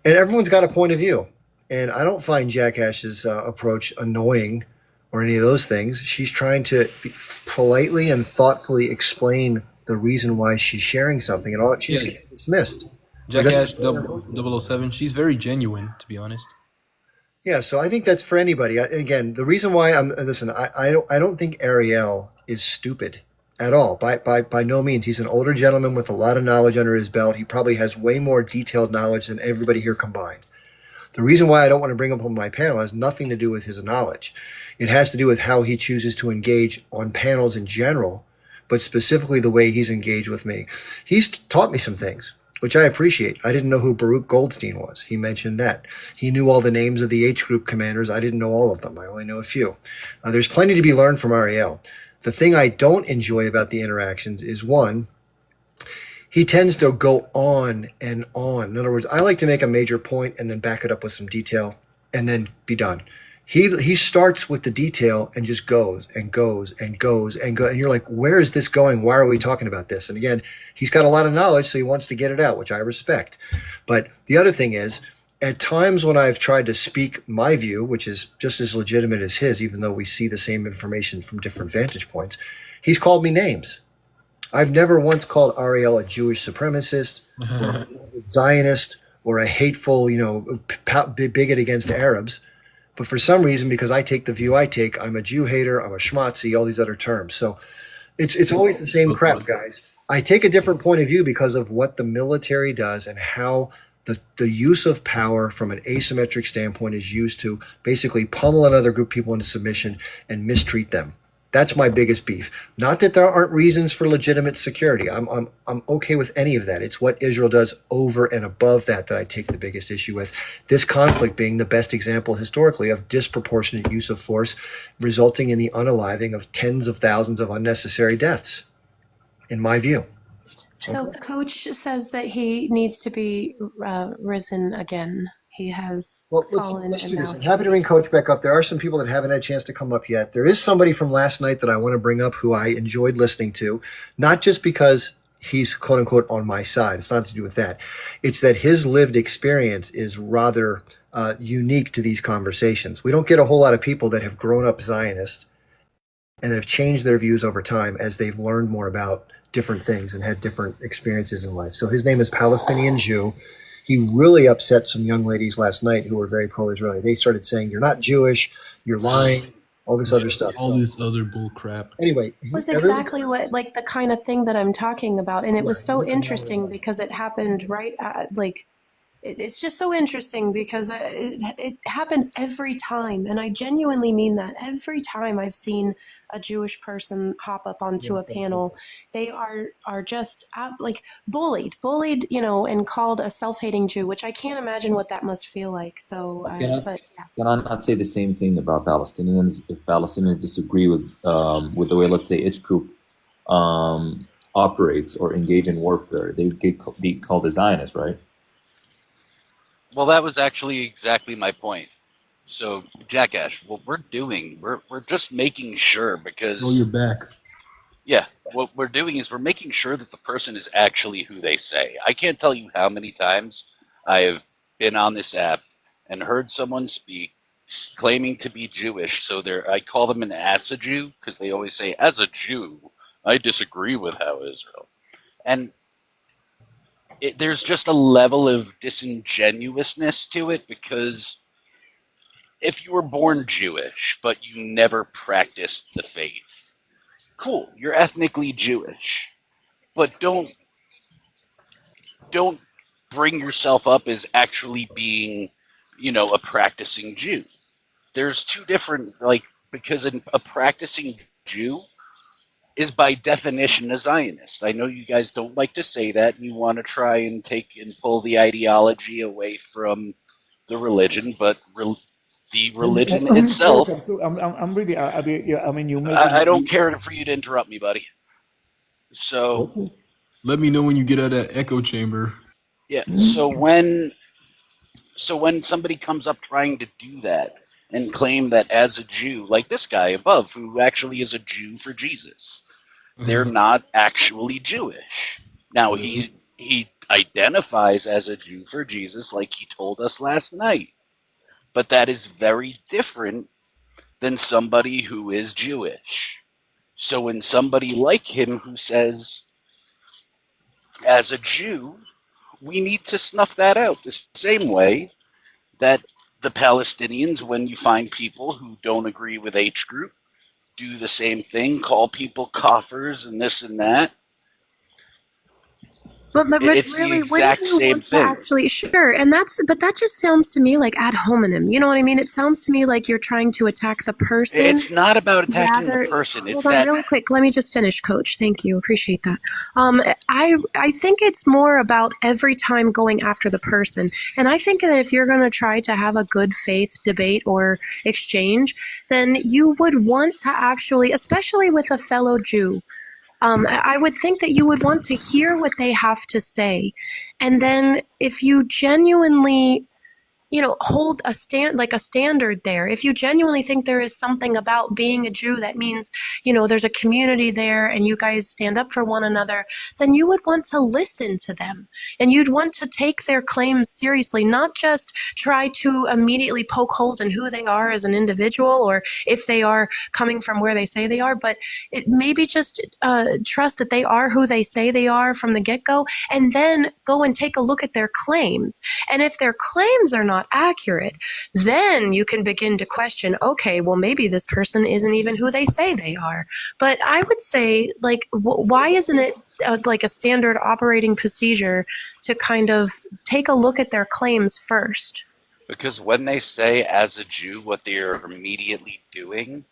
And everyone's got a point of view. And I don't find Jackass's approach annoying or any of those things. She's trying to politely and thoughtfully explain the reason why she's sharing something, and all she's dismissed. Jackass 007, she's very genuine, to be honest. Yeah, so I think that's for anybody. Again, the reason why I don't think Ariel is stupid at all. By no means. He's an older gentleman with a lot of knowledge under his belt. He probably has way more detailed knowledge than everybody here combined. The reason why I don't want to bring him on my panel has nothing to do with his knowledge. It has to do with how he chooses to engage on panels in general, but specifically the way he's engaged with me. He's taught me some things, which I appreciate. I didn't know who Baruch Goldstein was. He mentioned that. He knew all the names of the H group commanders. I didn't know all of them. I only know a few. There's plenty to be learned from Ariel. The thing I don't enjoy about the interactions is, one, he tends to go on and on. In other words, I like to make a major point and then back it up with some detail and then be done. He starts with the detail and just goes and goes and goes and goes. And you're like, where is this going? Why are we talking about this? And again, he's got a lot of knowledge, so he wants to get it out, which I respect. But the other thing is, at times when I've tried to speak my view, which is just as legitimate as his, even though we see the same information from different vantage points, he's called me names. I've never once called Ariel a Jewish supremacist or a Zionist or a hateful, bigot against Arabs. But for some reason, because I take the view I take, I'm a Jew hater, I'm a schmatzi, all these other terms. So it's always the same crap, guys. I take a different point of view because of what the military does and how the use of power from an asymmetric standpoint is used to basically pummel another group of people into submission and mistreat them. That's my biggest beef. Not that there aren't reasons for legitimate security. I'm okay with any of that. It's what Israel does over and above that I take the biggest issue with. This conflict being the best example historically of disproportionate use of force, resulting in the unaliving of tens of thousands of unnecessary deaths, in my view. So Coach says that he needs to be risen again. He has fallen. Let's do and this. now I'm happy to bring Coach back up. There are some people that haven't had a chance to come up yet. There is somebody from last night that I want to bring up who I enjoyed listening to, not just because he's quote unquote on my side. It's not to do with that. It's that his lived experience is rather unique to these conversations. We don't get a whole lot of people that have grown up Zionist and that have changed their views over time as they've learned more about different things and had different experiences in life. So his name is Palestinian Jew. He really upset some young ladies last night who were very pro-Israeli. They started saying, "You're not Jewish, you're lying," all this other stuff. All this other bull crap. Anyway, It was exactly what, like, the kind of thing that I'm talking about. And it was so interesting because it happened right at, like, it's just so interesting because it happens every time. And I genuinely mean that. Every time I've seen a Jewish person hop up onto a panel, they are just like bullied, and called a self-hating Jew, which I can't imagine what that must feel like. So, Can I not say the same thing about Palestinians? If Palestinians disagree with the way, let's say, each group operates or engage in warfare, they be called a Zionist, right? Well, that was actually exactly my point. So, Jackass, what we're doing, we're just making sure because... Oh, you're back. Yeah, what we're doing is we're making sure that the person is actually who they say. I can't tell you how many times I have been on this app and heard someone speak claiming to be Jewish. So I call them an as a Jew because they always say, as a Jew, I disagree with how Israel. And there's just a level of disingenuousness to it because if you were born Jewish but you never practiced the faith, cool, you're ethnically Jewish, but don't bring yourself up as actually being, a practicing Jew. There's two different, because a practicing Jew is by definition a Zionist. I know you guys don't like to say that, and you want to try and take and pull the ideology away from the religion, but the religion itself... I'm really, I mean, you make... I don't care for you to interrupt me, buddy. So... Let me know when you get out of that echo chamber. Yeah, so when somebody comes up trying to do that and claim that as a Jew, like this guy above, who actually is a Jew for Jesus, they're not actually Jewish. Now, he identifies as a Jew for Jesus like he told us last night. But that is very different than somebody who is Jewish. So when somebody like him who says, as a Jew, we need to snuff that out the same way that the Palestinians, when you find people who don't agree with H group, do the same thing, call people kafirs and this and that. But It's the really, wouldn't exact you same want to thing. actually, sure, but that just sounds to me like ad hominem. You know what I mean? It sounds to me like you're trying to attack the person. It's not about attacking the Rather, person. It's hold on, that really quick. Let me just finish, Coach. Thank you. Appreciate that. I think it's more about every time going after the person. And I think that if you're going to try to have a good faith debate or exchange, then you would want to actually, especially with a fellow Jew, I would think that you would want to hear what they have to say. And then if you genuinely, hold a standard there. If you genuinely think there is something about being a Jew that means, there's a community there and you guys stand up for one another, then you would want to listen to them. And you'd want to take their claims seriously, not just try to immediately poke holes in who they are as an individual or if they are coming from where they say they are, but maybe just trust that they are who they say they are from the get-go, and then go and take a look at their claims. And if their claims are not accurate, then you can begin to question, okay, well, maybe this person isn't even who they say they are. But I would say, why isn't it like a standard operating procedure to kind of take a look at their claims first? because when they say as a Jew, what they are immediately doing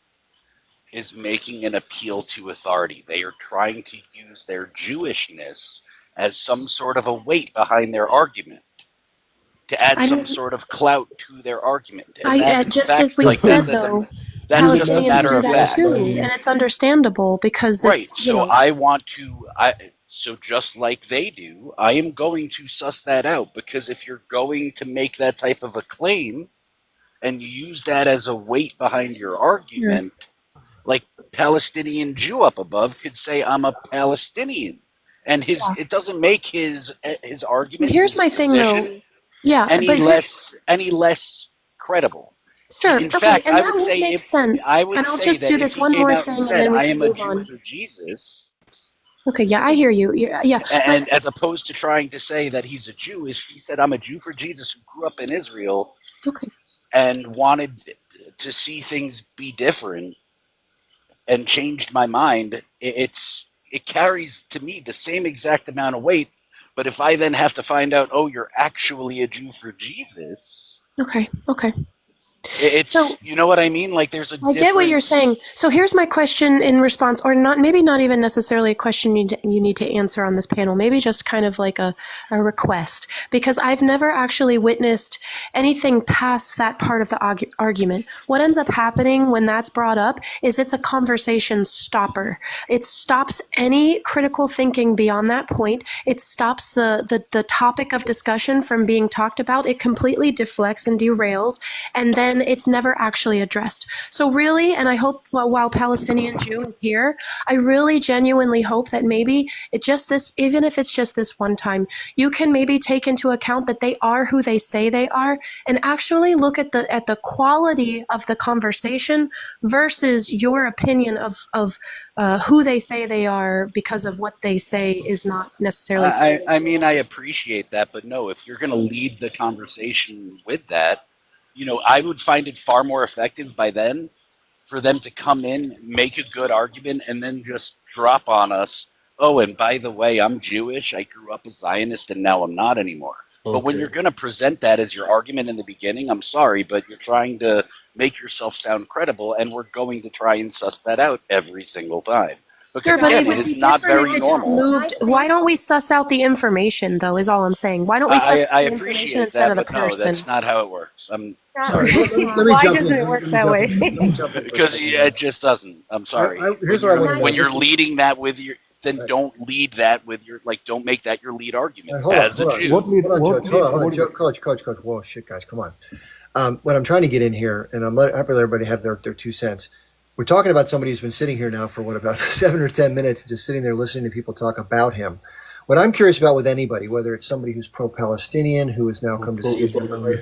is making an appeal to authority. They are trying to use their Jewishness as some sort of a weight behind their argument, to add some sort of clout to their argument. And Just as we said, though, that's just a Palestinians matter do of that fact. too, and it's understandable because Right. it's, So so just like they do, I am going to suss that out, because if you're going to make that type of a claim and you use that as a weight behind your argument, like Palestinian Jew up above could say, I'm a Palestinian. And it doesn't make his argument, Here's his my thing, position, though. Yeah, any less credible. Sure. In Okay, fact, and I that would would say make sense. I would And I'll say just that do if this he one came more out thing, and and said, then we I can am a move Jew on. for Jesus, Okay, yeah, I hear you. Yeah, and as opposed to trying to say that he's a Jew, if he said, I'm a Jew for Jesus who grew up in Israel and wanted to see things be different and changed my mind, it carries to me the same exact amount of weight. But if I then have to find out, oh, you're actually a Jew for Jesus, Okay. it's, you know what I mean? Like, there's a I get what you're saying. So here's my question in response, or maybe not even necessarily a question you need to answer on this panel, maybe just kind of like a request, because I've never actually witnessed anything past that part of the argument. What ends up happening when that's brought up is it's a conversation stopper. It stops any critical thinking beyond that point. It stops the topic of discussion from being talked about. It completely deflects and derails, and then it's never actually addressed. So really, and I hope while Palestinian Jew is here, I really genuinely hope that maybe even if it's just this one time, you can maybe take into account that they are who they say they are, and actually look at the quality of the conversation versus your opinion of who they say they are because of what they say is not necessarily. I mean, I appreciate that, but no, if you're going to lead the conversation with that, I would find it far more effective by then for them to come in, make a good argument, and then just drop on us, oh, and by the way, I'm Jewish, I grew up a Zionist, and now I'm not anymore. But when you're going to present that as your argument in the beginning, I'm sorry, but you're trying to make yourself sound credible, and we're going to try and suss that out every single time. Because Sure, but again, it would it be is not different very if it just normal. moved. Why don't we suss out the information, though, is all I'm saying. Why don't we suss out I the information appreciate instead that, of the but no, person? that's not how it works. I'm Sorry. sorry. Why doesn't it work that way? Because it just doesn't. I'm sorry. Here's what I want to know. When you're Listen. leading that with your, then don't lead that with your, don't make that your lead argument Hold on, as a hold on. Jew. Hold on, Coach. Whoa, shit, guys, come on. What I'm trying to get in here, and I'm happy to let everybody have their 2 cents. We're talking about somebody who's been sitting here now for about 7 or 10 minutes, just sitting there listening to people talk about him. What I'm curious about with anybody, whether it's somebody who's pro-Palestinian who has now come to see it differently,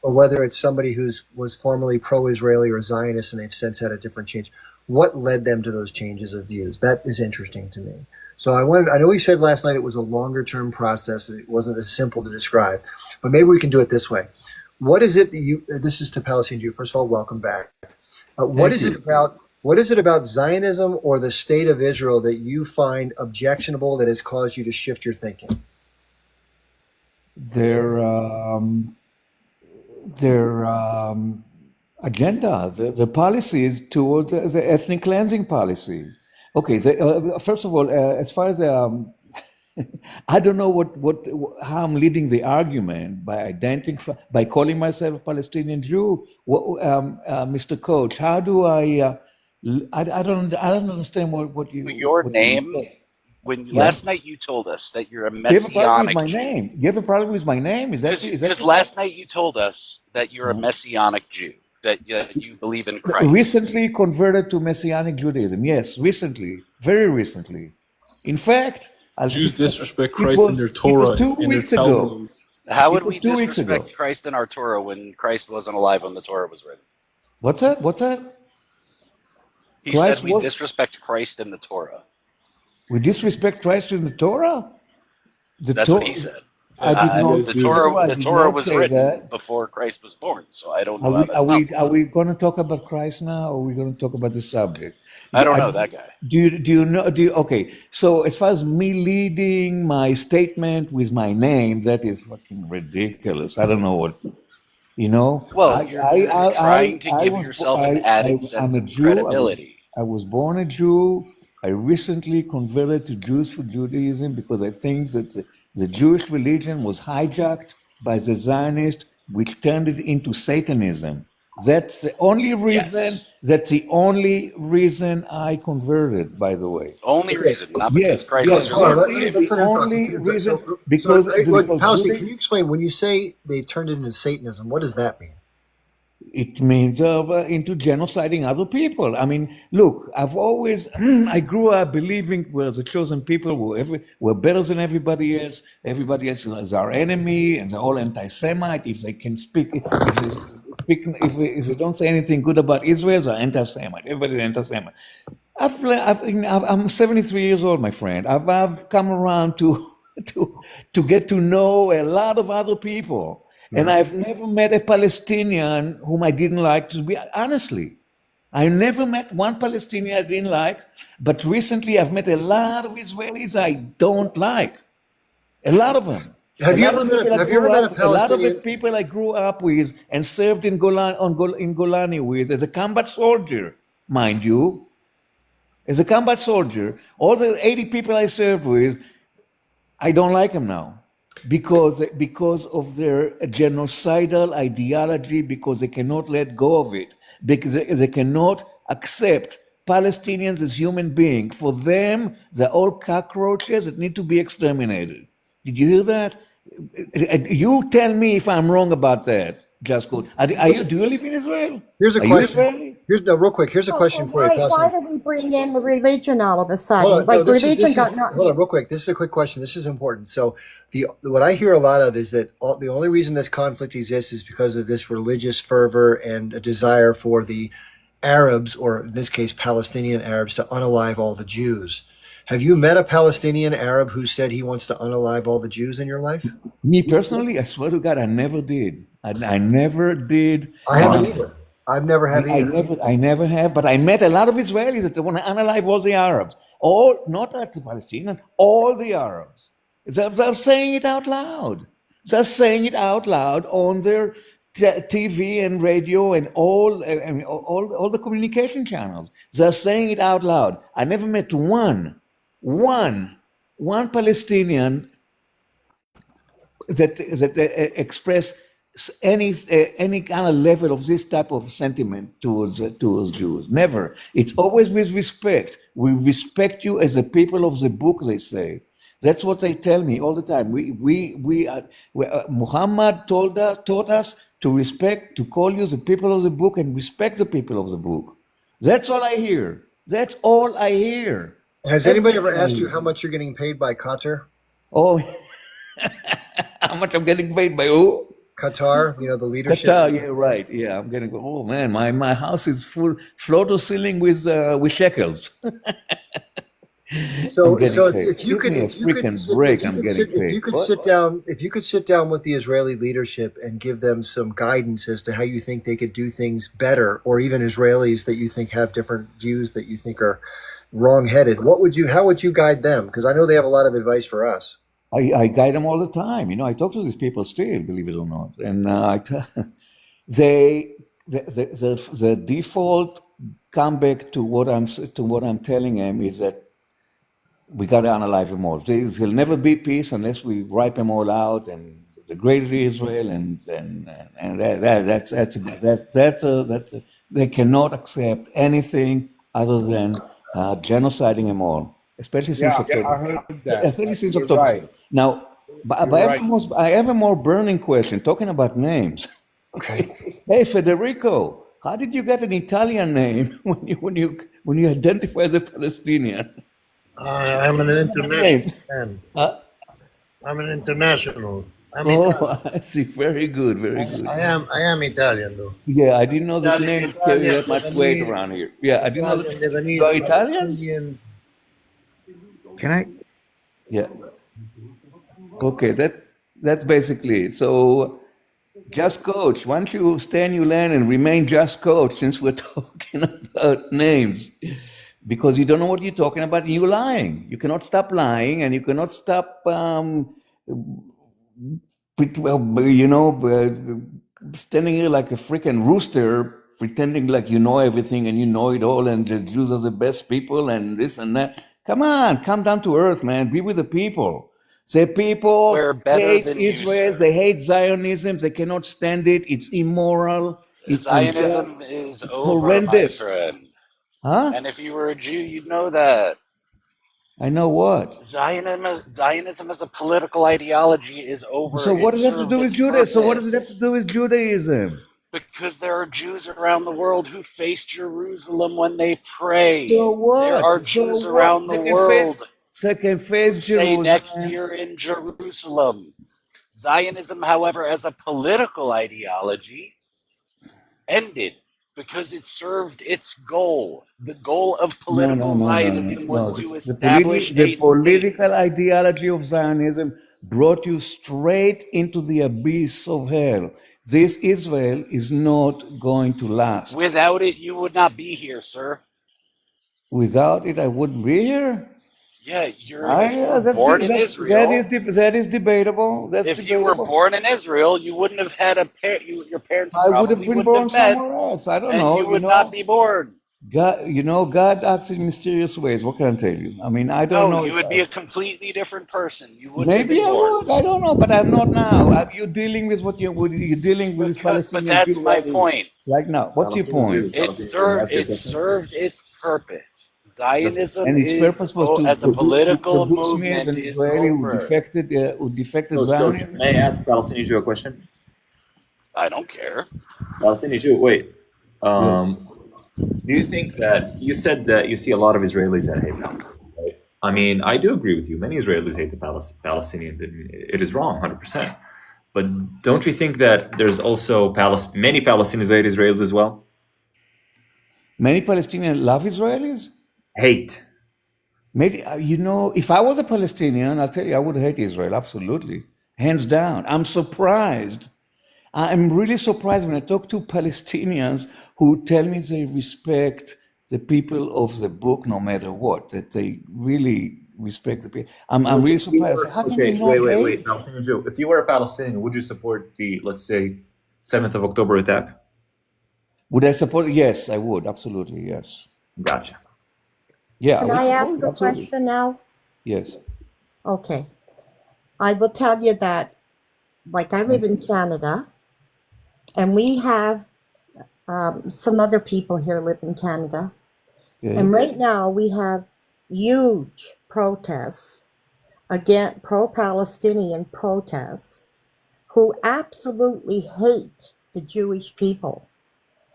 or whether it's somebody was formerly pro-Israeli or Zionist and they've since had a different change, what led them to those changes of views? That is interesting to me. So I know he said last night it was a longer term process. It wasn't as simple to describe, but maybe we can do it this way. What is it that this is to Palestinian Jew. First of all, welcome back. What is it about Zionism or the state of Israel that you find objectionable that has caused you to shift your thinking? their agenda, the policies towards the ethnic cleansing policy. Okay, first of all, as far as I don't know how I'm leading the argument by by calling myself a Palestinian Jew. Mr. Coach, how do I don't understand what you. Your what you name, say. when Yeah. last night you told us that you're a You have a problem with messianic my Jew. name. You have a problem with my name? Is that Because last night you told us that you're a messianic Jew, that you believe in Christ. recently converted to Messianic Judaism? Yes, recently, very recently. In fact, Jews disrespect it Christ was- in their it was Torah 2 and their weeks ago. Talmud. How would It was we 2 weeks ago. disrespect Christ in our Torah when Christ wasn't alive when the Torah was written? What's that? What's that? He Christ said we was- disrespect Christ in the Torah. We disrespect Christ in the Torah? That's what he said. I did not. The Torah, I the did Torah not was say written that. before Christ was born, so I don't know Are how we, that's are we, possible. are we going to talk about Christ now, or are we going to talk about the subject? I don't know that guy. Do you know? Okay. So as far as me leading my statement with my name, that is fucking ridiculous. I don't know what. Well, you're trying to give yourself an added sense I'm a of Jew. credibility. I was born a Jew. I recently converted to Jews for Judaism because I think that the Jewish religion was hijacked by the Zionists, which turned it into Satanism. That's the only reason. That's the only reason I converted. By the way. Only reason, not because Christ yes, is this your is Lord. the only reason Because, because Palestine, Judaism- can you explain when you say they turned it into Satanism? What does that mean? It means into genociding other people. I mean, look, I've always, I grew up believing we're the chosen people, we're better than everybody else. Everybody else is our enemy, and they're all anti-Semite. If they can speak, if they don't say anything good about Israel, they're anti-Semite. Everybody's anti-Semite. I'm 73 years old, my friend. I've come around to get to know a lot of other people. And I've never met a Palestinian whom I didn't like, to be honestly. I never met one Palestinian I didn't like, but recently I've met a lot of Israelis I don't like. A lot of them. Have you ever met a A lot of Palestinian? the people I grew up with and served in Golani with as a combat soldier, mind you. As a combat soldier, all the 80 people I served with, I don't like them now. Because of their genocidal ideology, because they cannot let go of it, because they cannot accept Palestinians as human beings. For them, they're all cockroaches that need to be exterminated. Did you hear that? You tell me if I'm wrong about that. Just good. Do you live in Israel? Here's a Are you question. Israeli? Real quick. Here's a question for you, Why Palestine. do we bring in religion all of a sudden? Hold on, Like no, this is- religion this is- got not. Hold on, real quick. This is a quick question. This is important. So, what I hear a lot of is that the only reason this conflict exists is because of this religious fervor and a desire for the Arabs, or in this case, Palestinian Arabs, to unalive all the Jews. Have you met a Palestinian Arab who said he wants to unalive all the Jews in your life? Me personally, I swear to God, I never did. I never did. I haven't either. I've never have either. I never have, but I met a lot of Israelis that want to unalive all the Arabs. Not the Palestinians, all the Arabs. They're saying it out loud. They're saying it out loud on their TV and radio and all the communication channels. They're saying it out loud. I never met one Palestinian that expressed any kind of level of this type of sentiment towards Jews. Never. It's always with respect. We respect you as a people of the book, they say. That's what they tell me all the time. Muhammad taught us to call you the people of the book and respect the people of the book. That's all I hear. That's all I hear. Has anybody ever asked you how much you're getting paid by Qatar? Oh, how much I'm getting paid by who? Qatar, the leadership. Qatar, yeah, right. Yeah, I'm getting. Oh man, my house is full, floor to ceiling with shekels. So I'm getting paid. if you could sit down with the Israeli leadership and give them some guidance as to how you think they could do things better, or even Israelis that you think have different views that you think are wrong-headed, how would you guide them? Because I know they have a lot of advice for us. I guide them all the time. You know, I talk to these people still, believe it or not, and the default comeback to what I'm telling them is that we got to unalive them all. There'll never be peace unless we wipe them all out, and the greater Israel, and they cannot accept anything other than genociding them all, especially since October. I heard that. Especially since You're October. right. Now, I have a more burning question. Talking about names. Okay. Hey, Federico, how did you get an Italian name when you identify as a Palestinian? I'm an international man. I'm an international. I'm Italian. I see. Very good. Very good. I am Italian though. Yeah, I didn't know that names carry Italian, that much weight Lebanese, around here. Yeah, I didn't know that. Lebanese, You are Italian? Palestinian. Can I? Yeah. Okay, that's basically it. So, Just Coach, why don't you stay in your lane and remain Just Coach since we're talking about names? Because you don't know what you're talking about and you're lying. You cannot stop lying and you cannot stop, standing here like a freaking rooster, pretending like you know everything and you know it all and the Jews are the best people and this and that. Come on, come down to earth, man. Be with the people. The people We're better hate than you, Israel. sir. They hate Zionism. They cannot stand it. It's immoral. It's Zionism unjust. is It's over, my horrendous. friend. Huh? And if you were a Jew, you'd know that. I know what. Zionism as a political ideology is over. So what does it have to served do with its Judaism? So what does it have purpose. to do with Judaism? Because there are Jews around the world who face Jerusalem when they pray. So what? There are So Jews what? around the world They can face who say next Jerusalem. year in Jerusalem. Zionism, however, as a political ideology, ended because it served its goal. The goal of political Zionism was to establish The a state. political ideology of Zionism brought you straight into the abyss of hell. This Israel is not going to last. Without it, you would not be here, sir. Without it, I wouldn't be here. Yeah, if you were born in Israel, that is debatable. That's if you were debatable. born in Israel, you wouldn't have had your parents I would have probably been wouldn't born have met, somewhere else. I don't and know. you would not be born. God acts in mysterious ways. What can I tell you? I mean, I don't know. No, you if would I- be a completely different person. You wouldn't have Maybe been I born. would. I don't know, but I'm not now. You're dealing with you're dealing with this Palestinian But that's Jew my point. right now. What's your point? It served its purpose. Zionism And its purpose was to as a political produce me as movement an is Israeli over. who defected Coach, Zionism. may I ask Palestinian Jew a question? I don't care. Palestinian Jew, wait. Do you think that you said that you see a lot of Israelis that hate Palestine, right? I mean, I do agree with you. Many Israelis hate the Palestinians, and it is wrong, 100%. But don't you think that there's also many Palestinians hate Israelis as well? Many Palestinians love Israelis? Hate. Maybe, if I was a Palestinian, I'll tell you, I would hate Israel, absolutely. Hands down. I'm surprised. I'm really surprised when I talk to Palestinians who tell me they respect the people of the book no matter what, that they really respect the people. I'm really surprised. How can you not hate? Wait. Palestinian Jew, if you were a Palestinian, would you support the, let's say, 7th of October attack? Would I support it? Yes, I would. Absolutely, yes. Gotcha. Yeah, Can I would I support ask it, a absolutely. question now? Yes. Okay. I will tell you that, like, I live in Canada, and we have some other people here live in Canada. Okay. And right now we have huge protests, again, pro-Palestinian protests, who absolutely hate the Jewish people.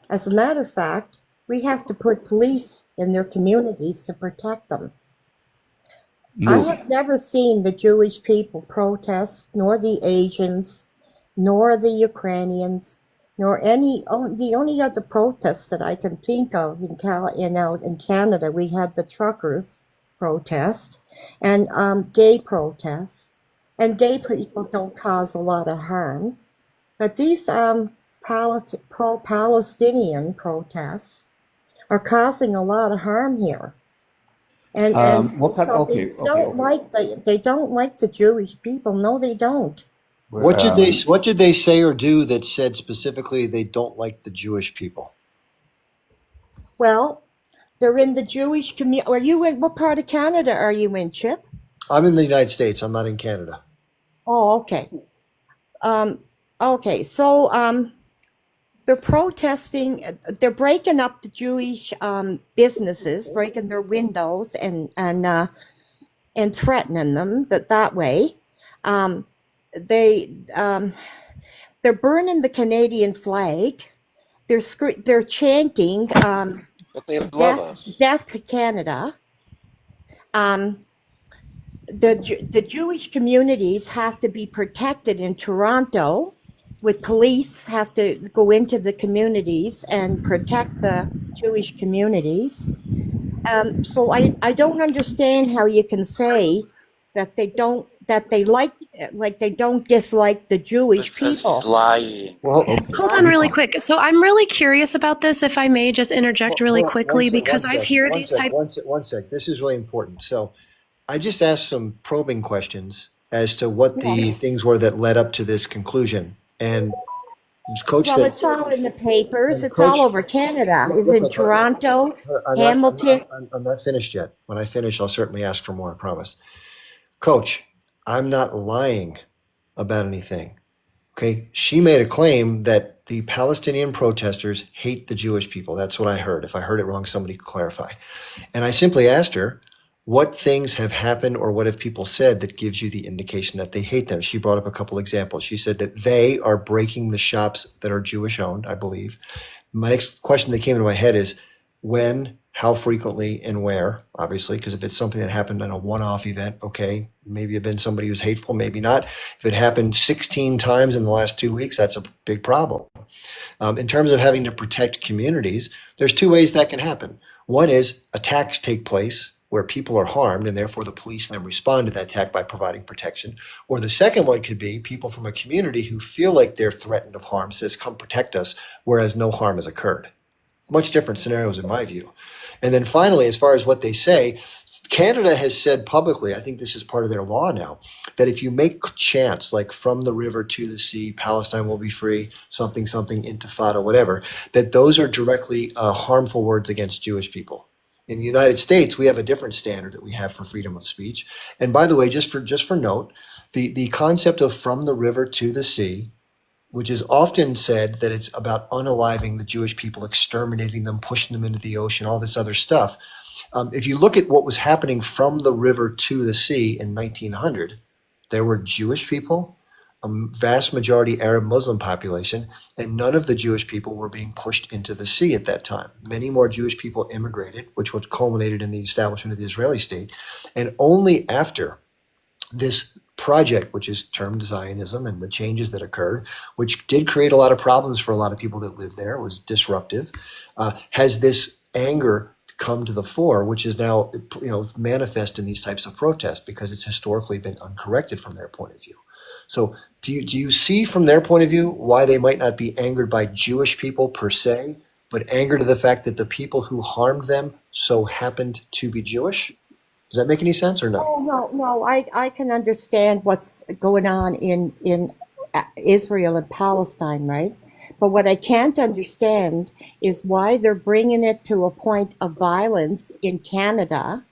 As a matter of fact, we have to put police in their communities to protect them. I have never seen the Jewish people protest, nor the Asians, nor the Ukrainians, nor the only other protests that I can think of in Canada. We had the truckers protest and gay protests, and gay people don't cause a lot of harm, but these pro-Palestinian protests are causing a lot of harm here. And What kind? so Okay, okay. they don't like the Jewish people. No, they don't. What did they say or do that said specifically they don't like the Jewish people? Well, they're in the Jewish community. Are you in what part of Canada are you in, Chip? I'm in the United States. I'm not in Canada. Oh, okay. Okay, so they're protesting. They're breaking up the Jewish businesses, breaking their windows and threatening them that way. They're burning the Canadian flag. They're chanting But they love us. death to Canada. The Jewish communities have to be protected in Toronto, with police have to go into the communities and protect the Jewish communities. So I don't understand how you can say that they don't dislike the Jewish Because people. he's lying. Well, Hold on really quick. So I'm really curious about this, if I may just interject really hold on, quickly, because I hear these type. One sec. This is really important. So I just asked some probing questions as to what the things were that led up to this conclusion. And Coach Well, said, it's all in the papers. It's Coach- all over Canada. It's in Toronto, I'm Hamilton. I'm not finished yet. When I finish, I'll certainly ask for more, I promise. Coach, I'm not lying about anything. Okay. She made a claim that the Palestinian protesters hate the Jewish people. That's what I heard. If I heard it wrong, somebody could clarify. And I simply asked her, what things have happened or what have people said that gives you the indication that they hate them? She brought up a couple examples. She said that they are breaking the shops that are Jewish owned, I believe. My next question that came into my head is when, how frequently, and where, obviously, because if it's something that happened in a one-off event, okay, maybe it's been somebody who's hateful, maybe not. If it happened 16 times in the last 2 weeks, that's a big problem. In terms of having to protect communities, there's two ways that can happen. One is attacks take place where people are harmed and therefore the police then respond to that attack by providing protection. Or the second one could be people from a community who feel like they're threatened of harm says, come protect us, whereas no harm has occurred. Much different scenarios in my view. And then finally, as far as what they say, Canada has said publicly, I think this is part of their law now, that if you make chants like from the river to the sea, Palestine will be free, something, something, intifada, whatever, that those are directly harmful words against Jewish people. In the United States, we have a different standard that we have for freedom of speech. And by the way, just for note, the concept of from the river to the sea, which is often said that it's about unaliving the Jewish people, exterminating them, pushing them into the ocean, all this other stuff. If you look at what was happening from the river to the sea in 1900, there were Jewish people, a vast majority Arab Muslim population, and none of the Jewish people were being pushed into the sea at that time. Many more Jewish people immigrated, which was culminated in the establishment of the Israeli state. And only after this project, which is termed Zionism, and the changes that occurred, which did create a lot of problems for a lot of people that lived there, was disruptive, has this anger come to the fore, which is now manifest in these types of protests because it's historically been uncorrected from their point of view. So do you see from their point of view why they might not be angered by Jewish people per se, but angered to the fact that the people who harmed them so happened to be Jewish? Does that make any sense or no? Oh, no, I can understand what's going on in Israel and Palestine, right? But what I can't understand is why they're bringing it to a point of violence in Canada,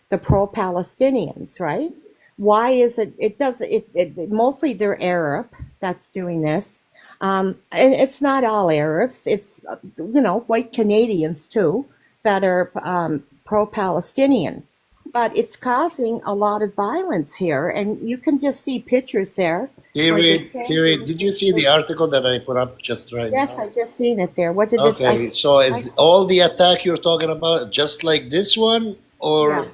the pro-Palestinians, right? Why is it mostly they're Arab that's doing this. And it's not all Arabs. It's, white Canadians too that are pro-Palestinian. But it's causing a lot of violence here. And you can just see pictures there. Thierry, did you see the article that I put up just right now? Yes, I just seen it there. What did Okay, this? so is all the attack you're talking about just like this one, or? Yeah.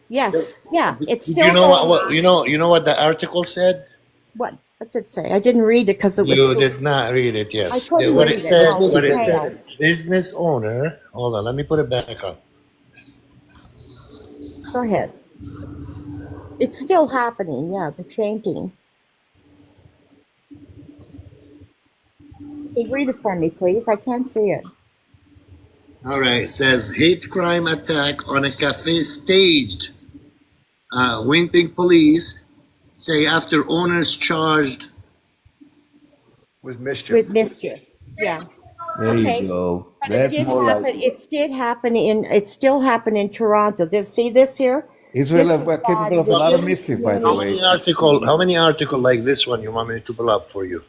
Yes, yeah, it's Did still. you know going what on. you know what the article said? What did it say? I didn't read it because it was. You did not read it. Yes. I couldn't What read it it, said. no, What it hang said. Business owner. Hold on. Let me put it back up. Go ahead. It's still happening. Yeah, the chanting. Hey, read it for me, please. I can't see it. All right. It says hate crime attack on a cafe staged. Winnipeg police say after owners charged with mischief. With mischief. Yeah. There Okay. you go. But That's more like it still happened in Toronto. See this here? Israel This is are capable of a lot of mischief, by the way. How many articles like this one you want me to pull up for you?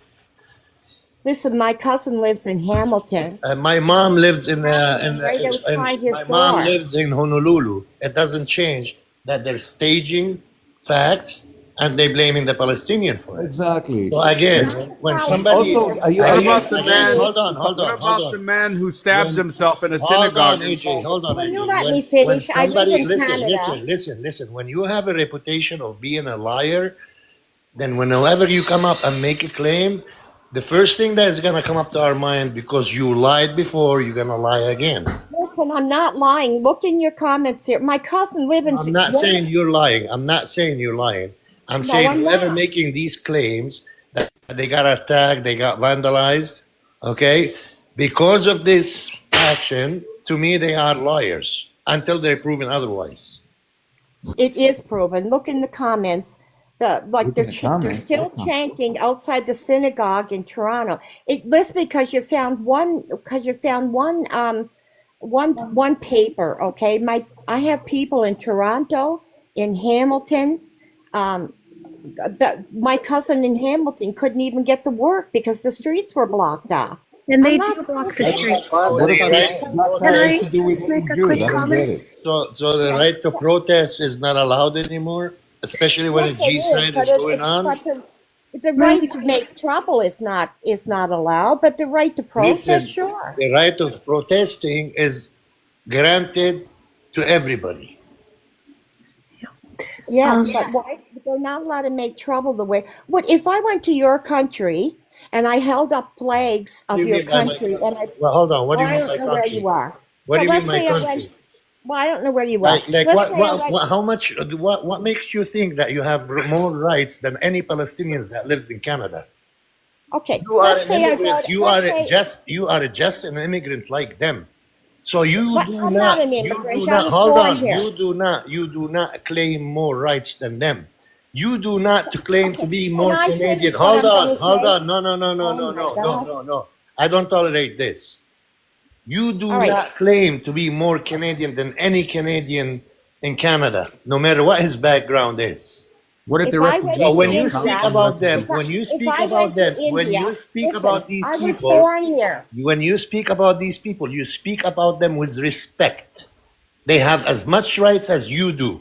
Listen, my cousin lives in Hamilton. My mom lives in Right outside his my mom door. lives in Honolulu. It doesn't change that they're staging facts and they're blaming the Palestinian for it. Exactly. So again, when somebody What about the man? hold on. What about the man who stabbed himself in a Hold on, synagogue? AJ. Hold on. Will you AJ. let me When finish? I live somebody in Canada. listen. When you have a reputation of being a liar, then whenever you come up and make a claim, the first thing that is gonna come up to our mind because you lied before, you're gonna lie again. Listen, I'm not lying. Look in your comments here. My cousin lives in. I'm not saying you're lying. I'm not saying you're lying. I'm No, saying I'm whoever not. making these claims that they got attacked, they got vandalized, okay? Because of this action, to me, they are liars until they're proven otherwise. It is proven. Look in the comments. They're the comments. still chanting outside the synagogue in Toronto. Listen, because you found one paper. Okay, I have people in Toronto, in Hamilton. My cousin in Hamilton couldn't even get to work because the streets were blocked off. And they I'm do not block the crazy. streets. What if Can I just make a quick comment? So the right to protest is not allowed anymore, especially when a Yes, it G-side but is going on? But the right to make trouble is not allowed, but the right to protest, Listen, sure. the right of protesting is granted to everybody. Yes, but why they're not allowed to make trouble the way. What if I went to your country and I held up flags of You your mean by my country and I? Well, hold on. What do you I mean don't by know where country? you are. What do But you mean let's by say I country? went. Well, I don't know where you are. Like Let's say I went. how much, what makes you think that you have more rights than any Palestinians that lives in Canada? Okay, You are let's an say I immigrant. go. You Let's are say you are just an immigrant like them. So you But do I'm not, not an you immigrant. do I not, was hold born on, here. you do not claim more rights than them. You do not to claim to be more I Canadian. finish what Hold I'm on, gonna hold say? on. No. Oh my God. No. I don't tolerate this. You do All right. not claim to be more Canadian than any Canadian in Canada, no matter what his background is. What if the If I went refugees to So when you don't come speak India, about them, if I, when you if speak I about went to them, when India, you speak listen, about these I was people, born here. when you speak about these people, you speak about them with respect. They have as much rights as you do.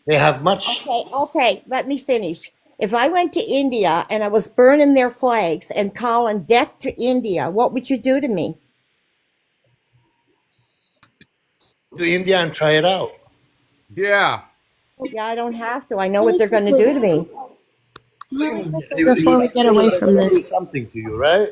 They have much. Okay, let me finish. If I went to India and I was burning their flags and calling death to India, what would you do to me? To India and try it out. Yeah. Yeah, I don't have to. I know what they're going to do to me. Before we get away from this. Something to you, right?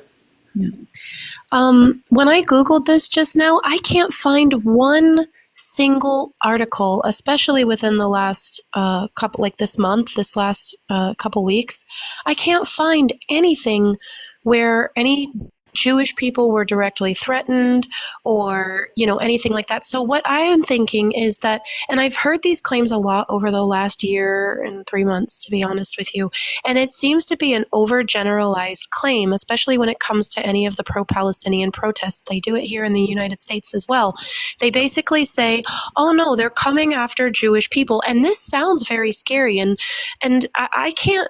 When I Googled this just now, I can't find one single article, especially within the last couple, like this month, this last couple weeks. I can't find anything where any Jewish people were directly threatened or, anything like that. So what I am thinking is that, and I've heard these claims a lot over the last year and 3 months, to be honest with you, and it seems to be an overgeneralized claim, especially when it comes to any of the pro-Palestinian protests. They do it here in the United States as well. They basically say, oh no, they're coming after Jewish people. And this sounds very scary. And I can't,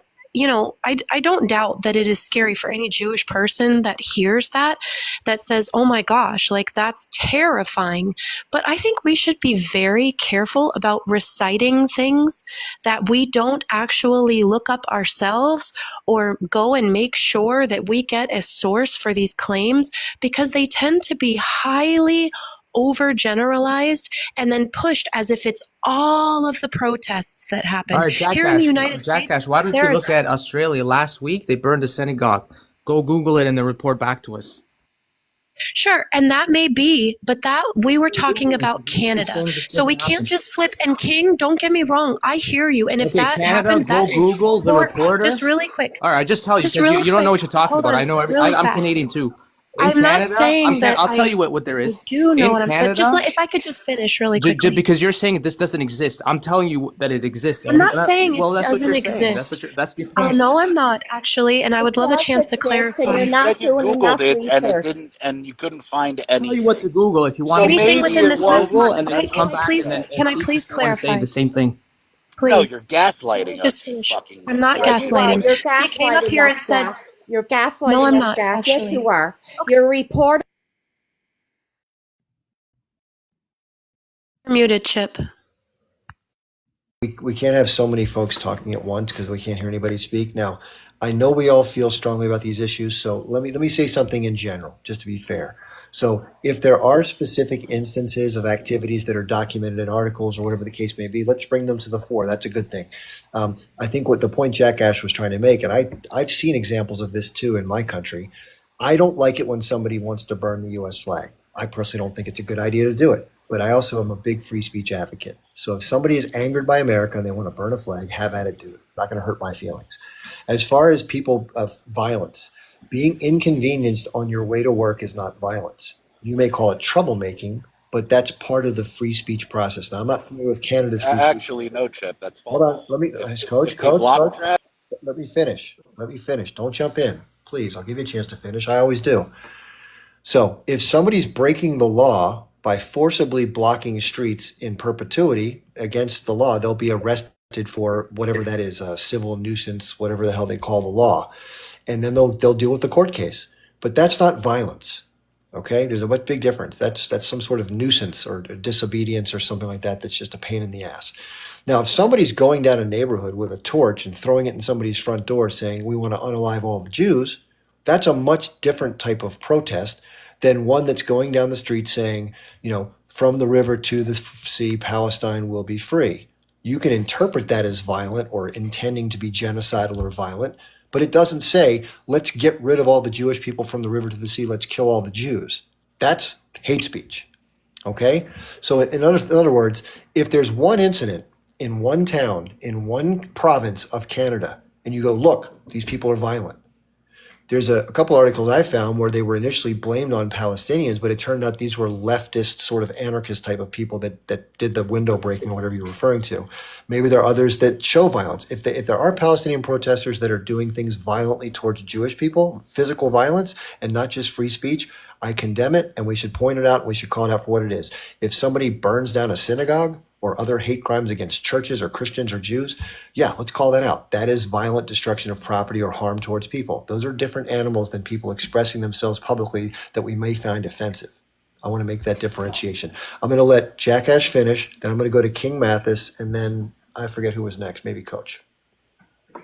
I don't doubt that it is scary for any Jewish person that hears that says, oh my gosh, like that's terrifying. But I think we should be very careful about reciting things that we don't actually look up ourselves or go and make sure that we get a source for these claims, because they tend to be highly overgeneralized and then pushed as if it's all of the protests that happen. All right, Here in the United States, Jackass, why don't you there's- look at Australia last week? They burned a synagogue. Go Google it and then report back to us. Sure, and that may be, but that we were talking about Canada. So we can't just flip. And King, don't get me wrong, I hear you. And if Okay, that Canada, happened, go that is Google the hor- reporter. Just really quick. All right, just tell you Just because really you don't know what quick. you're talking Hold about. on, I know. really I'm fast. Canadian too. I'm not Canada, saying that I'll tell you what there I is. do know In what I'm saying. Canada, Just if I could just finish really quickly. because you're saying this doesn't exist. I'm telling you that it exists. I'm not saying Well, it that's what doesn't you're saying. exist. That's your point. No, I'm not actually, and I would love a chance to clarify. You said you Googled it and it didn't, and you couldn't find I'll tell you what to anything. Google if you want So me to. Anything maybe within it this last Google month. and then Okay, come back and can I see if please you want to say clarify? the same thing. No, you're Please. gaslighting Just us. finish. Fucking I'm not Yes, you are. gaslighting. You're He came up gaslighting here us, and said, Gav. You're no, gaslighting I'm us, not, Gav. Yes, actually. you are. You're a reporter. You're muted, Chip. We can't have so many folks talking at once because we can't hear anybody speak. Now, I know we all feel strongly about these issues, so let me say something in general, just to be fair. So if there are specific instances of activities that are documented in articles or whatever the case may be, let's bring them to the fore. That's a good thing. I think what the point Jack Ash was trying to make, and I've seen examples of this too in my country. I don't like it when somebody wants to burn the U.S. flag. I personally don't think it's a good idea to do it, but I also am a big free speech advocate. So if somebody is angered by America and they want to burn a flag, have at it, do it. Not going to hurt my feelings. As far as people of violence, being inconvenienced on your way to work is not violence. You may call it troublemaking, but that's part of the free speech process. Now, I'm not familiar with Canada's free speech. Actually, no, Chip. That's false. Hold on, let me, Coach, If they block that, let me finish. Let me finish. Don't jump in, please. I'll give you a chance to finish. I always do. So if somebody's breaking the law by forcibly blocking streets in perpetuity against the law, they'll be arrested for whatever that is, a civil nuisance, whatever the hell they call the law. And then they'll deal with the court case. But that's not violence. Okay? There's a big difference. That's some sort of nuisance or disobedience or something like that that's just a pain in the ass. Now, if somebody's going down a neighborhood with a torch and throwing it in somebody's front door saying, we want to unalive all the Jews, that's a much different type of protest than one that's going down the street saying, from the river to the sea, Palestine will be free. You can interpret that as violent or intending to be genocidal or violent, but it doesn't say, let's get rid of all the Jewish people from the river to the sea, let's kill all the Jews. That's hate speech. Okay? So in other words, if there's one incident in one town, in one province of Canada, and you go, look, these people are violent. There's a couple articles I found where they were initially blamed on Palestinians, but it turned out these were leftist, sort of anarchist type of people that did the window breaking or whatever you're referring to. Maybe there are others that show violence. If there are Palestinian protesters that are doing things violently towards Jewish people, physical violence, and not just free speech, I condemn it, and we should point it out, and we should call it out for what it is. If somebody burns down a synagogue or other hate crimes against churches or Christians or Jews, yeah, let's call that out. That is violent destruction of property or harm towards people. Those are different animals than people expressing themselves publicly that we may find offensive. I want to make that differentiation. I'm going to let Jack Ash finish, then I'm going to go to King Mathis, and then I forget who was next, maybe Coach. Go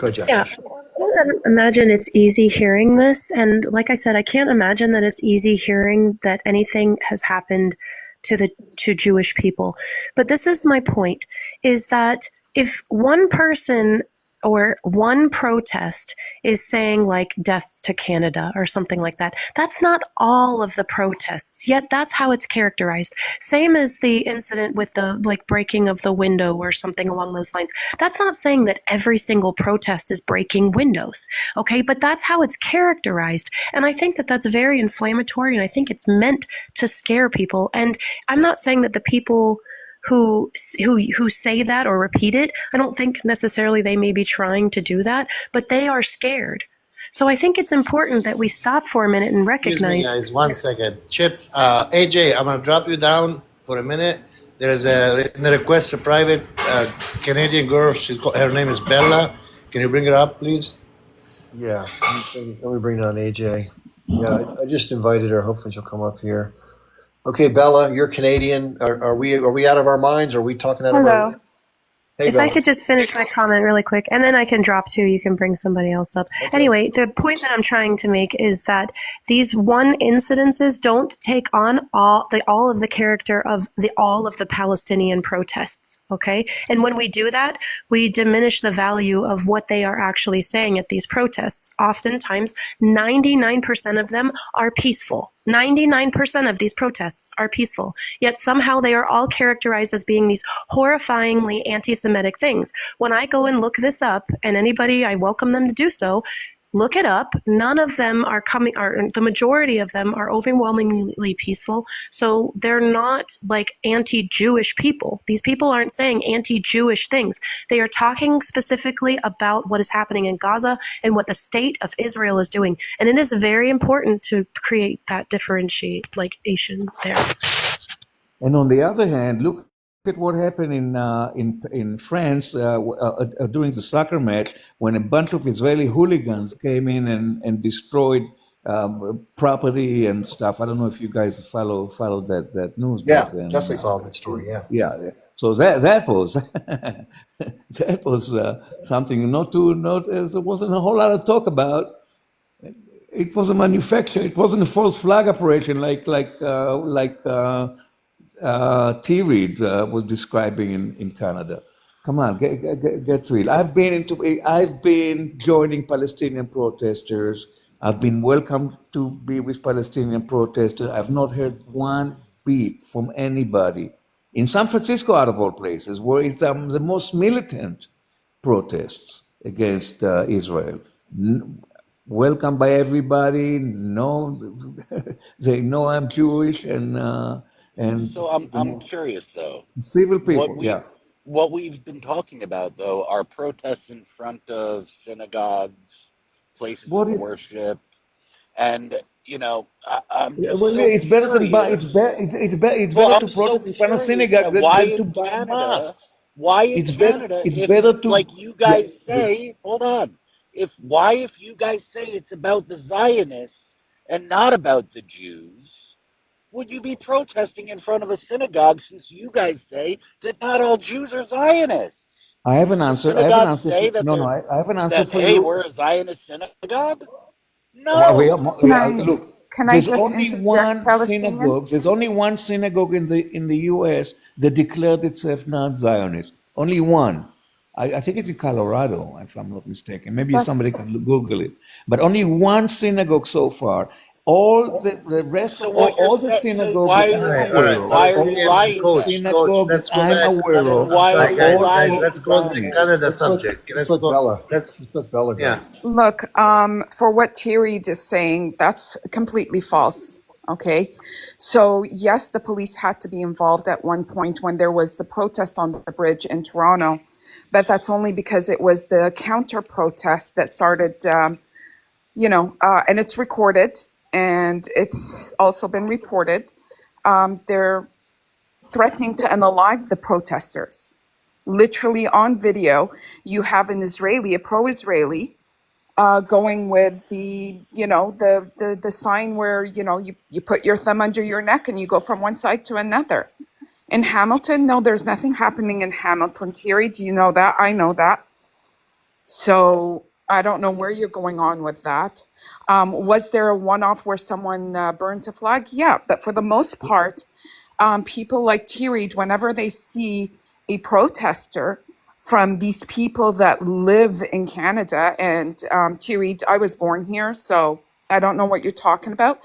ahead, Jack Ash. I can't imagine it's easy hearing this. And like I said, I can't imagine that it's easy hearing that anything has happened to Jewish people. But this is my point, is that if one person or one protest is saying like death to Canada or something like that, that's not all of the protests, yet that's how it's characterized. Same as the incident with the like breaking of the window or something along those lines. That's not saying that every single protest is breaking windows, okay? But that's how it's characterized. And I think that that's very inflammatory, and I think it's meant to scare people. And I'm not saying that the people who say that or repeat it, I don't think necessarily they may be trying to do that, but they are scared. So I think it's important that we stop for a minute and recognize. Excuse me, guys, 1 second. Chip, AJ, I'm gonna drop you down for a minute. There's a request, a private Canadian girl. Her name is Bella. Can you bring her up, please? Yeah, let me bring down AJ. Yeah, I just invited her. Hopefully she'll come up here. Okay, Bella, you're Canadian. Are we out of our minds? Or are we talking out of our? Hello. Hey, If Bella. I could just finish my comment really quick, and then I can drop too, you can bring somebody else up. Okay. Anyway, the point that I'm trying to make is that these one incidences don't take on all of the character of all of the Palestinian protests, okay? And when we do that, we diminish the value of what they are actually saying at these protests. Oftentimes, 99% of them are peaceful. 99% of these protests are peaceful, yet somehow they are all characterized as being these horrifyingly anti-Semitic things. When I go and look this up, and anybody, I welcome them to do so, Look it up. None of them are coming, or the majority of them are overwhelmingly peaceful. So they're not like anti-Jewish people. These people aren't saying anti-Jewish things. They are talking specifically about what is happening in Gaza and what the state of Israel is doing. And it is very important to create that differentiation there. And on the other hand, look at what happened in France during the soccer match when a bunch of Israeli hooligans came in and destroyed property and stuff. I don't know if you guys followed that news Yeah, back then. definitely followed that story. Yeah. Yeah. So that was that was something there wasn't a whole lot of talk about. It was a manufacture. It wasn't a false flag operation like T. Reid was describing in Canada. Come on, get real. I've been joining Palestinian protesters. I've been welcomed to be with Palestinian protesters. I've not heard one beep from anybody. In San Francisco, out of all places, where it's the most militant protests against Israel. Welcomed by everybody. No, they know I'm Jewish and So I'm curious though. civil people. What we've been talking about though are protests in front of synagogues, places of worship, and I'm just Well, so it's better than curious. it's better to protest in front of synagogues than to buy masks. Why in It's Canada, better if to like you guys say, hold on, if you guys say it's about the Zionists and not about the Jews, would you be protesting in front of a synagogue since you guys say that not all Jews are Zionists? I have an Does the answer. I have an synagogue answer. say that I have an answer for hey, you. we're a Zionist synagogue? Well, No. look, Can I there's just only interject, one Palestinian? synagogue. There's only one synagogue in the U.S. that declared itself not Zionist. Only one. I think it's in Colorado, if I'm not mistaken. Maybe somebody can Google it. But only one synagogue so far. All the rest of all the synagogues that I'm aware of, why are you lying? Coach, Synagogue let's that go I'm back. aware of, Why are you lying? Let's go to the Canada subject. Let's let Bella go. Yeah. Look, for what Thierry is saying, that's completely false. Okay. So, yes, the police had to be involved at one point when there was the protest on the bridge in Toronto, but that's only because it was the counter protest that started, and it's recorded and it's also been reported. They're threatening to unalive the protesters. Literally on video, you have an Israeli, a pro-Israeli, going with the sign where you put your thumb under your neck and you go from one side to another. In Hamilton, no, there's nothing happening in Hamilton. Thierry, do you know that? I know that. So I don't know where you're going on with that. Was there a one-off where someone burned a flag? Yeah, but for the most part, people like Thierry, whenever they see a protester from these people that live in Canada, and Thierry, I was born here, so I don't know what you're talking about.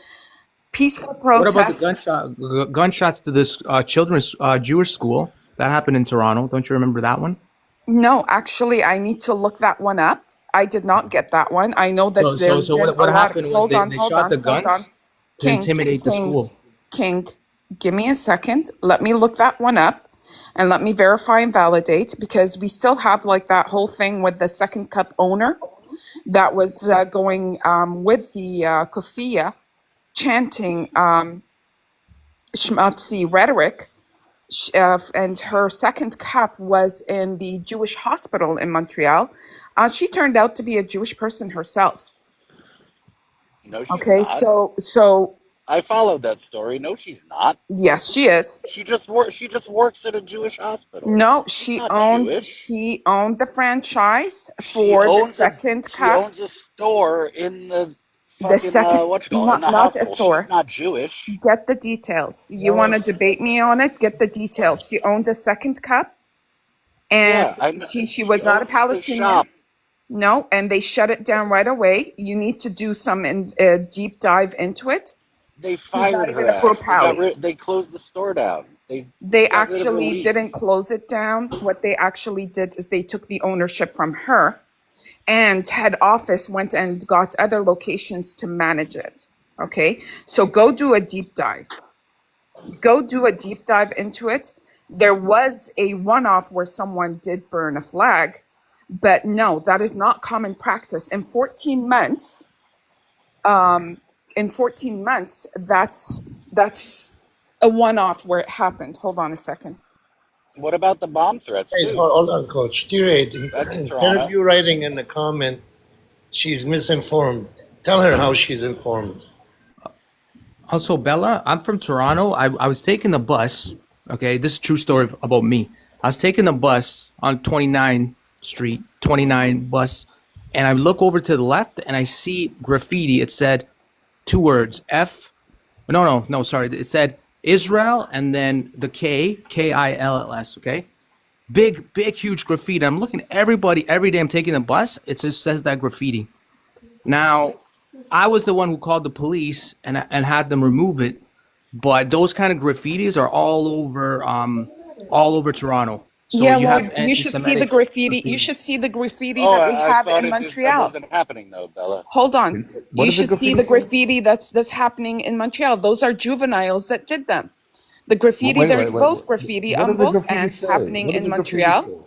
Peaceful What about protests. the gunshots to this children's Jewish school that happened in Toronto? Don't you remember that one? No, actually, I need to look that one up. I did not get that one. I know that there's So been what a lot. happened was Hold they on. shot the guns to intimidate the school. King, give me a second. Let me look that one up and let me verify and validate, because we still have like that whole thing with the Second Cup owner that was going with the kufiyah chanting Shmatzi rhetoric. And her second cup was in the Jewish hospital in Montreal. She turned out to be a Jewish person herself. No, she's Okay, not. so I followed that story. No, she's not. yes, she is. She just works at a Jewish hospital. No, She's not Jewish. she owned the franchise She for the owns second she cup. owns a store in the The fucking second, what you call it, in the not a hospital. store. She's not Jewish. Get the details. You want to debate me on it? Get the details. She owned a second cup, and Yeah, I know. she was not a owns the Palestinian. shop. No, and they shut it down right away. You need to do some deep dive into it. They She's not fired even her a pro ass. They got Pali. They closed the store down. They They got rid of her actually lease. didn't close it down. What they actually did is they took the ownership from her, and head office went and got other locations to manage it. Okay, so go do a deep dive. Go do a deep dive into it. There was a one-off where someone did burn a flag, but no, that is not common practice. In 14 months, that's a one-off where it happened. Hold on a second. What about the bomb threats Hey, too? hold on, Coach. T-Ray, That's in instead Toronto. of you writing in the comment, she's misinformed. Tell her how she's informed. Also, Bella, I'm from Toronto. I was taking the bus. Okay, this is a true story about me. I was taking the bus on 29 Street, 29 bus, and I look over to the left and I see graffiti. It said 2 words, F. No, sorry. It said Israel and then the K-I-L-L-S, okay? Big, huge graffiti. I'm looking at everybody every day I'm taking the bus. It just says that graffiti. Now, I was the one who called the police and had them remove it, but those kind of graffitis are all over Toronto. So Yeah, you well, have you should see the anti-Semitic graffiti. You should see the graffiti Oh, that we I have thought in that Montreal. wasn't happening though, Bella. Hold on. What You is the should see graffiti the say? graffiti that's happening in Montreal. Those are juveniles that did them. The graffiti, Wait, there's wait. both graffiti What on does the both graffiti ends say? happening What does in the graffiti Montreal. say?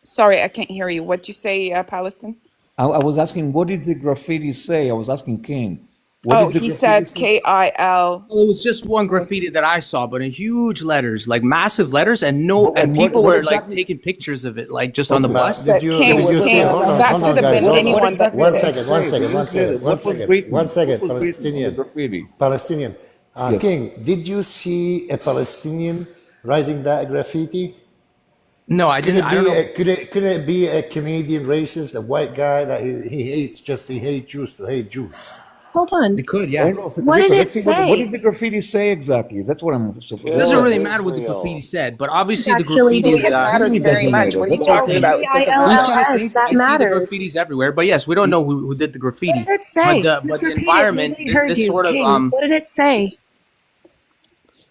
Sorry, I can't hear you. What'd you say, Palestine? I was asking, what did the graffiti say? I was asking King. What Oh, did the he graffiti said say? K-I-L. Well, it was just one graffiti that I saw, but in huge letters, like massive letters, and And people what were exactly? like taking pictures of it, like just on the Ma, bus. did you see? King, Hold that on, could have guys. been Hold on. anyone that One did it. second. What was written on the Palestinian. graffiti? Palestinian. Yes. King, did you see a Palestinian writing that graffiti? No, I Could didn't. it I don't be know. could it be a Canadian racist, a white guy that he hates Jews to hate Jews? Hold on. It could, I yeah. don't know. What did it Let's see what say? did the graffiti say exactly? That's what I'm It supposed doesn't to really know. matter what the Israel. graffiti said, but obviously the Actually, graffiti It is. matters Really very doesn't much. matter. What are you That's what I'm talking saying. about? It doesn't These matter. kind of K-I-L-L-S, things, that I see the matters. graffitis everywhere. But yes, we don't know who did the What graffiti. did it say? But Just the repeat it. environment, Nobody heard this you. sort of King, what did it say?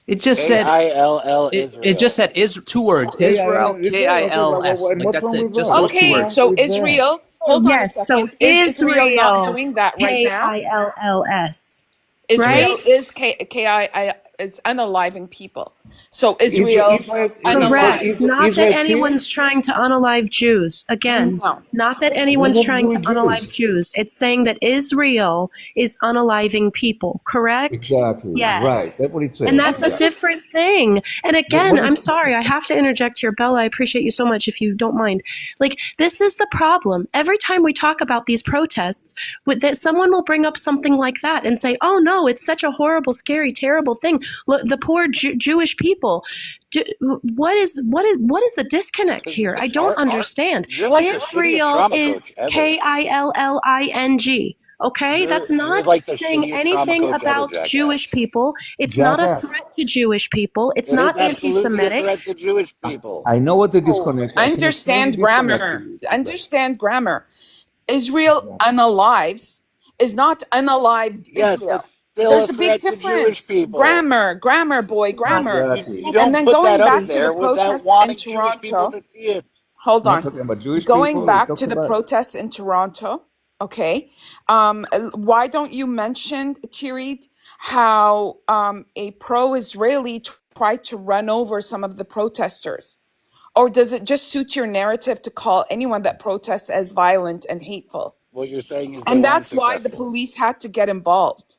it just said K-I-L-L it just Israel. said 2 words, Israel, Israel. Okay, K-I-L-S. and Like what's that's wrong it, with just that? those 2 Okay, words. so With that? Israel, Oh, hold on a yes. So second. Is Israel not Israel, doing that right now? K-I-L-L-S, Israel right? is K-I-I is unaliving people. So Israel, Israel Israel, Correct. unalives. Not that Israel anyone's trying to unalive Jews. Again, No. not that What anyone's does it trying do to with unalive Jews? Jews. It's saying that Israel is unaliving people. Correct? Exactly. Right. Yes. That's what it And says. that's a This Yeah. is different thing. And But again, what I'm is sorry, I have to interject here. Bella, I appreciate you so much if you don't mind. Like, this is the problem. Every time we talk about these protests, that someone will bring up something like that and say, oh no, it's such a horrible, scary, terrible thing. Look, the poor Jewish people. What is the disconnect here? I don't understand. You're like the shittiest Israel trauma coach is ever. Killing. Okay, that's You're not like the saying shittiest trauma anything coach ever, about Jackass. Jewish people. It's not a Jackass? threat to Jewish people. It's It is not absolutely a anti-Semitic. threat to Jewish people. I know what the disconnect. I can explain the understand disconnect to grammar. you. Understand grammar. Israel unalives is not unalived Yes, Israel. but still There's a a big threat to Jewish difference. people. Grammar, boy, grammar. Exactly. You And don't then put going that up back to the there without protests in wanting Jewish people Toronto. to see it. Hold Not on. talking about Jewish Going people. It back talks to the about protests in Toronto, okay. Why don't you mention, Thierry, how a pro-Israeli tried to run over some of the protesters? Or does it just suit your narrative to call anyone that protests as violent and hateful? What you're saying is they And weren't that's why the successful. police had to get involved.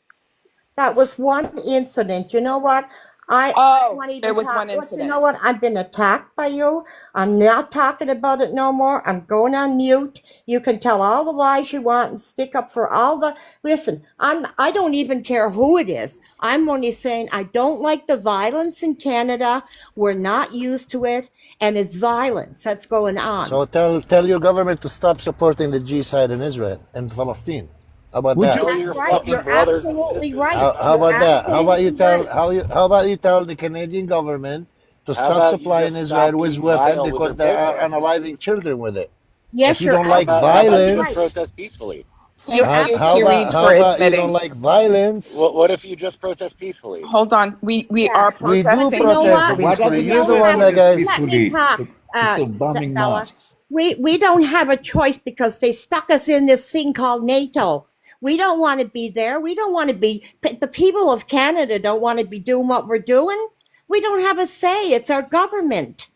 That was one incident. You know what? I Oh, won't even there was talk. one What, you incident. know what? I've been attacked by you. I'm not talking about it no more. I'm going on mute. You can tell all the lies you want and stick up for all the. Listen, I don't even care who it is. I'm only saying I don't like the violence in Canada. We're not used to it, and it's violence that's going on. So tell your government to stop supporting the G-side in Israel and Palestine. How about Would that? you- Tell your That's right. fucking You're brothers and absolutely sisters. right. How You're about that? How about you absolutely tell right. how about you tell the Canadian government to How stop about you supplying just Israel stop with being weapons vile with because their they are protest? unaliving children with it? Yes, If you you're don't like How about you just violence, protest peacefully? Thank how, you, how Thierry, about for how about you admitting. don't like violence? What if you just protest peacefully? Hold on. We Yeah. are We do protesting You know protest what? why peacefully. doesn't You're the Israel one that protest guys. Let me peacefully? talk. instead of bombing Bella, mosques. we don't have a choice because they stuck us in this thing called NATO. We don't want to be there. We don't want to be, the people of Canada don't want to be doing what we're doing. We don't have a say. It's our government.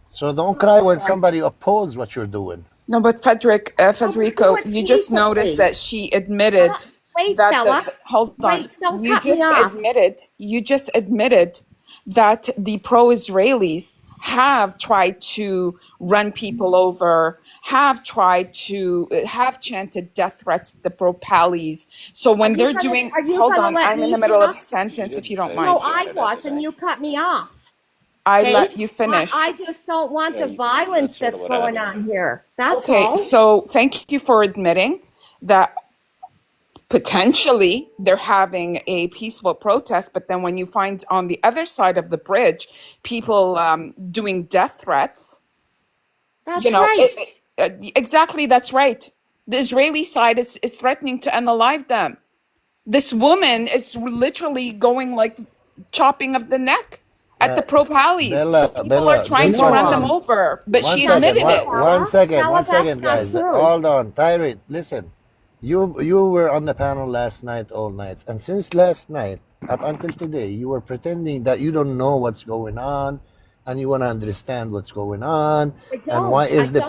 So don't cry when somebody opposes what you're doing. No, but Federico, do it you just noticed peaceably. that she admitted Wait, that Bella. hold on. Wait, don't cut me off. You just admitted that the pro-Israelis have tried to run people over, have chanted death threats to the pro-Palis. So when they're doing, hold on, I'm in the middle of a sentence if you don't mind. No, I was, and you cut me off. I Okay? let you finish. I just don't want the violence that's going on here. That's Okay, all. so thank you for admitting that potentially they're having a peaceful protest, but then when you find on the other side of the bridge people doing death threats, That's right. exactly, that's right. The Israeli side is threatening to unalive them. This woman is literally going like chopping of the neck at the pro-Palis. People are trying to run them over, but she admitted it. One second, guys. Hold on, Tyree. Listen, you were on the panel last night, all night, and since last night up until today, you were pretending that you don't know what's going on, and you want to understand what's going on, and why is the no?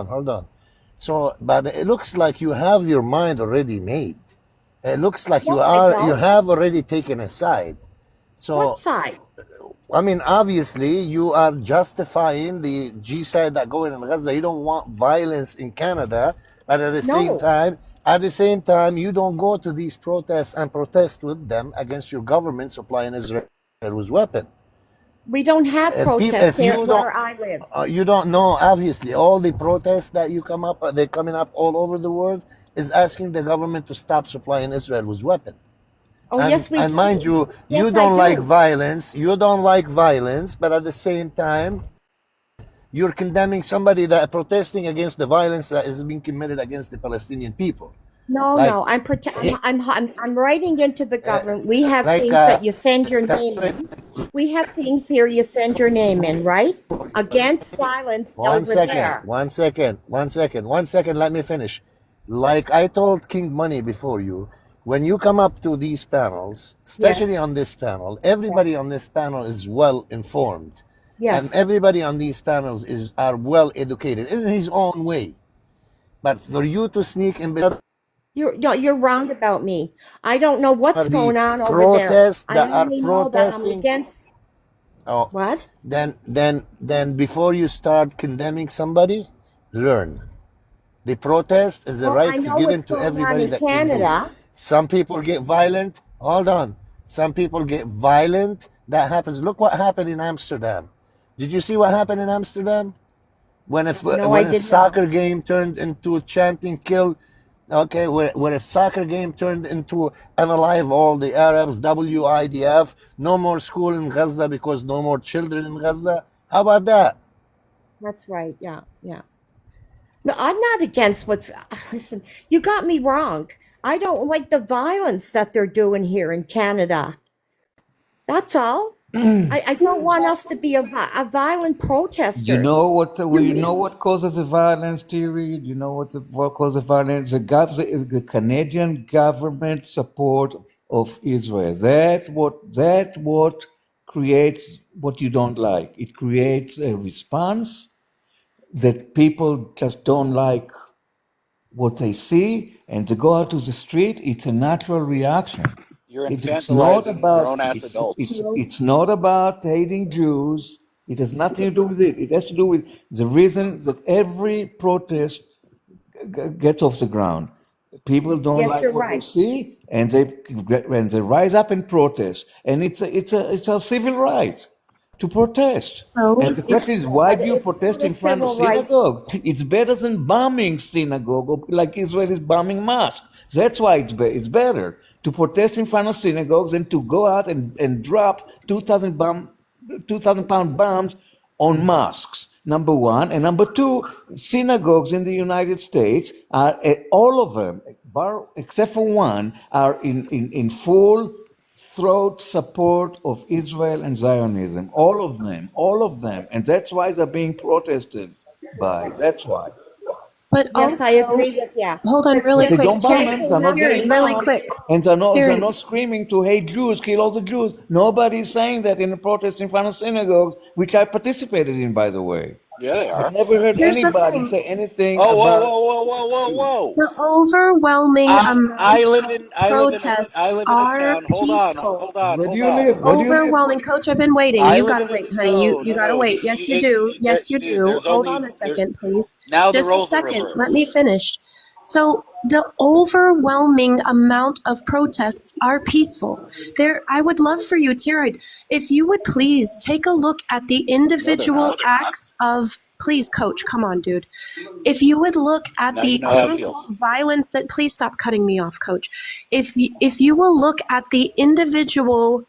Hold on. So, but it looks like you have your mind already made. It looks like you have already taken a side. So, What side? I mean, obviously, you are justifying the genocide that going in Gaza. You don't want violence in Canada, but at the same time, you don't go to these protests and protest with them against your government supplying Israel with weapons. We don't have protests here where I live. You don't know. Obviously, all the protests that they're coming up all over the world, is asking the government to stop supplying Israel with weapons. Oh, yes, we And do. mind you, you Yes, don't I like do. violence. You don't like violence, but at the same time, you're condemning somebody that protesting against the violence that is being committed against the Palestinian people. No, Like- no, I'm writing into the government. We have like, things that you send your name in. We have things here you send your name in, right? Against violence over there. One second. Let me finish. Like I told King Money before you, when you come up to these panels, especially on this panel, everybody on this panel is well informed. Yes. And everybody on these panels are well educated in his own way. But for you to sneak in between You're wrong about me. I don't know what's the going on over protests there. that I are only know that I'm protesting- against. Oh, What? Then before you start condemning somebody, learn. The protest is a Well, I right know given what's to going on everybody in that can do Canada. it. Some people get violent. Hold on. Some people get violent. That happens. Look what happened in Amsterdam. Did you see what happened in Amsterdam? When a did soccer game turned into chanting kill, okay, where a soccer game turned into unalive all the Arabs, WIDF, no more school in Gaza because no more children in Gaza. How about that? That's right. Yeah, yeah. No, I'm not against listen, you got me wrong. I don't like the violence that they're doing here in Canada. That's all. I don't want us to be a violent protesters. You know what causes the violence, Thierry? You know what causes the violence? The Canadian government support of Israel. That what creates what you don't like. It creates a response that people just don't like what they see, and they go out to the street. It's a natural reaction. You're It's infantilizing not about grown-ass adults. it's not about hating Jews. It has nothing to do with it. It has to do with the reason that every protest gets off the ground. People don't Yes, like you're what they right. see, and they rise up and protest. And it's a civil right to protest. No, And the question is, why do you it's protest not a in front of civil right. synagogue? It's better than bombing synagogue, like Israel is bombing mosque. That's why it's better to protest in front of synagogues than to go out and drop 2,000-pound bombs on mosques. Number one. And number two, synagogues in the United States are all of them, except for one, are in full cutthroat support of Israel and Zionism. All of them. And that's why they're being protested by. That's why. But Yes, I also, agree with you. hold on really If they quick, don't bomb Terry, them, they're not Terry, getting really bombed. quick. And they're Terry, not screaming to hate Jews, kill all the Jews. Nobody's saying that in the protest in front of synagogues, which I participated in, by the way. Yeah, they I've are. never heard here's the anybody thing. say anything Oh, whoa, about. whoa, whoa, whoa, whoa, whoa! The overwhelming amount of I protests live in a are town. Hold on, peaceful. hold on, Where do hold you on. live? Where do you live? Overwhelming, Coach, I've been waiting. I You live gotta in a wait, honey. You gotta wait. Yes, you do. Yes, you dude. do. Hold on a second, please. Now the Just a roles are second. reversed. Let me finish. So the overwhelming amount of protests are peaceful. I would love for you, Tirade, if you would please take a look at the individual acts of. Please, Coach, come on, dude. If you would look at Now the you know how quote it unquote feels. violence that, please stop cutting me off, Coach. If you will look at the individual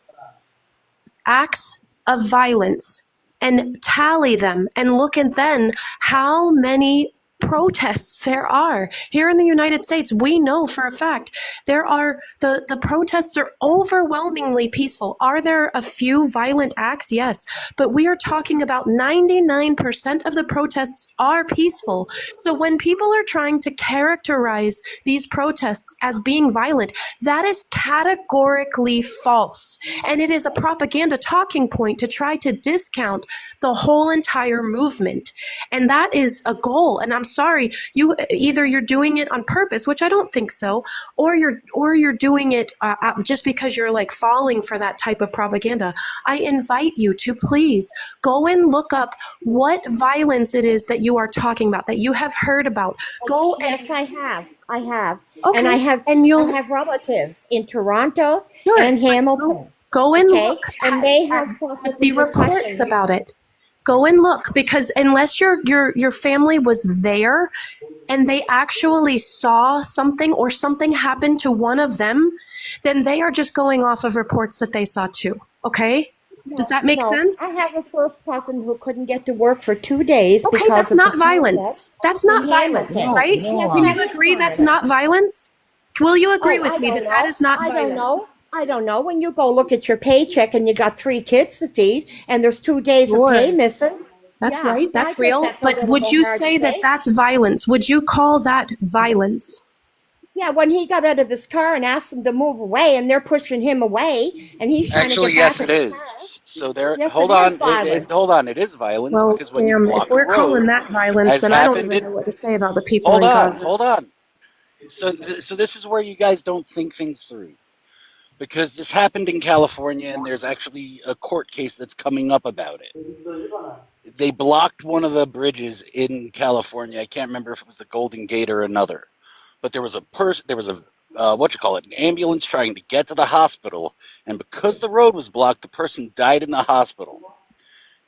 acts of violence and tally them and look at then how many protests there are here in the United States. We know for a fact there are the protests are overwhelmingly peaceful. Are there a few violent acts? Yes, but we are talking about 99% of the protests are peaceful. So when people are trying to characterize these protests as being violent, that is categorically false, and it is a propaganda talking point to try to discount the whole entire movement. And that is a goal. And I'm sorry, you're doing it on purpose, which I don't think so, or you're doing it just because you're like falling for that type of propaganda. I invite you to please go and look up what violence it is that you are talking about, that you have heard about. Go and Yes, I have. I have. Okay, And I have relatives in Toronto and Hamilton. go and Okay? look And they have suffered the reports repercussions. about it. Go and look, because unless your family was there and they actually saw something or something happened to one of them, then they are just going off of reports that they saw too. Okay? Does that make sense? I have a first cousin who couldn't get to work for 2 days Okay, because that's of not the violence. protest That's not in violence, Hamilton. right? Will you agree that's not violence? Will you agree with me that that is not violence? I don't know. When you go look at your paycheck and you got 3 kids to feed and there's 2 days of pay missing. That's yeah, right. I That's guess real. that's a But little would bit you hard to say that say. that's violence? Would you call that violence? Yeah, when he got out of his car and asked them to move away and they're pushing him away and he's trying Actually, to get yes, back it in his is. car. So there. Yes, Hold it on. is violent. Hold on. It is violence Well, because when you damn, block if we're a road, calling that violence, as then I don't happened even in. know what to say about the people Hold in on. Gaza. Hold on. So this is where you guys don't think things through, because this happened in California, and there's actually a court case that's coming up about it. They blocked one of the bridges in California. I can't remember if it was the Golden Gate or another, but there was an ambulance trying to get to the hospital, and because the road was blocked, the person died in the hospital.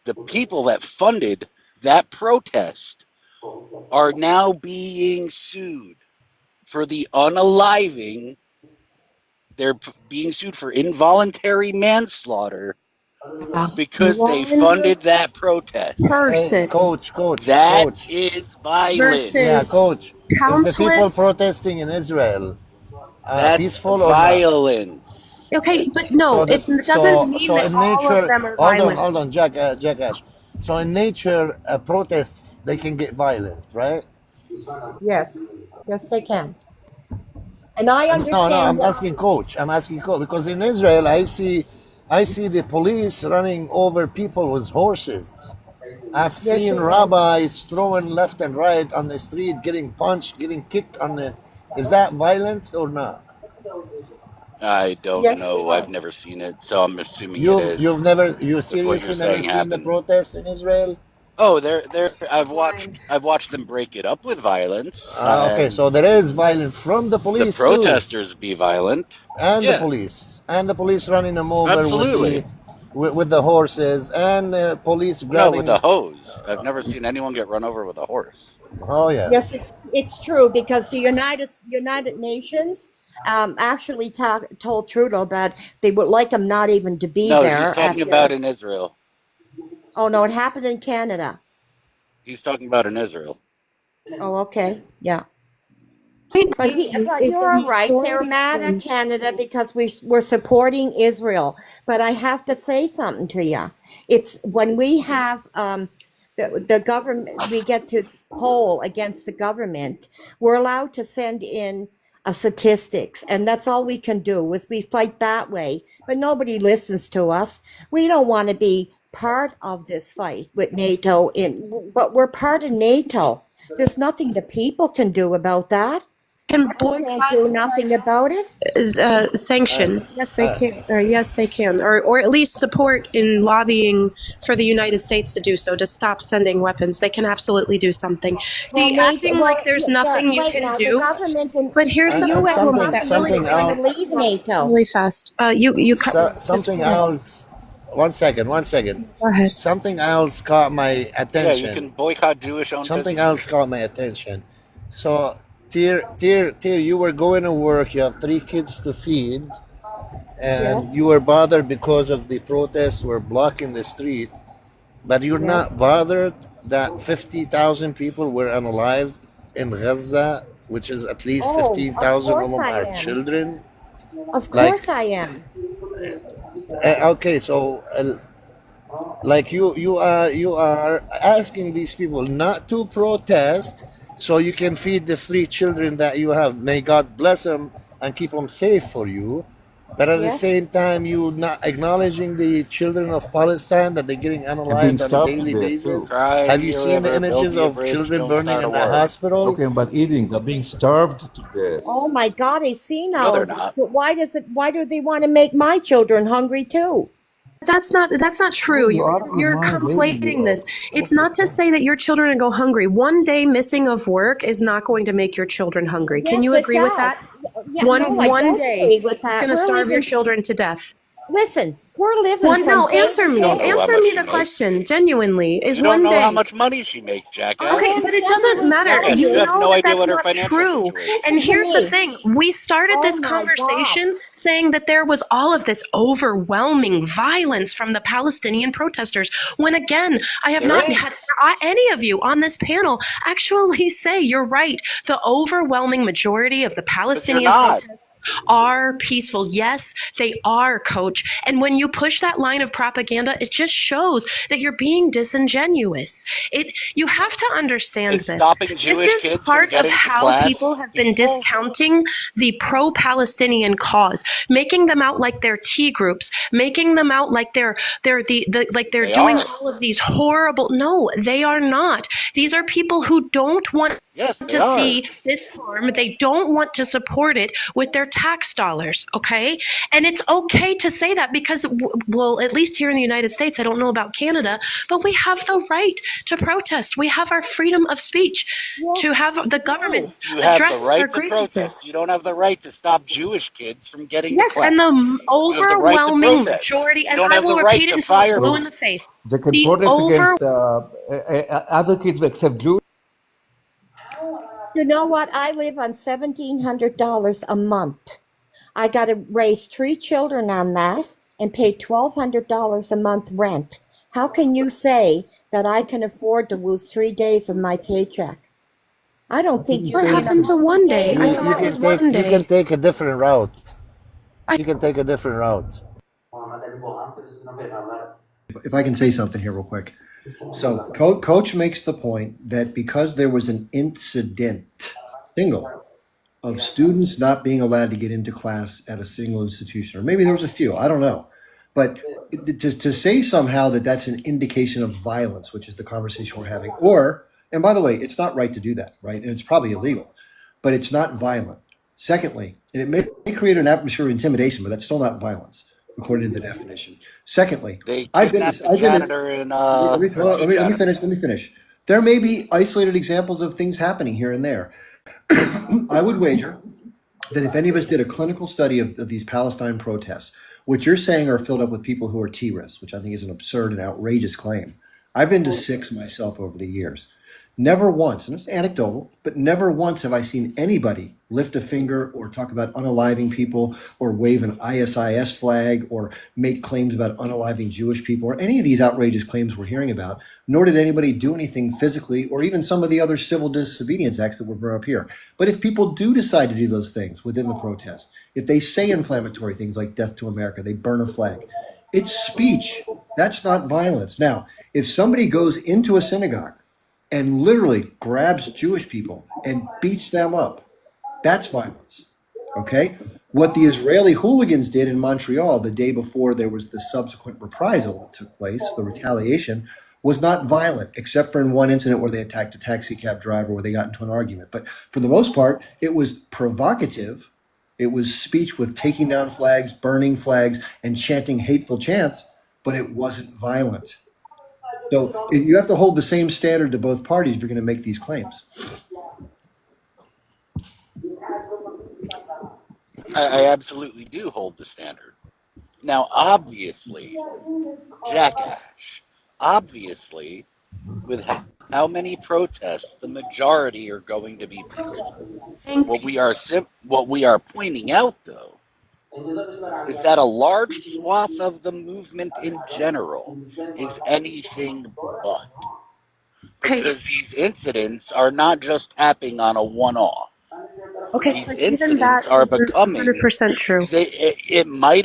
The people that funded that protest are now being sued for the unaliving. They're being sued for involuntary manslaughter because they funded that protest. Hey, coach. That is violent. Yeah, coach. Is the people countless. protesting in Israel That's peaceful or not? violence. Okay, but no, it doesn't mean that in all nature, of them are hold violent. on, Jackass. So in nature, protests they can get violent, right? Yes. Yes, they can. And I understand. No, I'm why. asking coach. Because in Israel, I see the police running over people with horses. I've seen they rabbis throwing left and right on the street, getting punched, getting kicked on the. Is that violence or not? I don't Yes, know. I've never seen it, so I'm assuming it You is. you If what you're seriously never saying seen the happened. protests in Israel? Oh, I've watched them break it up with violence, Okay, and so there is violence from the the police too, protesters be violent. and Yeah, the police running them over absolutely. with the horses, and the police No, with grabbing. a hose. I've never seen anyone get run over with a horse. Oh yeah. Yes, it's true because the United Nations actually told Trudeau that they would like him not even to be No, there. he's talking about in Israel. Oh no, it happened in Canada. He's talking about in Israel. Oh, okay, yeah. But is the you're right. They're majority mad at Canada because we're supporting Israel. But I have to say something to you. It's when we have the government, we get to poll against the government. We're allowed to send in statistics, and that's all we can do is we fight that way. But nobody listens to us. We don't want to be part of this fight with NATO, but we're part of NATO. There's nothing the people can do about that. Can Can't do nothing about it. sanction. Yes, they can. Or yes, they can. Or at least support in lobbying for the United States to do so, to stop sending weapons. They can absolutely do something. See, acting like there's nothing you can do. But here's the problem that something else. Leave NATO. really fast. Something else. One second. Go ahead. Something else caught my Yeah, attention. you can boycott Jewish-owned Something businesses. else caught my attention. So, Tyr, you were going to work. You have 3 kids to feed, and Yes. you were bothered because of the protests were blocking the street. But you're not bothered that 50,000 people were unalived in Gaza, which is at least Oh, 15,000 of of them course I are am. children. Of Like, course I am. okay, so like you are asking these people not to protest so you can feed the 3 children that you have. May God bless them and keep them safe for you. But at the Yes. same time, you not acknowledging the children of Palestine that they're getting They're being analyzed on a starved to daily death basis. too. Cry Have you me a seen the river, build images me a of bridge, children don't burning start a in the war. hospital? Talking about eating, they're being starved to death. Oh my God, I see No, now. they're not. But why do they want to make my children hungry too? That's not true. You're conflating this. It's not to say that your children go hungry. One day missing of work is not going to make your children hungry. Can Yes, you it agree with that? does. Yeah, no, I One don't day agree with is that. going to We're starve your living. children to death. Listen, we're living One, from no, day answer to me. You don't day. know how Answer much me she the makes. question. Genuinely, is You don't one know how day. much money she makes, jackass. Okay, but it doesn't matter. Jackass, You you have know no that idea that's what her not financial true. situation And is. here's the thing. We started Oh this my God. conversation saying that there was all of this overwhelming violence from the Palestinian protesters, when again, I have There not is. had any of you on this panel actually say you're right. The overwhelming majority of the But you're Palestinian not. protests are peaceful. Yes, they are, coach. And when you push that line of propaganda, it just shows that you're being disingenuous. You have to understand Is this. stopping This Jewish is kids from part of getting to how people class have been peaceful? discounting the pro-Palestinian cause, making them out like they're T groups, making them out like they're like they're They doing are. all of these horrible. No, they are not. These are people who don't want Yes, they to are. see this harm. They don't want to support it with their tax dollars, okay? And it's okay to say that because, well, at least here in the United States, I don't know about Canada, but we have the right to protest. We have our freedom of speech to have the government You have the address our right to grievances. protest. You don't have the right to stop Jewish kids from getting to Yes, class. and the You have the right to overwhelming protest. majority, You and don't I have will the right repeat it to until I'm fire blue in people. the face. They can The protest over against other kids except Jews. You know what? I live on $1,700 a month. I got to raise 3 children on that and pay $1,200 a month rent. How can you say that I can afford to lose 3 days of my paycheck? I don't think you What see happened to one day? I thought it was one You day. can take a different route. You can take a different route. If I can say something here real quick. So Coach makes the point that because there was an incident, of students not being allowed to get into class at a single institution, or maybe there was a few, I don't know. But to say somehow that that's an indication of violence, which is the conversation we're having, and by the way, it's not right to do that, right? And it's probably illegal, but it's not violent. Secondly, and it may create an atmosphere of intimidation, but that's still not violence, according to the definition. Secondly, They I've been kidnapped the janitor in let me finish. There may be isolated examples of things happening here and there. I would wager that if any of us did a clinical study of these Palestine protests, which you're saying are filled up with people who are terrorists, which I think is an absurd and outrageous claim. I've been to 6 myself over the years. Never once, and it's anecdotal, but never once have I seen anybody lift a finger or talk about unaliving people or wave an ISIS flag or make claims about unaliving Jewish people or any of these outrageous claims we're hearing about, nor did anybody do anything physically or even some of the other civil disobedience acts that were brought up here. But if people do decide to do those things within the protest, if they say inflammatory things like death to America, they burn a flag, it's speech. That's not violence. Now, if somebody goes into a synagogue and literally grabs Jewish people and beats them up, that's violence, okay? What the Israeli hooligans did in Montreal the day before there was the subsequent reprisal that took place, the retaliation, was not violent, except for in one incident where they attacked a taxi cab driver where they got into an argument. But for the most part, it was provocative. It was speech with taking down flags, burning flags, and chanting hateful chants, but it wasn't violent. So you have to hold the same standard to both parties if you're going to make these claims. I absolutely do hold the standard. Now, obviously, Jackass, obviously, with how many protests, the majority are going to be peaceful. What we are pointing out, though, is that a large swath of the movement in general is anything but. Because these incidents are not just happening on a one-off. Okay, These but even incidents that are isn't becoming 100% true. It might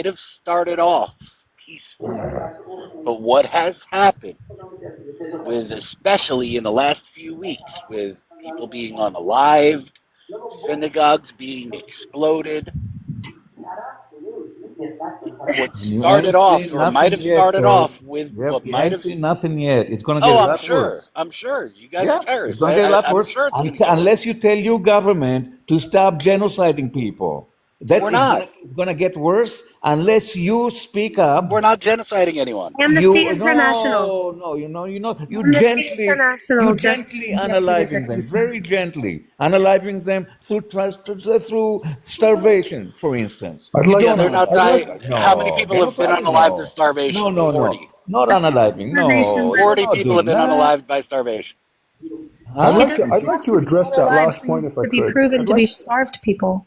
have started off peacefully, but what has happened with, especially in the last few weeks, with people being unalived, synagogues being exploded, what You started ain't off seen or might nothing have yet, started Kurt. off with Yep, what you might ain't have. seen nothing yet. It's gonna get Oh, a I'm lot sure. worse. I'm sure. You guys Yeah, are it's terrorists. gonna get a lot I'm worse sure it's going to get unless worse. you tell your government to stop genociding people. That We're not. it's gonna get worse unless you speak up. We're not genociding anyone. Amnesty International. You Amnesty gently International just yesterday said unaliving to them, be very gently, unaliving them through starvation, for instance. I'd You like Yeah, don't they're to. not I'd dying. like. How many no people have been genociding, unalived to no, starvation? no, 40. not That's unaliving, starvation, no, but you're 40 not people have doing been that, unalived by starvation. I'd huh? it like to. doesn't I'd like have to to be address that unalive last point if I to be could. proven to be starved people.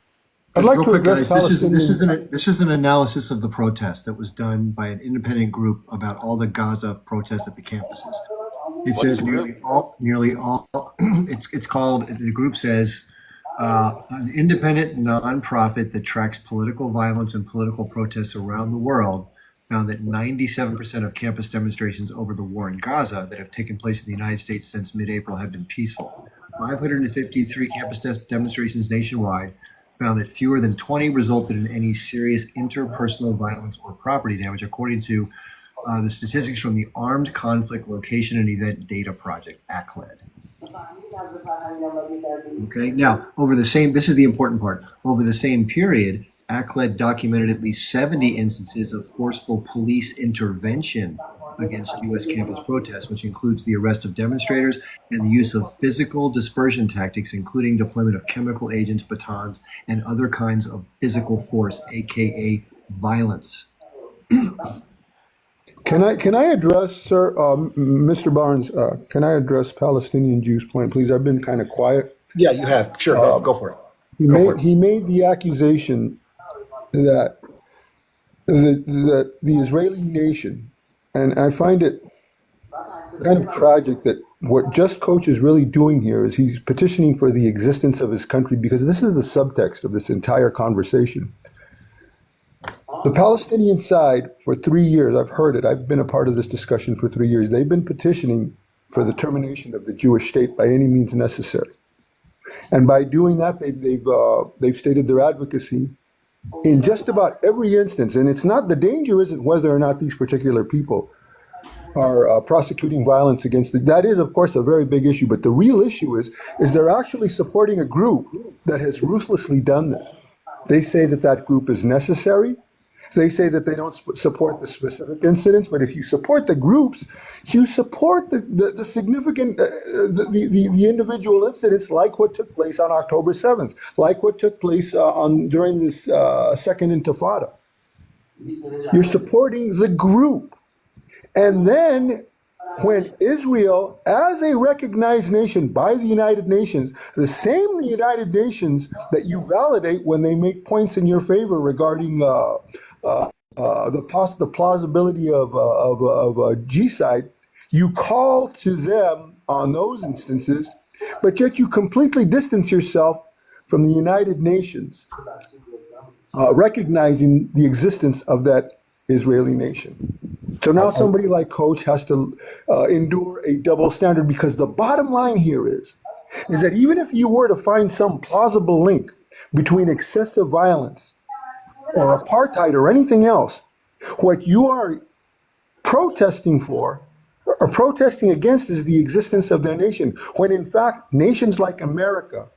I'd like Real to quick, address guys, Palestinian. this is an analysis of the protest that was done by an independent group about all the Gaza protests at the campuses. It What's says the group? nearly all. It's called. The group says an independent nonprofit that tracks political violence and political protests around the world found that 97% of campus demonstrations over the war in Gaza that have taken place in the United States since mid-April have been peaceful. 553 campus demonstrations nationwide found that fewer than 20 resulted in any serious interpersonal violence or property damage, according to the statistics from the Armed Conflict Location and Event Data Project, ACLED. Okay, now this is the important part. Over the same period, ACLED documented at least 70 instances of forceful police intervention against U.S. campus protests, which includes the arrest of demonstrators and the use of physical dispersion tactics, including deployment of chemical agents, batons, and other kinds of physical force, aka violence. Can I address, sir, Mr. Barnes? Can I address Palestinian Jews' point, please? I've been kind of quiet. Yeah, you have. Sure, go for it. He made the accusation that the Israeli nation, and I find it kind of tragic that what Just Coach is really doing here is he's petitioning for the existence of his country, because this is the subtext of this entire conversation. The Palestinian side, for 3 years, I've heard it, I've been a part of this discussion for 3 years, they've been petitioning for the termination of the Jewish state by any means necessary. And by doing that, they've stated their advocacy in just about every instance. And it's not, the danger isn't whether or not these particular people are prosecuting violence against that is, of course, a very big issue. But the real issue is they're actually supporting a group that has ruthlessly done this. They say that group is necessary. They say that they don't support the specific incidents, but if you support the groups, you support the significant, the individual incidents, like what took place on October 7th, like what took place during this second Intifada. You're supporting the group. And then when Israel, as a recognized nation by the United Nations, the same United Nations that you validate when they make points in your favor regarding the plausibility of genocide, you call to them on those instances, but yet you completely distance yourself from the United Nations, recognizing the existence of that Israeli nation. So now somebody like Coach has to endure a double standard, because the bottom line here is that even if you were to find some plausible link between excessive violence or apartheid or anything else, what you are protesting for or protesting against is the existence of their nation, when in fact nations like America,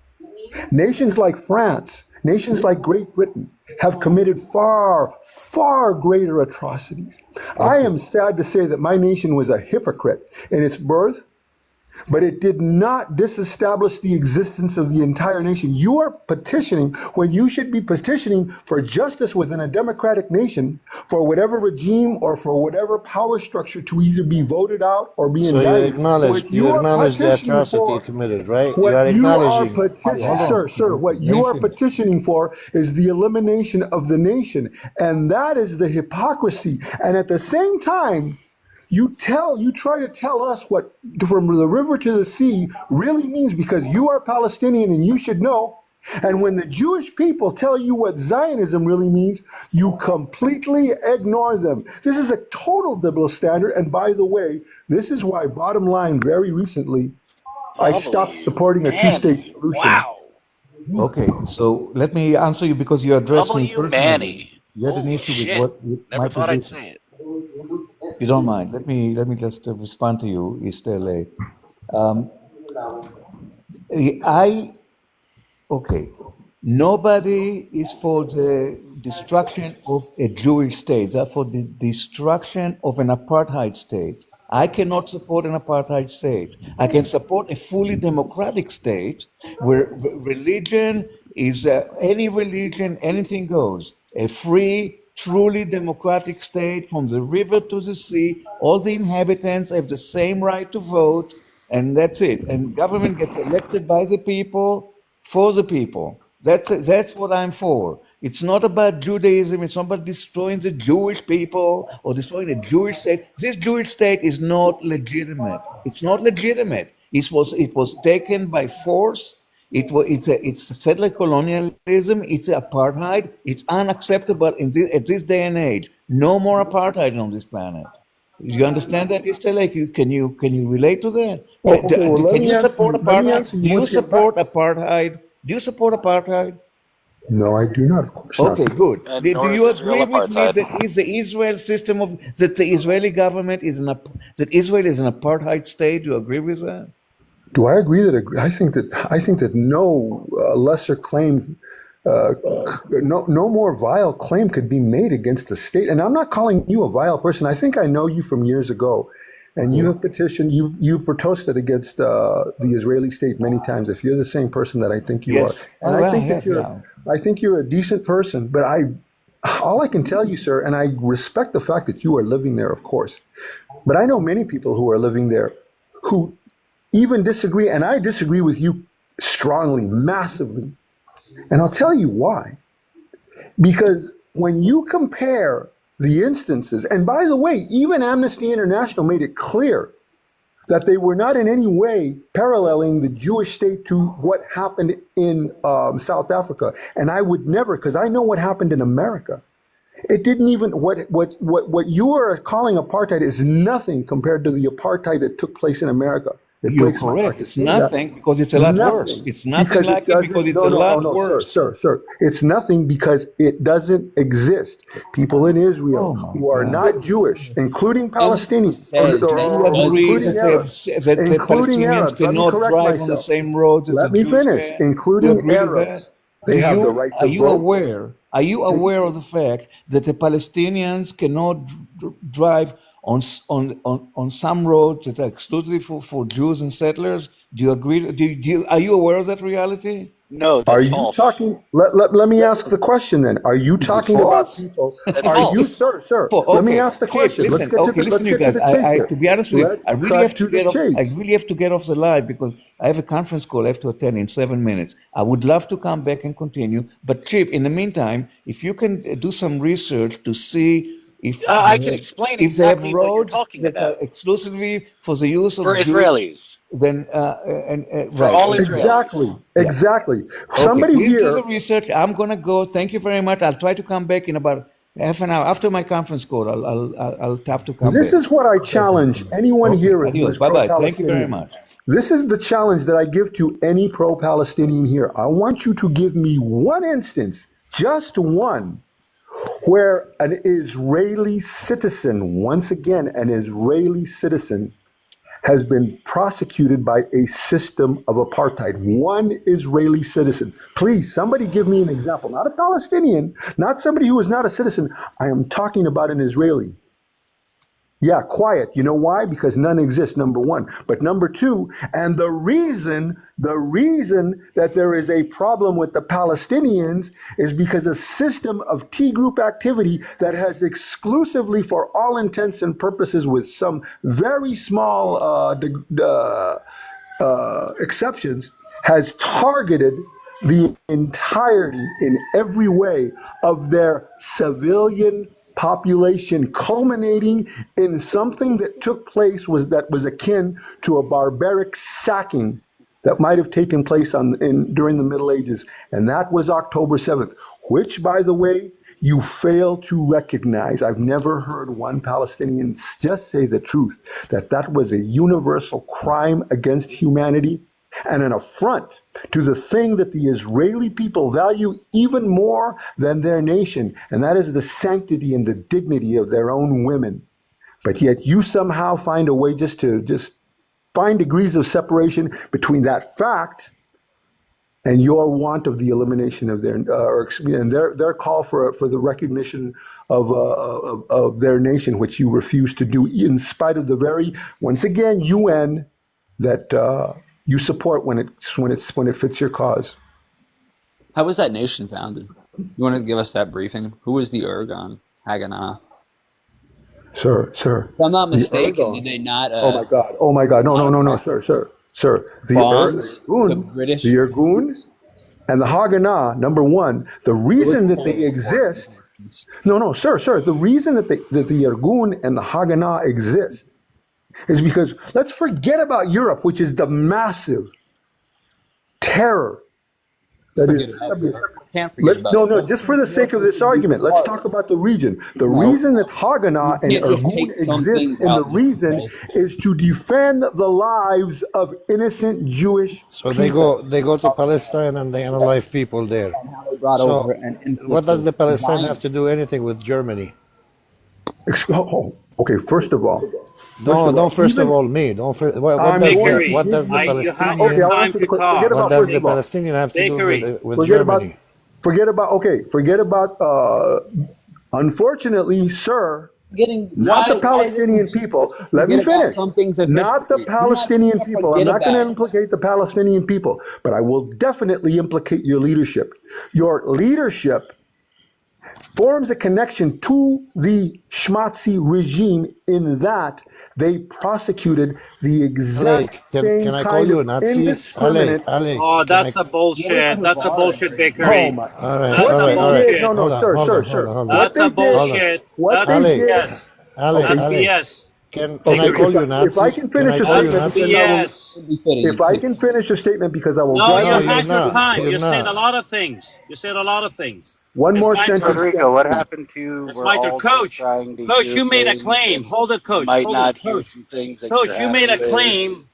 nations like France, nations like Great Britain have committed far, far greater atrocities. I am sad to say that my nation was a hypocrite in its birth, but it did not disestablish the existence of the entire nation. You are petitioning when you should be petitioning for justice within a democratic nation, for whatever regime or for whatever power structure to either be voted out or be So indicted. you acknowledge the atrocity committed, right? You are acknowledging. Sir, what you are petitioning for is the elimination of the nation, and that is the hypocrisy. And at the same time, you try to tell us what from the river to the sea really means, because you are Palestinian and you should know. And when the Jewish people tell you what Zionism really means, you completely ignore them. This is a total double standard. And by the way, this is why, bottom line, very recently, I stopped supporting a two-state solution. Wow. Okay, so let me answer you, because you addressed me W. personally. Manny. You had an Holy issue shit. with Never my thought I'd position. say it. If you don't mind, let me just respond to you, East LA. Okay, nobody is for the destruction of a Jewish state. They're for the destruction of an apartheid state. I cannot support an apartheid state. I can support a fully democratic state where religion is any religion, anything goes. A free, truly democratic state from the river to the sea. All the inhabitants have the same right to vote, and that's it. And government gets elected by the people, for the people. That's what I'm for. It's not about Judaism. It's not about destroying the Jewish people or destroying a Jewish state. This Jewish state is not legitimate. It's not legitimate. It was taken by force. It's settler colonialism. It's apartheid. It's unacceptable at this day and age. No more apartheid on this planet. You understand that, Easter? Can you relate to that? Can you support apartheid? Do you support apartheid? Do you support apartheid? No, I do not, of course not. Okay, good. Do nor you is Israel agree with me apartheid. that is the Israel system that the Israeli government that Israel is an apartheid state? Do you agree with that? Do I agree that I think that no lesser claim, no more vile claim could be made against the state. And I'm not calling you a vile person. I think I know you from years ago, and you have petitioned, you've protested against the Israeli state many times. If you're the same person that I think you are, and I think you're a decent person. But all I can tell you, sir, and I respect the fact that you are living there, of course, but I know many people who are living there who even disagree, and I disagree with you strongly, massively. And I'll tell you why. Because when you compare the instances, and by the way, even Amnesty International made it clear that they were not in any way paralleling the Jewish state to what happened in South Africa. And I would never, because I know what happened in America. It didn't even, what you are calling apartheid is nothing compared to the apartheid that took place in America. You're correct. It's nothing because it's a lot worse. It's nothing like it because it's a lot worse. Sir. It's nothing because it doesn't exist. People in Israel who are not Jewish, including Palestinians, Agree that the Palestinians cannot drive on the same roads as the Jews. Let me finish. Including Arabs, they have the right to vote. Are you aware of the fact that the Palestinians cannot drive on some roads that are exclusively for Jews and settlers? Do you agree? Are you aware of that reality? No, Are that's you false. talking? Let me ask the question then. Are you talking about false? people? That's Are you, false. sir? For, Let me okay, ask the Chip, question. listen, okay, listen, you Let's get guys. to the chase I here. to be honest with you, Let's cut to the chase. I really have to get off the live because I have a conference call I have to attend in 7 minutes. I would love to come back and continue, but Chip, in the meantime, if you can do some research to see I can explain if they have exactly what you're roads talking that are about exclusively for the use for of Jews, Israelis, then for right, all Exactly. Israelis. yeah. Exactly. Okay, Somebody please do the here. research. I'm gonna go. Thank you very much. I'll try to come back in about half an hour after my conference call. I'll tap to come This back. is what I challenge anyone Okay, here who adios. is Bye bye. Thank you very pro-Palestinian. much. This is the challenge that I give to any pro-Palestinian here. I want you to give me one instance, just one, where an Israeli citizen, once again, an Israeli citizen, has been prosecuted by a system of apartheid. One Israeli citizen. Please, somebody give me an example. Not a Palestinian, not somebody who is not a citizen. I am talking about an Israeli. Yeah, quiet. You know why? Because none exist, number one. But number two, and the reason that there is a problem with the Palestinians is because a system of T group activity that has exclusively, for all intents and purposes, with some very small exceptions, has targeted the entirety in every way of their civilian population, culminating in something that took place that was akin to a barbaric sacking that might have taken place during the Middle Ages. And that was October 7th, which, by the way, you fail to recognize. I've never heard one Palestinian just say the truth, that was a universal crime against humanity and an affront to the thing that the Israeli people value even more than their nation, and that is the sanctity and the dignity of their own women. But yet you somehow find a way just find degrees of separation between that fact and your want of the elimination of their call for the recognition of their nation, which you refuse to do in spite of the very, once again, UN that you support when it fits your cause. How was that nation founded? You want to give us that briefing? Who was the Ergon Haganah? Sir. If I'm not mistaken, did they not? Oh my God! No, sir. The Irgun and the Haganah. Number one, the reason that they exist. No, sir. The reason that the Irgun and the Haganah exist is because let's forget about Europe, which is the massive terror that is. Can't forget about just for the sake of this argument, let's talk about the region. The reason that Haganah and Irgun exist, and the reason is to defend the lives of innocent Jewish So people. they go to Palestine and they unalive people there. So what does the Palestine have to do anything with Germany? Okay, first of all. What does the Palestinian have to do with Germany? Forget about unfortunately, sir, not the Palestinian people. Let me finish. Not the Palestinian people. I'm not going to implicate the Palestinian people, but I will definitely implicate your leadership. Your leadership forms a connection to the Schmatzi regime in that they prosecuted the exact same can I kind call you a of Nazi? indiscriminate. Oh, that's a bullshit. That's a bullshit, Bakery. Oh my! That's a bullshit. No, sir. That's a bullshit. That's BS. That's BS. Can I call you Nazi? If I can finish a statement, if I can finish a statement, because I will. No, you had your time. You said a lot of things. One more sentence. Rodrigo, what happened to? It's my turn, Coach. Coach, you made a claim. Hold it, Coach. Might Hold not it, hear Coach. some things that Coach, you're you made a happy with. claim.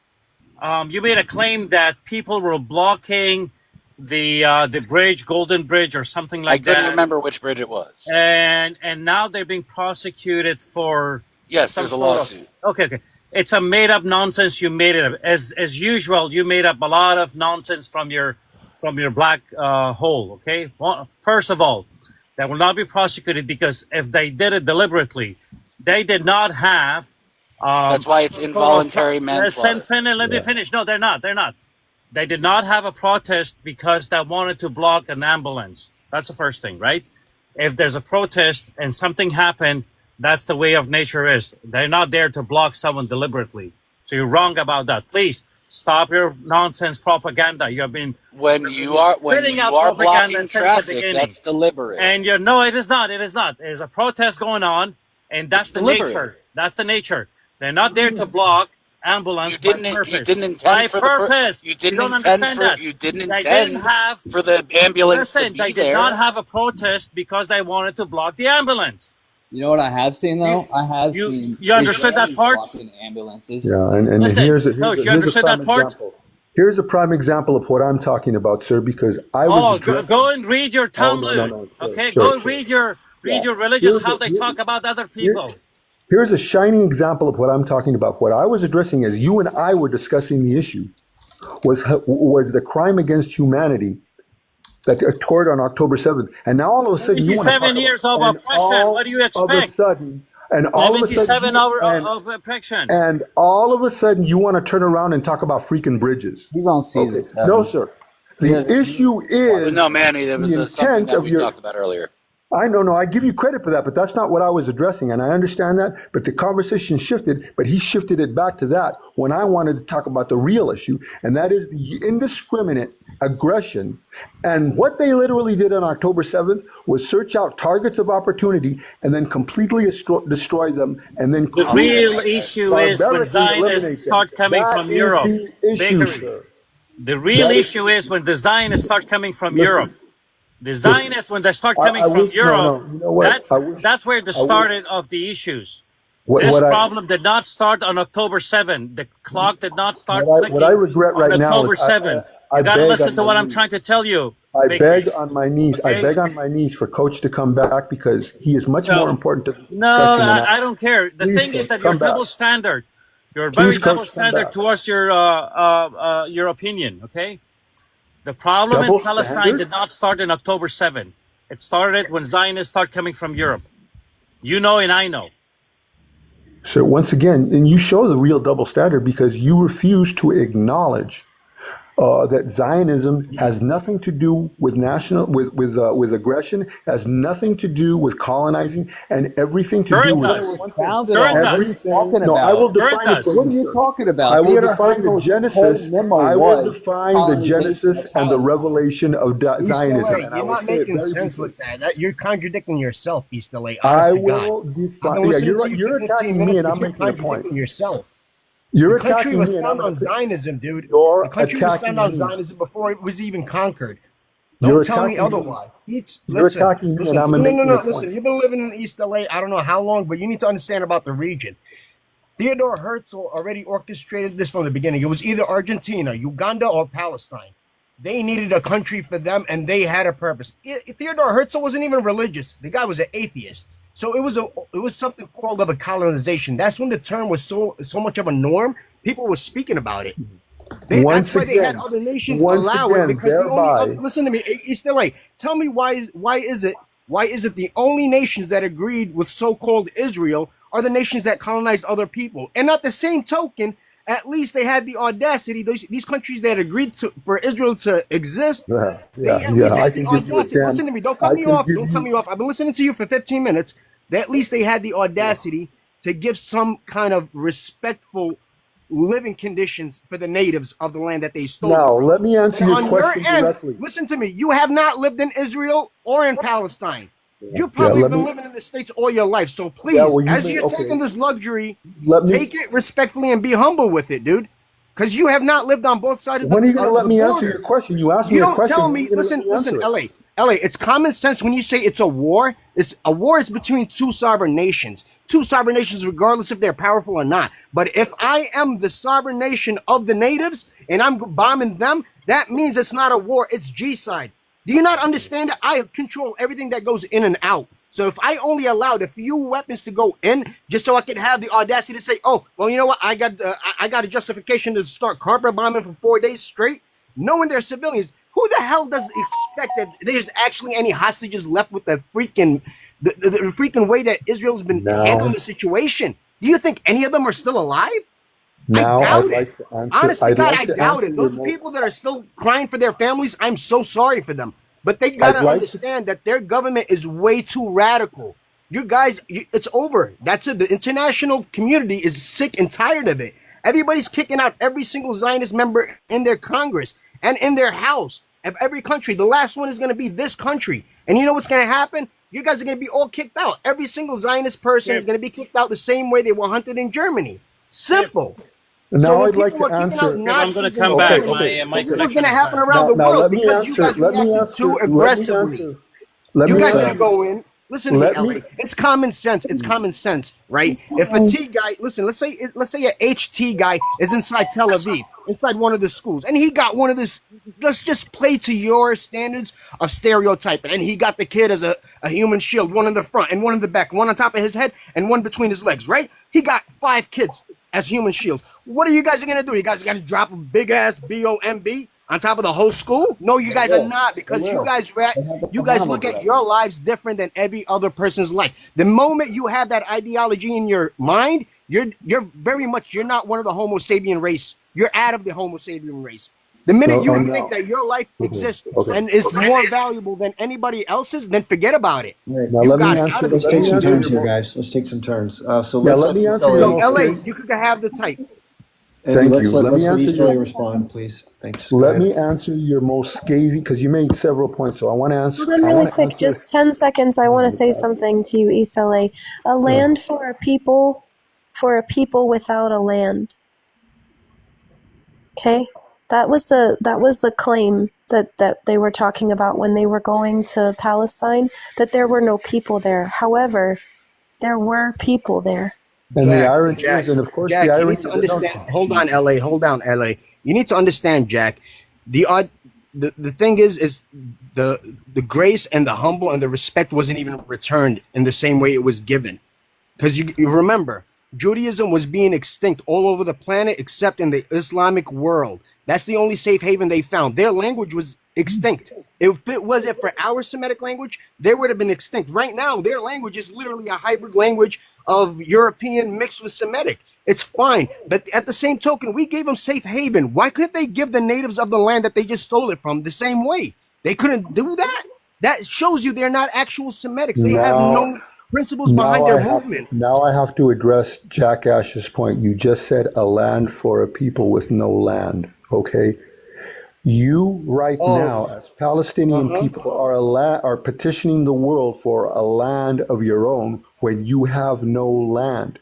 You made a claim that people were blocking the bridge, Golden Bridge, or something like that. I couldn't remember which bridge it was. And now they're being prosecuted for some there's a sort lawsuit. Okay. It's a made up nonsense. You made it up. As usual. You made up a lot of nonsense from your black hole. Okay. Well, first of all, they will not be prosecuted because if they did it deliberately, they did not have. That's why it's involuntary manslaughter. Let me finish. No, they're not. they did not have a protest because they wanted to block an ambulance. That's the first thing, right? If there's a protest and something happened, that's the way of nature is. They're not there to block someone deliberately. So you're wrong about that. Please stop your nonsense propaganda. You have been When you are spitting out blocking propaganda since the traffic, beginning. that's deliberate. And you're no, it is not. It is not. There's a protest going on, and that's It's the deliberate. nature. That's the nature. They're not there to block ambulance by purpose. You didn't intend By for purpose. you didn't don't intend understand for that. you didn't They intend didn't have. for the ambulance Listen, to they be did there. not have a protest because they wanted to block the ambulance. You know what I have seen though? I have You- seen. you understood that Israelis part? blocking ambulances. Yeah, and Listen, here's a, Coach, you here's a understood prime that part? example. Here's a prime example of what I'm talking about, sir, because I was Oh, addressing- go and read your Oh, Talmud. no, sure, Okay, sure, go and sure. read your Yeah. religious Here's how a- they here- talk about other people. Here's a shining example of what I'm talking about. What I was addressing as you and I were discussing the issue was the crime against humanity that occurred on October 7th. And now all of a sudden you want to 77 years of and oppression. all What do you of a expect? sudden, and all of a 77 sudden, hours of oppression. and all of a sudden you want to turn around and talk about freaking bridges. You don't see Okay. this. No, sir. The issue is No, Manny, there was the something intent that of we your. talked about earlier. I know, I give you credit for that, but that's not what I was addressing, and I understand that. But the conversation shifted, but he shifted it back to that when I wanted to talk about the real issue, and that is the indiscriminate aggression. And what they literally did on October 7th was search out targets of opportunity and then completely destroy them, and then The real issue is when barbarically Zionists eliminate start them. coming That from is Europe. the issue, Bakery. sir. The real That is- issue is when the Zionists start coming from Listen. Europe. The Zionists, when they start I- coming I from wish- no, Europe, no, you know what? I wish- that's where the I wish- started of the issues. What- This what I- problem did not start on October 7. The clock did not start clicking what I regret right on now October is I- 7. I You got to beg listen on to my what I'm knees. trying to tell you. I Bakery. beg on my knees. I Okay? beg on my knees for Coach to come back because he is much No. more important to the No, discussion than I don't care. The Please, thing is Coach, that you're come back. double standard. You're Please, very Coach, double come standard back. towards your opinion. Okay. The problem Double in Palestine standard? did not start in October 7. It started when Zionists start coming from Europe. You know, and I know. So once again, and you show the real double standard because you refuse to acknowledge that Zionism has nothing to do with with aggression, has nothing to do with colonizing, and everything to Sure do it with does. Founded Sure on it what does. are you talking No, about? I will Sure it define it does. for What are you, you sir. talking about? I will Theodore define the Herzl's Genesis. whole memo I will was define the colonization Genesis of and the Palestine. revelation of East Zionism. LA, And I you're will not say it making very sense briefly. with that. You're contradicting yourself, East LA. I Honest to will God. I've been define. Yeah, listening to you you're for 15 attacking me, minutes, and but I'm you're making a point. contradicting yourself. You're The country attacking was me, and I'm founded on gonna- Zionism, dude. You're The country was attacking founded on me. Zionism before it was even conquered. You're Don't tell me attacking me. otherwise. You're attacking me, and listen. I'm No, gonna no, make no, you a listen. point. You've been living in East LA, I don't know how long, but you need to understand about the region. Theodore Herzl already orchestrated this from the beginning. It was either Argentina, Uganda, or Palestine. They needed a country for them, and they had a purpose. Theodore Herzl wasn't even religious. The guy was an atheist. So it was something called of a colonization. That's when the term was so much of a norm. People were speaking about it. Once That's why they had again, other nations once allow again, it because the only thereby- other, listen to me, East LA. Tell me why is it the only nations that agreed with so-called Israel are the nations that colonized other people? And at the same token, at least they had the audacity. These countries that agreed for Israel to exist, Yeah, they at least I had can the give you a audacity. damn. Listen to me. Don't cut I me can off. give Don't you- cut me off. I've been listening to you for 15 minutes. At least they had the audacity to give some kind of respectful living conditions for the natives of the land that they stole. Now, from. let me answer And your on question end, directly. listen to me. You have not lived in Israel or in Palestine. You've probably let been me- living in the States all your life. So please, Yeah, well, you as may- you're okay. taking this luxury, Let me- take it respectfully and be humble with it, dude. Because you have not lived on both sides of the When are you going to of let the me border. answer your question? You asked me You a don't question. tell when are me. you gonna let Listen, answer it? LA. It's common sense when you say it's a war. It's a war is between two sovereign nations. Two sovereign nations, regardless if they're powerful or not. But if I am the sovereign nation of the natives and I'm bombing them, that means it's not a war. It's G-side. Do you not understand it? I control everything that goes in and out. So if I only allowed a few weapons to go in, just so I could have the audacity to say, "Oh, well, you know what? I got a justification to start carpet bombing for 4 days straight," knowing they're civilians. Who the hell does expect that there's actually any hostages left with the freaking the freaking way that Israel's been No. handling the situation? Do you think any of them are still alive? Now I doubt I'd it. like to answer. Honest to I'd God, like I to doubt answer it. your Those most. people that are still crying for their families, I'm so sorry for them. But they gotta I'd like to. understand that their government is way too radical. You guys, it's over. That's it. The international community is sick and tired of it. Everybody's kicking out every single Zionist member in their Congress and in their House of every country. The last one is going to be this country. And you know what's going to happen? You guys are going to be all kicked out. Every single Zionist person is going to be kicked out the same way they were hunted in Germany. Simple. So Now when I'd like people to are kicking out answer. Nazis, I'm gonna in come back. Germany, My this is what's connection going to is happen bad. around the Now world let me because you answer. guys Let me reacted answer. too Let me aggressively. answer. Let You me guys answer. can go in. Listen to me, Let LA. me. It's common sense. It's common sense, right? If a T guy, listen, let's say a HT guy is inside Tel Aviv, inside one of the schools, and he got one of this. Let's just play to your standards of stereotyping, and he got the kid as a human shield, one in the front and one in the back, one on top of his head and one between his legs, right? He got 5 kids as human shields. What are you guys going to do? You guys are going to drop a big ass BOMB on top of the whole school? No, you guys are not, because you guys look at your lives different than every other person's life. The moment you have that ideology in your mind, you're very much, you're not one of the Homo sapien race. You're out of the Homo sapien race. The minute No, you I'm think not. that your life exists Okay. and is more valuable than anybody else's, then forget about it. Right. Now You let me guys answer. out of Let's the Let take me some answer turns your here, most. guys. Let's take some turns. So Yeah, let's let me let answer East your So LA. most. LA, you could have the type. Thank Let's you. let Let me East answer LA your. respond, please. Thanks. Go Let ahead. me answer your most scathing because you made several points. So I want to answer. Hold on I really want to quick, answer. just 10 seconds. I want to say something to you, East LA. A land for a people without a land. Okay? That was the claim that they were talking about when they were going to Palestine, that there were no people there. However, there were people there. And the Jack, irony Jack, is, and of course, the Jack, you irony need to is that no. understand. Hold on, LA. Hold on, LA. You need to understand, Jack. The thing is the grace and the humble and the respect wasn't even returned in the same way it was given. Because you remember, Judaism was being extinct all over the planet except in the Islamic world. That's the only safe haven they found. Their language was extinct. If it wasn't for our Semitic language, they would have been extinct. Right now, their language is literally a hybrid language of European mixed with Semitic. It's fine. But at the same token, we gave them safe haven. Why couldn't they give the natives of the land that they just stole it from the same way? They couldn't do that. That shows you they're not actual Semitics. They have no principles behind their movements. Now I have to address Jack Ash's point. You just said a land for a people with no land. Okay. You right now, as Palestinian people, are petitioning the world for a land of your own when you have no land.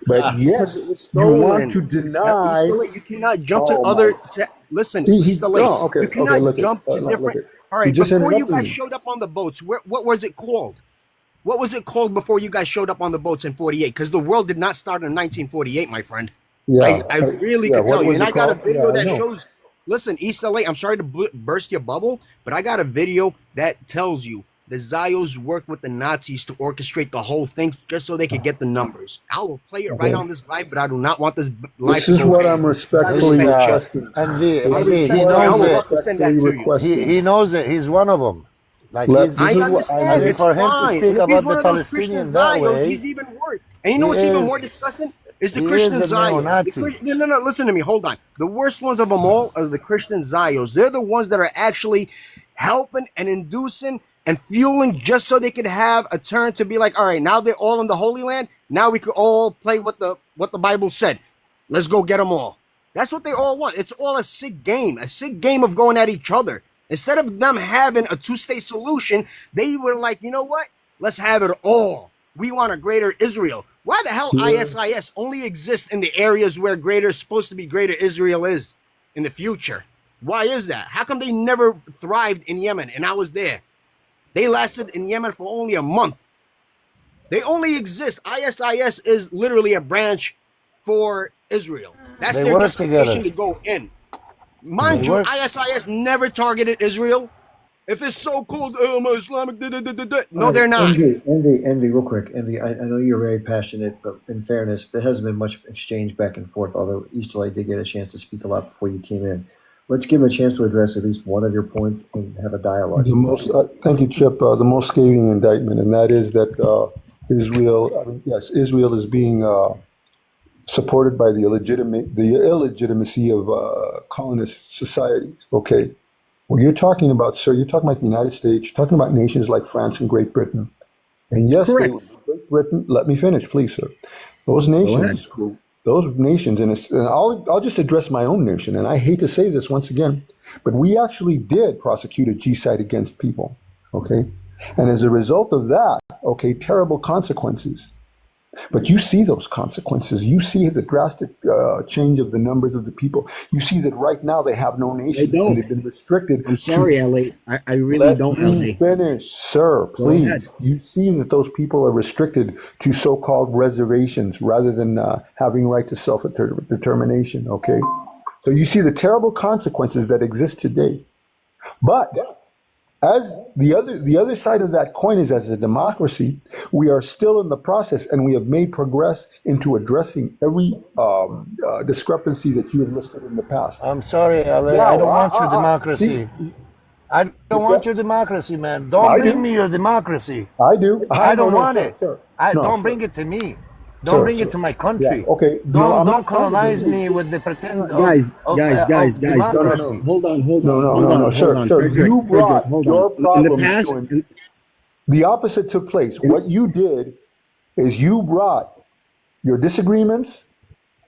But Because yes, it was you stolen. want to deny. You cannot jump to Oh, other. my. Listen, He- East LA. no, okay, You cannot okay, look it. jump to No, look different. it. All You right, just before you interrupted guys me. showed up on the boats, what was it called? What was it called before you guys showed up on the boats in '48? Because the world did not start in 1948, my friend. Yeah, I really yeah, could what tell you, was and it I got a called? video Yeah, I that know. shows. Listen, East LA. I'm sorry to burst your bubble, but I got a video that tells you the Zios worked with the Nazis to orchestrate the whole thing just so they could get the numbers. I will play it right Okay. on this live, but I do not want this live This to is go what bad. I'm I respectfully respect you. requesting. And I he respect you. knows I would it. love to send that to you. He knows it. He's one of them. Like Let- he's. this I is what understand. I mean, It's for him to fine. speak And if about he's one the of those Christian Palestinians that Zios, way, he's even worse. And you know he what's even is- more disgusting? Is the he Christian is a Zios. neo-Nazi. No, listen to me. Hold on. The worst ones of them all are the Christian Zios. They're the ones that are actually helping and inducing and fueling just so they could have a turn to be like, all right, now they're all in the Holy Land. Now we could all play what the Bible said. Let's go get them all. That's what they all want. It's all a sick game of going at each other. Instead of them having a two-state solution, they were like, you know what? Let's have it all. We want a greater Israel. Why the hell ISIS only exists in the areas where supposed to be greater Israel is in the future? Why is that? How come they never thrived in Yemen? And I was there. They lasted in Yemen for only a month. They only exist. ISIS is literally a branch for Israel. That's They their work justification together. to go in. Mind They you, work. ISIS never targeted Israel. If it's so-called Islamic, no, they're not. Envy, real quick. Envy, I know you're very passionate, but in fairness, there hasn't been much exchange back and forth, although East LA did get a chance to speak a lot before you came in. Let's give him a chance to address at least one of your points and have a dialogue. The most, thank you, Chip. The most scathing indictment, and that is that Israel is being supported by the illegitimacy of colonist societies. Okay, well, you're talking about, sir, you're talking about the United States. You're talking about nations like France and Great Britain. And yes, Correct. Great Britain. Let me finish, please, sir. Those nations, and I'll just address my own nation. And I hate to say this once again, but we actually did prosecute a genocide against people. Okay, and as a result of that, okay, terrible consequences. But you see those consequences. You see the drastic change of the numbers of the people. You see that right now they have no nation. They don't. And they've been restricted. I'm sorry, LA. I really don't, LA. Finish, sir, Go ahead. please. You see that those people are restricted to so-called reservations rather than having right to self-determination, okay? So you see the terrible consequences that exist today. But as the other side of that coin is, as a democracy, we are still in the process, and we have made progress into addressing every discrepancy that you have listed in the past. I'm sorry, LA. Now, I don't want your democracy. see, I don't want your democracy, man. Don't I bring do. me your democracy. I do. I don't no, want sir, it. sir. Don't sir. bring it to me. Don't bring it to my country. Yeah, okay. Don't colonize me with the pretend Guys, of democracy. hold on. No, sir. You brought your problems past, to an, the opposite took place. What you did is you brought your disagreements,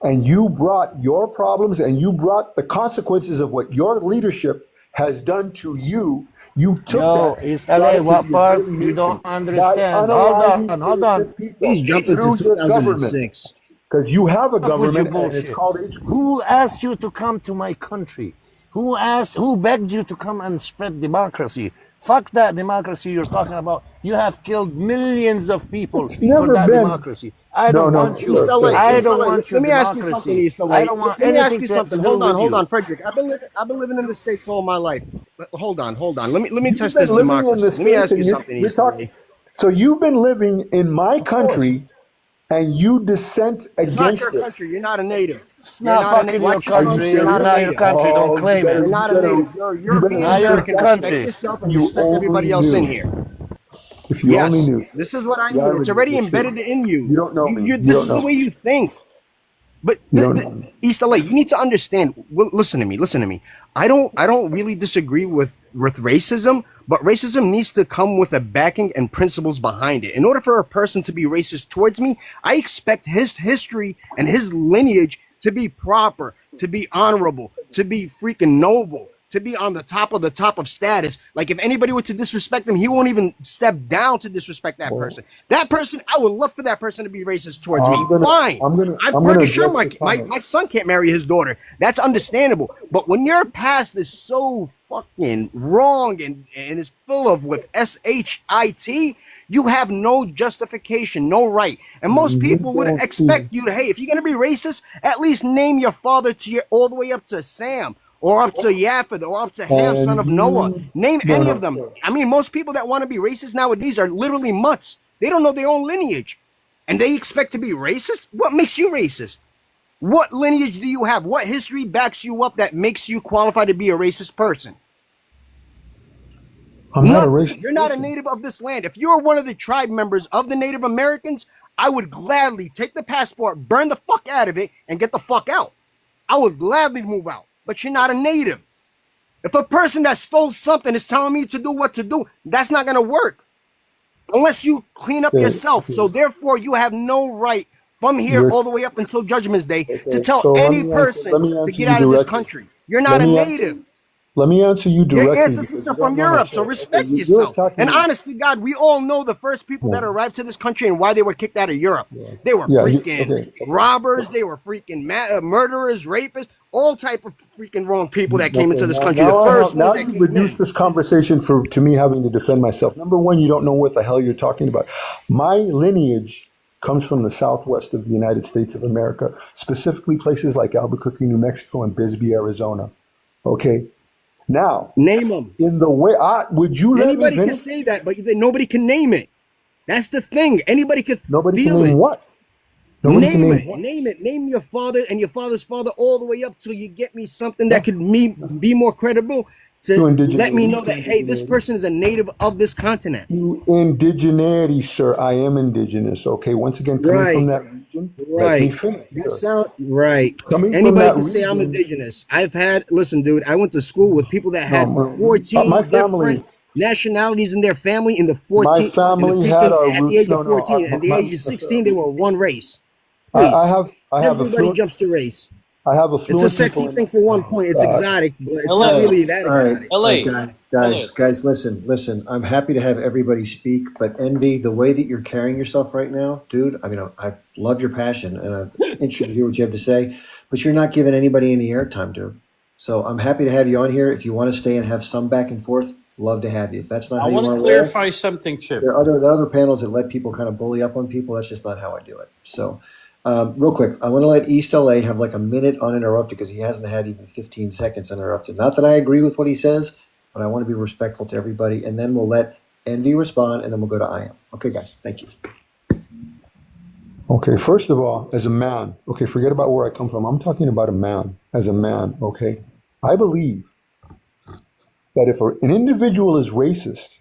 and you brought your problems, and you brought the consequences of what your leadership has done to you. You took No, that. it's LA. What part you don't understand? Hold on. He's jumping to 2006. Because you have a Enough with your government, and it's bullshit. called Who asked you to come to my country? Who begged you to come and spread democracy? Fuck that democracy you're talking about. You have killed millions of people It's for never that been. democracy. I don't want you. sir, sir. I don't want your Let me ask you something, democracy. East LA. I don't want Let me ask anything you to something. do Hold on, with hold you. on, Frederick. I've been living in the States all my life. Hold on. Let me You've test been this living in democracy. the Let me States ask you and you're- something, you're East LA. talking- So you've been living in my country, and you dissent It's not against your it. country. You're not a native. It's You're not not a fucking native. your Watch your country. language. It's You're not your country. Oh, Don't claim You're it. not a native. You're European Not your American. country. Respect yourself and You respect everybody only else in knew. here. If you only Yes, knew. this is what I You need. It's already already knew. embedded in you. You don't know me. You This don't is the know. way you think. But You don't know me. East LA, you need to understand. Well, listen to me. I don't really disagree with racism, but racism needs to come with a backing and principles behind it. In order for a person to be racist towards me, I expect his history and his lineage to be proper, to be honorable, to be freaking noble, to be on the top of status. Like if anybody were to disrespect him, he won't even step down to disrespect that person. That person, I would love for that person to be racist towards me. Fine. I'm pretty sure my son can't marry his daughter. That's understandable. But when your past is so fucking wrong and is full of with shit, you have no justification, no right. And most people would expect you to, hey, if you're gonna be racist, at least name your father to your all the way up to Sam, or up to Japheth, or up to Ham, son of Noah. Name any of them. I mean, most people that want to be racist nowadays are literally mutts. They don't know their own lineage. And they expect to be racist? What makes you racist? What lineage do you have? What history backs you up that makes you qualify to be a racist person? I'm not a racist. You're not a native of this land. If you're one of the tribe members of the Native Americans, I would gladly take the passport, burn the fuck out of it, and get the fuck out. I would gladly move out. But you're not a native. If a person that stole something is telling me to do what to do, that's not going to work. Unless you clean up yourself. So therefore, you have no right from here all the way up until Judgment Day to tell so any let me person answer to get you out of this directly. country. You're not Let a me native. Let me answer you Your directly. ancestors are from Europe, so respect yourself. And honestly, God, we all know the first people that arrived to this country and why they were kicked out of Europe. They were freaking robbers, they were freaking murderers, rapists, all type of freaking wrong people that came into this country. The first now ones that you've came in. reduced this conversation to me having to defend myself. Number one, you don't know what the hell you're talking about. My lineage comes from the southwest of the United States of America, specifically places like Albuquerque, New Mexico, and Bisbee, Arizona. Okay. Now, name them. In the way, would you let Anybody me can say that, but nobody can name it. That's the thing. Anybody can Nobody feel can name it. what? Nobody can Name name it. what? Name it. Name your father and your father's father all the way up till you get me something that could be more credible. to indigeneity. let me know that, hey, this person is a native of this continent. To indigeneity, sir. I am indigenous. Okay. Once again, coming from that region. Let me finish. That sound right. Coming from Anybody that can say I'm region. indigenous. Listen, dude, I went to school with people that had No, 14 my family. different nationalities in their family in the 14. My family had our at the roots. age No, of no. 14, at the age of 16, they were one race. I Please. have a Everybody fluent. jumps to race. I have a It's fluent a sexy people. thing for one point. It's God. exotic, but it's LA. not really that All right, exotic. all right, LA. guys, listen. I'm happy to have everybody speak, but Envy, the way that you're carrying yourself right now, dude. I mean, I love your passion, and I'm interested to hear what you have to say. But you're not giving anybody any airtime, dude. So I'm happy to have you on here. If you want to stay and have some back and forth, love to have you. If that's not I how you want want to to roll, clarify something, Chip. there are other panels that let people kind of bully up on people. That's just not how I do it. So, real quick, I want to let East LA have like a minute uninterrupted because he hasn't had even 15 seconds uninterrupted. Not that I agree with what he says, but I want to be respectful to everybody. And then we'll let Envy respond, and then we'll go to I am. Okay, guys, thank you. Okay, first of all, as a man, okay, forget about where I come from. I'm talking about a man, as a man, okay? I believe that if an individual is racist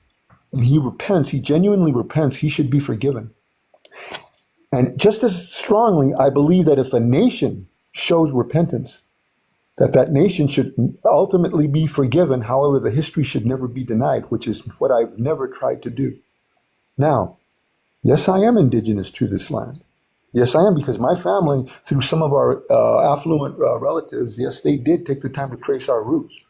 and he repents, he genuinely repents, he should be forgiven. And just as strongly, I believe that if a nation shows repentance, that nation should ultimately be forgiven. However, the history should never be denied, which is what I've never tried to do. Now, yes, I am indigenous to this land. Yes, I am, because my family, through some of our affluent relatives, yes, they did take the time to trace our roots.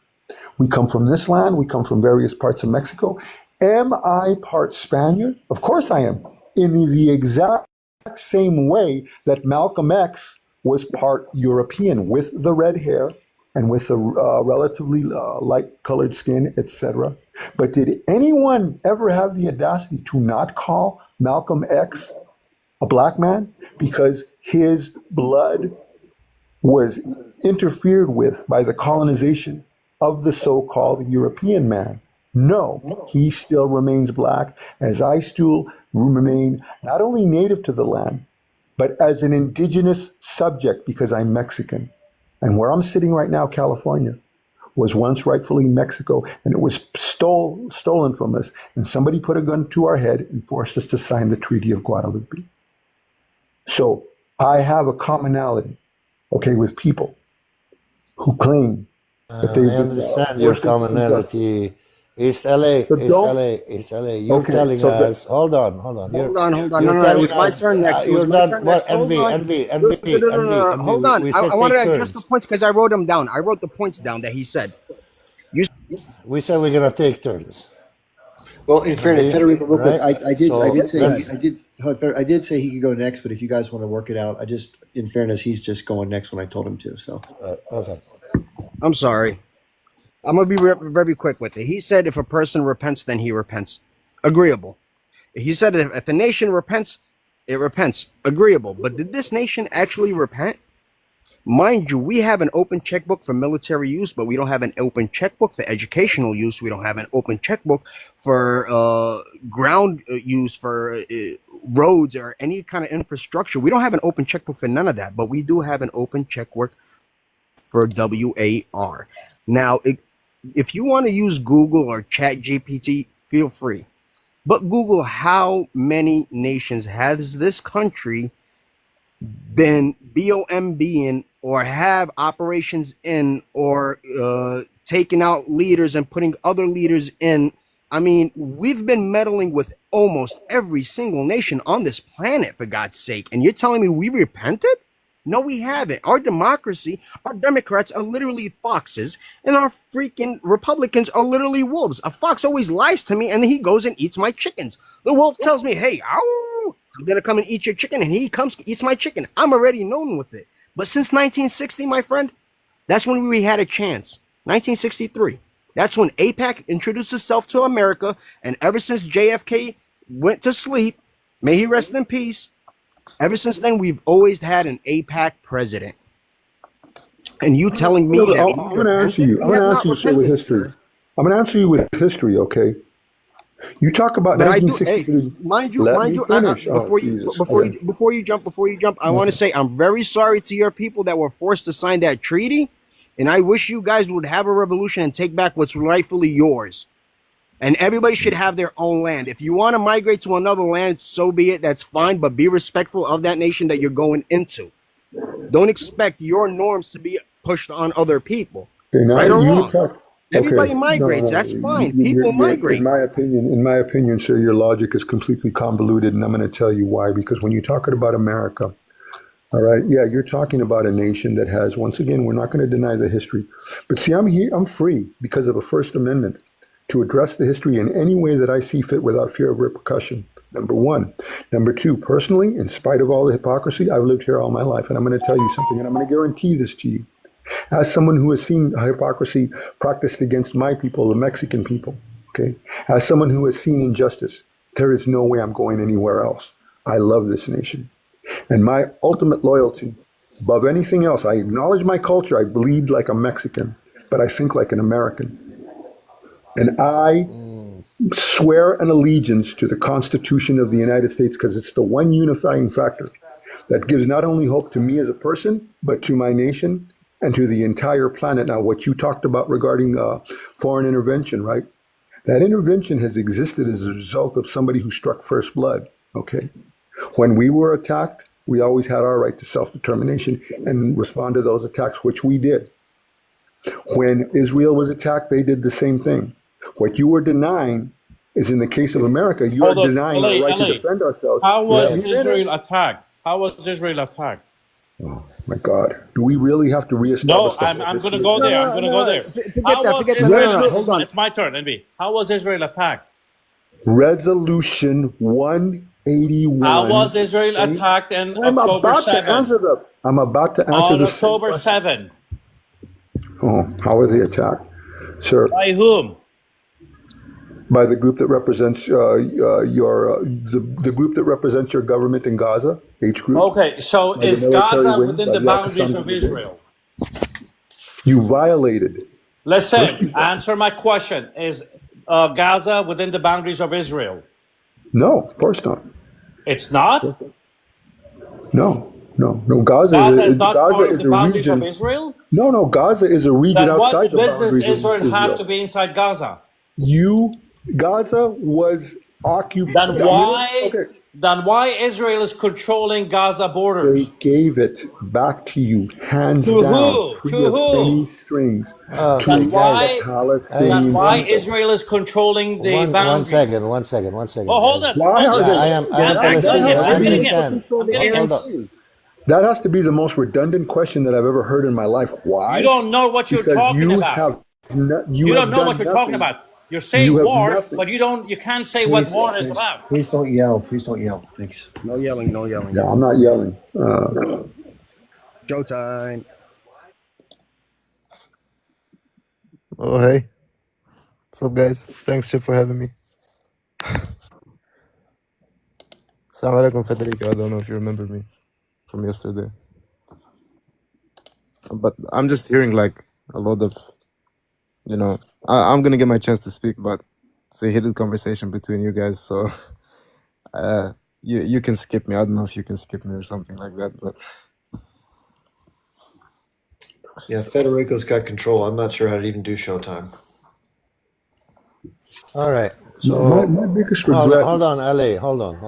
We come from this land. We come from various parts of Mexico. Am I part Spaniard? Of course I am. In the exact same way that Malcolm X was part European, with the red hair and with the relatively light-colored skin, etc. But did anyone ever have the audacity to not call Malcolm X a black man because his blood was interfered with by the colonization of the so-called European man? No, he still remains black, as I still remain not only native to the land, but as an indigenous subject, because I'm Mexican. And where I'm sitting right now, California, was once rightfully Mexico, and it was stolen from us, and somebody put a gun to our head and forced us to sign the Treaty of Guadalupe. So I have a commonality, okay, with people who claim that they I understand your commonality. It's LA. It's LA. It's LA. You're telling us. Hold on. Hold on. No, telling it's my us, turn next. You're done. What? Hold on. Envy. Hold on. We I said want to take address turns. the points because I wrote them down. I wrote the points down that he said. We said we're gonna take turns. Well, in fairness, Federico, real quick, Right? I So I did say he could go next, but if you guys want to work it out, in fairness, he's just going next when I told him to. So, Okay. I'm sorry. I'm going to be very quick with it. He said if a person repents, then he repents. Agreeable. He said if a nation repents, it repents. Agreeable. But did this nation actually repent? Mind you, we have an open checkbook for military use, but we don't have an open checkbook for educational use. We don't have an open checkbook for ground use, for roads or any kind of infrastructure. We don't have an open checkbook for none of that, but we do have an open checkbook for WAR. Now, if you want to use Google or ChatGPT, feel free. But Google how many nations has this country been BOMBing or have operations in or taking out leaders and putting other leaders in. I mean, we've been meddling with almost every single nation on this planet, for God's sake. And you're telling me we repented? No, we haven't. Our democracy, our Democrats are literally foxes, and our freaking Republicans are literally wolves. A fox always lies to me, and then he goes and eats my chickens. The wolf tells me, hey, ow, I'm going to come and eat your chicken, and he comes and eats my chicken. I'm already known with it. But since 1960, my friend, that's when we had a chance. 1963. That's when AIPAC introduced itself to America, and ever since JFK went to sleep, may he rest in peace, ever since then, we've always had an AIPAC president. And you telling me that I'm going to answer you. I'm going to answer you, sir, with history. I'm going to answer you with history, okay? You talk about but 1963. Mind you, before you jump, I want to say I'm very sorry to your people that were forced to sign that treaty, And I wish you guys would have a revolution and take back what's rightfully yours. And everybody should have their own land. If you want to migrate to another land, so be it. That's fine. But be respectful of that nation that you're going into. Don't expect your norms to be pushed on other people. Okay, now Right or you wrong. talk. Everybody Okay, migrates. no, That's fine. you- People you're- migrate. In my opinion, sir, your logic is completely convoluted, and I'm going to tell you why. Because when you're talking about America, all right, yeah, you're talking about a nation that has. Once again, we're not going to deny the history, but see, I'm here. I'm free because of a First Amendment to address the history in any way that I see fit without fear of repercussion. Number one. Number two, personally, in spite of all the hypocrisy, I've lived here all my life, and I'm going to tell you something, and I'm going to guarantee this to you. As someone who has seen hypocrisy practiced against my people, the Mexican people, okay? As someone who has seen injustice, there is no way I'm going anywhere else. I love this nation. And my ultimate loyalty, above anything else, I acknowledge my culture. I bleed like a Mexican, but I think like an American. And I swear an allegiance to the Constitution of the United States because it's the one unifying factor that gives not only hope to me as a person, but to my nation and to the entire planet. Now, what you talked about regarding foreign intervention, right? That intervention has existed as a result of somebody who struck first blood, okay? When we were attacked, we always had our right to self-determination and respond to those attacks, which we did. When Israel was attacked, they did the same thing. What you were denying is in the case of America, you are Hold on, Oh, denying our right to defend ourselves. How was Yes. Israel attacked? How was Israel attacked? Oh my God. Do we really have to No, reestablish the I'm whole going to history? go there. I'm going to go there. How was Forget that. Israel? No, hold on. It's my turn, Envy. How was Israel attacked? Resolution 181. How was Israel attacked in I'm October about to 7? answer the. I'm about to answer On the same October question. 7. Oh, how were they attacked, sir? By whom? By the group that represents the group that represents your government in Gaza, H group. Okay, so By the is military Gaza wing, within by the the boundaries Al-Qassam of brigade. Israel? You violated. Listen, answer my question. Is Gaza within the boundaries of Israel? No, of course not. It's not? No. Gaza, Gaza is is not Gaza part of is the a boundaries of region. Israel? No, Gaza is a region Then what outside the business boundaries Israel of have Israel. to be inside Gaza? Gaza was occupied. Then why Israel is controlling Gaza borders? They gave it back to you, hands To down, who? free To of who? any strings, Then to why? the Palestinian Then why people. Israel is controlling the One boundaries? second. Oh, hold on. Why are they? I am Palestinian. I understand. I'm getting Hold him. on. That has to be the most redundant question that I've ever heard in my life. Why? You don't know what you're Because talking you about. have You have don't know done what you're nothing. talking about. You're saying You have war, nothing. but you can't say what war is about. Please don't yell. Please don't yell. Thanks. No yelling. No yelling. Yeah, I'm not yelling. Showtime. Oh, hey. What's up, guys? Thanks, Chip, for having me. Assalamu alaikum, Federico. I don't know if you remember me from yesterday. But I'm just hearing like a lot of, I'm going to get my chance to speak, but it's a heated conversation between you guys. So you can skip me. I don't know if you can skip me or something like that. But Yeah, Federico's got control. I'm not sure how to even do Showtime. All right. So my biggest hold regret. on, LA. Hold on.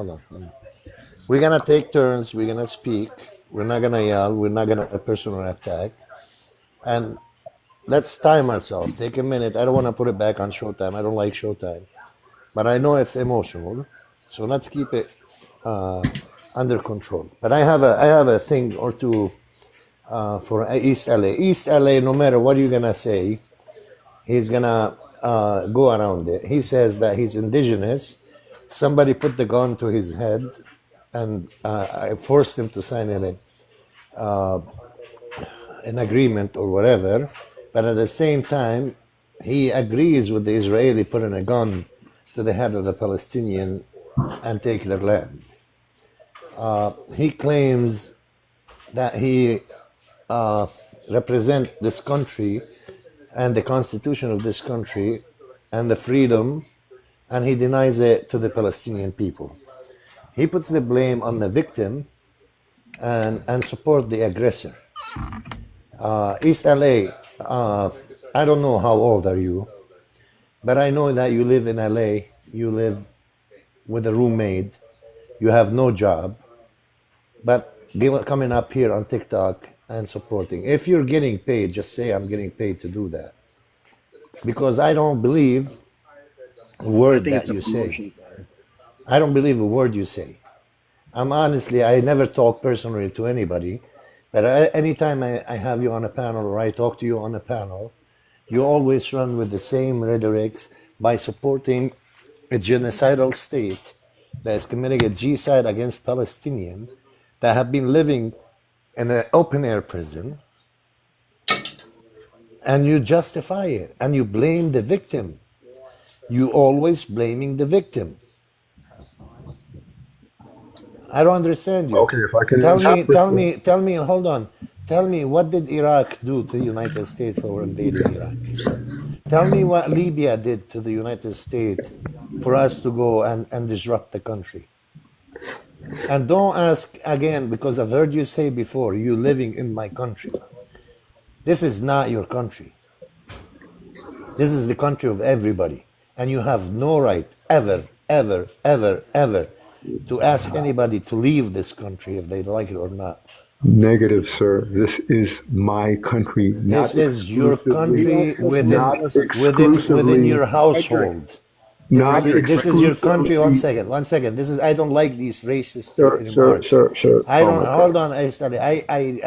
We're gonna take turns. We're gonna speak. We're not gonna yell. We're not gonna personal attack. And let's time ourselves. Take a minute. I don't want to put it back on Showtime. I don't like Showtime, but I know it's emotional. So let's keep it under control. But I have a thing or two for East LA. East LA. No matter what you're gonna say, he's gonna go around it. He says that he's indigenous. Somebody put the gun to his head, and I forced him to sign an agreement or whatever. But at the same time, he agrees with the Israeli putting a gun to the head of the Palestinian and take their land. He claims that he represents this country and the constitution of this country and the freedom, and he denies it to the Palestinian people. He puts the blame on the victim and support the aggressor. East LA, Uh, I don't know how old are you, but I know that you live in LA. You live with a roommate. You have no job, but coming up here on TikTok and supporting. If you're getting paid, just say I'm getting paid to do that, because I don't believe a I word think that it's a you say. promotion. I don't believe a word you say. I never talk personally to anybody, but anytime I have you on a panel or I talk to you on a panel, you always run with the same rhetorics by supporting a genocidal state that is committing a genocide against Palestinians that have been living in an open air prison, and you justify it and you blame the victim. You always blaming the victim. I don't understand you. Okay, if I can answer Tell me, hold on. Tell me, what did Iraq do to the United States for invading Iraq? Tell me what Libya did to the United States for us to go and disrupt the country. And don't ask again, because I've heard you say before, you living in my country. This is not your country. This is the country of everybody. And you have no right ever, ever, ever, ever to ask anybody to leave this country if they like it or not. Negative, sir. This is my country. This is your country not within exclusively, your household. This is your country. One second. I don't like these racist remarks. Sir. I don't. Oh my Hold God. on.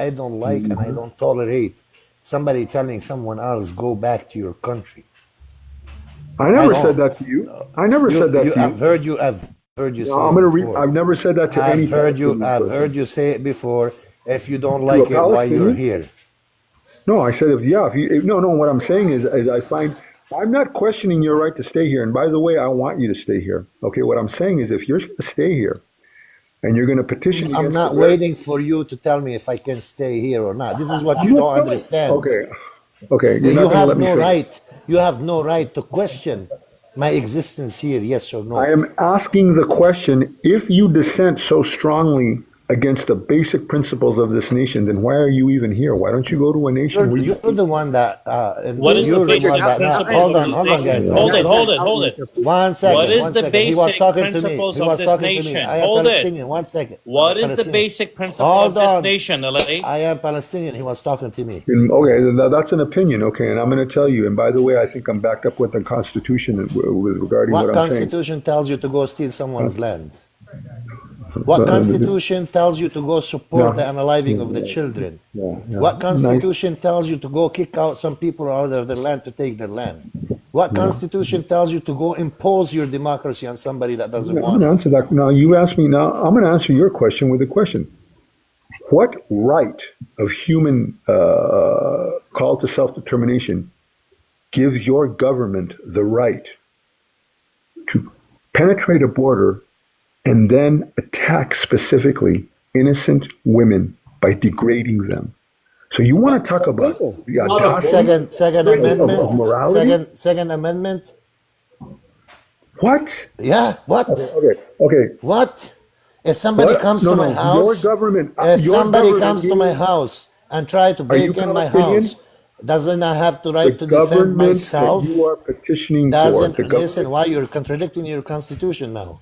I don't like and I don't tolerate somebody telling someone else go back to your country. I never said that to you. I never said that to you. I've heard you say No, I'm it gonna read. before. I've never said that to any. I've heard you say it before. If you don't like it, why you're here? No, I said if you no. What I'm saying is I find I'm not questioning your right to stay here. And by the way, I want you to stay here. Okay, what I'm saying is if you're going to stay here and you're going to petition, I'm not waiting for you to tell me if I can stay here or not. This is what you don't understand. Okay. You have no right. You have no right to question my existence here. Yes or no? I am asking the question: if you dissent so strongly against the basic principles of this nation, then why are you even here? Why don't you go to a nation where You're the one that. What is the basic principles principles of this nation? Hold it. One second. What is one the second. He was basic talking to me. principles He of was this talking to me. nation? I am Hold it. Palestinian. One second. What is the Palestinian. basic principle Hold of this on. nation, LA? I am Palestinian. He was talking to me. Okay, that's an opinion. Okay, and I'm going to tell you. And by the way, I think I'm backed up with the Constitution with regarding What what I'm saying. Constitution tells you to go steal someone's land? What Constitution tells you to go support the unaliving of the children? What Constitution tells you to go kick out some people out of their land to take their land? What Constitution tells you to go impose your democracy on somebody that doesn't I'm want going to it? answer that. Now, you asked me. Now, I'm going to answer your question with a question. What right of human call to self-determination gives your government the right to penetrate a border and then attack specifically innocent women by degrading them? So you want to talk about the audacity Second of Amendment. morality? Second Amendment. What? Yeah. What? Okay. What? If somebody What? comes No, to my no, house, your government. if your somebody government comes to my means- house and try to Are you break in my Palestinian? house, doesn't I have the right the to defend government myself? that you are petitioning Doesn't for. The listen? Why you're contradicting your constitution now?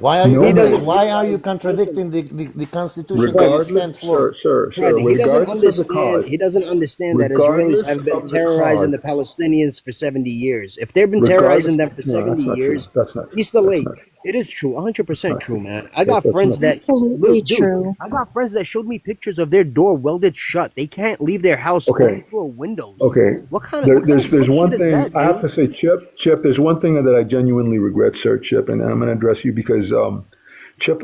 Why are you contradicting the constitution that you stand for? Sir, Randy, regardless of the cause, he doesn't understand that regardless Israelis have been of the terrorizing the cause, Palestinians for 70 years. If they've been regardless- terrorizing them for no, 70 that's not years, true. That's not true. East LA, That's not true. it is true, 100% true, man. I got That's friends not that Absolutely Dude, true. I got friends that showed me pictures of their door welded shut. They can't leave their house Okay. only through windows. Okay. What kind of There's one bullshit is thing that, I have dude? to say, Chip. There's one thing that I genuinely regret, sir, Chip, and I'm going to address you because, Chip,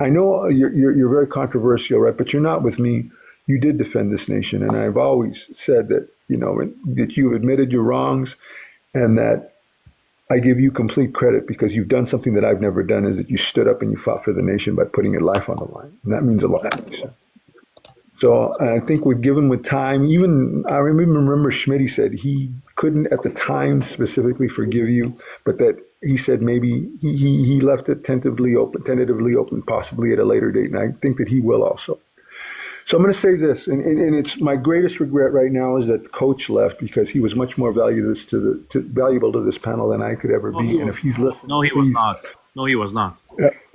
I know you're very controversial, right? But you're not with me. You did defend this nation, and I've always said that that you admitted your wrongs, and that I give you complete credit because you've done something that I've never done. Is that you stood up and you fought for the nation by putting your life on the line, and that means a lot to me, sir. So I think we've given with time. Even I remember Schmidt said he couldn't at the time specifically forgive you, but that he said maybe he left it tentatively open, possibly at a later date. And I think that he will also. So I'm going to say this, and it's my greatest regret right now is that Coach left because he was much more valuable to this panel than I could ever be. And if he's listening, No, he was please. not. No, he was not.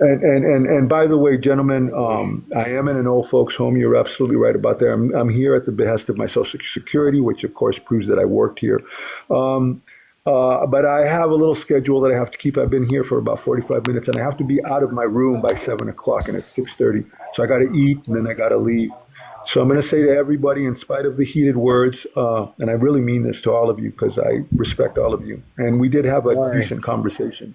And by the way, gentlemen, I am in an old folks home. You're absolutely right about that. I'm here at the behest of my Social Security, which of course proves that I worked here. But I have a little schedule that I have to keep. I've been here for about 45 minutes, and I have to be out of my room by 7 o'clock, and it's 6:30. So I got to eat, and then I got to leave. So I'm going to say to everybody, in spite of the heated words, and I really mean this to all of you because I respect all of you, and we did have a decent conversation.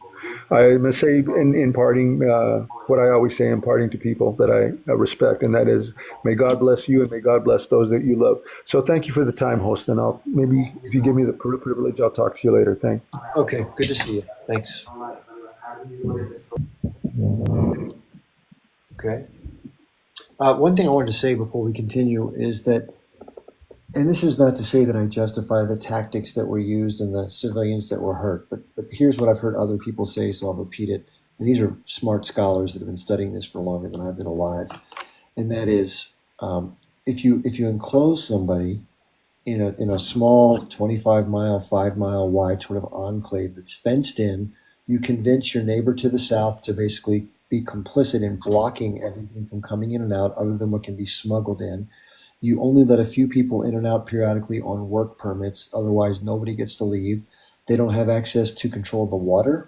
I'm going to say in parting what I always say in parting to people that I respect, and that is, may God bless you and may God bless those that you love. So thank you for the time, host, and I'll maybe if you give me the privilege, I'll talk to you later. Thanks. Okay, good to see you. Thanks. Okay. One thing I wanted to say before we continue is that, and this is not to say that I justify the tactics that were used and the civilians that were hurt, but here's what I've heard other people say, so I'll repeat it. And these are smart scholars that have been studying this for longer than I've been alive. And that is, if you enclose somebody in a small 25-mile, 5-mile wide sort of enclave that's fenced in, you convince your neighbor to the south to basically be complicit in blocking everything from coming in and out other than what can be smuggled in. You only let a few people in and out periodically on work permits. Otherwise, nobody gets to leave. They don't have access to control the water,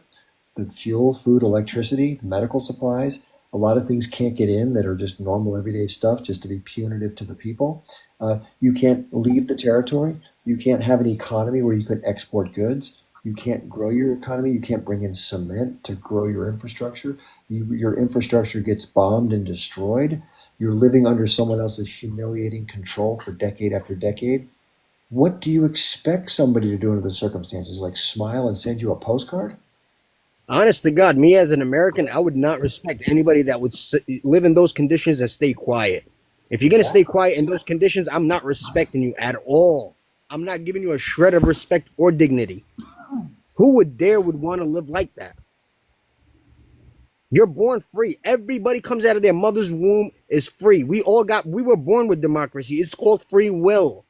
the fuel, food, electricity, the medical supplies. A lot of things can't get in that are just normal everyday stuff just to be punitive to the people. You can't leave the territory. You can't have an economy where you can export goods. You can't grow your economy. You can't bring in cement to grow your infrastructure. Your infrastructure gets bombed and destroyed. You're living under someone else's humiliating control for decade after decade. What do you expect somebody to do under the circumstances? Like smile and send you a postcard? Honest to God, me as an American, I would not respect anybody that would live in those conditions and stay quiet. If you're going to stay quiet in those conditions, I'm not respecting you at all. I'm not giving you a shred of respect or dignity. Who would want to live like that? You're born free. Everybody comes out of their mother's womb is free. We were born with democracy. It's called free will.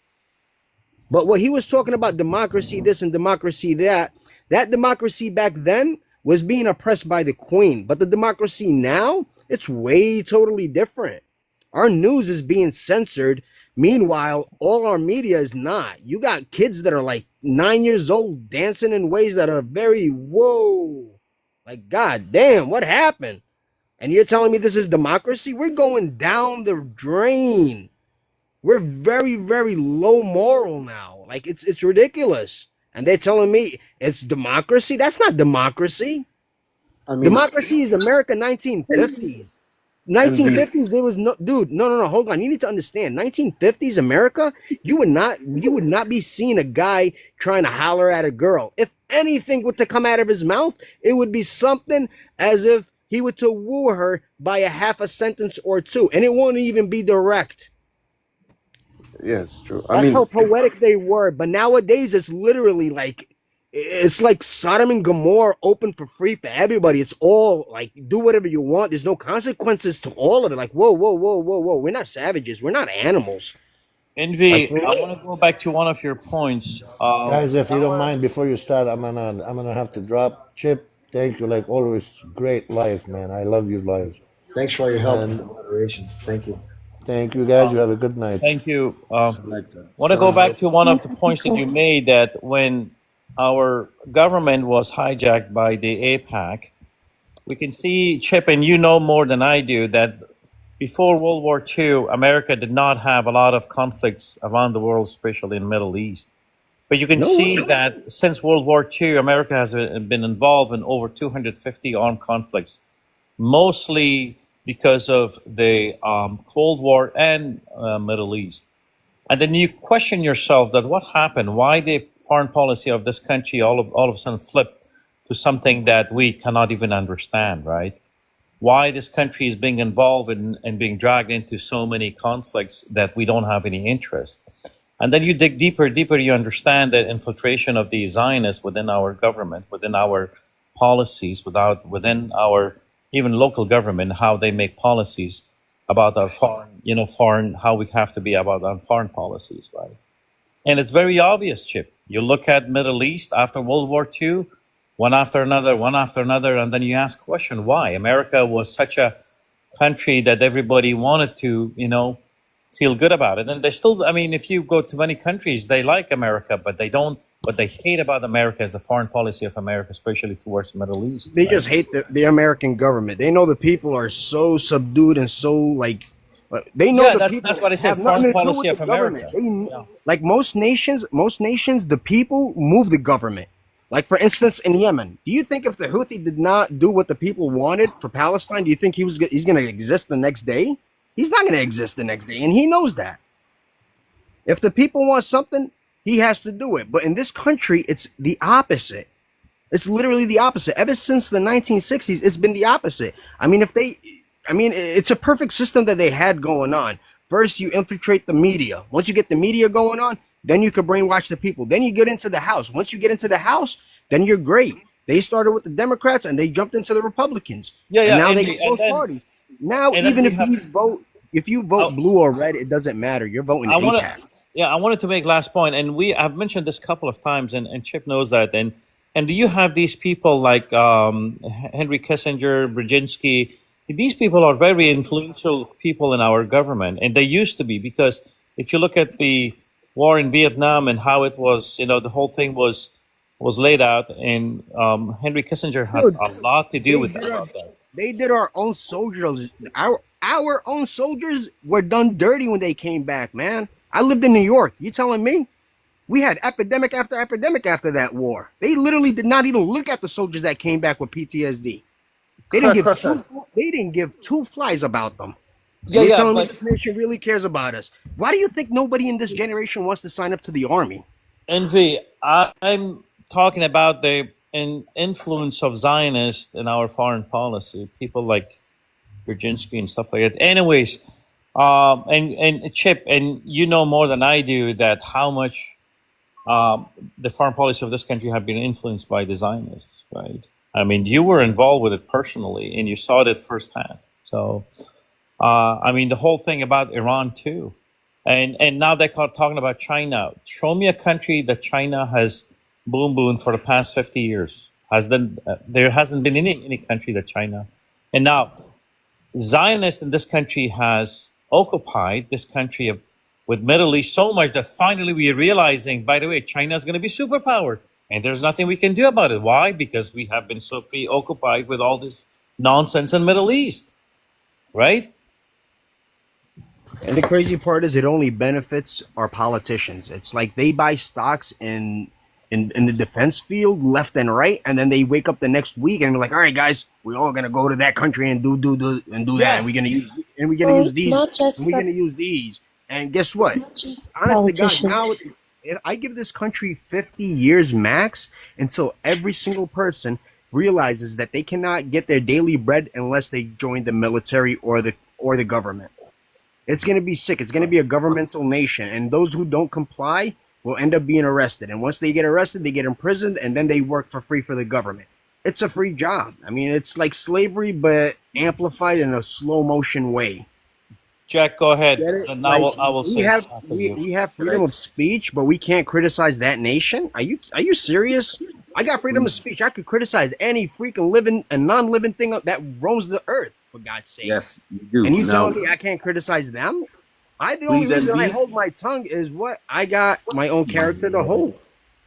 But what he was talking about, democracy this and democracy that democracy back then was being oppressed by the queen. But the democracy now, it's way totally different. Our news is being censored. Meanwhile, all our media is not. You got kids that are like 9 years old dancing in ways that are very, whoa. Like, God damn, what happened? And you're telling me this is democracy? We're going down the drain. We're very, very low moral now. Like, it's ridiculous. And they're telling me it's democracy? That's not democracy. I mean, democracy is America 1950s. 1950s, there was no no, hold on. You need to understand. 1950s America, you would not be seeing a guy trying to holler at a girl. If anything were to come out of his mouth, it would be something as if he were to woo her by a half a sentence or two, and it won't even be direct. Yes, true. That's how poetic they were. But nowadays, it's literally like, it's like Sodom and Gomorrah open for free for everybody. It's all like, do whatever you want. There's no consequences to all of it. Like, whoa. We're not savages. We're not animals. Envy, I want to go back to one of your points. Guys, if you don't mind, before you start, I'm gonna have to drop. Chip, thank you. Like always, great live, man. I love your lives. Thanks for all your help and moderation. Thank you. Thank you, guys. You have a good night. Thank you. Want to go back to one of the points that you made, that when our government was hijacked by the APAC, we can see, Chip, and you know more than I do, that before World War II, America did not have a lot of conflicts around the world, especially in the Middle East. But you can see that since World War II, America has been involved in over 250 armed conflicts, mostly because of the Cold War and Middle East. And then you question yourself that what happened? Why the foreign policy of this country all of a sudden flipped to something that we cannot even understand, right? Why this country is being involved in and being dragged into so many conflicts that we don't have any interest. And then you dig deeper, you understand that infiltration of the Zionists within our government, within our policies, within our even local government, how they make policies, about our foreign, how we have to be about our foreign policies, right? And it's very obvious, Chip. You look at Middle East after World War II, one after another, and then you ask question, why? America was such a country that everybody wanted to, feel good about it. And they still, I mean, if you go to many countries, they like America, but they don't, what they hate about America is the foreign policy of America, especially towards the Middle East. They right? just hate the American government. They know the people are so subdued and so like they know Yeah, the people that's what I said, have nothing foreign to do policy with of the government. America. Like most nations, the people move the government. Like for instance, in Yemen, do you think if the Houthi did not do what the people wanted for Palestine, do you think he's going to exist the next day? He's not going to exist the next day, and he knows that. If the people want something, he has to do it. But in this country, it's the opposite. It's literally the opposite. Ever since the 1960s, it's been the opposite. I mean, it's a perfect system that they had going on. First, you infiltrate the media. Once you get the media going on, then you can brainwash the people. Then you get into the House. Once you get into the House, then you're great. They started with the Democrats and they jumped into the Republicans. Yeah, and now and they the- get both and then- parties. Now, and then even we if have- you vote blue or red, it doesn't matter. You're voting I want AIPAC. to, I wanted to make last point, and I've mentioned this a couple of times, and Chip knows that. And do you have these people like Henry Kissinger, Brzezinski? These people are very influential people in our government, and they used to be, because if you look at the war in Vietnam and how it was, the whole thing was laid out, and Henry Kissinger had Dude, a lot to do with did that. They did our own soldiers. Our own soldiers were done dirty when they came back, man. I lived in New York. You telling me? We had epidemic after epidemic after that war. They literally did not even look at the soldiers that came back with PTSD. They didn't give two flies about them. Yeah, You're yeah, telling me but- this nation really cares about us. Why do you think nobody in this generation wants to sign up to the army? Envy, I'm talking about the influence of Zionists in our foreign policy. People like Brzezinski and stuff like that. Anyways, and Chip, and you know more than I do that how much the foreign policy of this country have been influenced by the Zionists, right? I mean, you were involved with it personally, and you saw it firsthand. So, I mean, the whole thing about Iran too. And now they're talking about China. Show me a country that China has boomed for the past 50 years. There hasn't been any country that China. And now, Zionists in this country has occupied this country with Middle East so much that finally we're realizing, by the way, China is going to be superpower. And there's nothing we can do about it. Why? Because we have been so preoccupied with all this nonsense in Middle East. Right? And the crazy part is it only benefits our politicians. It's like they buy stocks in the defense field left and right, and then they wake up the next week and be like, all right, guys, we're all gonna go to that country and do that, and we're gonna use these, not just and we're the- gonna use these. And guess what? Honestly, God, politicians. now if I give this country 50 years max until every single person realizes that they cannot get their daily bread unless they join the military or the government. It's going to be sick. It's going to be a governmental nation. And those who don't comply will end up being arrested. And once they get arrested, they get imprisoned, and then they work for free for the government. It's a free job. I mean, it's like slavery, but amplified in a slow motion way. Jack, go ahead. Get it? And Like, I will we say have after you. we have freedom of speech, but we can't criticize that nation. Are you serious? I got freedom of speech. I could criticize any freaking living and non-living thing that roams the earth, for God's sake. Yes, you do. And you Now- telling me I can't criticize them? The only Please, reason I NV. hold my tongue is what I got my own character to hold.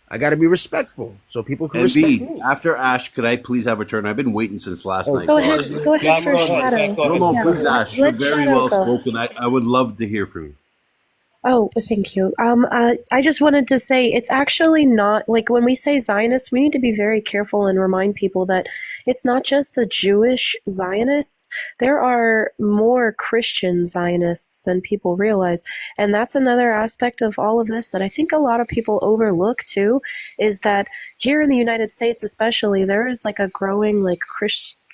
I got to be respectful so people can And respect B, me. after Ash, could I please have a turn? I've been waiting since last night. Go so- ahead. Go ahead first, Shadow. No, please, Yeah. Ash. You're Let very Shadow well go. spoken. I would love to hear from you. Oh, thank you. I just wanted to say it's actually not like when we say Zionists, we need to be very careful and remind people that it's not just the Jewish Zionists. There are more Christian Zionists than people realize. And that's another aspect of all of this that I think a lot of people overlook too, is that here in the United States especially, there is like a growing like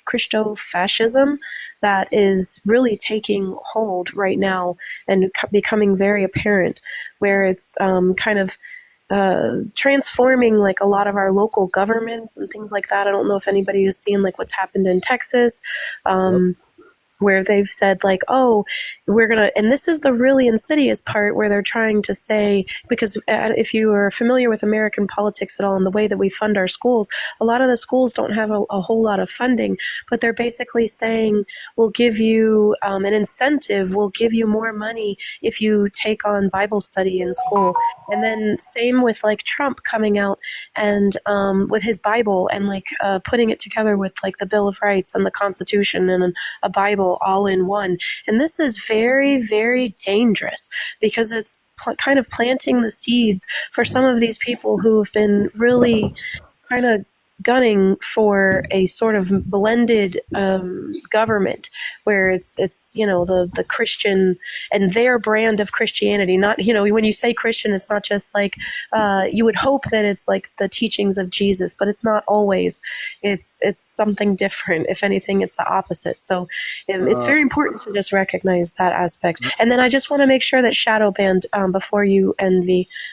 Christo-fascism that is really taking hold right now and becoming very apparent, where it's kind of transforming like a lot of our local governments and things like that. I don't know if anybody has seen like what's happened in Texas. where they've said like, oh, we're going to, and this is the really insidious part where they're trying to say, because if you are familiar with American politics at all and the way that we fund our schools, a lot of the schools don't have a whole lot of funding, but they're basically saying, we'll give you an incentive, we'll give you more money if you take on Bible study in school. And then same with like Trump coming out and with his Bible and like putting it together with like the Bill of Rights and the Constitution and a Bible all in one. And this is very, very dangerous because it's kind of planting the seeds for some of these people who have been really kind of gunning for a sort of blended government where it's the Christian and their brand of Christianity. Not, when you say Christian, it's not just like you would hope that it's like the teachings of Jesus, but it's not always. It's something different. If anything, it's the opposite. So it's very important to just recognize that aspect. And then I just want to make sure that Shadow Band, before you end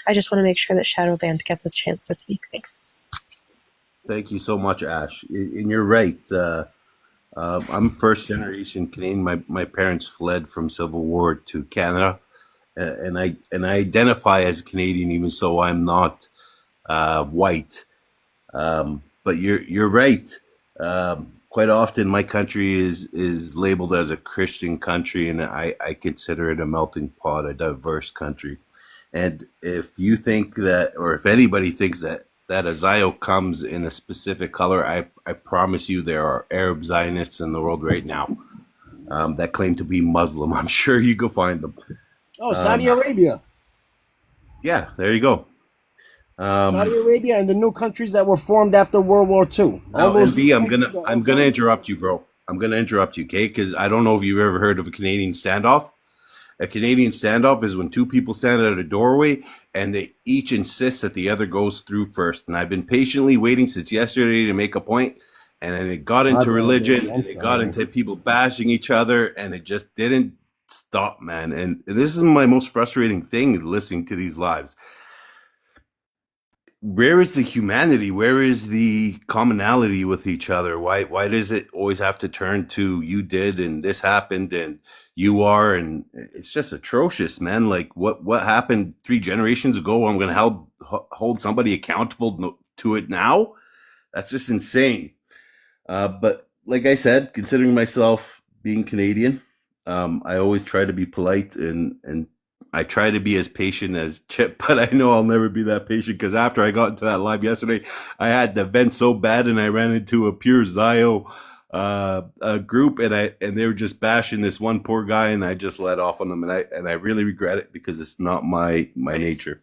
I just want to make sure that Shadow Band gets a chance to speak. Thanks. Thank you so much, Ash. And you're right. I'm first generation Canadian. My parents fled from Civil War to Canada, and I identify as a Canadian, even so I'm not white. But you're right. Quite often, my country is labeled as a Christian country, and I consider it a melting pot, a diverse country. And if you think that, or if anybody thinks that a Zio comes in a specific color, I promise you there are Arab Zionists in the world right now that claim to be Muslim. I'm sure you go find them. Oh, Saudi Arabia. Yeah, there you go. Saudi Arabia and the new countries that were formed after World War II. Now, MB, I'm gonna interrupt you, bro. I'm gonna interrupt you, okay? Because I don't know if you've ever heard of a Canadian standoff. A Canadian standoff is when two people stand at a doorway and they each insist that the other goes through first. And I've been patiently waiting since yesterday to make a point, and then it got into religion, and it got into people bashing each other, and it just didn't stop, man. And this is my most frustrating thing listening to these lives. Where is the humanity? Where is the commonality with each other? Why does it always have to turn to you did and this happened and you are, and it's just atrocious, man. Like what happened 3 generations ago, I'm going to hold somebody accountable to it now? That's just insane. But like I said, considering myself being Canadian, I always try to be polite and I try to be as patient as Chip, but I know I'll never be that patient because after I got into that live yesterday, I had to vent so bad and I ran into a pure Zio group and they were just bashing this one poor guy and I just let off on them and I really regret it because it's not my nature.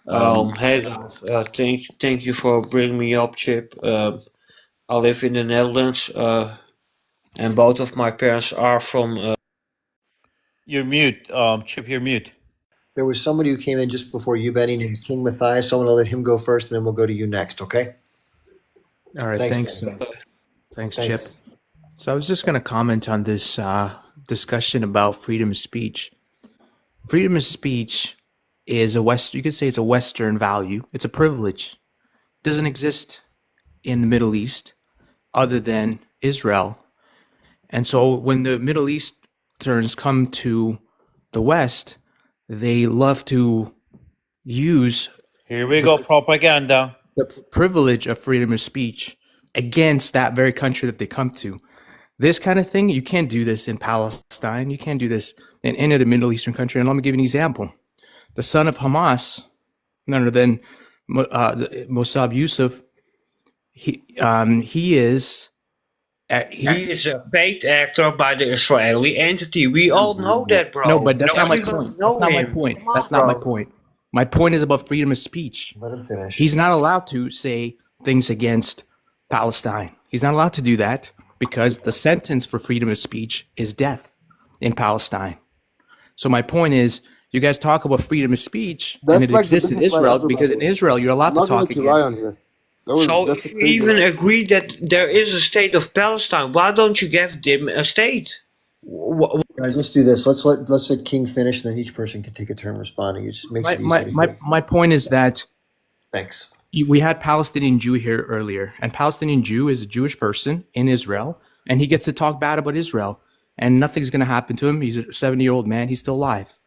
Hey guys, thank you for bringing me up, Chip. I live in the Netherlands, and both of my parents are from. You're mute, Chip. You're mute. There was somebody who came in just before you, Benny, named King Matthias. So I'm going to let him go first, and then we'll go to you next, okay? All right, thanks. Thanks, Chip. So I was just going to comment on this discussion about freedom of speech. Freedom of speech is you could say it's a Western value. It's a privilege. It doesn't exist in the Middle East other than Israel. And so when the Middle Easterns come to the West, they love to use Here we go, propaganda. the privilege of freedom of speech against that very country that they come to. This kind of thing, you can't do this in Palestine. You can't do this in any other Middle Eastern country. And let me give you an example. The son of Hamas, none other than Mossab Yusuf, he is a paid actor by the Israeli entity. We all know that, bro. No, but that's not my Nobody point. know That's not my him. point. Come on, That's not my bro. point. My point is about freedom of speech. Let him finish. He's not allowed to say things against Palestine. He's not allowed to do that because the sentence for freedom of speech is death in Palestine. So my point is, you guys talk about freedom of speech, and it exists in Israel because in Israel you're allowed to talk against. So if you even agree that there is a state of Palestine, why don't you give them a state? Guys, let's do this. Let's let King finish, and then each person can take a turn responding. It just makes it easier to hear. My point is that Thanks. we had Palestinian Jew here earlier, and Palestinian Jew is a Jewish person in Israel, and he gets to talk bad about Israel, and nothing's going to happen to him. He's a 70-year-old man. He's still alive.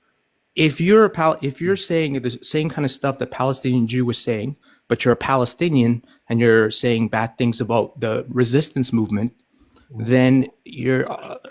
If you're saying the same kind of stuff that Palestinian Jew was saying, but you're a Palestinian and you're saying bad things about the resistance movement, then you're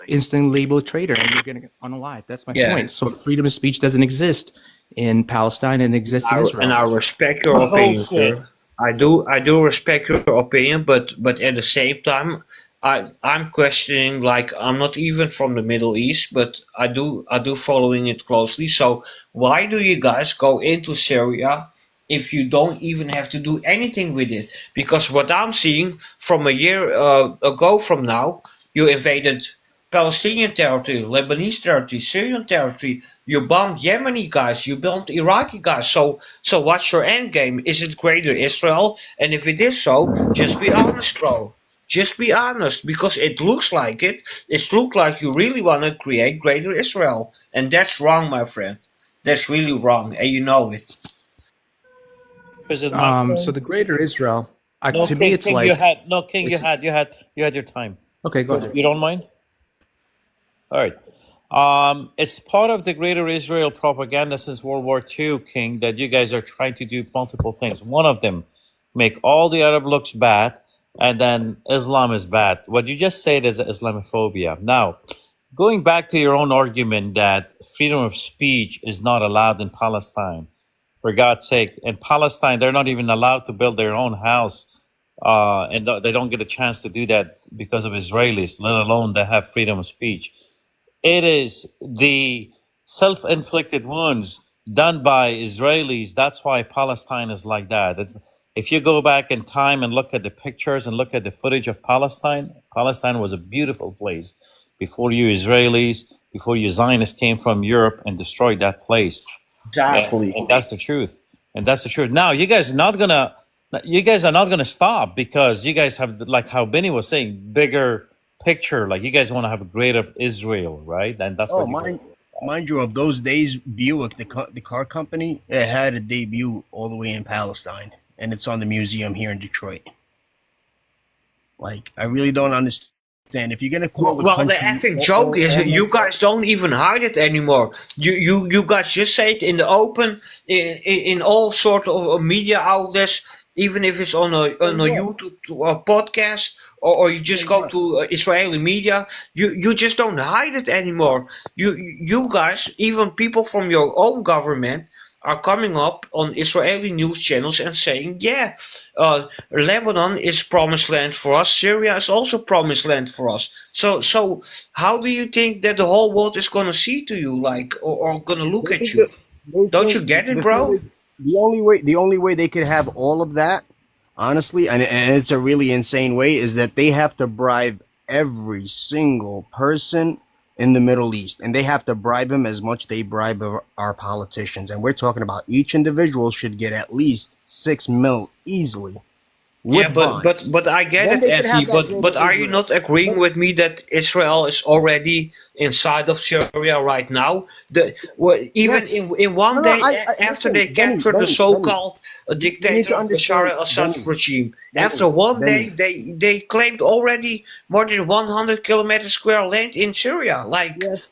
instantly labeled a traitor and you're going to get unalived. That's my point. So freedom of speech doesn't exist in Palestine and exists in Israel. And I respect your opinion, sir. I do respect your opinion, but at the same time, I'm questioning, like, I'm not even from the Middle East, but I do following it closely. So why do you guys go into Syria if you don't even have to do anything with it? Because what I'm seeing from a year ago from now, you invaded Palestinian territory, Lebanese territory, Syrian territory. You bombed Yemeni guys. You bombed Iraqi guys. So what's your end game? Is it Greater Israel? And if it is so, just be honest, bro. Just be honest, because it looks like it. It looks like you really want to create Greater Israel, and that's wrong, my friend. That's really wrong, and you know it. So the Greater Israel, to me, it's King, like you had your time. Okay, go ahead. You don't mind? All right. It's part of the Greater Israel propaganda since World War II, King, that you guys are trying to do multiple things. One of them, make all the Arab looks bad, and then Islam is bad. What you just said is Islamophobia. Now, going back to your own argument that freedom of speech is not allowed in Palestine, for God's sake, in Palestine, they're not even allowed to build their own house, and they don't get a chance to do that because of Israelis, let alone they have freedom of speech. It is the self-inflicted wounds done by Israelis. That's why Palestine is like that. If you go back in time and look at the pictures and look at the footage of Palestine, Palestine was a beautiful place before you Israelis, before you Zionists came from Europe and destroyed that place. Exactly. And that's the truth. And that's the truth. Now, you guys are not gonna stop because you guys have, like how Benny was saying, bigger picture. Like you guys want to have a greater Israel, right? And that's what mind you, of those days, Buick, the car company, it had a debut all the way in Palestine. And it's on the museum here in Detroit. Like, I really don't understand. If you're gonna call the country, the effing joke is you guys don't even hide it anymore. You guys just say it in the open, in all sort of media outlets, even if it's on a YouTube podcast or you just go to Israeli media. You just don't hide it anymore. You guys, even people from your own government, are coming up on Israeli news channels and saying, Lebanon is promised land for us. Syria is also promised land for us. So how do you think that the whole world is going to see to you, like, or going to look at you? Don't you get it, bro? The only way they could have all of that, honestly, and it's a really insane way, is that they have to bribe every single person in the Middle East, and they have to bribe him as much they bribe our politicians. And we're talking about each individual should get at least $6 million easily. But I get it, Effie. But are you not agreeing with me that Israel is already inside of Syria right now? In one day after they captured the so-called dictator Bashar al-Assad regime, after one day they claimed already more than 100 kilometers square land in Syria.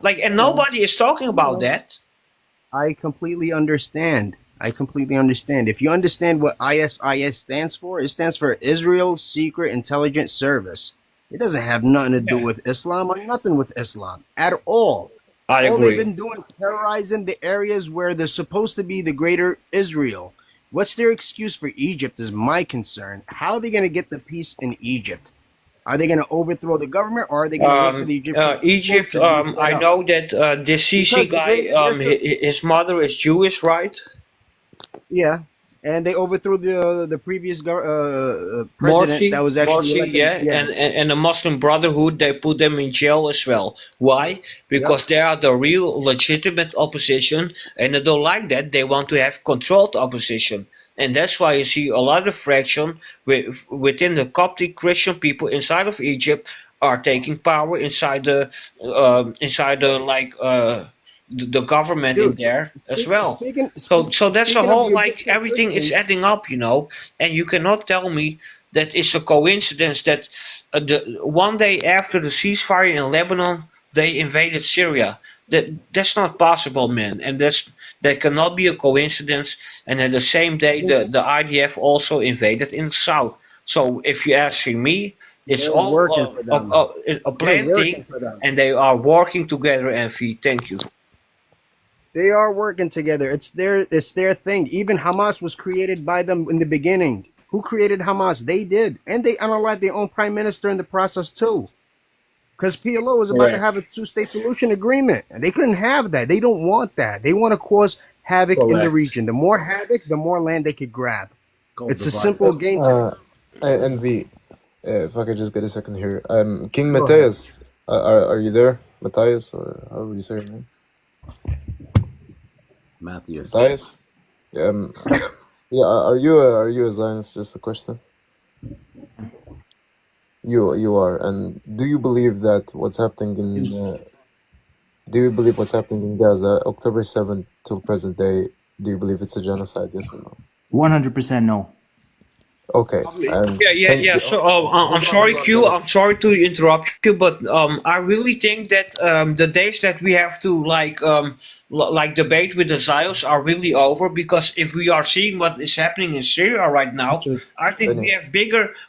And nobody is talking about that. I completely understand. If you understand what ISIS stands for, it stands for Israel Secret Intelligence Service. It doesn't have nothing to do with Islam or nothing with Islam at all. I agree. All they've been doing is terrorizing the areas where they're supposed to be the greater Israel. What's their excuse for Egypt is my concern. How are they going to get the peace in Egypt? Are they going to overthrow the government, or are they going to wait for the Egyptian? Egypt, I know that the Sisi guy, his mother is Jewish, right? Yeah, and they overthrew the previous president Morsi, that was actually Morsi, and the Muslim Brotherhood, they put them in jail as well. Why? Because they are the real legitimate opposition, and they don't like that. They want to have controlled opposition. And that's why you see a lot of fraction within the Coptic Christian people inside of Egypt are taking power inside the government in there as well. So that's a whole, like, everything is adding up, and you cannot tell me that it's a coincidence that the one day after the ceasefire in Lebanon, they invaded Syria. That's not possible, man, and that cannot be a coincidence. And then the same day, the IDF also invaded in the south. So if you're asking me, it's They're all working for them. a planned They're working thing, for them. and they are working together. Envy, thank you. They are working together. It's their thing. Even Hamas was created by them in the beginning. Who created Hamas? They did, and they unalived their own prime minister in the process too. Because PLO was about to have a two-state solution agreement, and they couldn't have that. They don't want that. They want to cause havoc in the Correct. region. The more havoc, the more land they could grab. It's a simple game. Envy, if I could just get a second here. King Go ahead. Matthias, are you there? Matthias, or however you say your name? Matthias. Matthias? Yeah, are you a Zionist? Just a question. You are, and do you believe that what's happening in do you believe what's happening in Gaza, October 7th till present day? Do you believe it's a genocide? Yes or no? 100% no. Okay, and Yeah. So I'm sorry, Q. I'm sorry to interrupt you, but I really think that the days that we have to like debate with the Zios are really over, because if we are seeing what is happening in Syria right now, I think we have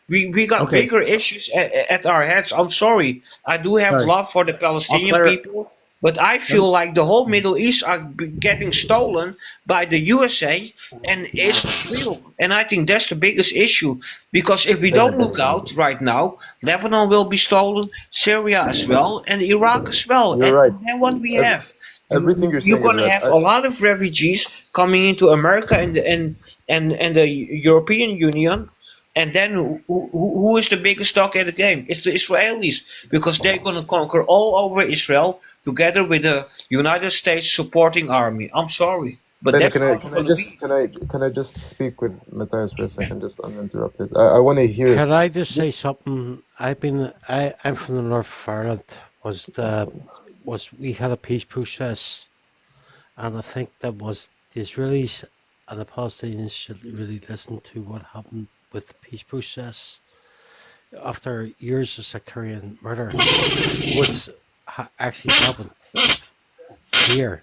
we got Okay. bigger issues at our heads. I'm sorry. I do have Sorry. love for the Palestinian clar- people. But I feel like the whole Middle East are getting stolen by the USA and Israel. And I think that's the biggest issue. Because if we don't look out right now, Lebanon will be stolen, Syria as well, and Iraq as well. You're And right. then what we have? Everything you're You're saying going is to right. have a lot of refugees coming into America and the European Union. And then who is the biggest dog at the game? It's the Israelis, because they're going to conquer all over Israel together with the United States supporting army. I'm sorry, but Benny, that's how it's gonna be. can I just speak with Matthias for a second, just uninterrupted? I want to hear. Can I just say something? I'm from the north of Ireland. We had a peace process, and I think that was the Israelis and the Palestinians should really listen to what happened with the peace process after years of sectarian murder. What's actually happened here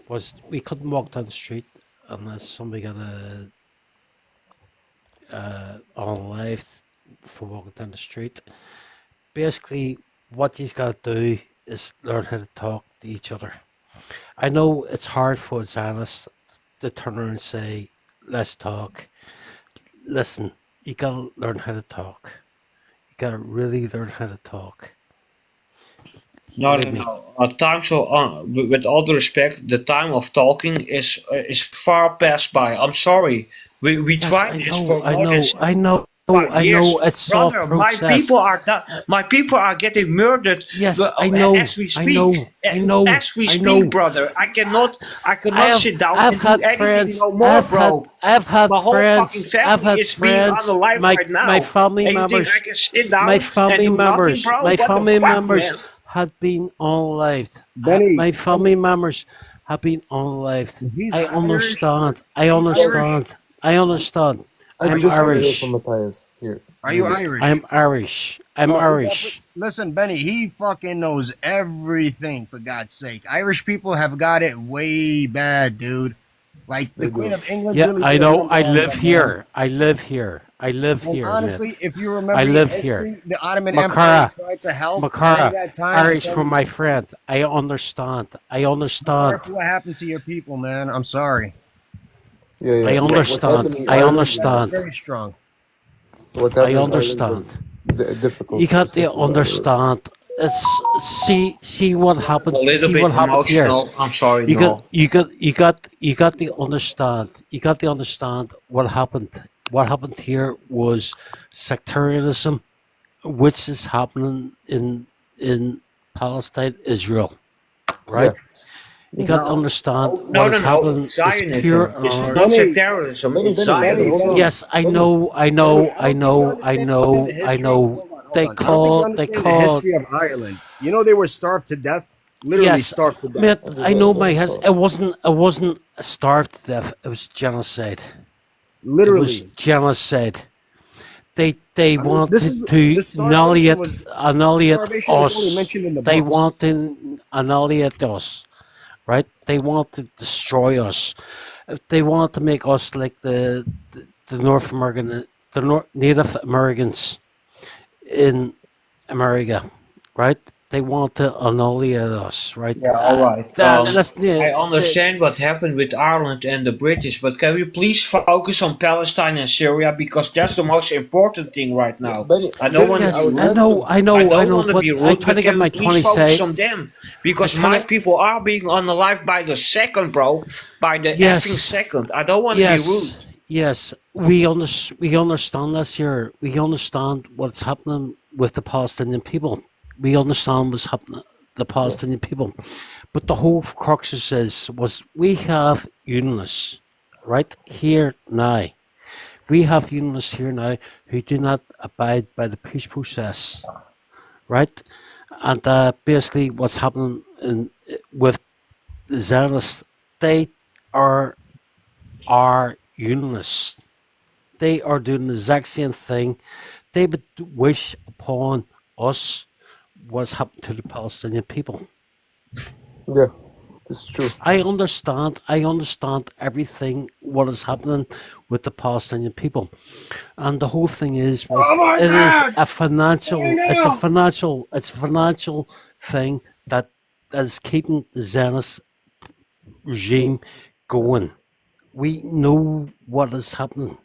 was we couldn't walk down the street unless somebody got on life for walking down the street. Basically, what he's got to do is learn how to talk to each other. I know it's hard for Zionists to turn around and say, let's talk. Listen, you gotta learn how to talk. You gotta really learn how to talk. No. Believe me. Time with all due respect, the time of talking is far past by. I'm sorry. We Yes, tried this for more than I know. 5 years. It's soft Brother, process. my people are getting murdered. Yes, I know. As we I speak. know. I know. As we I speak, know. brother. I cannot sit down I've and had do anything friends. no more, bro. I've had My whole friends. fucking family I've had is being friends. unalive right now. My family And you members. think I can sit down My and family do members. nothing, bro? My What the family fuck, members man? had been unalived. Benny. My family members have been unalived. He's I Irish. understand. I understand. I understand. I I'm just want to hear Irish. from Matthias here. Are you Irish? I'm Irish. I'm No, Irish. Listen, Benny, he fucking knows everything, for God's sake. Irish people have got it way bad, dude. Like, the Queen of England Yeah, really I did know. them I wrong, live man. here. I live here. I live And here. honestly, man. if you remember I live history, here. the Ottoman Makara, Empire tried to help Makara, during that time. Irish for my friend. I understand. I Sorry understand. for what happened to your people, man. I'm sorry. Yeah. I understand. happening in I Ireland- understand. Very strong. What I happened in Ireland understand. is difficult. You got to especially- understand. It's see what happened. A little See bit what happened here. emotional. I'm sorry, You no. got to understand. You got to understand what happened. What happened here was sectarianism, which is happening in Palestine, Israel, right? You got to understand what is happening is pure. It's not sectarianism. It's Zionism. Yes, I know. They The called. history of Ireland. You know they were starved to death. Literally Yes, starved to man, death. I know my husband. It wasn't starved to death. It was genocide. Literally. It was genocide. They wanted to annihilate us. They want to annihilate us, right? They want to destroy us. They want to make us like the Native Americans in America, right? They want to annihilate us, right? Yeah, all right. I understand what happened with Ireland and the British, but can we please focus on Palestine and Syria, because that's the most important thing right now. I don't want to be rude, try to get my please 20 focus say. on them, because my people are being unalived by the second, bro, by the effing second. I don't want to be rude. Yes, we understand this here. We understand what's happening with the Palestinian people. We understand what's happening to the Palestinian people. But the whole crux of this was we have unionists right here now. We have unionists here now who do not abide by the peace process, right? And basically what's happening with the Zionists, they are unionists. They are doing the exact same thing. They would wish upon us what's happened to the Palestinian people. Yeah, it's true. I understand everything what is happening with the Palestinian people. And the whole thing is it's a financial thing that is keeping the Zionist regime going. We know what is happening.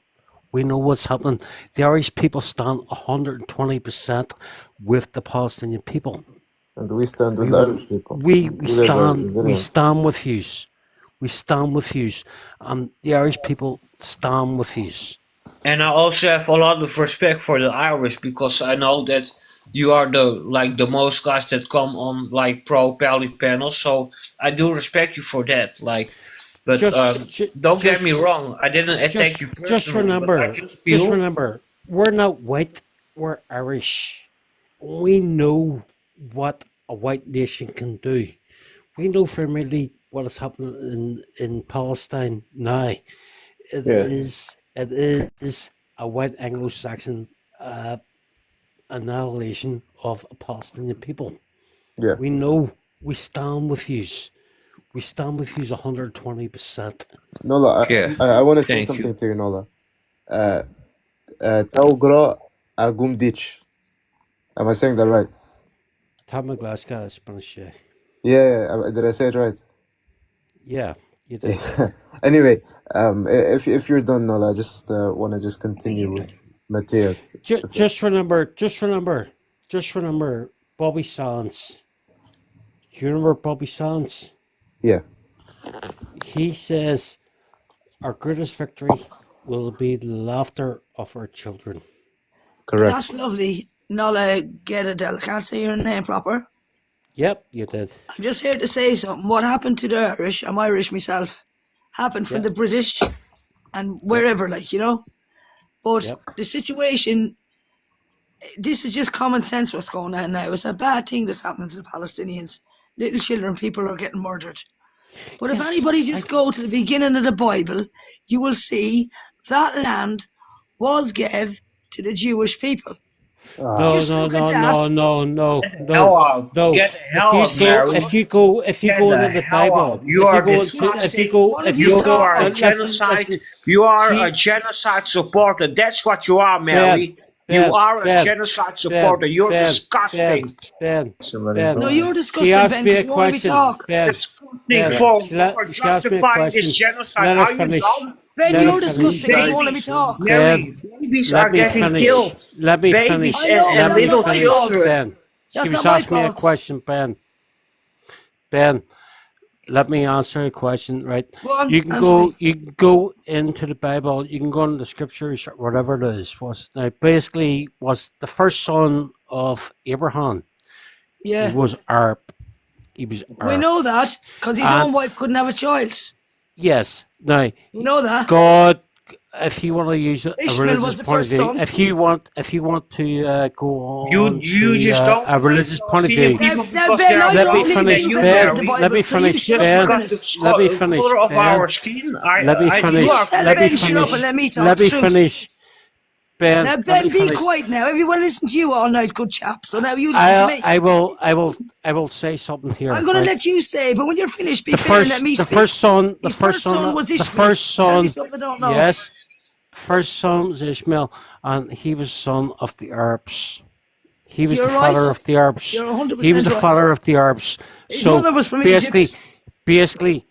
We know what's happening. The Irish people stand 120% with the Palestinian people. And we stand with the Irish people. We stand with you. We stand with you. And the Irish people stand with you. And I also have a lot of respect for the Irish, because I know that you are the most guys that come on like pro-Pally panels. So I do respect you for that. But don't get me wrong, I didn't attack you personally. Just remember, we're not white, we're Irish. We know what a white nation can do. We know primarily what is happening in Palestine now. It is a white Anglo-Saxon annihilation of Palestinian people. Yeah. We know. We stand with you. We stand with you 120%. Nola, I want to say something to you, Nola. Taugra Agumdich. Am I saying that right? Tamaglaska Spanish. Yeah, did I say it right? Yeah, you did. Anyway, if you're done, Nola, I just want to continue with Matthias. Just remember Bobby Sands. Do you remember Bobby Sands? Yeah. He says our greatest victory will be the laughter of our children. Correct. That's lovely. Nola Geradel. Can't say your name proper. Yep, you did. I'm just here to say something. What happened to the Irish, I'm Irish myself, happened for the British and wherever, But the situation, this is just common sense what's going on now. It's a bad thing that's happening to the Palestinians. Little children, people are getting murdered. But if anybody just go to the beginning of the Bible, you will see that land was gave to the Jewish people. No. Get the hell out, Mary. If you go into the Bible, you are a genocide. You are a genocide supporter. That's what you are, Mary. You are a genocide supporter. You're disgusting. Ben. No, you're disgusting, Ben, because you want me to talk. For justifying this genocide. Are you dumb? Ben, you're disgusting because you want me to talk. Babies are getting killed. Let me finish. And little children. She was asking me a question, Ben. Ben, let me answer a question, right? You can go into the Bible, you can go into the scriptures, whatever it is. Basically was the first son of Abraham. Yeah. He was Arab. We know that because his own wife couldn't have a child. Yes. Now, you know that God, if you want to use a Ishmael was religious the point of first view, son. if you want to go on you just don't a religious point of view, Ben, let me finish. Ben, let me finish. Ben, let me finish. Of our skin. Let me finish. Let me finish. Let me finish. Ben, Now, let Ben, me be finish. quiet now. Everyone listen to you all night, good chap. So now you listen to me. I will say something here. I'm going to right? let you say, but when you're finished, be the fair and first, let me the speak. first son, the His first son, was the Ishmael. first Tell me son. something I don't know. Yes, first son was Ishmael, and he was son of the Arabs. He was You're the father right. of the Arabs. You're 100% He was the right. father of the Arabs. His So mother was from basically, Egypt.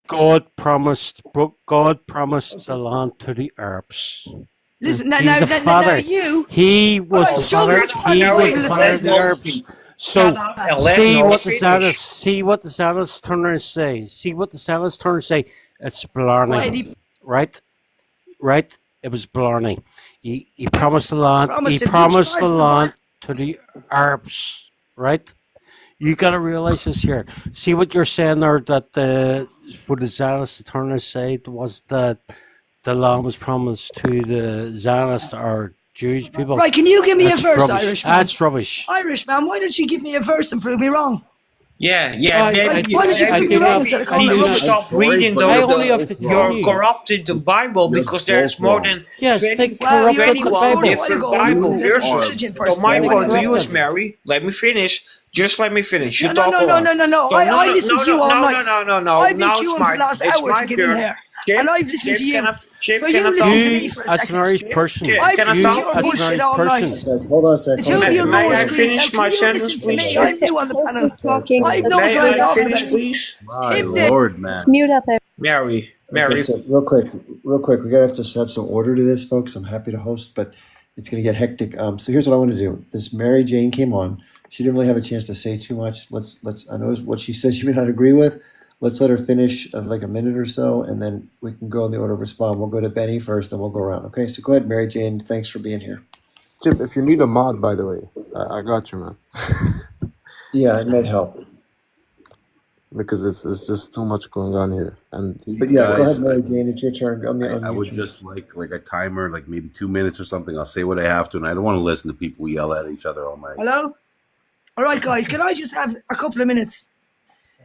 God promised the land to the Arabs. Listen, He was the now father. you. He was Alright, the show me father. which part He of the was Bible the it father says of the that. Arabs. So and let see Noah what the finish. Zionists turn around and say. See what the Zionists turn and say. It's Blarney, Why, right? Right? It was Blarney. He promised the land. Promised He it. Which promised part the of the land to the Arabs, right? You got to realize this here. See what you're saying there, that for the Zionists to turn and say was that the land was promised to the Zionists or Jewish people. Right, can you give me That's a verse, rubbish. Irishman? That's rubbish. Irishman, why don't you give me a verse and prove me wrong? Yeah, I- then I- Why don't you I prove me do wrong not- instead of I calling do it not- rubbish? stop reading but I the only have to tell you're you. corrupted the Bible You're because there's both more wrong. than Yes, 20, they Well, corrupted you're the 21 corrupt Bible. while different ago. Bible You verses. religion So person. my They point to you corrupted. is, Mary, let me finish. Just let me finish. You No, talk a lot. no. So I listened to you all night. no. I've Now been it's queuing for the last it's hour to my get in turn. here. Chip, And I've listened to you. Chip, So can you I listen talk? to me You, for a as an second. Irish person, Chip, I've can I listened to talk? your as an bullshit Irish all night. person, Guys, hold on a second. The two of you May lower I screen. Now, finish can my you sentence, listen to me? please? I'm new on the panel. talking. I knows May what I'm I talking finish, about. please? My Him there. lord, man. Mute up. Mary, Okay, so real quick, we gotta have to have some order to this, folks. I'm happy to host, but it's gonna get hectic. So here's what I want to do. This Mary Jane came on. She didn't really have a chance to say too much. Let's. I know what she said she may not agree with. Let's let her finish like a minute or so, and then we can go in the order of respond. We'll go to Benny first, then we'll go around. Okay, so go ahead, Mary Jane. Thanks for being here. Chip, if you need a mod, by the way, I got you, man. Yeah, it might help. Because it's just too much going on here. And But yeah, go Guys, ahead, Mary Jane. It's your turn. I would just like a timer, like maybe 2 minutes or something. I'll say what I have to, and I don't want to listen to people yell at each other all night. Hello? All right, guys, can I just have a couple of minutes?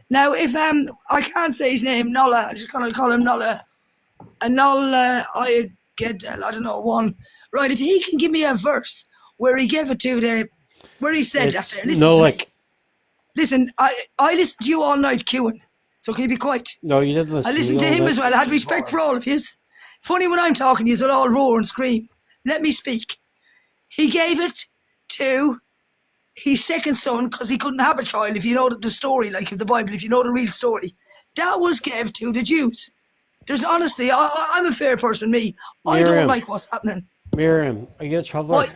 Now, if I can't say his name, Nola, I'm just going to call him Nola. And Nola, I don't know, one. Right, if he can give me a verse where he gave it to where he said it's after, listen no to like. me. Listen, I listened to you all night queuing, so can you be quiet? No, you didn't listen. I listened to him as well. I had respect for all of yous. Funny when I'm talking, yous will all roar and scream. Let me speak. He gave it to his second son because he couldn't have a child, if you know the story, like of the Bible, if you know the real story. That was gave to the Jews. There's honestly, I'm a fair person, me. I don't Miriam. like what's happening. Miriam, are you a traveller? Why?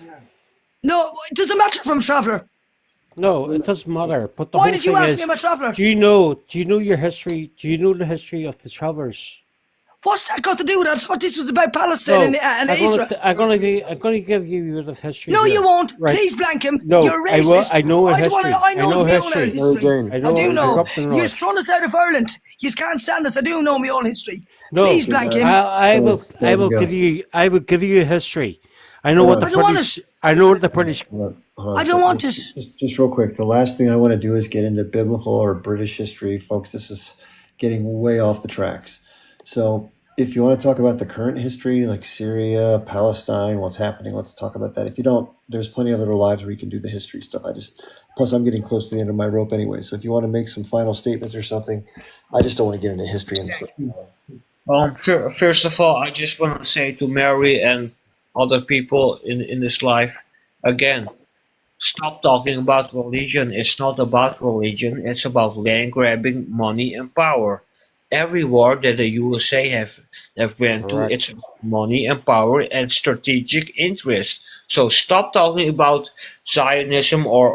No, it doesn't matter if I'm a traveller. No, it doesn't matter. But the Why whole did you thing ask is, me I'm a traveller? do you know your history? Do you know the history of the travellers? What's that got to do with it? I thought this was about Palestine and Israel. I'm gonna give you a bit of history. No, here. you won't. Right. Please blank him. No, You're I will. racist. I know a I don't history. wanna- I know know my own history. history. I know. I do know. grew up in the You're north. throwing us out of Ireland. You can't stand us. I do know my own history. No, Please blank him. I will Go. give you a history. I know what the I don't want British. I know what the British. Hold on I a don't second. want it. Just real quick, the last thing I want to do is get into biblical or British history, folks. This is getting way off the tracks. So if you want to talk about the current history, like Syria, Palestine, what's happening, let's talk about that. If you don't, there's plenty of other lives where you can do the history stuff. Plus I'm getting close to the end of my rope anyway. So if you want to make some final statements or something, I just don't want to get into history and stuff. First of all, I just want to say to Mary and other people in this life, again, stop talking about religion. It's not about religion. It's about land grabbing, money, and power. Every war that the USA have went to, Correct. it's money and power and strategic interest. So stop talking about Zionism or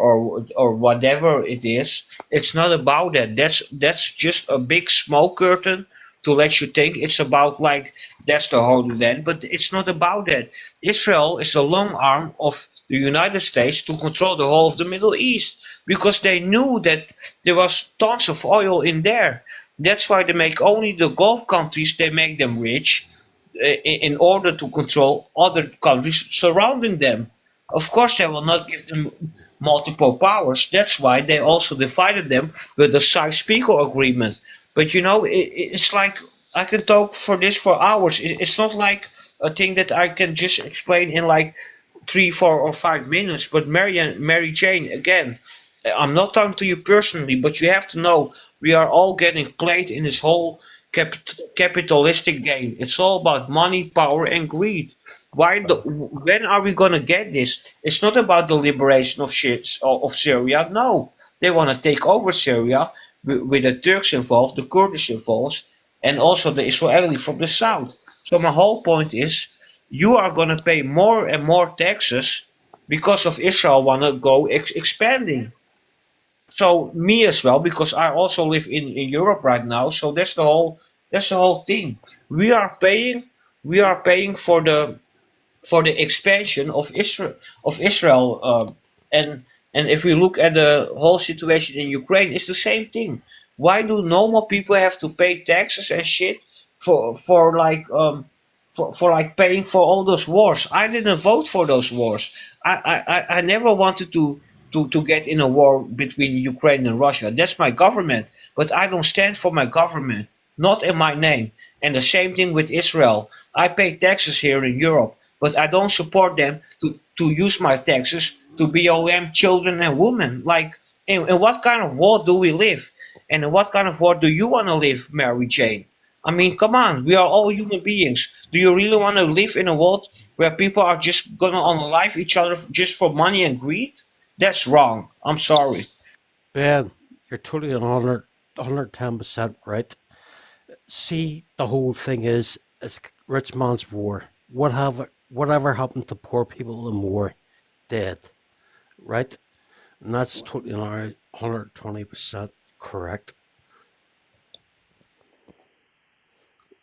whatever it is. It's not about that. That's just a big smoke curtain to let you think it's about like that's the Holy Land, but it's not about that. Israel is the long arm of the United States to control the whole of the Middle East because they knew that there was tons of oil in there. That's why they make only the Gulf countries, they make them rich in order to control other countries surrounding them. Of course, they will not give them multiple powers. That's why they also divided them with the Sykes-Picot Agreement. But you know, it's like I can talk for this for hours. It's not like a thing that I can just explain in like 3, 4, or 5 minutes. But Mary Jane, again, I'm not talking to you personally, but you have to know we are all getting played in this whole capitalistic game. It's all about money, power, and greed. When are we gonna get this? It's not about the liberation of Syria. No, they want to take over Syria with the Turks involved, the Kurdish involved, and also the Israeli from the south. So my whole point is, you are gonna pay more and more taxes because of Israel wanna go expanding. So me as well, because I also live in Europe right now. So that's the whole thing. We are paying for the expansion of Israel, and if we look at the whole situation in Ukraine, it's the same thing. Why do normal people have to pay taxes and shit for like paying for all those wars? I didn't vote for those wars. I never wanted to get in a war between Ukraine and Russia. That's my government, but I don't stand for my government, not in my name. And the same thing with Israel. I pay taxes here in Europe, but I don't support them to use my taxes to BOM children and women. Like, in what kind of world do we live? And in what kind of world do you want to live, Mary Jane? I mean, come on, we are all human beings. Do you really want to live in a world where people are just gonna unalive each other just for money and greed? That's wrong. I'm sorry. Ben, you're totally 110% right. See, the whole thing is rich man's war. Whatever happened to poor people in war? Dead. Right? And that's totally 120% correct.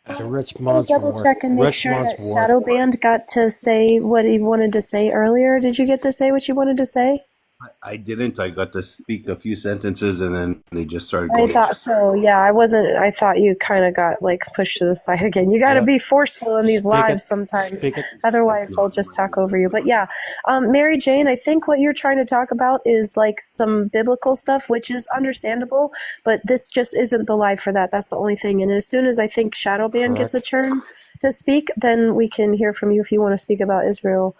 It's a rich man's Double war. check and make Rich sure man's that war. Shadow Band got to say what he wanted to say earlier. Did you get to say what you wanted to say? I didn't. I got to speak a few sentences and then they just started I going. thought so. Yeah, I thought you kind of got like pushed to the side again. You got to Yeah. be forceful in these Speak it. lives sometimes. Speak it. Otherwise, they'll just talk over you. But yeah, Mary Jane, I think what you're trying to talk about is like some biblical stuff, which is understandable. But this just isn't the live for that. That's the only thing. And as soon as I think Shadow Band gets a turn to speak, then we can hear from you if you want to speak about Israel,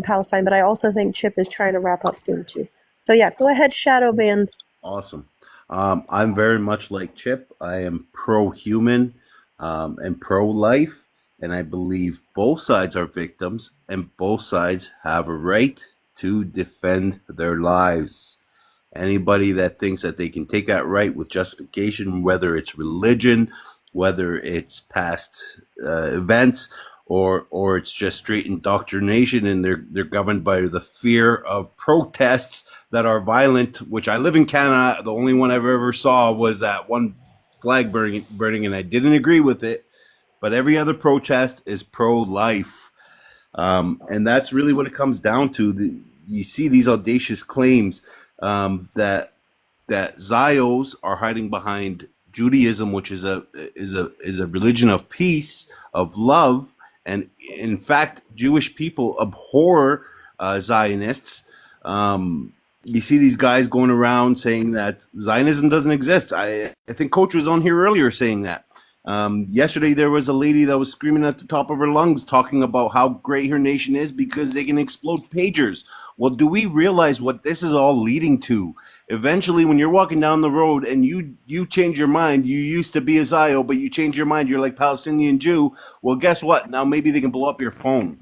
Palestine. But I also think Chip is trying to wrap up soon too. So yeah, go ahead, Shadow Band. Awesome. I'm very much like Chip. I am pro-human and pro-life, and I believe both sides are victims and both sides have a right to defend their lives. Anybody that thinks that they can take that right with justification, whether it's religion, whether it's past events, or it's just straight indoctrination, and they're governed by the fear of protests that are violent, which I live in Canada. The only one I've ever saw was that one flag burning, and I didn't agree with it. But every other protest is pro-life. And that's really what it comes down to. You see these audacious claims that Zios are hiding behind Judaism, which is a religion of peace, of love, and in fact, Jewish people abhor Zionists. You see these guys going around saying that Zionism doesn't exist. I think Coach was on here earlier saying that. Yesterday, there was a lady that was screaming at the top of her lungs talking about how great her nation is because they can explode pagers. Well, do we realize what this is all leading to? Eventually, when you're walking down the road and you change your mind, you used to be a Zio, but you change your mind, you're like Palestinian Jew. Well, guess what? Now maybe they can blow up your phone.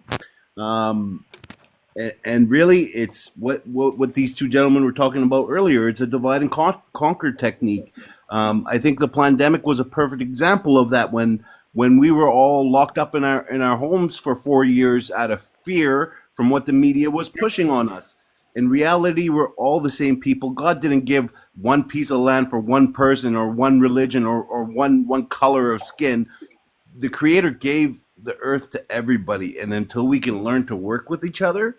And really, it's what these two gentlemen were talking about earlier. It's a divide and conquer technique. I think the pandemic was a perfect example of that. When we were all locked up in our homes for 4 years out of fear from what the media was pushing on us. In reality, we're all the same people. God didn't give one piece of land for one person or one religion or one color of skin. The Creator gave the earth to everybody, and until we can learn to work with each other,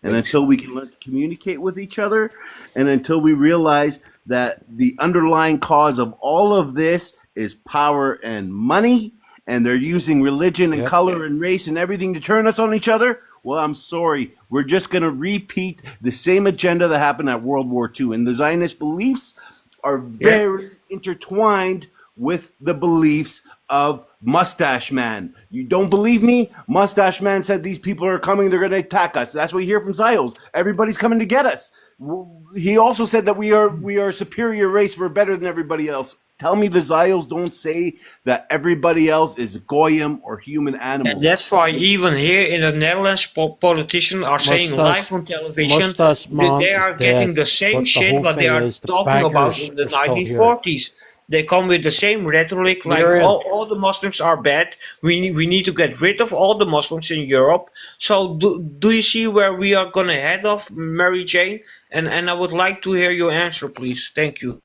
and until we can learn to communicate with each other, and until we realize that the underlying cause of all of this is power and money, and they're using religion and color and race and everything to turn us on each other, well, I'm sorry. We're just going to repeat the same agenda that happened at World War II. And the Zionist beliefs are very intertwined with the beliefs of Mustache Man. You don't believe me? Mustache Man said these people are coming, they're going to attack us. That's what we hear from Zios. Everybody's coming to get us. He also said that we are a superior race, we're better than everybody else. Tell me the Zios don't say that everybody else is goyim or human animals. And that's why even here in the Netherlands, politicians are saying live on television that they are getting the same shit what they are talking about in the 1940s. They come with the same rhetoric, like all the Muslims are bad. We need to get rid of all the Muslims in Europe. So do you see where we are going to head off, Mary Jane? And I would like to hear your answer, please. Thank you.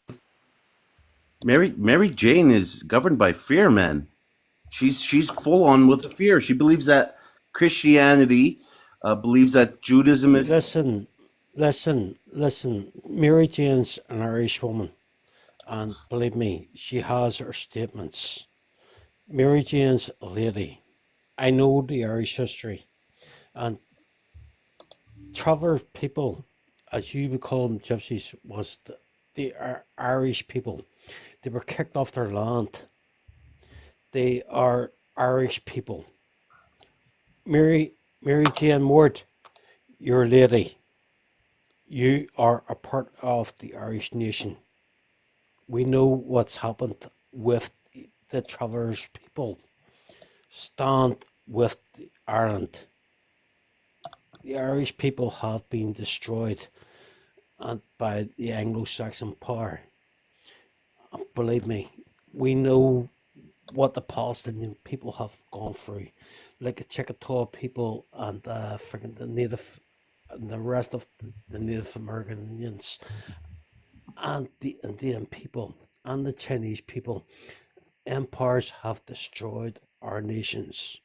Mary Jane is governed by fear, man. She's full on with the fear. She believes that Christianity believes that Judaism is. Listen. Mary Jane's an Irish woman, and believe me, she has her statements. Mary Jane's a lady. I know the Irish history, and traveller people, as you would call them, gypsies, was the Irish people. They were kicked off their land. They are Irish people. Mary Jane Ward, you're a lady. You are a part of the Irish nation. We know what's happened with the travellers people. Stand with Ireland. The Irish people have been destroyed by the Anglo-Saxon power. Believe me, we know what the Palestinian people have gone through, like the Chickasaw people and the Native and the rest of the Native American Indians and the Indian people and the Chinese people. Empires have destroyed our nations.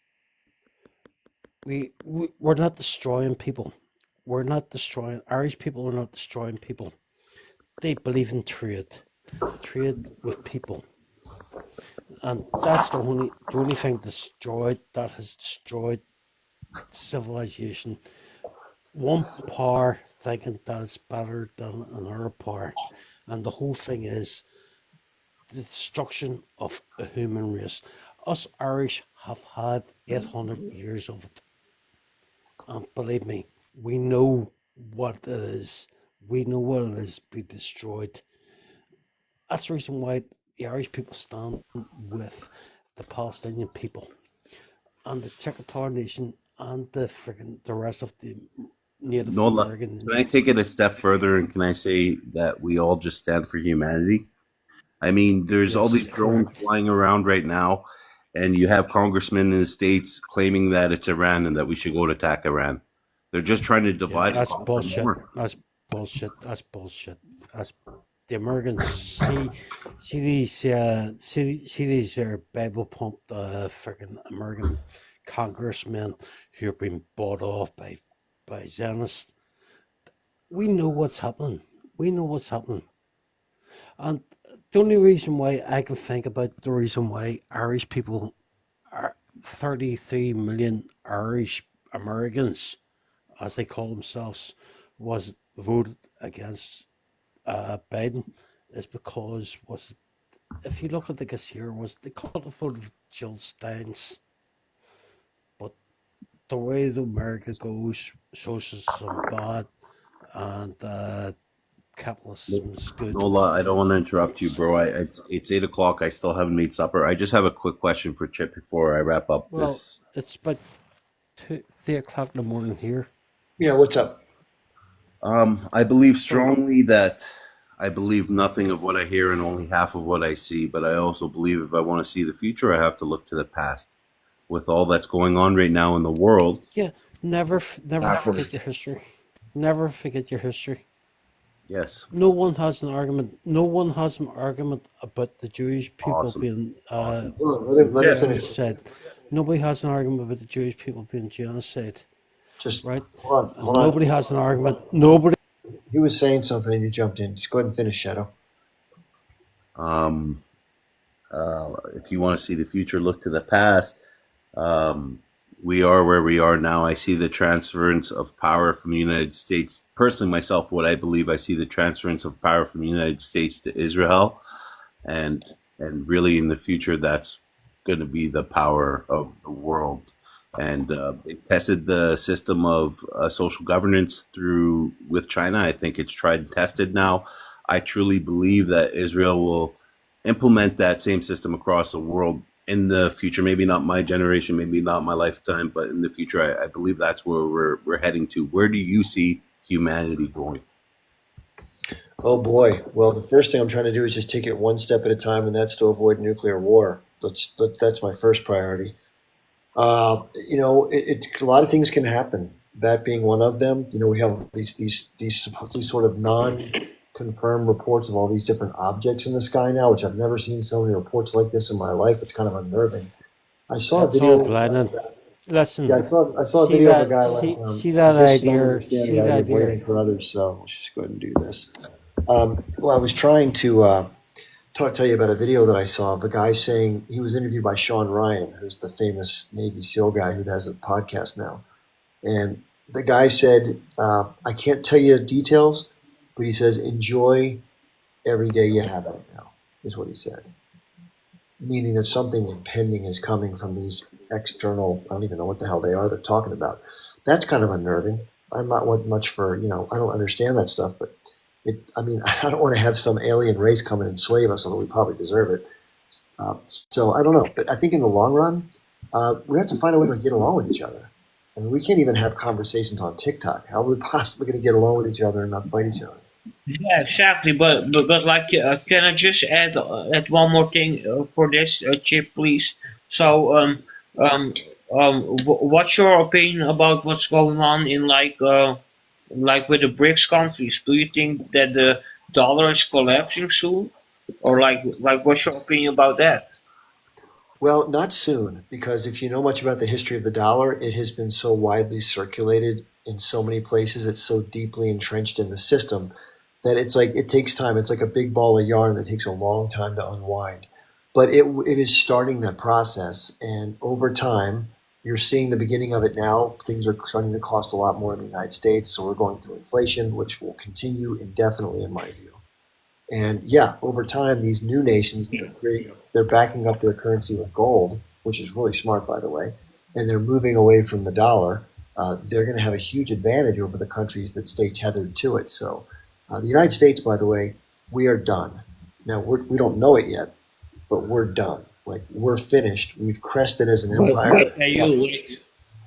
We're not destroying people. We're not destroying Irish people. Are not destroying people. They believe in trade with people, and that's the only thing that has destroyed civilization. One power thinking that it's better than another power, and the whole thing is the destruction of a human race. Us Irish have had 800 years of it, and believe me, we know what it is. We know what it is to be destroyed. That's the reason why the Irish people stand with the Palestinian people and the Chickasaw Nation and the rest of the Native American. Can I take it a step further and can I say that we all just stand for humanity? I mean, there's all these drones flying around right now, and you have congressmen in the States claiming that it's Iran and that we should go to attack Iran. They're just trying to divide. That's bullshit. That's bullshit. That's bullshit. The Americans see these Bible pumped freaking American congressmen who are being bought off by Zionists. We know what's happening. And the only reason why I can think about the reason why Irish people are 33 million Irish Americans, as they call themselves, was voted against Biden is because if you look at the Gassier, they called it vote of Jill Steins, but the way the America goes, socialism bad and capitalism is good. Nola, I don't want to interrupt you, bro. It's 8 o'clock. I still haven't made supper. I just have a quick question for Chip before I wrap up. Well, it's about 3 o'clock in the morning here. Yeah, what's up? I believe strongly that I believe nothing of what I hear and only half of what I see, but I also believe if I want to see the future, I have to look to the past. With all that's going on right now in the world. Yeah, never forget your history. Never forget your history. Yes. No one has an argument. No one has an argument about the Jewish people being genocide. Nobody has an argument about the Jewish people being genocide. Just right. Hold on. Nobody has an argument. Nobody. He was saying something and you jumped in. Just go ahead and finish, Shadow. If you want to see the future, look to the past. We are where we are now. I see the transference of power from the United States. Personally, myself, what I believe, I see the transference of power from the United States to Israel. And and really in the future, that's going to be the power of the world. And it tested the system of social governance through with China. I think it's tried and tested now. I truly believe that Israel will implement that same system across the world in the future. Maybe not my generation, maybe not my lifetime, but in the future, I believe that's where we're heading to. Where do you see humanity going? Oh boy. Well, the first thing I'm trying to do is just take it one step at a time, and that's to avoid nuclear war. That's my first priority. You know, it's a lot of things can happen. That being one of them. You know, we have these sort of non-confirmed reports of all these different objects in the sky now, which I've never seen so many reports like this in my life. It's kind of unnerving. I saw a That's video. all, Glennon. Listen, Yeah, I saw a see video that, of a guy like see that I just don't idea, understand see the idea that of waiting idea. for others. So let's just go ahead and do this. Well, I was trying to tell you about a video that I saw of a guy saying he was interviewed by Sean Ryan, who's the famous Navy SEAL guy who has a podcast now. And the guy said, I can't tell you details, but he says, enjoy every day you have right now, is what he said. Meaning that something impending is coming from these external, I don't even know what the hell they are they're talking about. That's kind of unnerving. I'm not one much for, you know, I don't understand that stuff, but I mean, I don't want to have some alien race come and enslave us, although we probably deserve it. So I don't know, but I think in the long run, we have to find a way to get along with each other. I mean, we can't even have conversations on TikTok. How are we possibly going to get along with each other and not fight each other? Yeah, exactly. But like, can I just add one more thing for this, Chip, please? So, what's your opinion about what's going on in like with the BRICS countries? Do you think that the dollar is collapsing soon, or like what's your opinion about that? Well, not soon, because if you know much about the history of the dollar, it has been so widely circulated in so many places. It's so deeply entrenched in the system that it's like it takes time. It's like a big ball of yarn that takes a long time to unwind. But it is starting that process, and over time, you're seeing the beginning of it now. Things are starting to cost a lot more in the United States, so we're going through inflation, which will continue indefinitely, in my view. And yeah, over time, these new nations, they're backing up their currency with gold, which is really smart, by the way, and they're moving away from the dollar. They're going to have a huge advantage over the countries that stay tethered to it. So the United States, by the way, we are done. Now, we don't know it yet, but we're done. Like, we're finished. We've crested as an empire.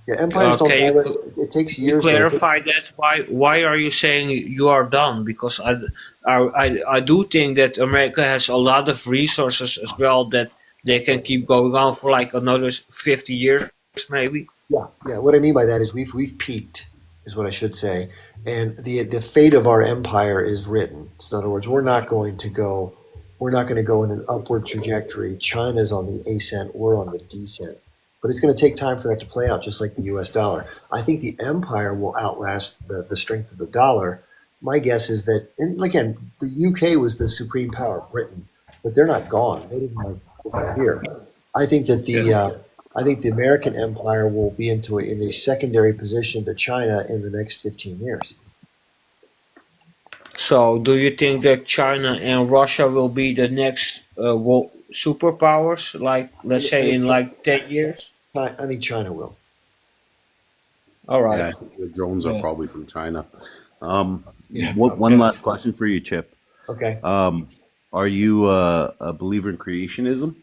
Yeah, empires don't die. It takes years. Clarify that. Why are you saying you are done? Because I do think that America has a lot of resources as well that they can keep going on for like another 50 years, maybe. Yeah. What I mean by that is we've peaked, is what I should say, and the fate of our empire is written. So in other words, we're not going to go in an upward trajectory. China's on the ascent. We're on the descent. But it's going to take time for that to play out, just like the U.S. dollar. I think the empire will outlast the strength of the dollar. My guess is that, and again, the UK was the supreme power, Britain, but they're not gone. They didn't like here. I think that the American empire will be in a secondary position to China in the next 15 years. So, do you think that China and Russia will be the next world superpowers, like let's say in like 10 years? I think China will. All right. Yeah, I think the drones are probably from China. One last question for you, Chip. Okay. Are you a believer in creationism?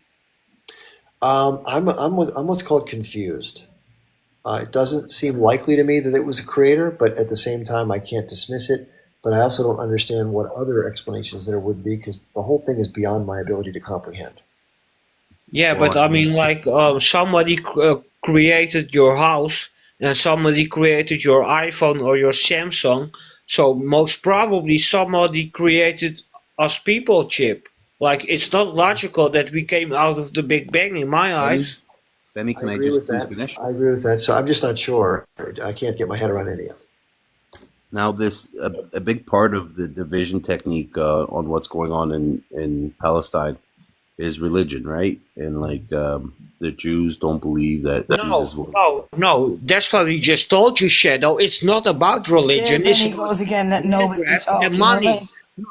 I'm what's called confused. It doesn't seem likely to me that it was a creator, but at the same time, I can't dismiss it. But I also don't understand what other explanations there would be, because the whole thing is beyond my ability to comprehend. Yeah, but I mean, like somebody created your house and somebody created your iPhone or your Samsung. So most probably somebody created us people, Chip. Like, it's not logical that we came out of the Big Bang in my eyes. Benny, can I just please finish? I agree with that. So I'm just not sure. I can't get my head around any of it. Now, a big part of the division technique on what's going on in Palestine is religion, right? And like the Jews don't believe that Jesus will. No, that's what we just told you, Shadow. It's not about religion. There he goes again. That nobody talking. money.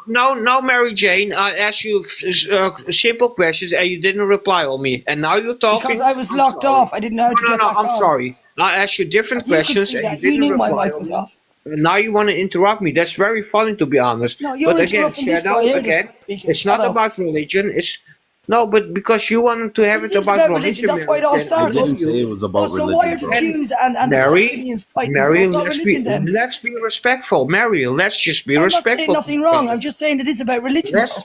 No, Mary Jane. I asked you simple questions and you didn't reply on me. And now you're talking. Because I was I'm locked sorry. off. I didn't know how to No, get back I'm on. sorry. I asked you different You could questions see and you that. You didn't knew my reply mic on was me. off. And now you want to interrupt me. That's very funny, to be honest. No, you're But again, interrupting this Shadow, guy here. again, Speaking it's not Shadow. about religion. It's no, but because you wanted to have It it is about about religion, religion. That's why it all Mary Jane, I started. told didn't say you. it was about So why are religion, the bro. Jews and the Palestinians fighting? So Mary, it's not religion then. let's be respectful, Mary. Let's just be I'm not saying respectful. nothing wrong. I'm just saying it is about religion, Let's, though.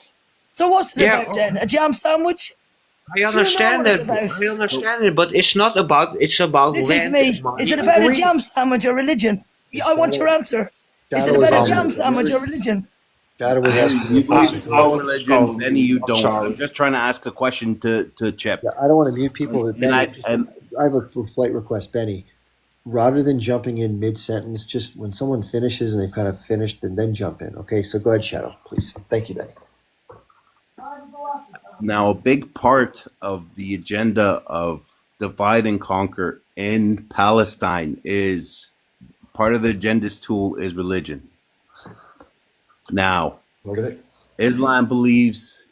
So what's it yeah, about then? A jam sandwich? I You know understand what it's that. about. I understand it, but it's not about. It's about Listen to land me. and money Is it and about a greed. jam sandwich or religion? I want your answer. Is it Shadow is about a asking. jam sandwich or religion? Shadow was asking You you believe questions. it's about religion, Benny. You I'm don't. sorry. I'm just trying to ask a question to Chip. Yeah, I don't want to mute people. But And Benny, I I have a polite request, Benny. Rather than jumping in mid-sentence, just when someone finishes and they've kind of finished, then jump in. Okay, so go ahead, Shadow, please. Thank you, Benny. Now, a big part of the agenda of divide and conquer in Palestine is part of the agenda's tool is religion. Now, Look at it. Islam believes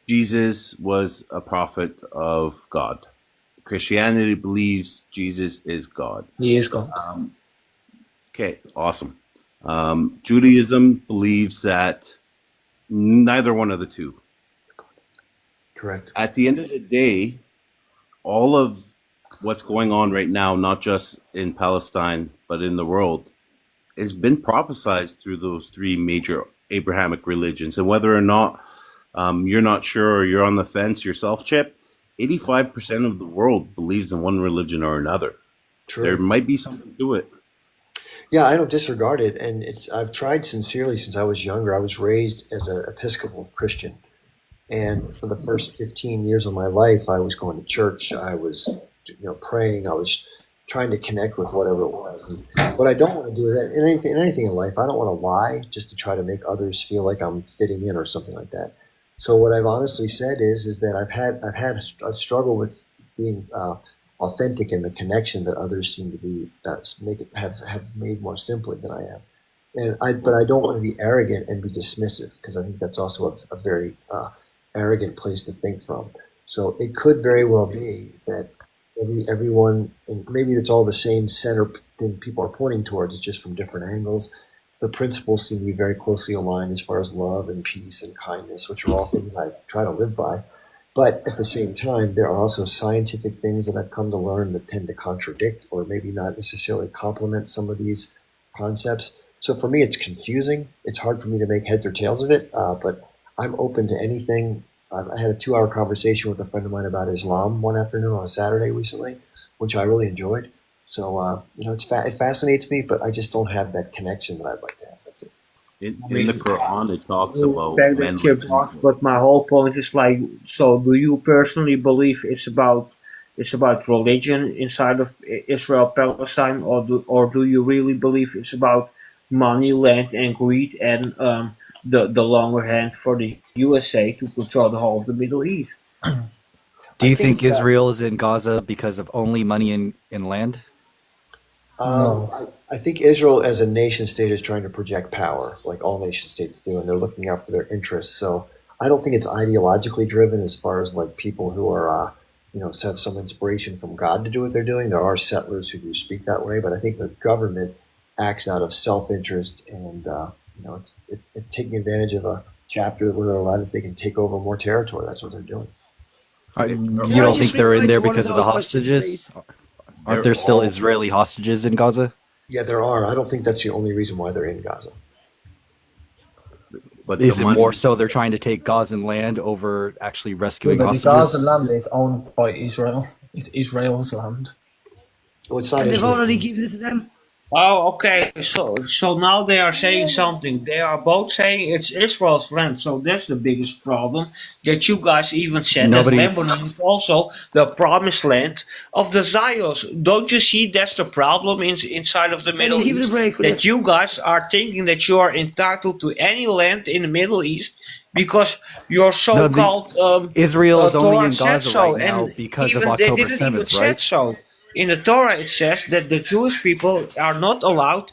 Jesus was a prophet of God. Christianity believes Jesus is God. He is God. Okay, awesome. Judaism believes that neither one of the two. Correct. At the end of the day, all of what's going on right now, not just in Palestine, but in the world, has been prophesized through those three major Abrahamic religions. And whether or not you're not sure or you're on the fence yourself, Chip, 85% of the world believes in one religion or another. True. There might be something to it. Yeah, I don't disregard it, and I've tried sincerely since I was younger. I was raised as an Episcopal Christian, and for the first 15 years of my life, I was going to church. I was, praying. I was trying to connect with whatever it was. And what I don't want to do is that in anything in life, I don't want to lie just to try to make others feel like I'm fitting in or something like that. So what I've honestly said is that I've struggled with being authentic in the connection that others seem to be have made more simply than I am. But I don't want to be arrogant and be dismissive, because I think that's also a very arrogant place to think from. So it could very well be that everyone, and maybe it's all the same center thing people are pointing towards, it's just from different angles. The principles seem to be very closely aligned as far as love and peace and kindness, which are all things I try to live by. But at the same time, there are also scientific things that I've come to learn that tend to contradict or maybe not necessarily complement some of these concepts. So for me, it's confusing. It's hard for me to make heads or tails of it, but I'm open to anything. I had a 2-hour conversation with a friend of mine about Islam one afternoon on a Saturday recently, which I really enjoyed. So, it fascinates me, but I just don't have that connection that I'd like to have. That's it. In the Quran, it talks about Said men. that Chip asked, but my whole point is like, so do you personally believe it's about religion inside of Israel Palestine, or do you really believe it's about money, land, and greed, and the longer hand for the USA to control the whole of the Middle East? Do you think Israel is in Gaza because of only money and land? No. I think Israel as a nation state is trying to project power, like all nation states do, and they're looking out for their interests. So I don't think it's ideologically driven as far as like people who are, have some inspiration from God to do what they're doing. There are settlers who do speak that way, but I think the government acts out of self-interest and, it's taking advantage of a chapter where they're allowed, if they can take over more territory. That's what they're doing. You don't think they're in there because of the hostages? Aren't there still Israeli hostages in Gaza? Yeah, there are. I don't think that's the only reason why they're in Gaza. But Is it more so they're trying to take Gazan land over actually rescuing But the hostages? Gaza land is owned by Israel. It's Israel's land. Well, it's not And they've Israel. already given it to them. Oh, okay. So now they are saying something. They are both saying it's Israel's land. So that's the biggest problem. That you guys even said Nobody's- that Lebanon is also the promised land of the Zions. Don't you see that's the problem inside of the Middle give it a East? break, will That you guys are thinking that you are entitled to any land in the Middle East because your so-called Israel is only Torah in said Gaza so. right now And because of even they October didn't even 7th, said right? so. In the Torah, it says that the Jewish people are not allowed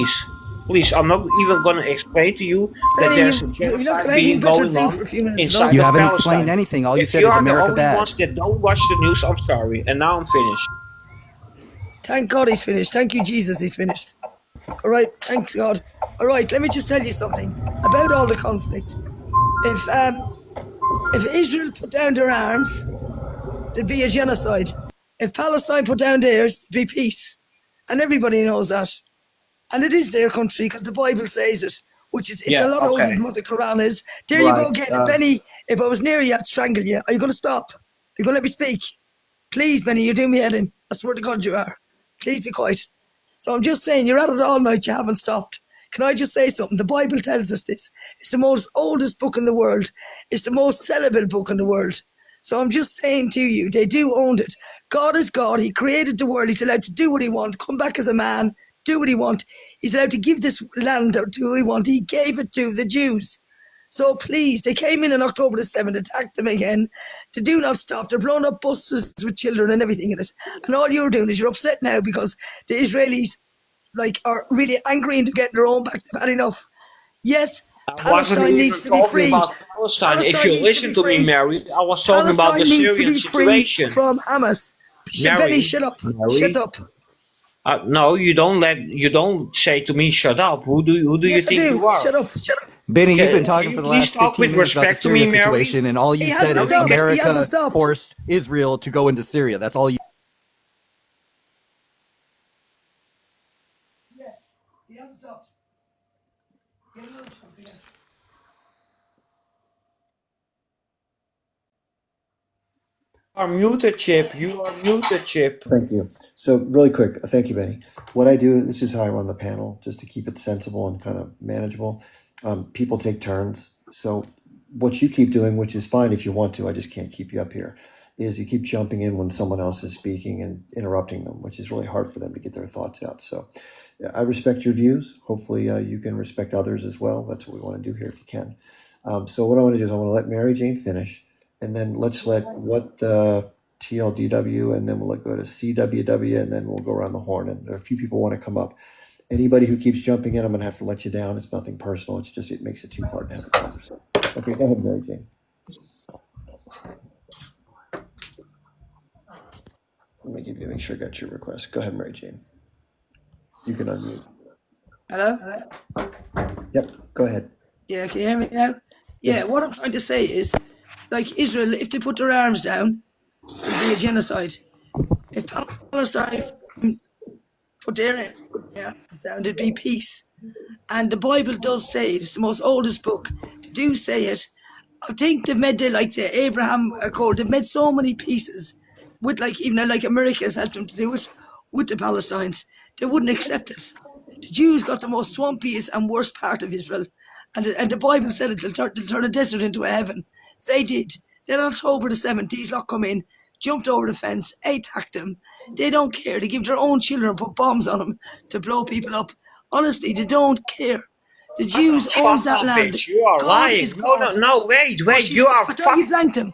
peace. Please, I'm not even going to explain to you that Benny, there's a you've not got genocide anything being better to going do on for a few minutes, inside no? You of haven't Palestine. explained anything. All you If said you is are the America only bad. ones that don't watch the news, I'm sorry. And now I'm finished. Thank God he's finished. Thank you, Jesus, he's finished. All right, thanks God. All right, let me just tell you something about all the conflict. If Israel put down their arms, there'd be a genocide. If Palestine put down theirs, there'd be peace. And everybody knows that. And it is their country because the Bible says it, which is, it's a lot older than what the Quran is. There you go again. Benny, if I was near you, I'd strangle you. Are you going to stop? Are you going to let me speak? Please, Benny, you're doing me head in. I swear to God you are. Please be quiet. So I'm just saying, you're at it all night, you haven't stopped. Can I just say something? The Bible tells us this. It's the most oldest book in the world. It's the most sellable book in the world. So I'm just saying to you, they do own it. God is God. He created the world. He's allowed to do what he wants, come back as a man, do what he wants. He's allowed to give this land to who he wants. He gave it to the Jews. So please, they came in on October the 7th, attacked them again. They do not stop. They're blowing up buses with children and everything in it. And all you're doing is you're upset now because the Israelis are really angry into getting their own back. They've had enough. Yes, I wasn't Palestine even needs to be talking free. about Palestine. If Palestine you needs to listen be to me, free. Mary, I was talking about the Palestine needs to Syrian be free situation. from Hamas. Mary, Benny, shut up. Mary, Shut up. no, you don't say to me, shut up. Who do you Yes, think I do. you are? Shut up. Shut up. Benny, you've Can been talking you for the please last talk 15 with minutes about the respect to me, Syria Mary? situation, and all you He said hasn't is stopped. He America hasn't stopped. forced Israel to go into Syria. That's all you. He hasn't stopped. Give him another chance again. You are muted, Chip. You are muted, Chip. Thank you. So really quick, thank you, Benny. What I do, this is how I run the panel, just to keep it sensible and kind of manageable. People take turns. So what you keep doing, which is fine if you want to, I just can't keep you up here, is you keep jumping in when someone else is speaking and interrupting them, which is really hard for them to get their thoughts out. So I respect your views. Hopefully you can respect others as well. That's what we want to do here if you can. So what I want to do is I want to let Mary Jane finish. And then let's let what the TLDW, and then we'll go to CWW, and then we'll go around the horn. And there are a few people want to come up. Anybody who keeps jumping in, I'm going to have to let you down. It's nothing personal. It's just, it makes it too hard to have a conversation. Okay, go ahead, Mary Jane. Let me make sure I got your request. Go ahead, Mary Jane. You can unmute. Hello? Yep, go ahead. Yeah, can you hear me now? Yeah, what I'm trying to say is, Israel, if they put their arms down, it'd be a genocide. If Palestine put their arms down, there'd be peace. And the Bible does say it. It's the most oldest book. They do say it. I think they've made the Abraham Accord. They've made so many pieces with even America has helped them to do it with the Palestinians. They wouldn't accept it. The Jews got the most swampiest and worst part of Israel. And the Bible said it, they'll turn a desert into a heaven. They did. Then on October the 7th, these lot come in, jumped over the fence, attacked them. They don't care. They give their own children, put bombs on them to blow people up. Honestly, they don't care. The Jews owns that land. Bitch. You are God lying. is God. No, wait. You are I thought you blanked him.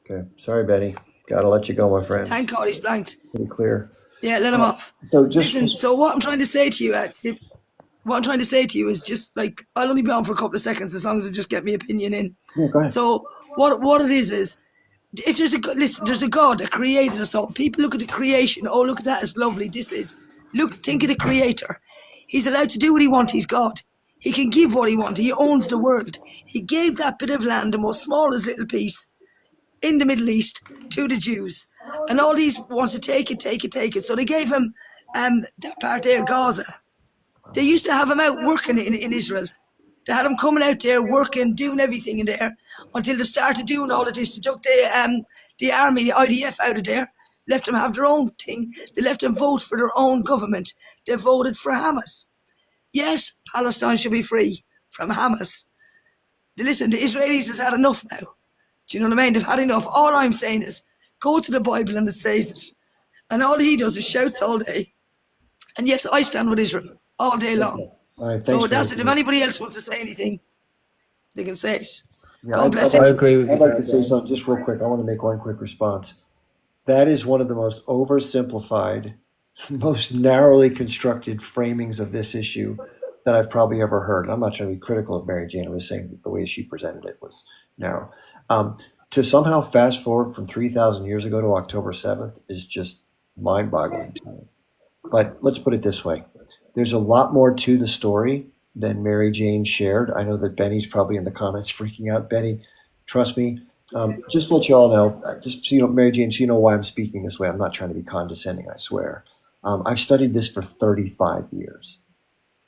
Okay, sorry, Betty. Gotta let you go, my friend. Thank God he's blanked. Pretty clear. Yeah, let him off. So Listen, so what I'm trying to say to you, is just I'll only be on for a couple of seconds as long as I just get my opinion in. Yeah, go ahead. So what it is if there's a God that created us all. People look at the creation. Oh, look at that, it's lovely. Think of the Creator. He's allowed to do what he wants. He's God. He can give what he wants. He owns the world. He gave that bit of land, the most smallest little piece in the Middle East, to the Jews. And all these wants to take it. So they gave him that part there, Gaza. They used to have him out working in Israel. They had him coming out there working, doing everything in there until they started doing all of this. They took the army, the IDF out of there, left them have their own thing. They left them vote for their own government. They voted for Hamas. Yes, Palestine should be free from Hamas. Listen, the Israelis has had enough now. Do you know what I mean? They've had enough. All I'm saying is go to the Bible and it says it. And all he does is shouts all day. And yes, I stand with Israel all day long. All right, So thanks, that's Mary it. If anybody else wants to say anything, they can say it. Yeah, God bless I'd you. like to say something just real quick. I want to make one quick response. That is one of the most oversimplified, most narrowly constructed framings of this issue that I've probably ever heard. I'm not trying to be critical of Mary Jane. I was saying that the way she presented it was narrow. To somehow fast forward from 3,000 years ago to October 7th is just mind-boggling to me. But let's put it this way. There's a lot more to the story than Mary Jane shared. I know that Benny's probably in the comments freaking out. Benny, trust me. Just to let you all know, just so you know, Mary Jane, so you know why I'm speaking this way. I'm not trying to be condescending, I swear. I've studied this for 35 years.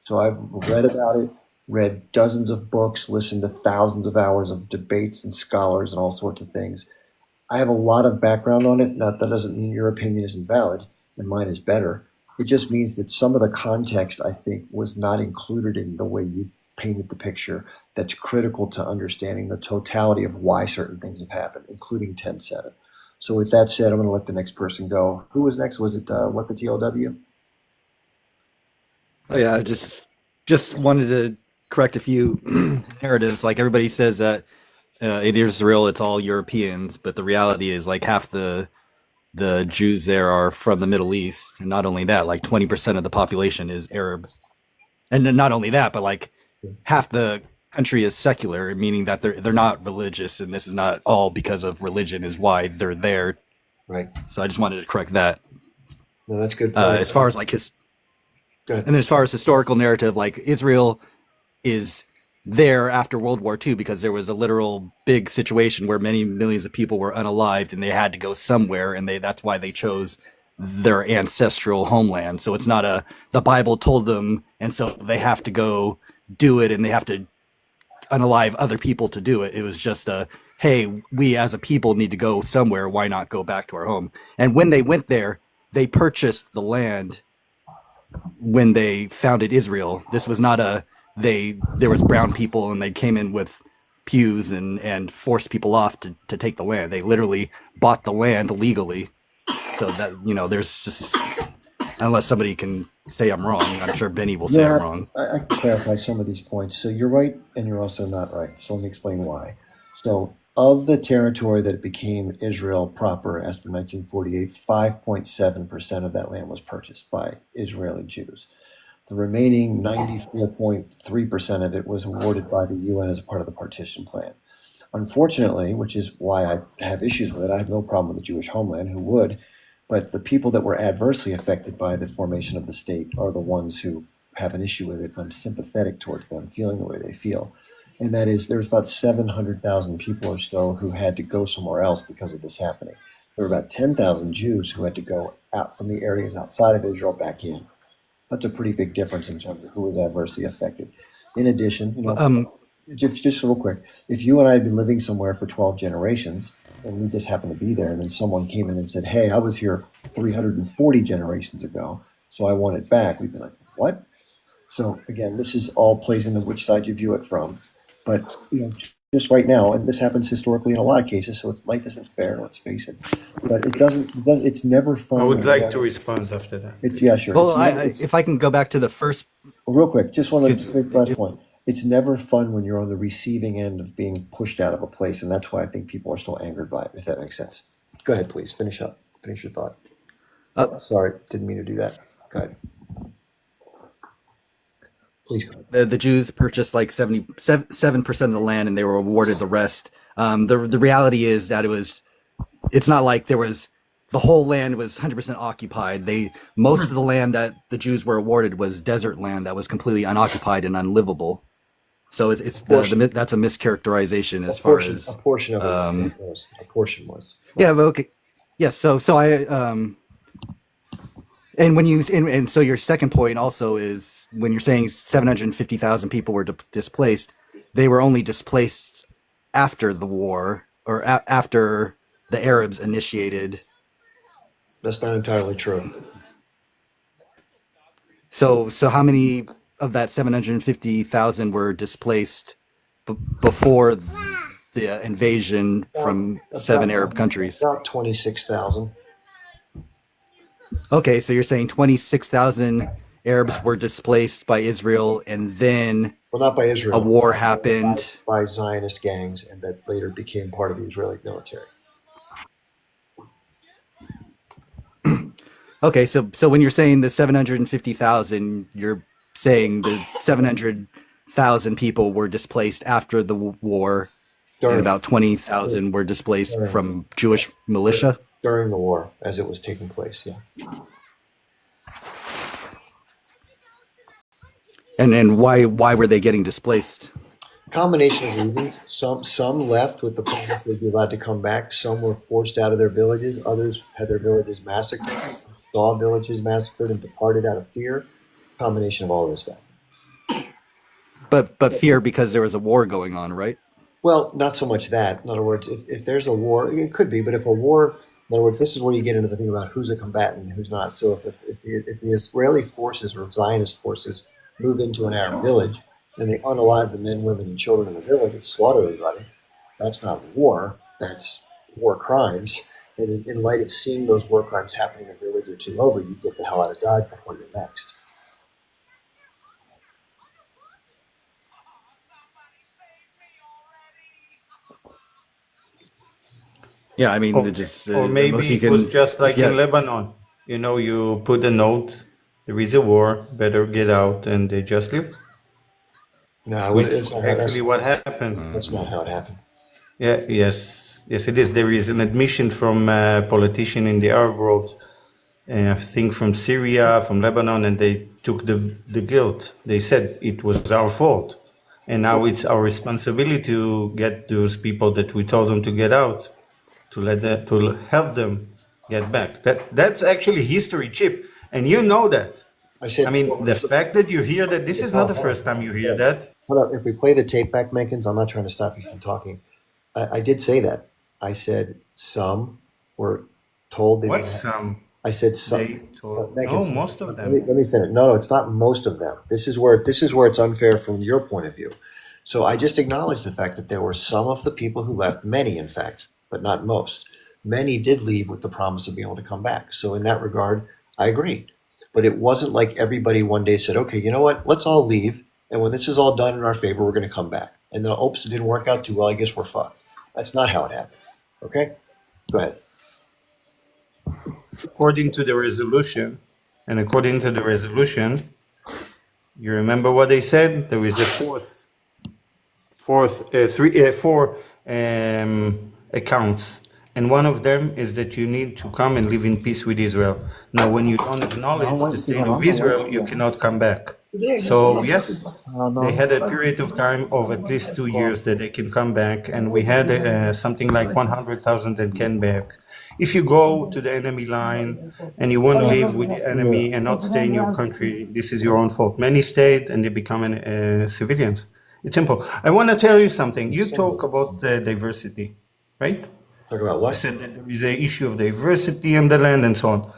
So I've read about it, read dozens of books, listened to thousands of hours of debates and scholars and all sorts of things. I have a lot of background on it. Not that doesn't mean your opinion isn't valid and mine is better. It just means that some of the context, I think, was not included in the way you painted the picture that's critical to understanding the totality of why certain things have happened, including 10/7. So with that said, I'm going to let the next person go. Who was next? Was it what the TLW? Oh yeah, I just wanted to correct a few narratives. Like everybody says that in Israel it's all Europeans, but the reality is like half the Jews there are from the Middle East, and not only that, like 20% of the population is Arab, and then not only that, but like half the country is secular, meaning that they're not religious, and this is not all because of religion is why they're there. Right. So I just wanted to correct that. No, that's good. As far as like and then as far as historical narrative, like Israel is there after World War II because there was a literal big situation where many millions of people were unalived and they had to go somewhere, and that's why they chose their ancestral homeland. So it's not the Bible told them, and so they have to go do it, and they have to unalive other people to do it. It was just hey, we as a people need to go somewhere. Why not go back to our home? And when they went there, they purchased the land when they founded Israel. This was not there was brown people and they came in with pews and forced people off to take the land. They literally bought the land legally. So that, there's just, unless somebody can say I'm wrong, I'm sure Benny will say I'm wrong. I can clarify some of these points. So you're right, and you're also not right. So let me explain why. So of the territory that became Israel proper as of 1948, 5.7% of that land was purchased by Israeli Jews. The remaining 94.3% of it was awarded by the UN as a part of the partition plan. Unfortunately, which is why I have issues with it, I have no problem with the Jewish homeland, who would, but the people that were adversely affected by the formation of the state are the ones who have an issue with it. I'm sympathetic toward them feeling the way they feel. And that is, there's about 700,000 people or so who had to go somewhere else because of this happening. There were about 10,000 Jews who had to go out from the areas outside of Israel back in. That's a pretty big difference in terms of who was adversely affected. In addition, just real quick, if you and I had been living somewhere for 12 generations, and we just happened to be there, and then someone came in and said, hey, I was here 340 generations ago, so I want it back, we'd be like, what? So again, this is all plays into which side you view it from. But just right now, and this happens historically in a lot of cases, so life isn't fair, let's face it. But it's never fun. I would like to respond after that. Yeah, sure. Well, if I can go back to the first. Real quick, just want to make the last point. It's never fun when you're on the receiving end of being pushed out of a place, and that's why I think people are still angered by it, if that makes sense. Go ahead, please. Finish up. Finish your thought. Sorry, didn't mean to do that. Go ahead. Please go ahead. The Jews purchased like 77% of the land, and they were awarded the rest. The reality is that it's not like the whole land was 100% occupied. Most of the land that the Jews were awarded was desert land that was completely unoccupied and unlivable. So that's a mischaracterization as far as a portion of it was. A portion was. Yeah, but okay. Yes, so I and so your second point also is when you're saying 750,000 people were displaced, they were only displaced after the war or after the Arabs initiated. That's not entirely true. So how many of that 750,000 were displaced before the invasion from 7 Arab countries? About 26,000. Okay, so you're saying 26,000 Arabs were displaced by Israel, and then not by Israel. A war happened by Zionist gangs, and that later became part of the Israeli military. Okay, so when you're saying the 750,000, you're saying the 700,000 people were displaced after the war, During- and about 20,000 were displaced During- from Jewish militia. During the war, as it was taking place, yeah. And why were they getting displaced? Combination of reasons. Some left with the promise they'd be allowed to come back. Some were forced out of their villages. Others had their villages massacred, saw villages massacred, and departed out of fear. Combination of all of this factors. But fear because there was a war going on, right? Well, not so much that. In other words, if there's a war, it could be, but if a war, in other words, this is where you get into the thing about who's a combatant and who's not. So if the Israeli forces or Zionist forces move into an Arab village and they unalive the men, women, and children in the village and slaughter everybody, that's not war. That's war crimes. And in light of seeing those war crimes happening a village or two over, you get the hell out of Dodge before you're next. Yeah, I mean, Or, it just or unless maybe you it was can, just like yeah. in Lebanon. You know, you put a note, there is a war, better get out, and they just leave. No, Which it's is not how actually what happened. that's not how it happened. Yeah, yes, it is. There is an admission from a politician in the Arab world, I think from Syria, from Lebanon, and they took the guilt. They said it was our fault. And now it's our responsibility to get those people that we told them to get out, to help them get back. That's actually history, Chip, and you know that. I mean, the fact that you hear that, this is not the first time you hear that. Hold on, if we play the tape back, Menkins, I'm not trying to stop you from talking. I did say that. I said some were told they What didn't have- some? I said some. They told, Menkins, no, most of Let them. me finish. No, it's not most of them. This is where it's unfair from your point of view. So I just acknowledged the fact that there were some of the people who left, many in fact, but not most. Many did leave with the promise of being able to come back. So in that regard, I agree. But it wasn't like everybody one day said, okay, you know what, let's all leave. And when this is all done in our favor, we're going to come back. And the oops, it didn't work out too well. I guess we're fucked. That's not how it happened. Okay? Go ahead. According to the resolution, you remember what they said? There is a four accounts. And one of them is that you need to come and live in peace with Israel. Now, when you don't acknowledge the state of Israel, you cannot come back. So, yes, they had a period of time of at least 2 years that they can come back. And we had something like 100,000 that came back. If you go to the enemy line and you want to live with the enemy and not stay in your country, this is your own fault. Many stayed and they become civilians. It's simple. I want to tell you something. You talk about diversity, right? Talk about what? You said that there is an issue of diversity in the land and so on.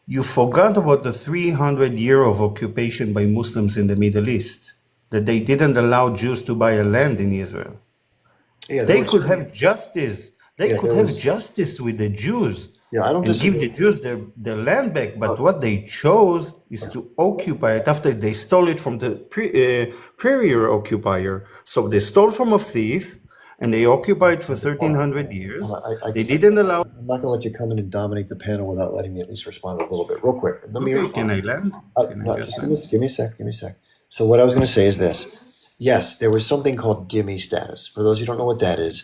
You forgot about the 300 years of occupation by Muslims in the Middle East, that they didn't allow Jews to buy a land in Israel. Yeah, They could have justice. They Yeah, could there have was- justice with the Jews. Yeah, I don't and give disagree. the Jews their land back. But what they chose is to occupy it after they stole it from the prior occupier. So they stole from a thief and they occupied for 1,300 years. They didn't allow. I'm not going to let you come in and dominate the panel without letting me at least respond a little bit, real quick. Let me Okay, can I land? Can I no, just give me a sec. Give me a sec. So what I was going to say is this: yes, there was something called dhimmi status. For those who don't know what that is,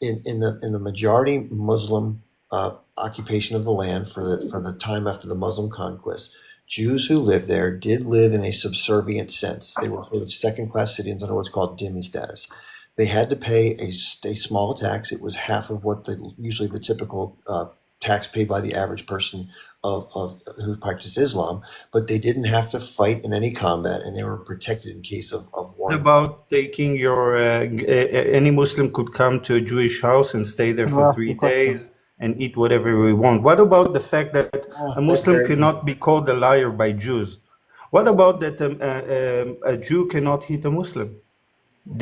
in the majority Muslim occupation of the land for the time after the Muslim conquest, Jews who lived there did live in a subservient sense. They were sort of second-class citizens under what's called dhimmi status. They had to pay a small tax. It was half of what usually the typical tax paid by the average person of who practiced Islam, but they didn't have to fight in any combat, and they were protected in case of war. What about taking your any Muslim could come to a Jewish house and stay there for 3 days and eat whatever we want? What about the fact that a Muslim cannot be called a liar by Jews? What about that a Jew cannot hit a Muslim?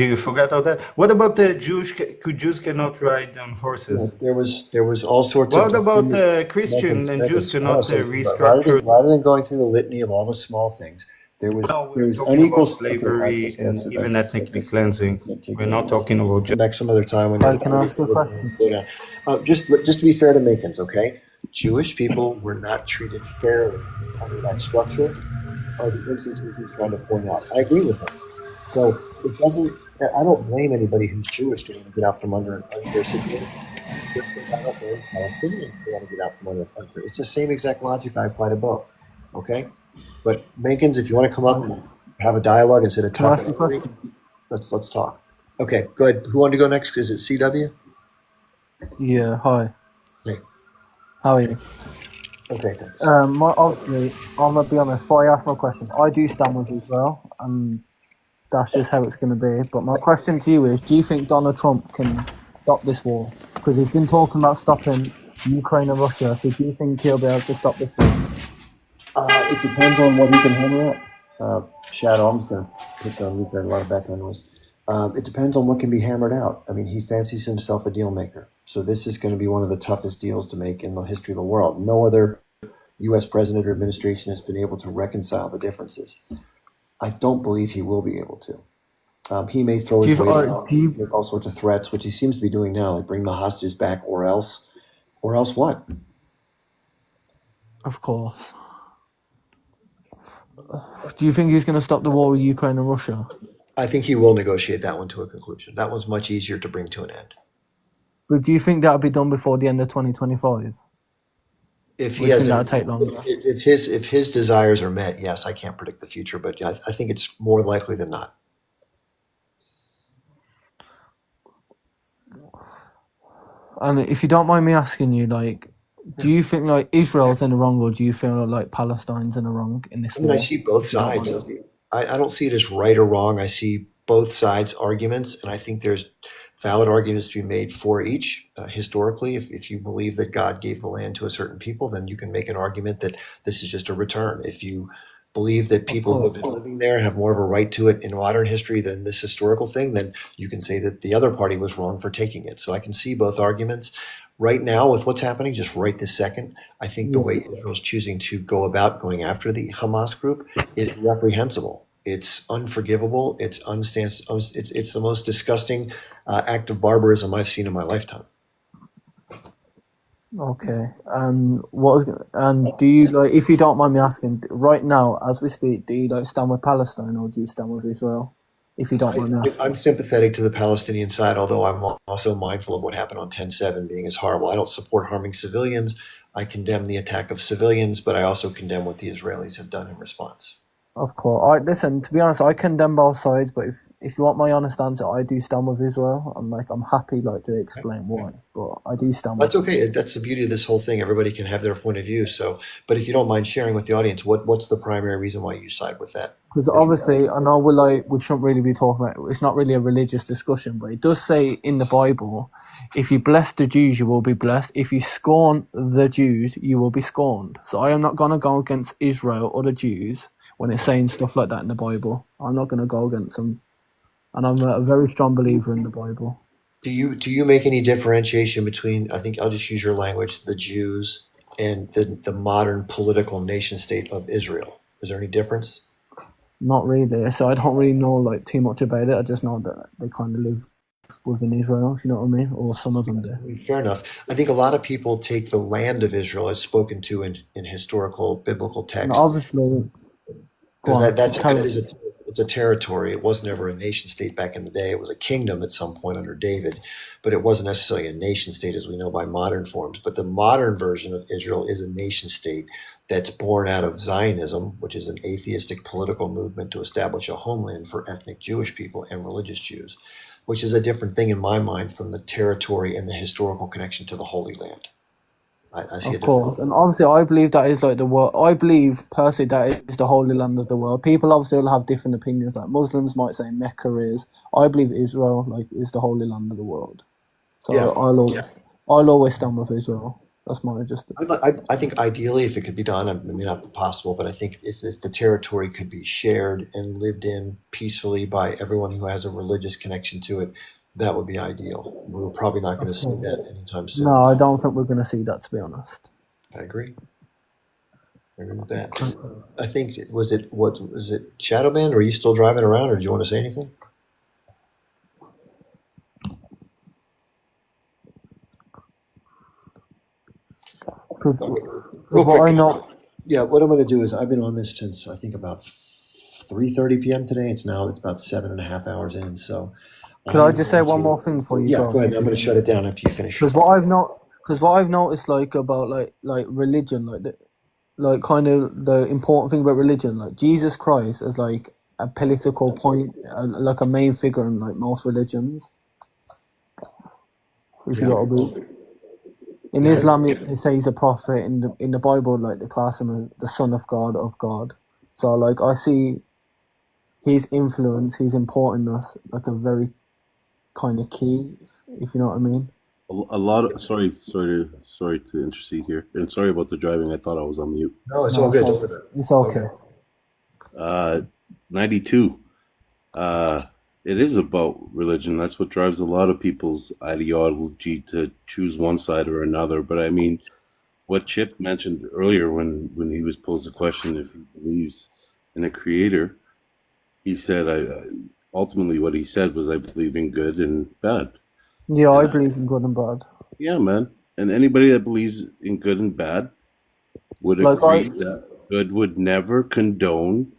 Do you forget all that? What about the Jews cannot ride on horses? There was all sorts What of. about Christian and Jews cannot restructure? Rather than going through the litany of all the small things, there was Talking unequal about slavery and even ethnically cleansing. We're not talking about Next some other time when Sorry, can I ask you a question? Just to be fair to Makins, okay? Jewish people were not treated fairly under that structure. are the instances he's trying to point out. I agree with him. So it doesn't. I don't blame anybody who's Jewish to want to get out from under an unfair situation. I don't blame Palestinians who want to get out from under an unfair. It's the same exact logic I apply to both. Okay, but Menkins, if you want to come up and have a dialogue instead of Can I ask talking, you a question? let's talk. Okay, go ahead. Who wanted to go next? Is it CW? Yeah, hi. Hey. How are you? Okay, thanks. Obviously, I'm gonna be honest. Before I ask my question, I do stand with Israel, and that's just how it's gonna be. But my question to you is: do you think Donald Trump can stop this war? Because he's been talking about stopping Ukraine and Russia. So do you think he'll be able to stop this war? It depends on what he can handle. Shadow, I'm just going to put you on mute there, a lot of background noise. It depends on what can be hammered out. I mean, he fancies himself a deal maker. So this is going to be one of the toughest deals to make in the history of the world. No other U.S. president or administration has been able to reconcile the differences. I don't believe he will be able to. He may throw his weight out, make all sorts of threats, which he seems to be doing now, like bring the hostages back or else what? Of course. Do you think he's going to stop the war with Ukraine and Russia? I think he will negotiate that one to a conclusion. That one's much easier to bring to an end. But do you think that'll be done before the end of 2025? If Or he do you has, think that'll take longer? if his desires are met, yes, I can't predict the future, but I think it's more likely than not. And if you don't mind me asking you, like, do you think like Israel's in the wrong, or do you feel like Palestine's in the wrong in this I mean, war? I see both If you don't sides mind. of the. I don't see it as right or wrong. I see both sides' arguments, and I think there's valid arguments to be made for each. Historically, if you believe that God gave the land to a certain people, then you can make an argument that this is just a return. If you believe that people who have been living there have more of a right to it in modern history than this historical thing, then you can say that the other party was wrong for taking it. So I can see both arguments. Right now, with what's happening, just right this second, I think the way Israel's choosing to go about going after the Hamas group is reprehensible. It's unforgivable. It's the most disgusting act of barbarism I've seen in my lifetime. Okay. And do you like, if you don't mind me asking, right now as we speak, do you like stand with Palestine or do you stand with Israel? If you don't mind me asking. I'm sympathetic to the Palestinian side, although I'm also mindful of what happened on 10/7 being as horrible. I don't support harming civilians. I condemn the attack of civilians, but I also condemn what the Israelis have done in response. Of course. Listen, to be honest, I condemn both sides, but if you want my honest answer, I do stand with Israel. I'm happy to explain why, but I do stand with. That's okay. That's the beauty of this whole thing. Everybody can have their point of view. So, but if you don't mind sharing with the audience, what's the primary reason why you side with that? Because obviously, I know we shouldn't really be talking about. It's not really a religious discussion, but it does say in the Bible, if you bless the Jews, you will be blessed. If you scorn the Jews, you will be scorned. So I am not going to go against Israel or the Jews when it's saying stuff like that in the Bible. I'm not going to go against them, and I'm a very strong believer in the Bible. Do you make any differentiation between, I think I'll just use your language, the Jews and the modern political nation state of Israel? Is there any difference? Not really. So I don't really know too much about it. I just know that they kind of live within Israel, if you know what I mean, or some of them do. Fair enough. I think a lot of people take the land of Israel as spoken to in historical biblical text. And obviously, it's a territory. It was never a nation state back in the day. It was a kingdom at some point under David, but it wasn't necessarily a nation state as we know by modern forms. But the modern version of Israel is a nation state that's born out of Zionism, which is an atheistic political movement to establish a homeland for ethnic Jewish people and religious Jews, which is a different thing in my mind from the territory and the historical connection to the Holy Land. I see of course, and obviously I believe that is the world. I believe personally that is the holy land of the world. People obviously will have different opinions. Like Muslims might say Mecca is. I believe Israel is the holy land of the world. So Yeah. I'll always stand with Israel. That's my I think ideally, if it could be done, it may not be possible, but I think if the territory could be shared and lived in peacefully by everyone who has a religious connection to it, that would be ideal. We're probably not going to see that anytime soon. No, I don't think we're going to see that, to be honest. I agree. I agree with that. I think was it Shadowman? Or are you still driving around, or do you want to say anything? Because what I know, Yeah, what I'm going to do is I've been on this since I think about 3:30 p.m. today. It's about 7.5 hours in. So Could I I'm just say going one to, more thing before you yeah, go? go ahead. I'm going to shut it down after you finish. Because what I've noticed, like about like religion, like kind of the important thing about religion, like Jesus Christ is like a political point, like a main figure in like most religions. If you Yeah. got to be. In Islam, they say he's a prophet. In the Bible, like they class him as the son of God of God. So like I see his influence, his importance, like a very kind of key, if you know what I mean. A lot of sorry to intercede here, and sorry about the driving. I thought I was on mute. No, it's all good. It's okay. 92. It is about religion. That's what drives a lot of people's ideology to choose one side or another. But I mean, what Chip mentioned earlier when he was posed the question if he believes in a creator, he said, ultimately what he said was, I believe in good and bad. Yeah, I believe in good and bad. Yeah, man. And anybody that believes in good and bad would agree that good would never condone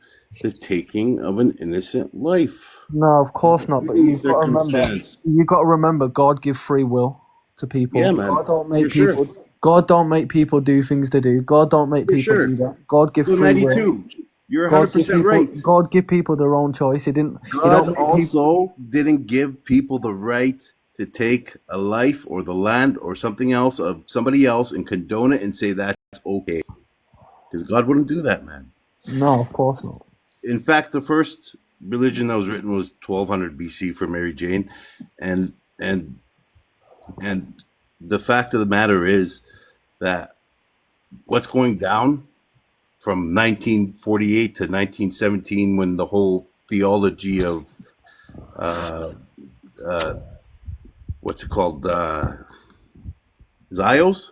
the taking of an innocent life. No, of course not. But you've got to remember. You got to remember, God give free will to people. Yeah, man. God don't make For people. sure. God don't make people do things to do. God don't make people do that. God give So free 92. will. You're God give 100% people, right. God give people their own choice. He didn't. God also didn't give people the right to take a life or the land or something else of somebody else and condone it and say that's okay. Because God wouldn't do that, man. No, of course not. In fact, the first religion that was written was 1200 BC for Mary Jane, and the fact of the matter is that what's going down from 1948 to 1917, when the whole theology of what's it called, Zios,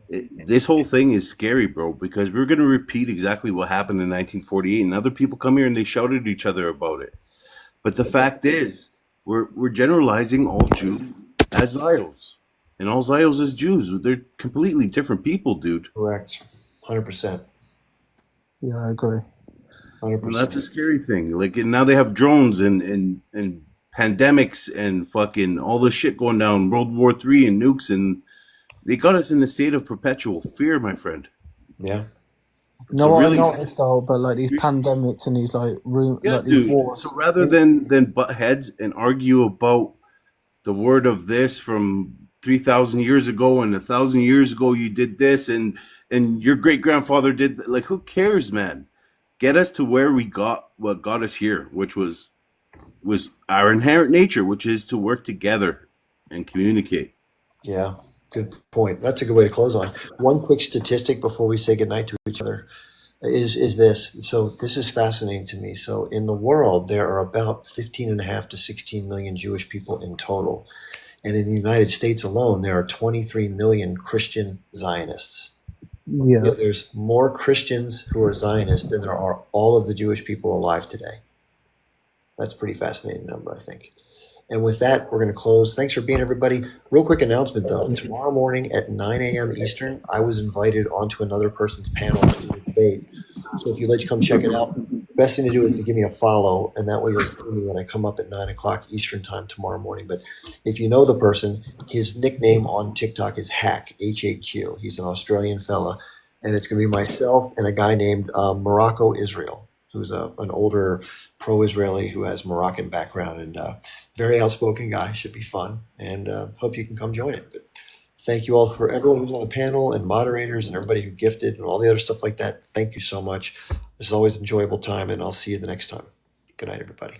this whole thing is scary, bro, because we're going to repeat exactly what happened in 1948, and other people come here and they shouted at each other about it. But the fact is, we're generalizing all Jews as Zios, and all Zios is Jews. They're completely different people, dude. Correct. 100%. Yeah, I agree. 100%. And that's a scary thing. Like, and now they have drones and pandemics and fucking all this shit going down, World War III and nukes, and they got us in a state of perpetual fear, my friend. Yeah. No, So I really- noticed though, but like these pandemics and these like Yeah, like these dude. wars. So rather than butt heads and argue about the word of this from 3,000 years ago and 1,000 years ago you did this and your great grandfather did th-, like, who cares, man? Get us to where we got what got us here, which was our inherent nature, which is to work together and communicate. Yeah, good point. That's a good way to close on. One quick statistic before we say goodnight to each other is this. So this is fascinating to me. So in the world, there are about 15.5 to 16 million Jewish people in total. And in the United States alone, there are 23 million Christian Zionists. Yeah. So there's more Christians who are Zionists than there are all of the Jewish people alive today. That's a pretty fascinating number, I think. And with that, we're going to close. Thanks for being everybody. Real quick announcement, though. Tomorrow morning at 9 a.m. Eastern, I was invited onto another person's panel to debate. So if you'd like to come check it out, best thing to do is to give me a follow, and that way you'll see me when I come up at 9 o'clock Eastern time tomorrow morning. But if you know the person, his nickname on TikTok is Hack, H-A-Q. He's an Australian fella, and it's going to be myself and a guy named Morocco Israel, who's an older pro-Israeli who has Moroccan background, and very outspoken guy. Should be fun, and hope you can come join it. But thank you all for everyone who's on the panel and moderators and everybody who gifted and all the other stuff like that. Thank you so much. This is always an enjoyable time, and I'll see you the next time. Good night, everybody.